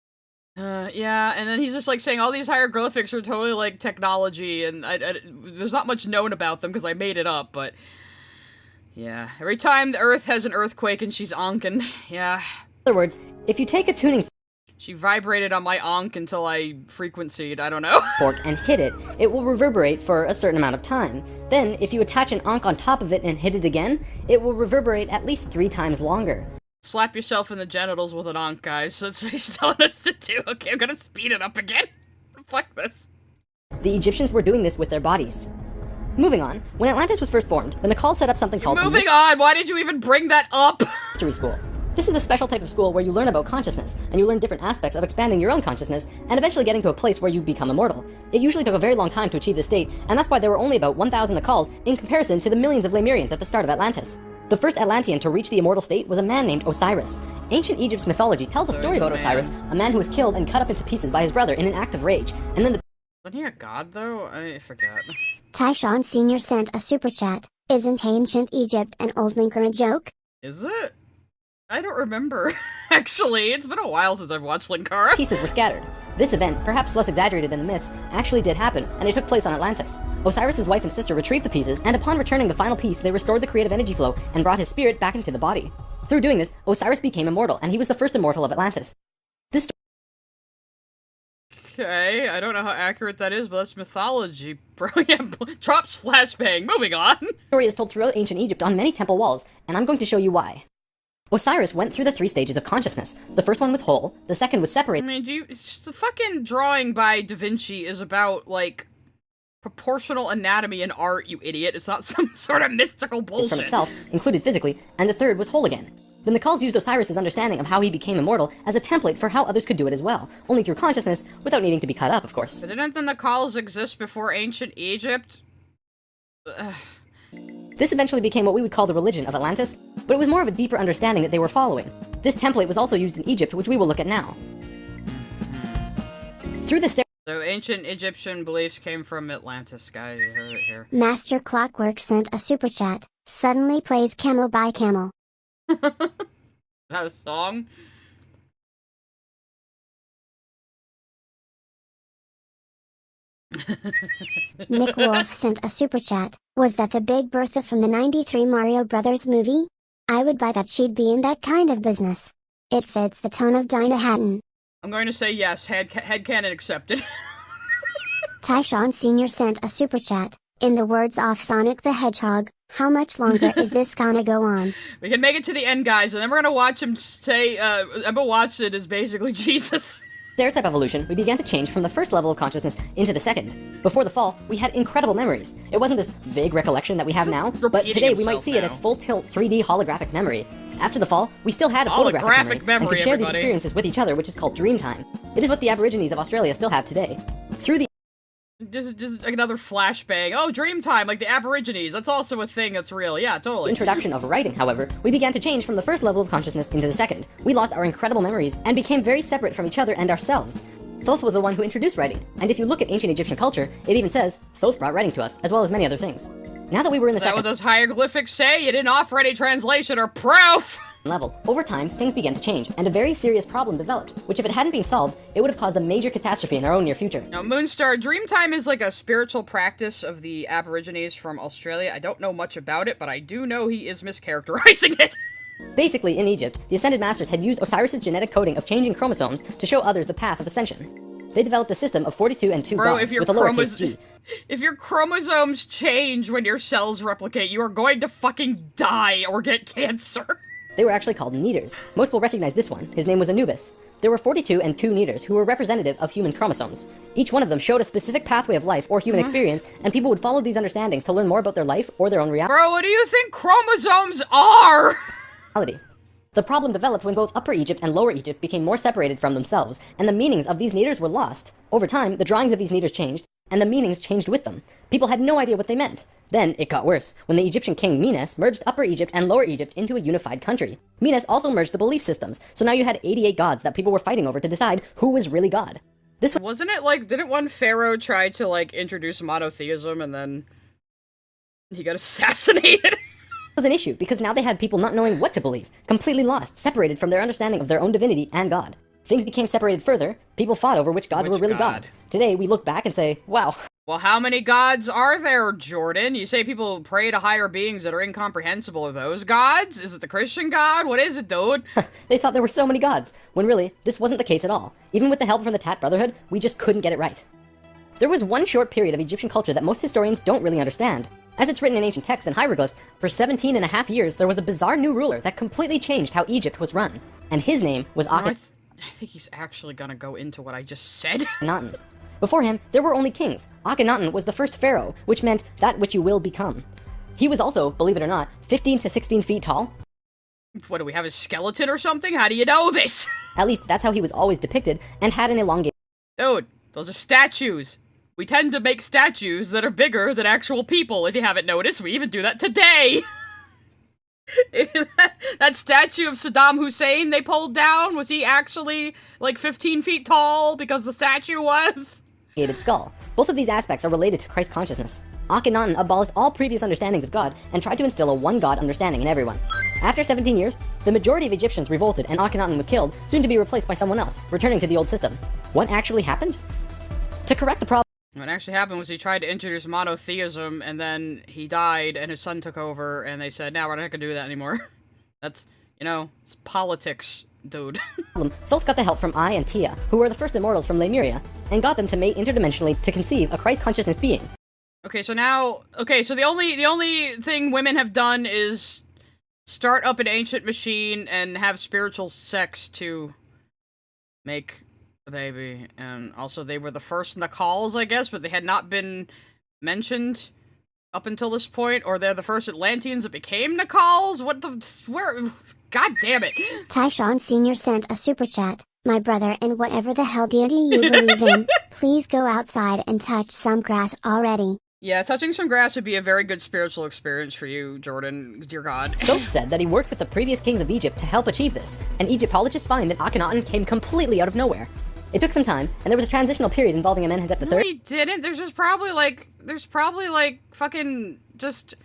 Yeah, and then he's just, like, saying all these hieroglyphics are totally, like, technology, and there's not much known about them because I made it up, but... Yeah, every time the Earth has an earthquake and she's onkin', yeah. In other words, if you take a tuning She vibrated on my onk until I frequencied, I don't know. fork and hit it, it will reverberate for a certain amount of time. Then, if you attach an onk on top of it and hit it again, it will reverberate at least 3 times longer. Slap yourself in the genitals with an onk, guys. That's what he's telling us to do. Okay, I'm gonna speed it up again. Fuck this. The Egyptians were doing this with their bodies. Moving on, when Atlantis was first formed, the Nacals set up something called Moving on, why did you even bring that up? Mystery School. This is a special type of school where you learn about consciousness, and you learn different aspects of expanding your own consciousness, and eventually getting to a place where you become immortal. It usually took a very long time to achieve this state, and that's why there were only about 1,000 Nacals in comparison to the millions of Lemurians at the start of Atlantis. The first Atlantean to reach the immortal state was a man named Osiris. Ancient Egypt's mythology tells a story about Osiris, a man who was killed and cut up into pieces by his brother in an act of rage, and then the Isn't he a god, though? I forgot. Tyshawn Sr. sent a super chat. Isn't ancient Egypt and Old Lincoln a joke? Is it? I don't remember, actually. It's been a while since I've watched Linkara. pieces were scattered. This event, perhaps less exaggerated than the myths, actually did happen, and it took place on Atlantis. Osiris' wife and sister retrieved the pieces, and upon returning the final piece, they restored the creative energy flow and brought his spirit back into the body. Through doing this, Osiris became immortal, and he was the first immortal of Atlantis. This Okay, I don't know how accurate that is, but that's mythology, bro. Yeah, Trop's flashbang. Moving on. story is told throughout ancient Egypt on many temple walls, and I'm going to show you why. Osiris went through the 3 stages of consciousness. The first one was whole, the second was I separated mean, the fucking drawing by Da Vinci is about, like, proportional anatomy and art, you idiot. It's not some sort of mystical bullshit. from itself, included physically, and the third was whole again. The Nacals used Osiris' understanding of how he became immortal as a template for how others could do it as well, only through consciousness, without needing to be cut up, of course. But didn't the Nacals exist before ancient Egypt? This eventually became what we would call the religion of Atlantis, but it was more of a deeper understanding that they were following. This template was also used in Egypt, which we will look at now. Through the So ancient Egyptian beliefs came from Atlantis, guys. You heard it here. Master Clockwork sent a super chat. Suddenly plays Camel by Camel. Is that a song? Nick Wolf sent a super chat. Was that the Big Bertha from the 93 Mario Brothers movie? I would buy that she'd be in that kind of business. It fits the tone of Dinah Hatton. I'm going to say yes. Headcanon accepted. Tyshawn Sr. sent a super chat. In the words of Sonic the Hedgehog, how much longer is this gonna go on? We can make it to the end, guys, and then we're gonna watch him say, Emma Watson is basically Jesus. stair-step evolution, we began to change from the first level of consciousness into the second. Before the fall, we had incredible memories. It wasn't this vague recollection that we have now, but today we might see it as full-tilt 3D holographic memory. After the fall, we still had a photographic memory, and could share these experiences with each other, which is called dream time. It is what the Aborigines of Australia still have today. Through the Just like another flashbang. Oh, Dreamtime, like the Aborigines. That's also a thing that's real. Yeah, totally. introduction of writing, however, we began to change from the first level of consciousness into the second. We lost our incredible memories and became very separate from each other and ourselves. Thoth was the one who introduced writing, and if you look at ancient Egyptian culture, it even says, Thoth brought writing to us, as well as many other things. Now that we were in the Is that second what those hieroglyphics say? You didn't offer any translation or proof! level, over time, things began to change, and a very serious problem developed, which if it hadn't been solved, it would have caused a major catastrophe in our own near future. Now, Moonstar, Dreamtime is like a spiritual practice of the Aborigines from Australia. I don't know much about it, but I do know he is mischaracterizing it. Basically, in Egypt, the Ascended Masters had used Osiris' genetic coding of changing chromosomes to show others the path of ascension. They developed a system of 42 and 2 Bro, gods if your with a lowercase g. if your chromosomes change when your cells replicate, you are going to fucking die or get cancer. They were actually called Neaters. Most will recognize this one. His name was Anubis. There were 42 and 2 Neaters who were representative of human chromosomes. Each one of them showed a specific pathway of life or human experience, and people would follow these understandings to learn more about their life or their own reality. Bro, what do you think chromosomes are? The problem developed when both Upper Egypt and Lower Egypt became more separated from themselves, and the meanings of these Neaters were lost. Over time, the drawings of these Neaters changed, and the meanings changed with them. People had no idea what they meant. Then, it got worse, when the Egyptian king Menes merged Upper Egypt and Lower Egypt into a unified country. Menes also merged the belief systems, so now you had 88 gods that people were fighting over to decide who was really God. This Wasn't it like, didn't one pharaoh try to, like, introduce monotheism and then he got assassinated? was an issue, because now they had people not knowing what to believe, completely lost, separated from their understanding of their own divinity and God. Things became separated further, people fought over which gods were really God. Today, we look back and say, wow. Well, how many gods are there, Jordan? You say people pray to higher beings that are incomprehensible. Are those gods? Is it the Christian God? What is it, dude? They thought there were so many gods, when really, this wasn't the case at all. Even with the help from the Tat Brotherhood, we just couldn't get it right. There was one short period of Egyptian culture that most historians don't really understand. As it's written in ancient texts and hieroglyphs, for 17 and a half years there was a bizarre new ruler that completely changed how Egypt was run. And his name was Akhenaten. I think he's actually gonna go into what I just said. Before him, there were only kings. Akhenaten was the first pharaoh, which meant that which you will become. He was also, believe it or not, 15 to 16 feet tall. What, do we have his skeleton or something? How do you know this? At least that's how he was always depicted, and had an elongated... Dude, those are statues. We tend to make statues that are bigger than actual people, if you haven't noticed. We even do that today. That statue of Saddam Hussein they pulled down, was he actually, like, 15 feet tall because the statue was? Skull. Both of these aspects are related to Christ consciousness. Akhenaten abolished all previous understandings of God and tried to instill a one-God understanding in everyone. After 17 years, the majority of Egyptians revolted and Akhenaten was killed, soon to be replaced by someone else, returning to the old system. What actually happened? To correct the problem... What actually happened was he tried to introduce monotheism, and then he died, and his son took over, and they said, "No, we're not gonna do that anymore." That's, you know, it's politics, dude. Thoth got the help from Ai and Tia, who were the first immortals from Lemuria, and got them to mate interdimensionally to conceive a Christ consciousness being. Okay, so now, so the only thing women have done is start up an ancient machine and have spiritual sex to make a baby, and also they were the first Nakals, I guess, but they had not been mentioned up until this point, or they're the first Atlanteans that became Nakals? What the, where, god damn it. Tyshawn Sr. sent a super chat. My brother, and whatever the hell deity you believe in, please go outside and touch some grass already. Yeah, touching some grass would be a very good spiritual experience for you, Jordan, dear god. Thoth said that he worked with the previous kings of Egypt to help achieve this, and Egyptologists find that Akhenaten came completely out of nowhere. It took some time, and there was a transitional period involving Amenhotep III. No, he didn't. There's probably like fucking just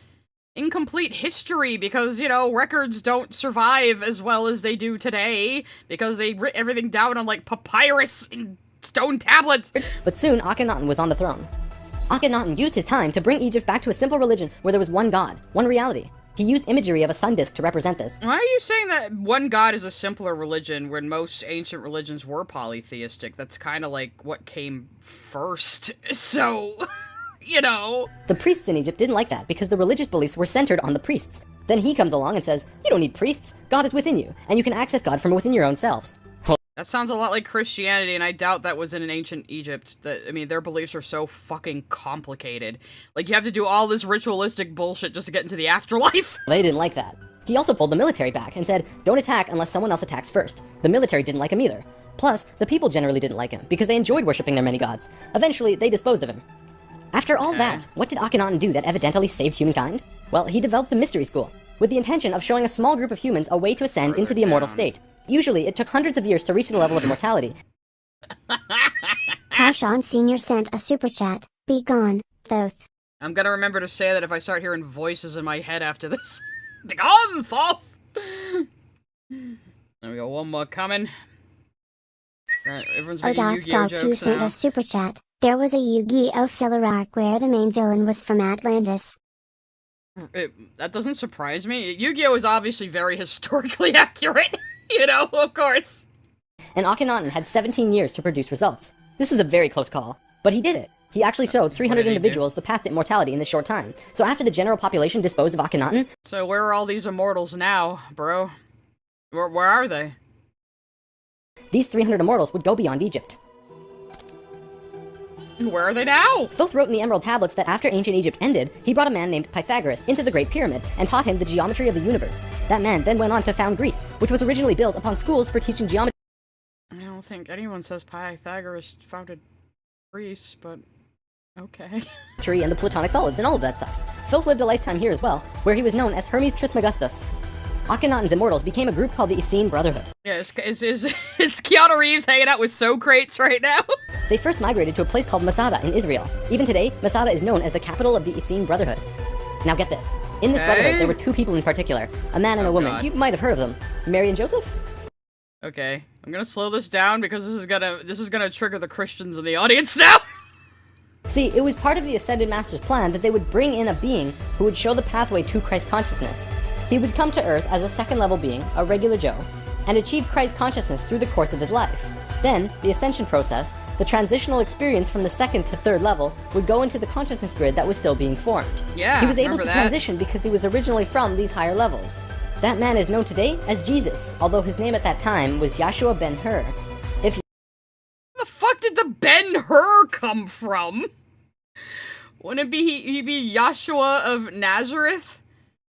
incomplete history because, you know, records don't survive as well as they do today because they writ everything down on, like, papyrus and stone tablets. But soon, Akhenaten was on the throne. Akhenaten used his time to bring Egypt back to a simple religion where there was one god, one reality. He used imagery of a sun disk to represent this. Why are you saying that one god is a simpler religion when most ancient religions were polytheistic? That's kind of like what came first, so, you know. The priests in Egypt didn't like that because the religious beliefs were centered on the priests. Then he comes along and says, you don't need priests, God is within you, and you can access God from within your own selves. That sounds a lot like Christianity, and I doubt that was in ancient Egypt. I mean, their beliefs are so fucking complicated. Like, you have to do all this ritualistic bullshit just to get into the afterlife. They didn't like that. He also pulled the military back and said, don't attack unless someone else attacks first. The military didn't like him either. Plus, the people generally didn't like him because they enjoyed worshipping their many gods. Eventually, they disposed of him. After all that, what did Akhenaten do that evidently saved humankind? Well, he developed the mystery school, with the intention of showing a small group of humans a way to ascend into the immortal state. Usually, it took hundreds of years to reach the level of immortality. Tyshawn Sr. sent a super chat. Be gone, Thoth. I'm gonna remember to say that if I start hearing voices in my head after this. Be gone, Thoth! There we go, one more coming. Right, everyone's making Yu-Gi-Oh jokes 2 sent now. a super chat. There was a Yu-Gi-Oh filler arc where the main villain was from Atlantis. That doesn't surprise me. Yu-Gi-Oh is obviously very historically accurate. You know, of course. And Akhenaten had 17 years to produce results. This was a very close call, but he did it. He actually showed 300 did he do? individuals the path to immortality in this short time. So after the general population disposed of Akhenaten, So where are all these immortals now, bro? Where are they? these 300 immortals would go beyond Egypt. Where are they now? Thoth wrote in the Emerald Tablets that after ancient Egypt ended, he brought a man named Pythagoras into the Great Pyramid and taught him the geometry of the universe. That man then went on to found Greece, which was originally built upon schools for teaching geometry I don't think anyone says Pythagoras founded Greece, but okay. and the Platonic solids and all of that stuff. Thoth lived a lifetime here as well, where he was known as Hermes Trismegistus. Akhenaten's immortals became a group called the Essene Brotherhood. Yeah, is Keanu Reeves hanging out with Socrates right now? They first migrated to a place called Masada in Israel. Even today, Masada is known as the capital of the Essene Brotherhood. Now get this. In this Okay. brotherhood, there were two people in particular, a man and a woman. God. You might have heard of them. Mary and Joseph? Okay, I'm gonna slow this down because this is gonna trigger the Christians in the audience now. See, it was part of the Ascended Master's plan that they would bring in a being who would show the pathway to Christ consciousness. He would come to Earth as a second-level being, a regular Joe, and achieve Christ consciousness through the course of his life. Then, the ascension process, the transitional experience from the second to third level, would go into the consciousness grid that was still being formed. Yeah, he was able remember to that. transition because he was originally from these higher levels. That man is known today as Jesus, although his name at that time was Yahshua ben Hur. Where the fuck did the Ben Hur come from? Wouldn't it be he be Yahshua of Nazareth?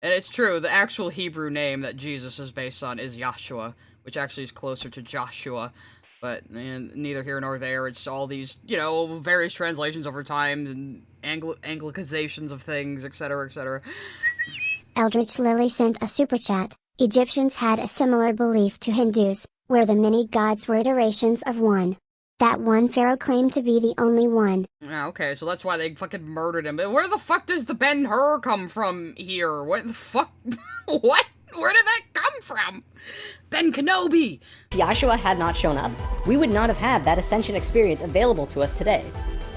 And it's true, the actual Hebrew name that Jesus is based on is Yahshua, which actually is closer to Joshua. But neither here nor there. It's all these, various translations over time and Anglicizations of things, etc., etc. Eldritch Lily sent a super chat. Egyptians had a similar belief to Hindus, where the many gods were iterations of one. That one pharaoh claimed to be the only one. Okay, so that's why they fucking murdered him. But where the fuck does the Ben Hur come from here? What the fuck? What? Where did that come from? Ben Kenobi! If Yahshua had not shown up, we would not have had that ascension experience available to us today.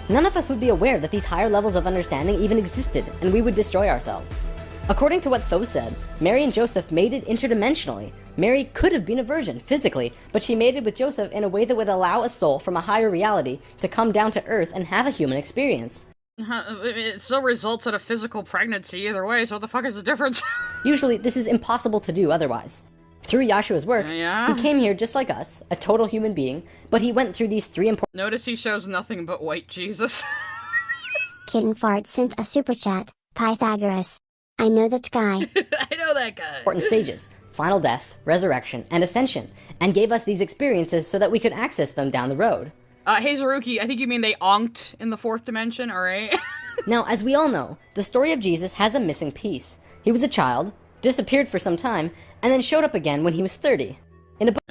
None of us would be aware that these higher levels of understanding even existed, and we would destroy ourselves. According to what Thoth said, Mary and Joseph mated interdimensionally. Mary could have been a virgin, physically, but she mated with Joseph in a way that would allow a soul from a higher reality to come down to Earth and have a human experience. It still results in a physical pregnancy either way, so what the fuck is the difference? Usually, this is impossible to do otherwise. Through Yahshua's work, Yeah? he came here just like us, a total human being, but he went through these three important Notice he shows nothing but white Jesus. Kitten Fart sent a super chat. Pythagoras. I know that guy. I know that guy. stages: final death, resurrection, and ascension, and gave us these experiences so that we could access them down the road. Hey Zaruki, I think you mean they onked in the fourth dimension, alright? Now, as we all know, the story of Jesus has a missing piece. He was a child, disappeared for some time, and then showed up again when he was 30. In a book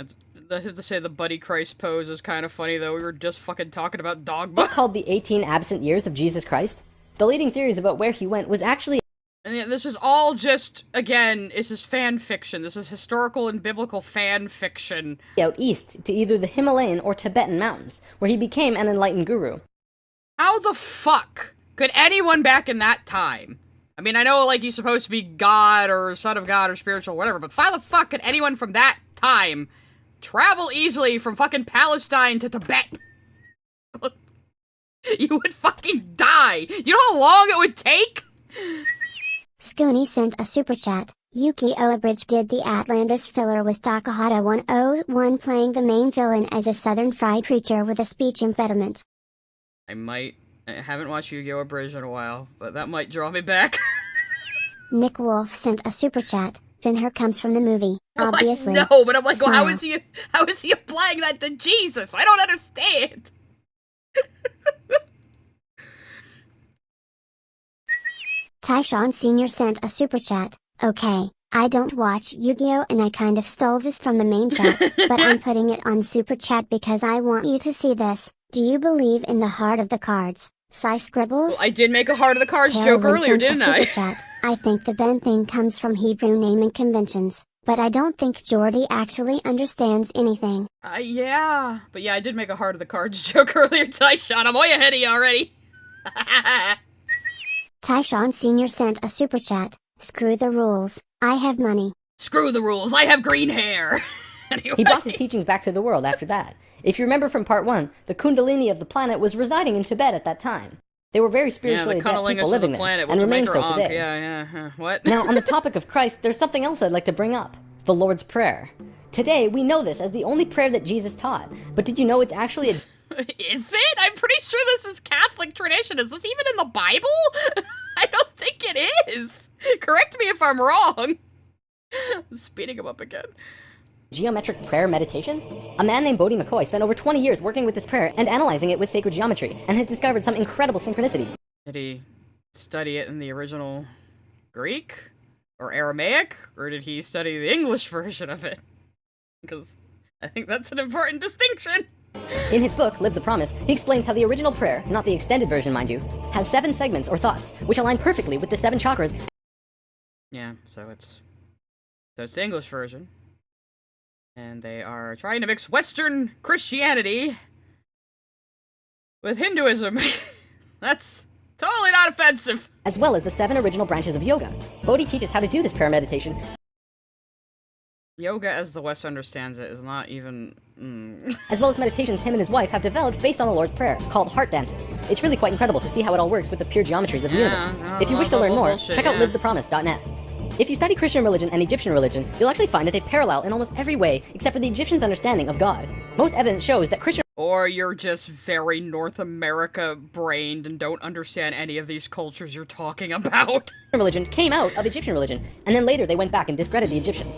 I have to say the Buddy Christ pose is kind of funny, though. We were just fucking talking about dogma. called The 18 Absent Years of Jesus Christ, the leading theories about where he went was actually And yeah, this is all just, again, this is fan fiction. This is historical and biblical fan fiction. out east to either the Himalayan or Tibetan mountains, where he became an enlightened guru. How the fuck could anyone back in that time? I mean, I know, like, he's supposed to be God or son of God or spiritual, whatever, but how the fuck could anyone from that time travel easily from fucking Palestine to Tibet? You would fucking die. You know how long it would take? Scooney sent a super chat. Yuki Oabridge did the Atlantis filler with Takahata 101 playing the main villain as a southern fried preacher with a speech impediment. I haven't watched Yu-Gi-Oh! Bridge in a while, but that might draw me back. Nick Wolf sent a super chat. Finher comes from the movie, Well, obviously. I know, but I'm like, well, how Smile. is he applying that to Jesus? I don't understand. Tyshawn Sr. sent a super chat. Okay, I don't watch Yu-Gi-Oh! And I kind of stole this from the main chat, but I'm putting it on super chat because I want you to see this. Do you believe in the heart of the cards? Psy Scribbles? Well, I did make a Heart of the Cards Tailwind joke earlier, sent a didn't I? super chat. I think the Ben thing comes from Hebrew naming conventions, but I don't think Jordy actually understands anything. Yeah. But yeah, I did make a Heart of the Cards joke earlier, Tyshawn. I'm way ahead of you already. Tyshawn Sr. sent a super chat. Screw the rules. I have money. Screw the rules. I have green hair. anyway. He brought his teachings back to the world after that. If you remember from part 1, the Kundalini of the planet was residing in Tibet at that time. They were very spiritually adept people living there, and remain so today. Yeah. What? Now, on the topic of Christ, there's something else I'd like to bring up. The Lord's Prayer. Today, we know this as the only prayer that Jesus taught. But did you know it's actually a... Is it? I'm pretty sure this is Catholic tradition. Is this even in the Bible? I don't think it is. Correct me if I'm wrong. I'm speeding him up again. Geometric prayer meditation? A man named Bodhi McCoy spent over 20 years working with this prayer and analyzing it with sacred geometry, and has discovered some incredible synchronicities. Did he study it in the original Greek? Or Aramaic? Or did he study the English version of it? Because I think that's an important distinction. In his book, Live the Promise, he explains how the original prayer, not the extended version mind you, has 7 segments or thoughts, which align perfectly with the 7 chakras. Yeah, so it's the English version. And they are trying to mix Western Christianity with Hinduism. That's totally not offensive. As well as the 7 original branches of yoga. Bodhi teaches how to do this prayer meditation. Yoga, as the West understands it, is not even... As well as meditations him and his wife have developed based on the Lord's Prayer, called heart dances. It's really quite incredible to see how it all works with the pure geometries of the universe. If you wish to learn more, check out livethepromise.net. If you study Christian religion and Egyptian religion, you'll actually find that they parallel in almost every way, except for the Egyptians' understanding of God. Most evidence shows that Christian... Or you're just very North America-brained and don't understand any of these cultures you're talking about. religion came out of Egyptian religion, and then later they went back and discredited the Egyptians.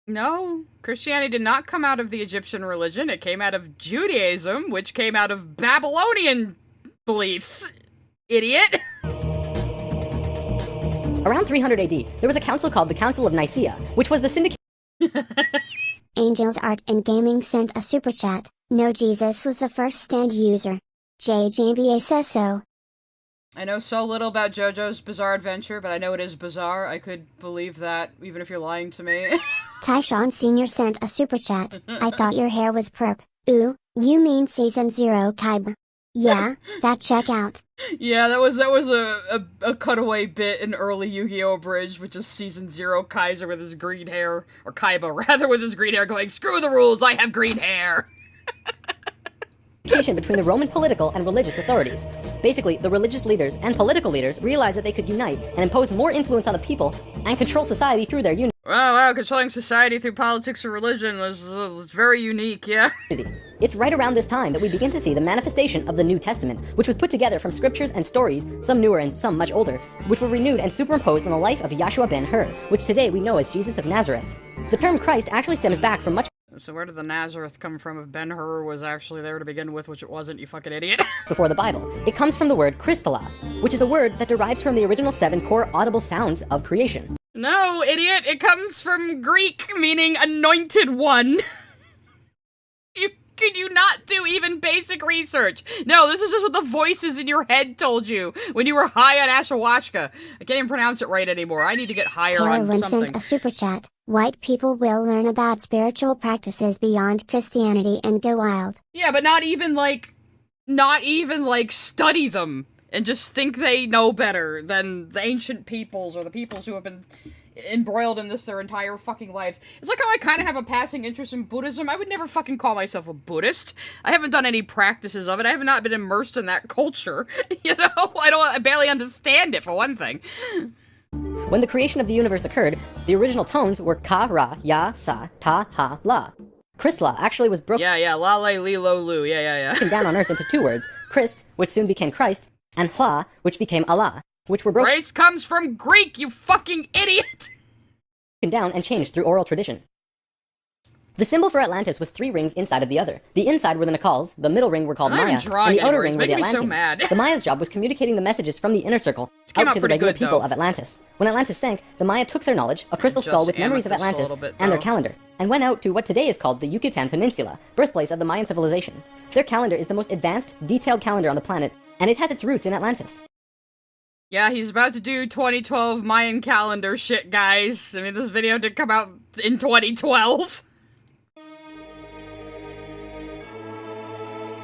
No, Christianity did not come out of the Egyptian religion. It came out of Judaism, which came out of Babylonian beliefs. Idiot! Around 300 AD, there was a council called the Council of Nicaea, which was the syndicate... Angels Art and Gaming sent a super chat. No, Jesus was the first stand user. JJBA says so. I know so little about JoJo's Bizarre Adventure, but I know it is bizarre. I could believe that, even if you're lying to me. Tyshawn Sr. sent a super chat. I thought your hair was perp. Ooh, you mean Season 0 Kaiba. Yeah, that check out. Yeah, that was a cutaway bit in early Yu-Gi-Oh! Abridged, which is Season 0 Kaiser with his green hair, or Kaiba rather, with his green hair going, screw the rules, I have green hair! Between the Roman political and religious authorities. Basically, the religious leaders and political leaders realized that they could unite and impose more influence on the people and control society through their unity. Wow, controlling society through politics or religion is very unique, yeah. It's right around this time that we begin to see the manifestation of the New Testament, which was put together from scriptures and stories, some newer and some much older, which were renewed and superimposed on the life of Yahshua ben Hur, which today we know as Jesus of Nazareth. The term Christ actually stems back from much... So where did the Nazareth come from if Ben-Hur was actually there to begin with, which it wasn't, you fucking idiot? before the Bible. It comes from the word Christala, which is a word that derives from the original 7 core audible sounds of creation. No, idiot, it comes from Greek, meaning anointed one. Could you not do even basic research? No, this is just what the voices in your head told you when you were high on ayahuasca. I can't even pronounce it right anymore. I need to get higher Taylor on Winston something. A super chat. White people will learn about spiritual practices beyond Christianity and go wild. Yeah, but not even study them and just think they know better than the ancient peoples or the peoples who have been embroiled in this their entire fucking lives. It's like how I kind of have a passing interest in Buddhism. I would never fucking call myself a Buddhist. I haven't done any practices of it. I have not been immersed in that culture. You know? I barely understand it, for one thing. When the creation of the universe occurred, the original tones were ka, ra, ya, sa, ta, ha, la. Christla actually was broken la, le, li, lo, lu, yeah. down on Earth into 2 words, Christ, which soon became Christ, and hla, which became Allah, which were broken Grace comes from Greek, you fucking idiot! down and changed through oral tradition. The symbol for Atlantis was 3 rings inside of the other. The inside were the Nacals, the middle ring were called Maya, and the outer ring were the Atlanteans. So mad. The Maya's job was communicating the messages from the inner circle out to the regular people of Atlantis. When Atlantis sank, the Maya took their knowledge, a crystal skull with memories of Atlantis, and their calendar, and went out to what today is called the Yucatan Peninsula, birthplace of the Mayan civilization. Their calendar is the most advanced, detailed calendar on the planet, and it has its roots in Atlantis. Yeah, he's about to do 2012 Mayan calendar shit, guys. I mean, this video did come out in 2012.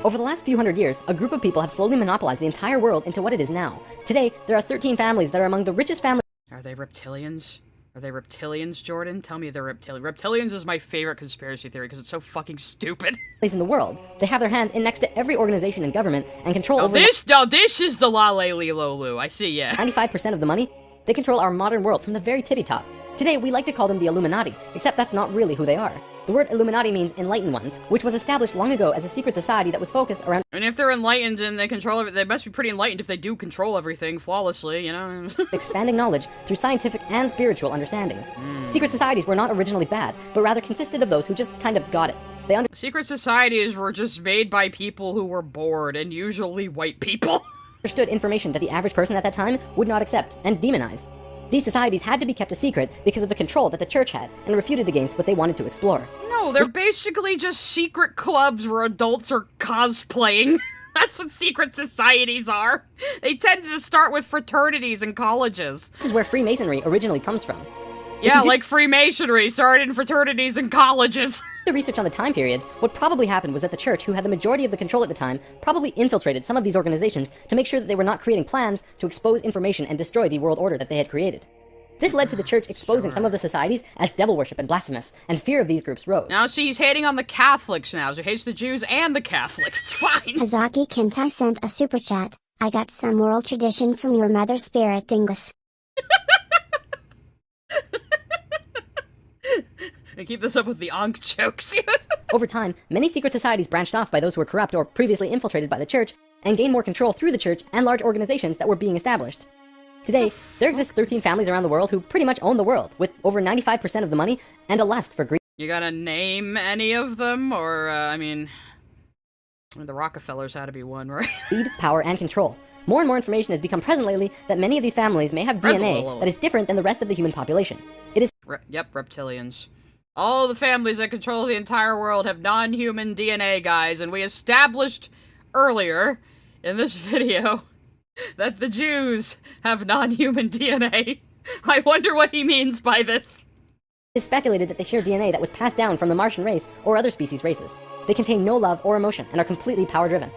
Over the last few hundred years, a group of people have slowly monopolized the entire world into what it is now. Today, there are 13 families that are among the richest families. Are they reptilians? Are they reptilians, Jordan? Tell me they're reptilians. Reptilians is my favorite conspiracy theory because it's so fucking stupid. Place in the world. They have their hands in next to every organization and government and control over this is the La Le Li Lo Lu. I see, yeah. 95% of the money. They control our modern world from the very tippy top. Today, we like to call them the Illuminati, except that's not really who they are. The word Illuminati means enlightened ones, which was established long ago as a secret society that was focused around— And if they're enlightened and they control everything, they must be pretty enlightened if they do control everything flawlessly, you know? expanding knowledge through scientific and spiritual understandings. Secret societies were not originally bad, but rather consisted of those who just kind of got it. Secret societies were just made by people who were bored, and usually white people. Understood information that the average person at that time would not accept and demonize. These societies had to be kept a secret because of the control that the church had and refuted against what they wanted to explore. No, they're basically just secret clubs where adults are cosplaying. That's what secret societies are. They tended to start with fraternities and colleges. This is where Freemasonry originally comes from. Yeah, like Freemasonry started in fraternities and colleges. The research on the time periods, what probably happened was that the church, who had the majority of the control at the time, probably infiltrated some of these organizations to make sure that they were not creating plans to expose information and destroy the world order that they had created. This led to the church exposing some of the societies as devil worship and blasphemous, and fear of these groups rose. Now, see, he's hating on the Catholics now, so he hates the Jews and the Catholics. It's fine. Hazaki Kentai sent a super chat. I got some oral tradition from your mother spirit dingus. And keep this up with the Ankh jokes. Over time, many secret societies branched off by those who were corrupt or previously infiltrated by the church, and gained more control through the church and large organizations that were being established. Today, there exist 13 families around the world who pretty much own the world, with over 95% of the money and a lust for greed. You gotta name any of them, or, I mean, the Rockefellers had to be one, right? Greed, power, and control. More and more information has become present lately that many of these families may have DNA that is different than the rest of the human population. It is— Yep, reptilians. All the families that control the entire world have non-human DNA, guys, and we established earlier in this video that the Jews have non-human DNA. I wonder what he means by this. It is speculated that they share DNA that was passed down from the Martian race or other species races. They contain no love or emotion and are completely power-driven.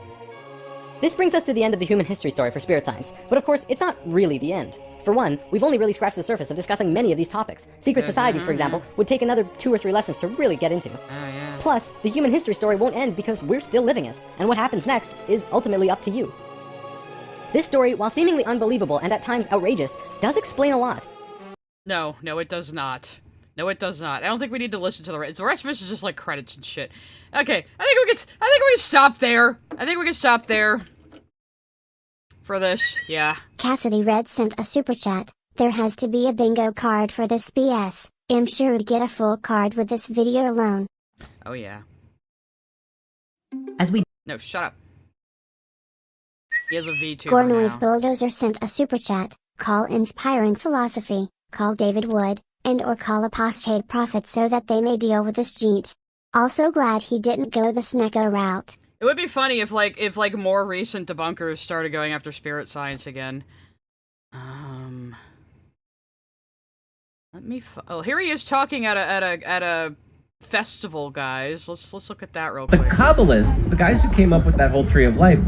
This brings us to the end of the human history story for spirit science, but of course, it's not really the end. For one, we've only really scratched the surface of discussing many of these topics. Secret societies, for example, would take another 2 or 3 lessons to really get into. Plus, the human history story won't end because we're still living it, and what happens next is ultimately up to you. This story, while seemingly unbelievable and at times outrageous, does explain a lot. No, it does not. No, it does not. I don't think we need to listen to the rest. The rest of this is just like credits and shit. Okay, I think we can stop there. I think we can stop there. For this, yeah. Cassidy Red sent a super chat. There has to be a bingo card for this BS. I'm sure would get a full card with this video alone. Oh yeah. No, shut up. He has a VTuber Gornoise now. Bulldozer sent a super chat. Call inspiring philosophy. Call David Wood, and or call apostate prophet so that they may deal with this jeet. Also glad he didn't go the Snecko route. It would be funny if more recent debunkers started going after spirit science again. Let me. Oh, here he is talking at a festival, guys. Let's look at that real quick. The Kabbalists, the guys who came up with that whole tree of life,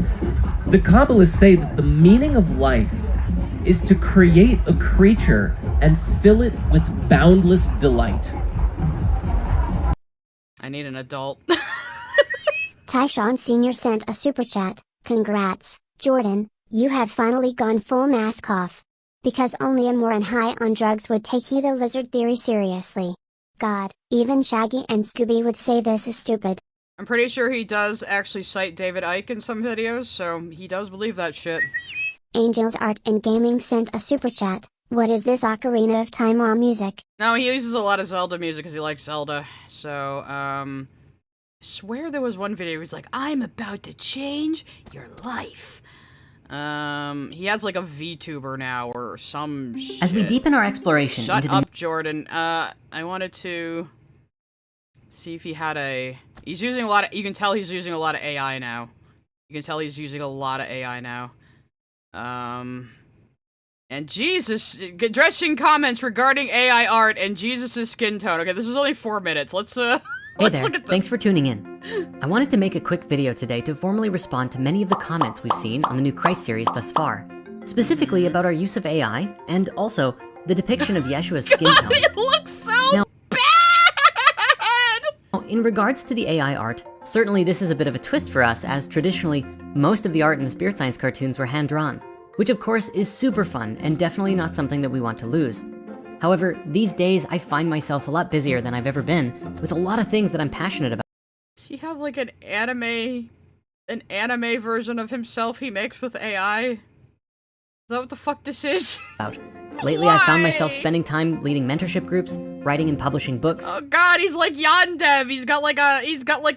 the Kabbalists say that the meaning of life is to create a creature and fill it with boundless delight. I need an adult. Tyshawn Sr. sent a super chat. Congrats, Jordan, you have finally gone full mask off. Because only a moron high on drugs would take he the lizard theory seriously. God, even Shaggy and Scooby would say this is stupid. I'm pretty sure he does actually cite David Icke in some videos, so he does believe that shit. Angels Art and Gaming sent a super chat. What is this Ocarina of Time raw music? No, he uses a lot of Zelda music because he likes Zelda. So, I swear there was one video where he's like, I'm about to change your life. He has like a VTuber now or some shit. As we deepen our exploration Shut up, Jordan. I wanted to see if he had a... He's using a lot of... You can tell he's using a lot of AI now. You can tell he's using a lot of AI now. And Jesus, addressing comments regarding AI art and Jesus' skin tone. Okay, this is only 4 minutes. Let's Hey there, look at this. thanks for tuning in. I wanted to make a quick video today to formally respond to many of the comments we've seen on the new Christ series thus far. Specifically about our use of AI, and also the depiction of Yeshua's skin tone. It looks so Now- bad! In regards to the AI art, certainly this is a bit of a twist for us, as traditionally, most of the art in the Spirit Science cartoons were hand-drawn, which of course is super fun and definitely not something that we want to lose. However, these days I find myself a lot busier than I've ever been, with a lot of things that I'm passionate about. Does he have like an anime version of himself he makes with AI? Is that what the fuck this is? Lately, I found myself spending time leading mentorship groups, writing and publishing books. Oh god, he's like Yandev. He's got like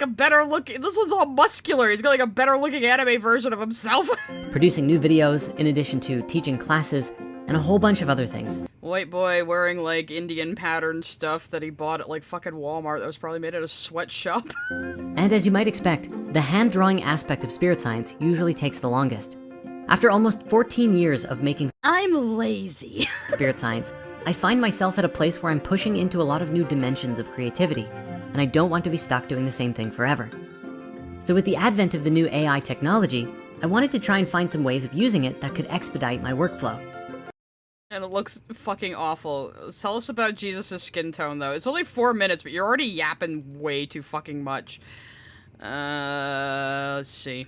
a better look. This one's all muscular. He's got like a better looking anime version of himself. Producing new videos, in addition to teaching classes, and a whole bunch of other things. White boy wearing like Indian pattern stuff that he bought at like fucking Walmart that was probably made at a sweatshop. And as you might expect, the hand-drawing aspect of Spirit Science usually takes the longest. After almost 14 years of making I'm lazy. Spirit Science, I find myself at a place where I'm pushing into a lot of new dimensions of creativity, and I don't want to be stuck doing the same thing forever. So with the advent of the new AI technology, I wanted to try and find some ways of using it that could expedite my workflow. And it looks fucking awful. Tell us about Jesus' skin tone, though. It's only 4 minutes, but you're already yapping way too fucking much. Let's see.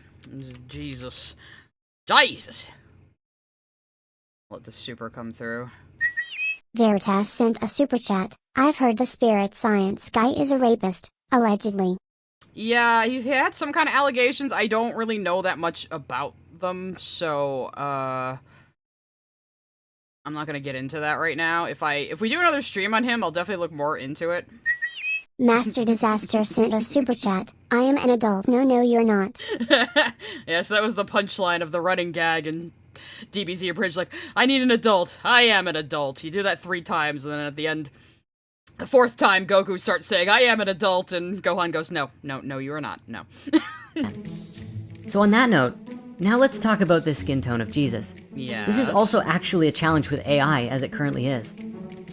Jesus. Jesus! Let the super come through. Veritas sent a super chat. I've heard the Spirit Science guy is a rapist, allegedly. Yeah, he had some kind of allegations. I don't really know that much about them, so, I'm not gonna get into that right now. If we do another stream on him, I'll definitely look more into it. Master Disaster sent a super chat. I am an adult. No, you're not. Yeah, so that was the punchline of the running gag in DBZ Abridged, like, I need an adult. I am an adult. You do that 3 times, and then at the end, the 4th time, Goku starts saying, I am an adult, and Gohan goes, no, you are not, no. So on that note, now let's talk about this skin tone of Jesus. Yeah. This is also actually a challenge with AI as it currently is.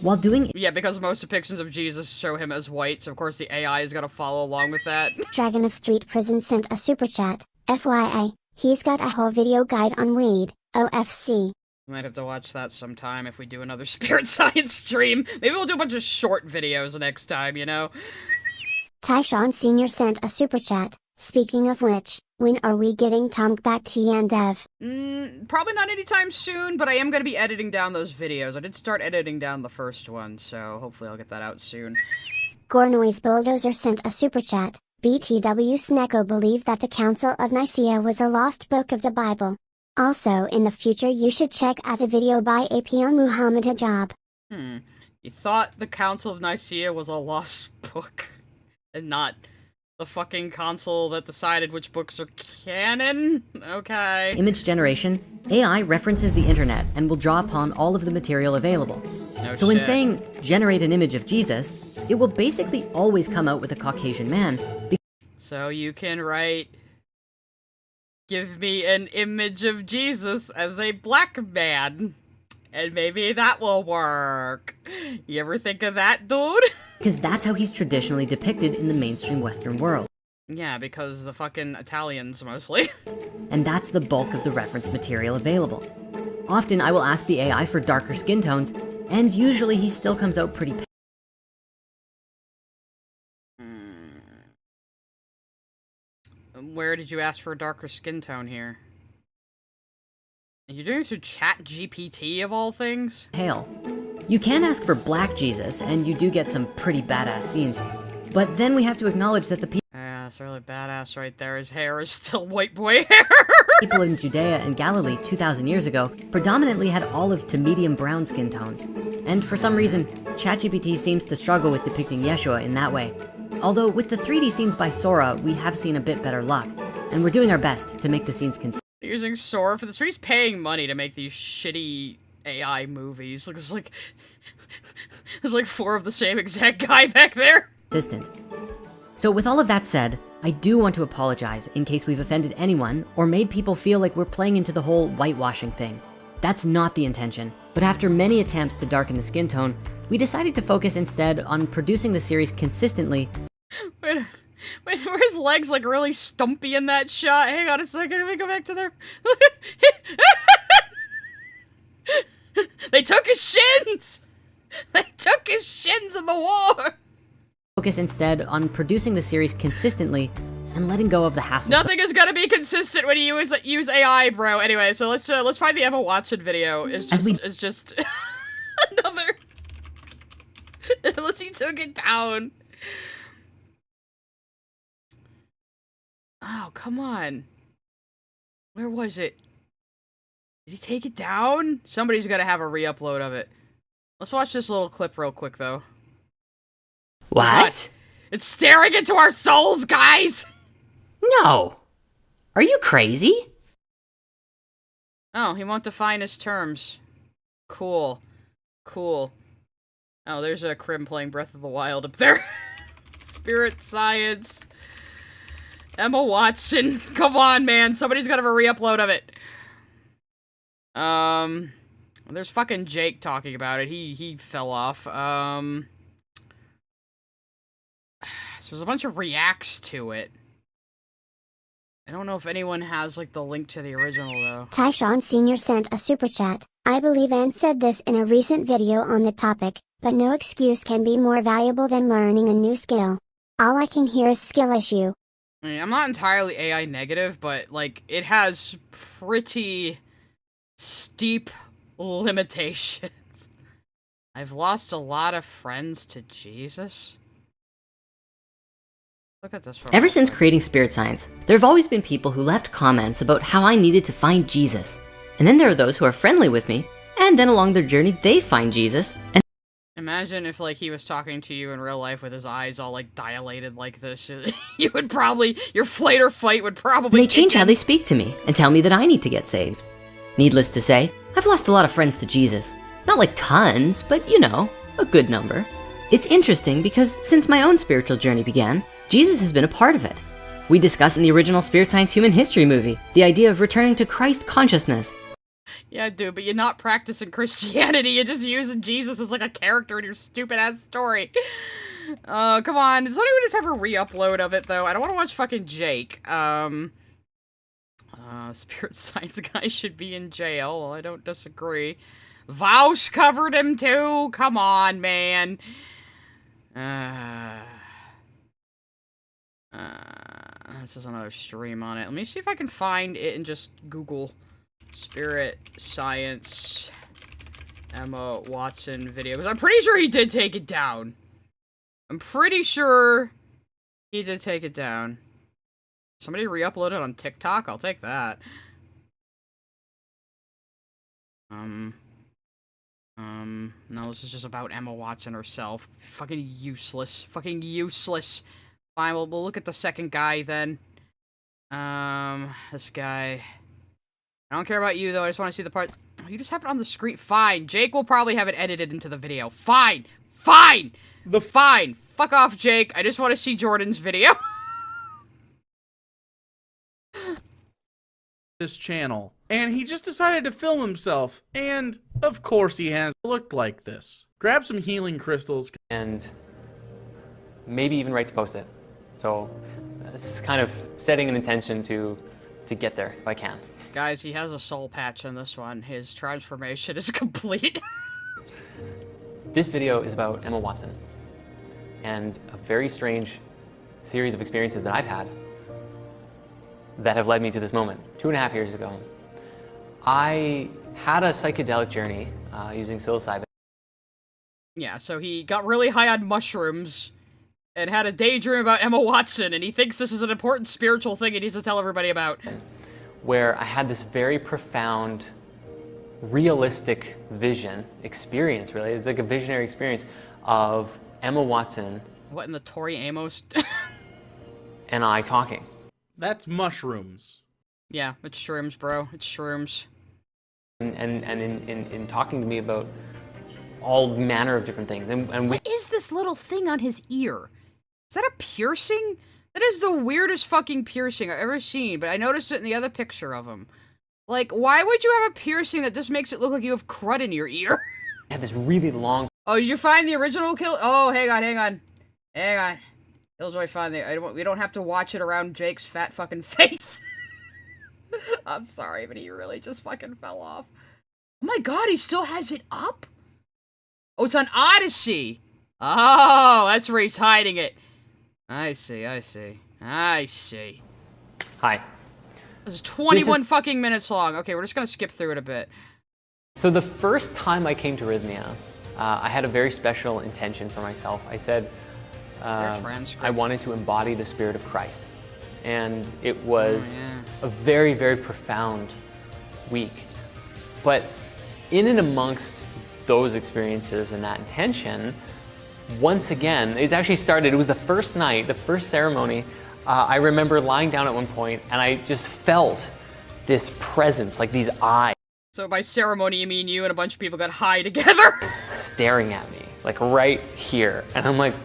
While doing Yeah, because most depictions of Jesus show him as white, so of course the AI is gonna follow along with that. Dragon of Street Prison sent a super chat. FYI, he's got a whole video guide on weed. OFC. Might have to watch that sometime if we do another Spirit Science stream. Maybe we'll do a bunch of short videos next time, you know? Tyshawn Sr. sent a super chat. Speaking of which, when are we getting Tom back to Yandev? Probably not anytime soon, but I am going to be editing down those videos. I did start editing down the first one, so hopefully I'll get that out soon. Gornoise Bulldozer sent a super chat. BTW Snecko believed that the Council of Nicaea was a lost book of the Bible. Also, in the future you should check out the video by AP on Muhammad Hijab. You thought the Council of Nicaea was a lost book, and not the fucking council that decided which books are canon? Okay. image generation, AI references the internet and will draw upon all of the material available. So when saying, generate an image of Jesus, it will basically always come out with a Caucasian man. So you can write, give me an image of Jesus as a black man, and maybe that will work. You ever think of that, dude? Because that's how he's traditionally depicted in the mainstream Western world. Yeah, because the fucking Italians, mostly. And that's the bulk of the reference material available. Often I will ask the AI for darker skin tones, and usually he still comes out pretty Where did you ask for a darker skin tone here? You're doing this through Chat GPT of all things? pale. You can ask for black Jesus, and you do get some pretty badass scenes. But then we have to acknowledge that the Yeah, it's really badass right there. His hair is still white boy hair. people in Judea and Galilee 2,000 years ago predominantly had olive to medium brown skin tones. And for some reason, ChatGPT seems to struggle with depicting Yeshua in that way. Although with the 3D scenes by Sora, we have seen a bit better luck, and we're doing our best to make the scenes consistent. Using Sora for this. He's paying money to make these shitty AI movies. Like, there's like 4 of the same exact guy back there. So with all of that said, I do want to apologize in case we've offended anyone or made people feel like we're playing into the whole whitewashing thing. That's not the intention, but after many attempts to darken the skin tone, we decided to focus instead on producing the series consistently. Wait, were his legs like really stumpy in that shot? Hang on a second, let me go back to there. They took his shins! They took his shins in the war! Focus instead on producing the series consistently and letting go of the hassle. Nothing is gonna be consistent when you use AI, bro. Anyway, so let's find the Emma Watson video. It's just another. Unless he took it down. Oh, come on. Where was it? Did he take it down? Somebody's gotta have a re-upload of it. Let's watch this little clip real quick, though. What? It's staring into our souls, guys! No. Are you crazy? Oh, he won't define his terms. Cool. Cool. Oh, there's a Crim playing Breath of the Wild up there. Spirit Science. Emma Watson. Come on, man. Somebody's gotta have a re-upload of it. There's fucking Jake talking about it. He fell off. So there's a bunch of reacts to it. I don't know if anyone has, like, the link to the original, though. Tyshawn Sr. sent a super chat. I believe Ann said this in a recent video on the topic, but no excuse can be more valuable than learning a new skill. All I can hear is skill issue. I mean, I'm not entirely AI negative, but, like, it has pretty steep limitations. I've lost a lot of friends to Jesus. Look at this. Ever since creating Spirit Science, there have always been people who left comments about how I needed to find Jesus. And then there are those who are friendly with me, and then along their journey they find Jesus, and imagine if, like, he was talking to you in real life with his eyes all, like, dilated like this. You would probably, your flight or fight would probably they change how they speak to me and tell me that I need to get saved. Needless to say, I've lost a lot of friends to Jesus. Not like tons, but you know, a good number. It's interesting because since my own spiritual journey began, Jesus has been a part of it. We discuss in the original Spirit Science Human History movie the idea of returning to Christ consciousness. Yeah, dude, but you're not practicing Christianity. You're just using Jesus as, like, a character in your stupid-ass story. Come on. Does anyone just have a re-upload of it, though? I don't want to watch fucking Jake. Spirit Science guy should be in jail. Well, I don't disagree. Vaush covered him, too. Come on, man. This is another stream on it. Let me see if I can find it and just Google Spirit Science Emma Watson video. Because I'm pretty sure he did take it down. I'm pretty sure he did take it down. Somebody re-upload it on TikTok? I'll take that. No, this is just about Emma Watson herself. Fucking useless. Fucking useless. Fine, we'll look at the second guy then. This guy. I don't care about you, though. I just want to see the part. Oh, you just have it on the screen. Fine. Jake will probably have it edited into the video. Fine. Fine. Fine. Fuck off, Jake. I just want to see Jordan's video. This channel. And he just decided to film himself. And, of course, he has looked like this. Grab some healing crystals. And maybe even right to post it. So, this is kind of setting an intention to get there, if I can. Guys, he has a soul patch in this one. His transformation is complete. This video is about Emma Watson. And a very strange series of experiences that I've had that have led me to this moment. 2.5 years ago, I had a psychedelic journey using psilocybin. Yeah, so he got really high on mushrooms and had a daydream about Emma Watson, and he thinks this is an important spiritual thing he needs to tell everybody about. Where I had this very profound, realistic experience, really. It's like a visionary experience of Emma Watson. What in the Tori Amos? And I talking. That's mushrooms. Yeah, it's shrooms, bro. It's shrooms. And in talking to me about all manner of different things. And what is this little thing on his ear? Is that a piercing? That is the weirdest fucking piercing I've ever seen, but I noticed it in the other picture of him. Like, why would you have a piercing that just makes it look like you have crud in your ear? I had this really long... Oh, did you find the original kill? Oh, hang on. Killjoy found the... We don't have to watch it around Jake's fat fucking face. I'm sorry, but he really just fucking fell off. Oh my god, he still has it up? Oh, it's on Odyssey. Oh, that's where he's hiding it. I see. Hi. This is 21 fucking minutes long. Okay, we're just gonna skip through it a bit. So the first time I came to Rhythmia, I had a very special intention for myself. I said I wanted to embody the spirit of Christ. And it was a very, very profound week. But in and amongst those experiences and that intention, once again, it actually started, it was the first night, the first ceremony. I remember lying down at one point and I just felt this presence, like these eyes. So by ceremony, you mean you and a bunch of people got high together? Staring at me, like right here. And I'm like,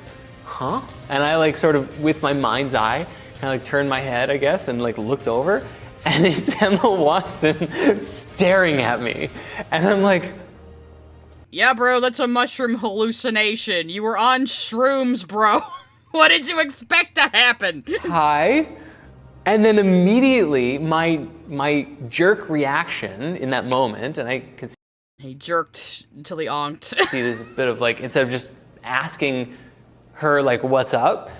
huh? And I like sort of, with my mind's eye, kind of like turned my head, I guess, and like looked over. And it's Emma Watson staring at me. And I'm like, yeah, bro, that's a mushroom hallucination. You were on shrooms, bro. What did you expect to happen? Hi. And then immediately, my jerk reaction in that moment, and I could see he jerked until he onked. see this bit of like, instead of just asking her like, what's up,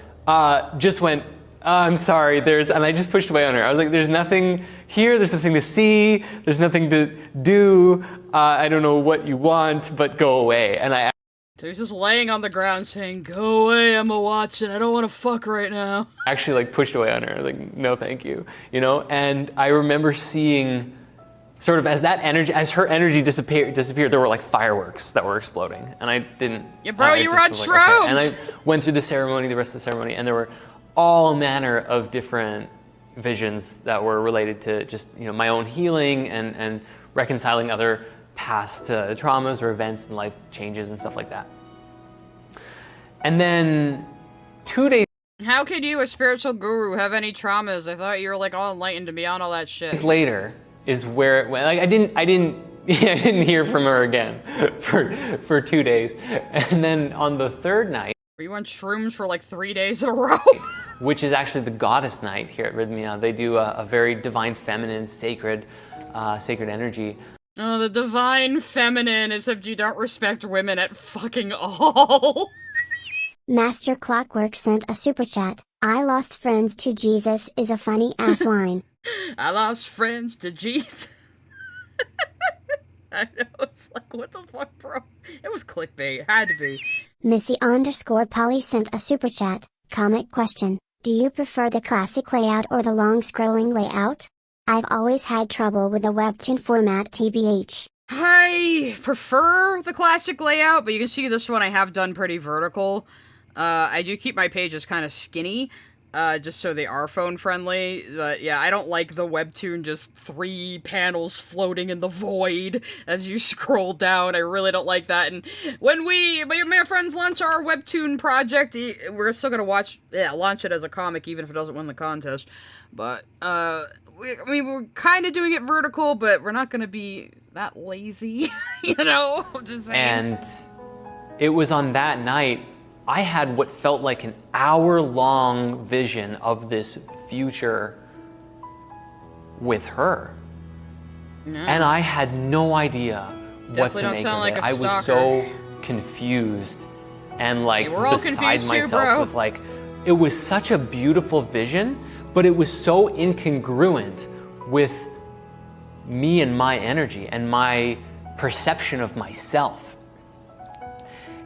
just went, I'm sorry, and I just pushed away on her. I was like, there's nothing here, there's nothing to see, there's nothing to do, I don't know what you want, but go away. And so he's just laying on the ground saying, go away, Emma Watson, I don't want to fuck right now. Actually like pushed away on her, like, no thank you, you know? And I remember seeing, sort of as her energy disappeared, there were like fireworks that were exploding. And I didn't... Yeah, bro, you were on shrooms! Like, okay. And I went through the ceremony, the rest of the ceremony, and there were all manner of different visions that were related to just, you know, my own healing and reconciling other past traumas or events and life changes and stuff like that. And then 2 days how could you, a spiritual guru, have any traumas? I thought you were like all enlightened and beyond all that shit. Later is where it went. Like I didn't hear from her again for 2 days. And then on the third night, were you on shrooms for like 3 days in a row? Which is actually the goddess night here at Rhythmia. They do a very divine feminine, sacred energy. Oh, the divine feminine, except you don't respect women at fucking all. Master Clockwork sent a super chat. I lost friends to Jesus is a funny ass line. I lost friends to Jesus. I know, it's like, what the fuck, bro? It was clickbait, it had to be. Missy_Polly sent a super chat. Comic question. Do you prefer the classic layout or the long scrolling layout? I've always had trouble with the webtoon format TBH. I prefer the classic layout, but you can see this one I have done pretty vertical. I do keep my pages kind of skinny, just so they are phone friendly. But yeah, I don't like the webtoon just 3 panels floating in the void as you scroll down. I really don't like that. And when me and my friends launch our webtoon project, we're still gonna launch it as a comic, even if it doesn't win the contest. But we're kind of doing it vertical, but we're not gonna be that lazy, you know? Just saying. And it was on that night I had what felt like an hour-long vision of this future with her. Yeah. And I had no idea what to make of it. I was so confused and like beside myself with like, it was such a beautiful vision, but it was so incongruent with me and my energy and my perception of myself.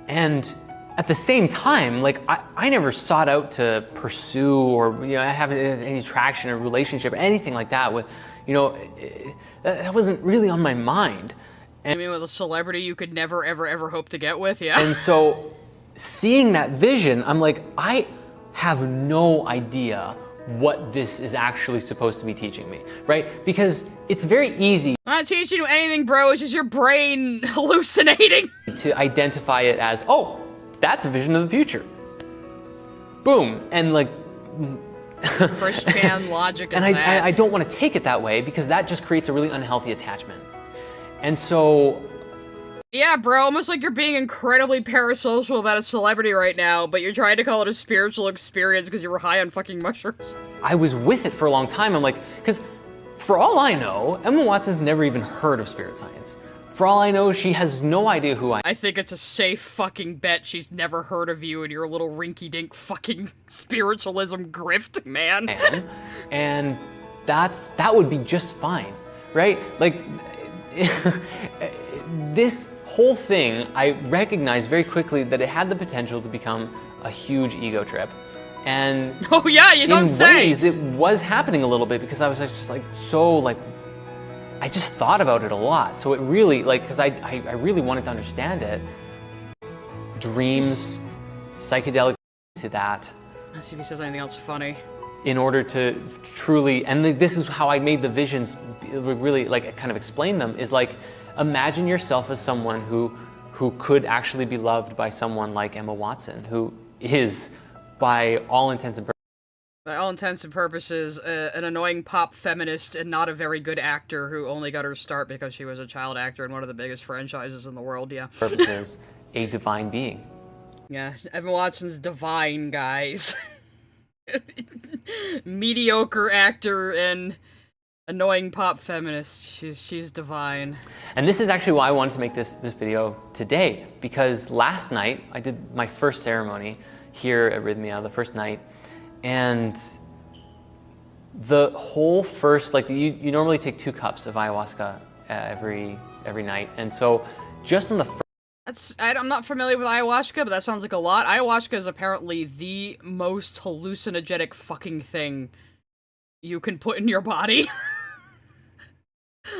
And at the same time, like I never sought out to pursue or, you know, have any traction or relationship or anything like that with, you know, that wasn't really on my mind. And, I mean, with a celebrity you could never, ever, ever hope to get with, yeah. And so seeing that vision, I'm like, I have no idea what this is actually supposed to be teaching me, right? Because it's very easy. I'm not teaching you anything, bro. It's just your brain hallucinating. To identify it as, oh, that's a vision of the future. Boom. And like... Christian logic is and I don't want to take it that way because that just creates a really unhealthy attachment. And so... Yeah, bro, almost like you're being incredibly parasocial about a celebrity right now, but you're trying to call it a spiritual experience because you were high on fucking mushrooms. I was with it for a long time. I'm like, because for all I know, Emma Watson's never even heard of spirit science. For all I know, she has no idea who I am. I think it's a safe fucking bet she's never heard of you and your little rinky-dink fucking spiritualism grift, man. And that would be just fine, right? Like, this whole thing, I recognized very quickly that it had the potential to become a huge ego trip. And oh yeah, you don't say. In ways, it was happening a little bit because I was just like so like, I just thought about it a lot. So it really like, because I really wanted to understand it. Dreams, psychedelic to that. Let's see if he says anything else funny. In order to truly, and this is how I made the visions really like kind of explain them, is like, imagine yourself as someone who could actually be loved by someone like Emma Watson, who is, by all intents and purposes, an annoying pop feminist and not a very good actor who only got her start because she was a child actor in one of the biggest franchises in the world, yeah. Purposes, a divine being. Yeah, Emma Watson's divine, guys. Mediocre actor and annoying pop feminist. She's divine. And this is actually why I wanted to make this video today, because last night I did my first ceremony here at Rhythmia, the first night, and the whole first, like you normally take 2 cups of ayahuasca every night, and so just on the first, I'm not familiar with ayahuasca, but that sounds like a lot. Ayahuasca is apparently the most hallucinogenic fucking thing you can put in your body.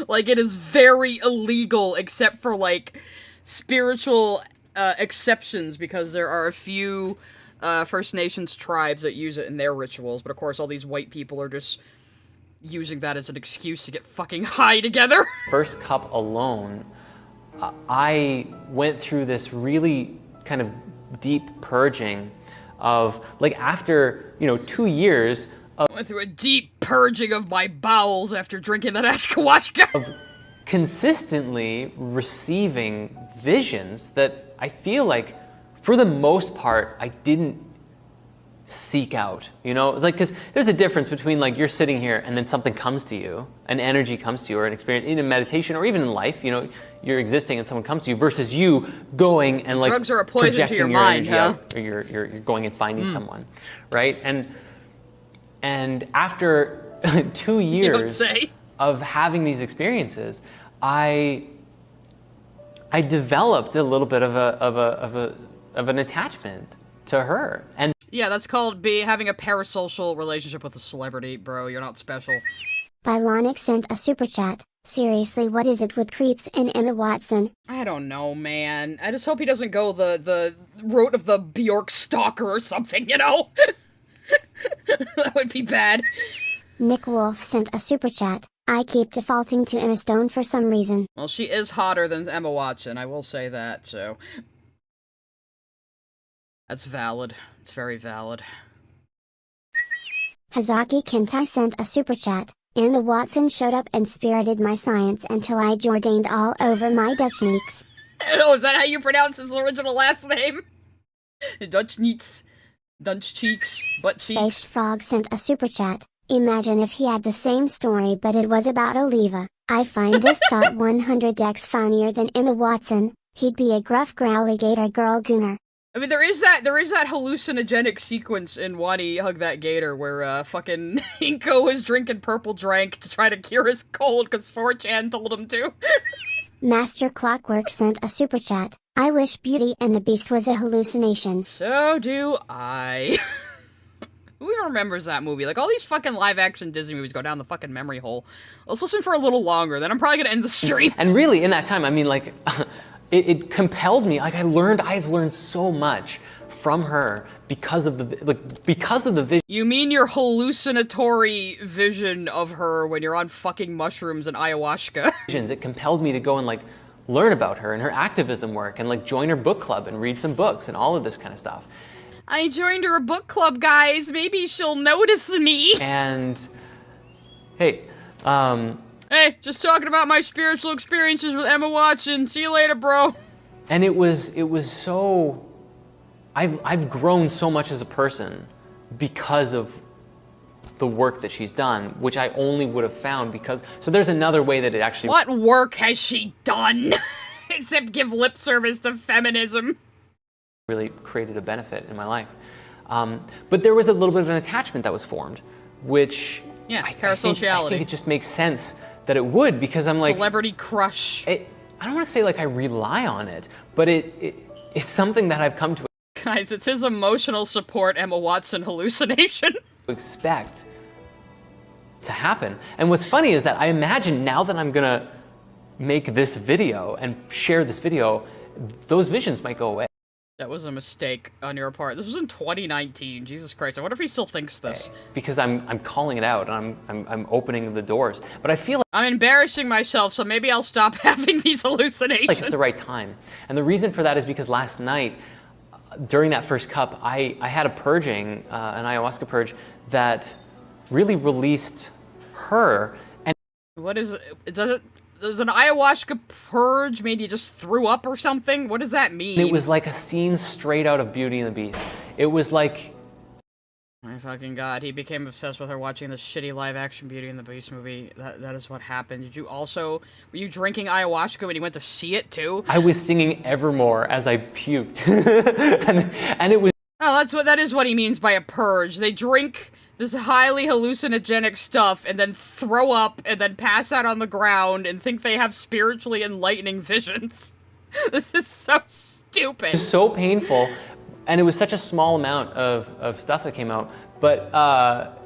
Like, it is very illegal except for, like, spiritual exceptions, because there are a few First Nations tribes that use it in their rituals, but of course all these white people are just using that as an excuse to get fucking high together. First cup alone, I went through this really kind of deep purging of, like, after, 2 years of... I went through a deep purging of my bowels after drinking that ayahuasca. Of consistently receiving visions that I feel like, for the most part, I didn't seek out, like, because there's a difference between, like, you're sitting here and then something comes to you, an energy comes to you, or an experience in meditation, or even in life, you're existing and someone comes to you, versus you going and, like, drugs are a poison to your mind, huh? Or you're going and finding someone, right? And after 2 years of having these experiences, I developed a little bit of an attachment to her. And yeah, that's called having a parasocial relationship with a celebrity, bro. You're not special. Bylonic sent a super chat. Seriously, what is it with creeps and Emma Watson? I don't know, man. I just hope he doesn't go the route of the Bjork stalker or something, That would be bad. Nick Wolf sent a super chat. I keep defaulting to Emma Stone for some reason. Well, she is hotter than Emma Watson, I will say that, so... That's valid. It's very valid. Hazaki Kentai sent a super chat. Emma Watson showed up and spirited my science until I Jordaned all over my Dutch neeks. Oh, is that how you pronounce his original last name? Dutch neeks. Dutch cheeks. Butt cheeks. Space Frog sent a super chat. Imagine if he had the same story but it was about Oliva. I find this thought 100x funnier than Emma Watson. He'd be a gruff growly gator girl gooner. I mean, there is that hallucinogenic sequence in Wani Hug That Gator where, fucking Inko was drinking purple drank to try to cure his cold because 4chan told him to. Master Clockwork sent a super chat. I wish Beauty and the Beast was a hallucination. So do I. Who even remembers that movie? Like, all these fucking live-action Disney movies go down the fucking memory hole. Let's listen for a little longer, then I'm probably gonna end the stream. And really, in that time, I mean, like... It compelled me. Like, I've learned so much from her because of the vision. You mean your hallucinatory vision of her when you're on fucking mushrooms and ayahuasca? It compelled me to go and, like, learn about her and her activism work and, like, join her book club and read some books and all of this kind of stuff. I joined her book club, guys. Maybe she'll notice me. And hey, hey, just talking about my spiritual experiences with Emma Watson. See you later, bro. And it was so... I've grown so much as a person because of the work that she's done, which I only would have found because... So there's another way that it actually... What work has she done? Except give lip service to feminism. Really created a benefit in my life. But there was a little bit of an attachment that was formed, which... Yeah, I parasociality. think it just makes sense that it would, because I'm like... Celebrity crush. I don't want to say like I rely on it, but it's something that I've come to... Guys, it's his emotional support Emma Watson hallucination. ...expect to happen. And what's funny is that I imagine now that I'm gonna make this video and share this video, those visions might go away. That was a mistake on your part. This was in 2019. Jesus Christ! I wonder if he still thinks this. Because I'm calling it out, and I'm opening the doors. But I feel like I'm embarrassing myself, so maybe I'll stop having these hallucinations. like it's the right time. And the reason for that is because last night, during that first cup, I had a purging, an ayahuasca purge, that really released her. And what is it? Does an ayahuasca purge mean you just threw up or something? What does that mean? It was like a scene straight out of Beauty and the Beast. It was like... My fucking god, he became obsessed with her watching the shitty live-action Beauty and the Beast movie. That is what happened. Did you also... Were you drinking ayahuasca when you went to see it, too? I was singing Evermore as I puked. and it was... Oh, that is what he means by a purge. They drink this highly hallucinogenic stuff and then throw up and then pass out on the ground and think they have spiritually enlightening visions. This is so stupid. It was so painful, and it was such a small amount of stuff that came out, but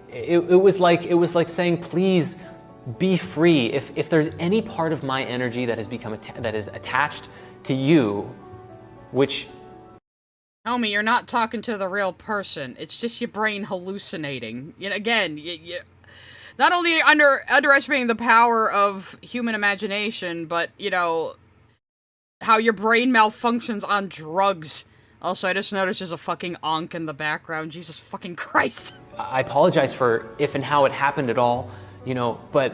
it was like saying, please be free. If there's any part of my energy that has become that is attached to you, which... Homie, you're not talking to the real person. It's just your brain hallucinating. You know, again, you not only underestimating the power of human imagination, but, you know, how your brain malfunctions on drugs. Also, I just noticed there's a fucking onk in the background. Jesus fucking Christ. I apologize for if and how it happened at all, you know, but...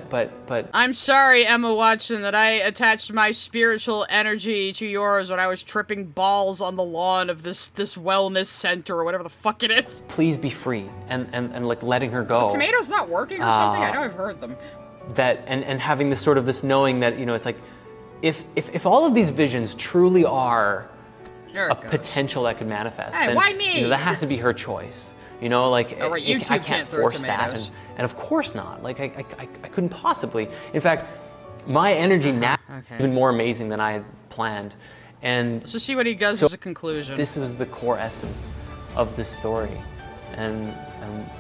I'm sorry, Emma Watson, that I attached my spiritual energy to yours when I was tripping balls on the lawn of this wellness center or whatever the fuck it is. Please be free, and like letting her go. The tomato's not working or something? I know I've heard them. That, and having this knowing that, you know, it's like, if all of these visions truly are a potential that could manifest, hey, then, why me? You know, that has to be her choice. You know, like, oh, right, I can't force that, and of course not. Like, I couldn't possibly. In fact, my energy now is even more amazing than I had planned. And let's just see what he does as a conclusion. This was the core essence of this story, and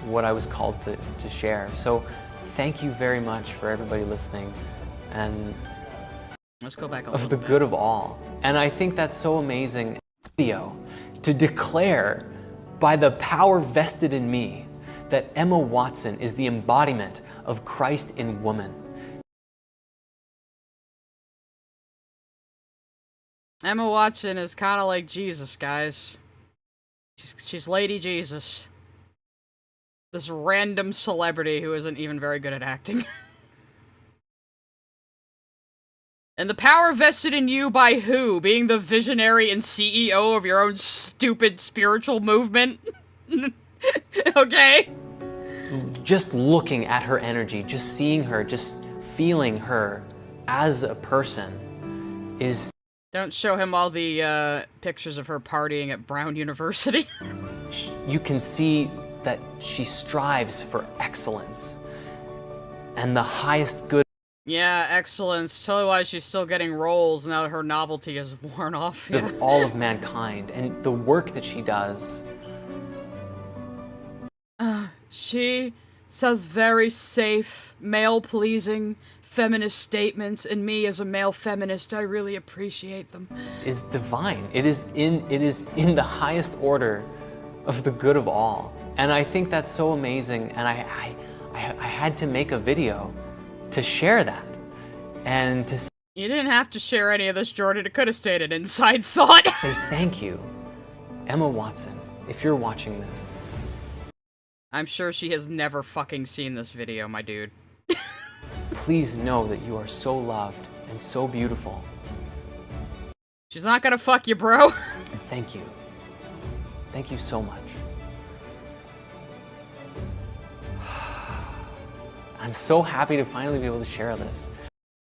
what I was called to share. So, thank you very much for everybody listening, and let's go back of the good of all. And I think that's so amazing. Video to declare, by the power vested in me, that Emma Watson is the embodiment of Christ in woman. Emma Watson is kind of like Jesus, guys. She's Lady Jesus. This random celebrity who isn't even very good at acting. And the power vested in you by who? Being the visionary and CEO of your own stupid spiritual movement? Okay? Just looking at her energy, just seeing her, just feeling her as a person is... Don't show him all the pictures of her partying at Brown University. You can see that she strives for excellence and the highest good. Yeah, excellence. Totally why she's still getting roles now that her novelty is worn off. Yeah. Of all of mankind, and the work that she does. She says very safe, male-pleasing, feminist statements, and me as a male feminist, I really appreciate them. Is divine. It is in the highest order of the good of all. And I think that's so amazing, and I had to make a video to share that, and to... You didn't have to share any of this, Jordan. It could have stayed an inside thought. Say thank you, Emma Watson, if you're watching this. I'm sure she has never fucking seen this video, my dude. Please know that you are so loved and so beautiful. She's not gonna fuck you, bro. Thank you. Thank you so much. I'm so happy to finally be able to share this.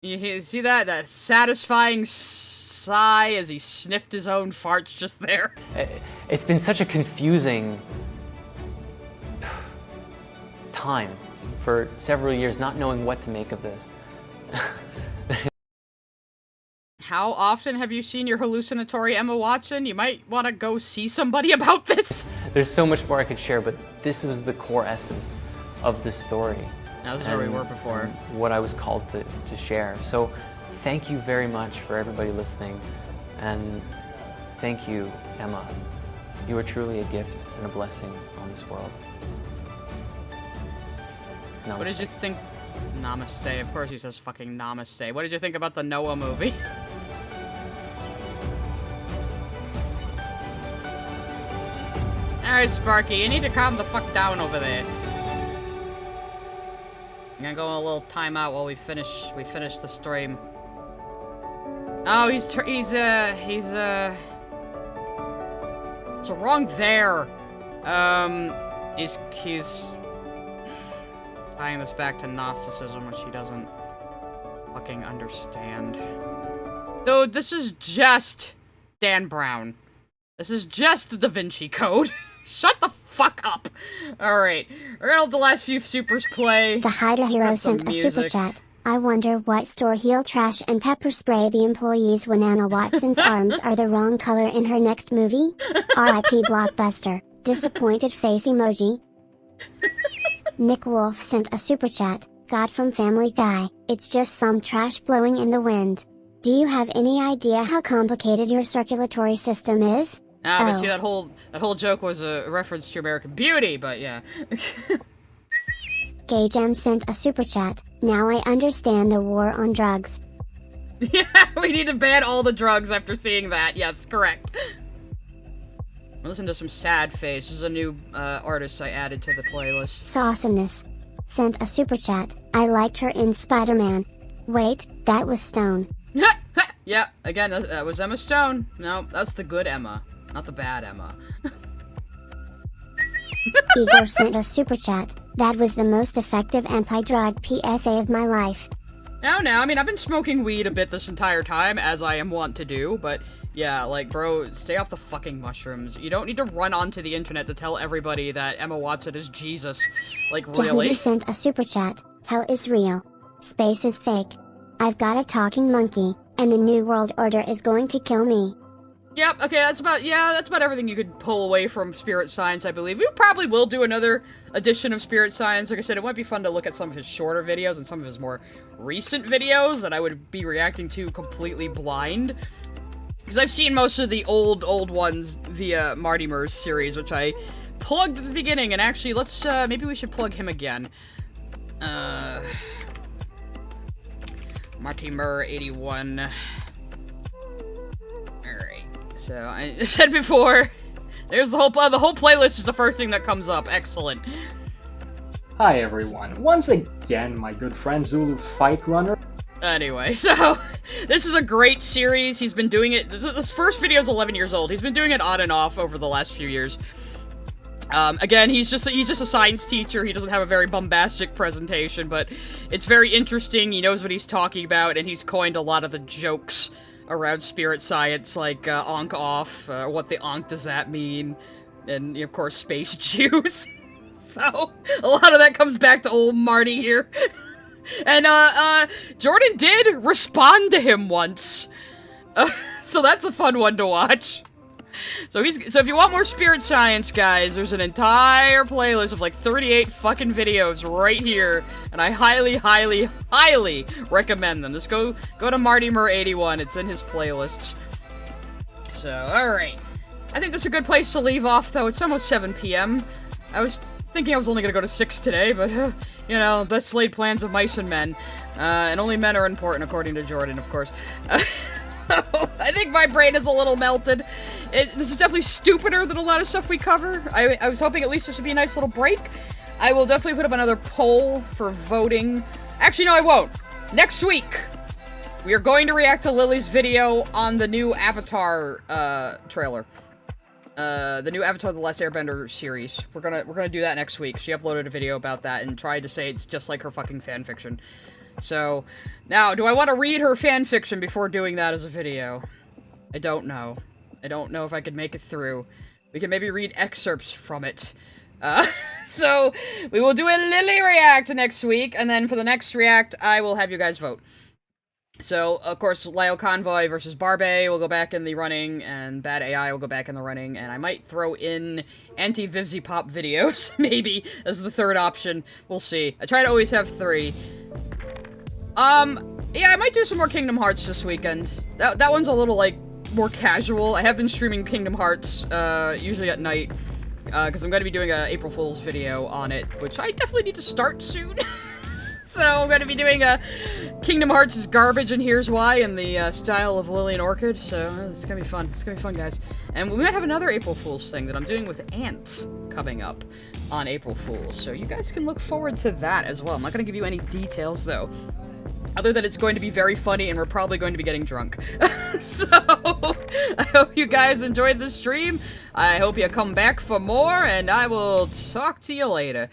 You see that? That satisfying sigh as he sniffed his own farts just there. It's been such a confusing time for several years, not knowing what to make of this. How often have you seen your hallucinatory Emma Watson? You might want to go see somebody about this. There's so much more I could share, but this was the core essence of the story. Now, this is where we were before. What I was called to share. So thank you very much for everybody listening. And thank you, Emma. You are truly a gift and a blessing on this world. Namaste. What did you think? Namaste. Of course he says fucking namaste. What did you think about the Noah movie? Alright, Sparky, you need to calm the fuck down over there. I'm gonna go on a little timeout while we finish the stream. Oh, he's so wrong there. He's tying this back to Gnosticism, which he doesn't fucking understand. Dude, this is just Dan Brown. This is just the Da Vinci Code. Shut the fuck up. Alright, we're gonna let the last few supers play. The Haida Hero sent a super chat. I wonder what store he'll trash and pepper spray the employees when Emma Watson's arms are the wrong color in her next movie. R.I.P. Blockbuster. Disappointed face emoji. Nick Wolf sent a super chat. God from Family Guy. It's just some trash blowing in the wind. Do you have any idea how complicated your circulatory system is? Obviously, that whole joke was a reference to American Beauty, but yeah. Gay Gem sent a super chat. Now I understand the war on drugs. Yeah, we need to ban all the drugs after seeing that. Yes, correct. Listen to some sad face. This is a new artist I added to the playlist. Sawesomeness sent a super chat. I liked her in Spider-Man. Wait, that was Stone. Yeah, again, that was Emma Stone. No, that's the good Emma, not the bad Emma. Igor sent a super chat. That was the most effective anti-drug PSA of my life. No, I mean, I've been smoking weed a bit this entire time, as I am wont to do, but yeah, like, bro, stay off the fucking mushrooms. You don't need to run onto the internet to tell everybody that Emma Watson is Jesus. Like, really? Jahudi sent a super chat. Hell is real. Space is fake. I've got a talking monkey, and the New World Order is going to kill me. Yep, okay, that's about everything you could pull away from Spirit Science, I believe. We probably will do another edition of Spirit Science. Like I said, it might be fun to look at some of his shorter videos and some of his more recent videos that I would be reacting to completely blind. Because I've seen most of the old ones via Marty Murr's series, which I plugged at the beginning, and actually, let's, maybe we should plug him again. Marty Murr 81. Alright, so I said before, there's the whole playlist is the first thing that comes up. Excellent. Hi everyone, once again my good friend Zulu Fight Runner. Anyway, so this is a great series. He's been doing it, this first video is 11 years old. He's been doing it on and off over the last few years. Again, he's just a science teacher. He doesn't have a very bombastic presentation, but it's very interesting. He knows what he's talking about, and he's coined a lot of the jokes around spirit science, like Ankh off, what the Ankh does that mean, and of course space Jews. So a lot of that comes back to old Marty here. And Jordan did respond to him once, so that's a fun one to watch. So if you want more spirit science, guys, there's an entire playlist of like 38 fucking videos right here, and I highly, highly, highly recommend them. Just go to Marty Murr 81. It's in his playlists. So, alright. I think that's a good place to leave off, though. It's almost 7 p.m. I was thinking I was only gonna go to 6 today, but, you know, best laid plans of mice and men. And only men are important, according to Jordan, of course. I think my brain is a little melted. This is definitely stupider than a lot of stuff we cover. I was hoping at least this would be a nice little break. I will definitely put up another poll for voting. Actually, no, I won't. Next week, we are going to react to Lily's video on the new Avatar trailer. the new Avatar: The Last Airbender series. We're gonna do that next week. She uploaded a video about that and tried to say it's just like her fucking fanfiction. So, now, do I want to read her fanfiction before doing that as a video? I don't know. I don't know if I could make it through. We can maybe read excerpts from it. So, we will do a Lily React next week, and then for the next React, I will have you guys vote. So, of course, Lyle Convoy versus Barbie will go back in the running, and Bad AI will go back in the running, and I might throw in anti-Vivzy Pop videos, maybe, as the third option. We'll see. I try to always have 3. Yeah, I might do some more Kingdom Hearts this weekend. That one's a little, like, more casual. I have been streaming Kingdom Hearts, usually at night, because I'm going to be doing a April Fool's video on it, which I definitely need to start soon. So I'm going to be doing a Kingdom Hearts is garbage and here's why in the style of Lily and Orchid, so it's going to be fun. It's going to be fun, guys. And we might have another April Fool's thing that I'm doing with Ant coming up on April Fool's, so you guys can look forward to that as well. I'm not going to give you any details, though, other than it's going to be very funny and we're probably going to be getting drunk. So, I hope you guys enjoyed the stream. I hope you come back for more, and I will talk to you later.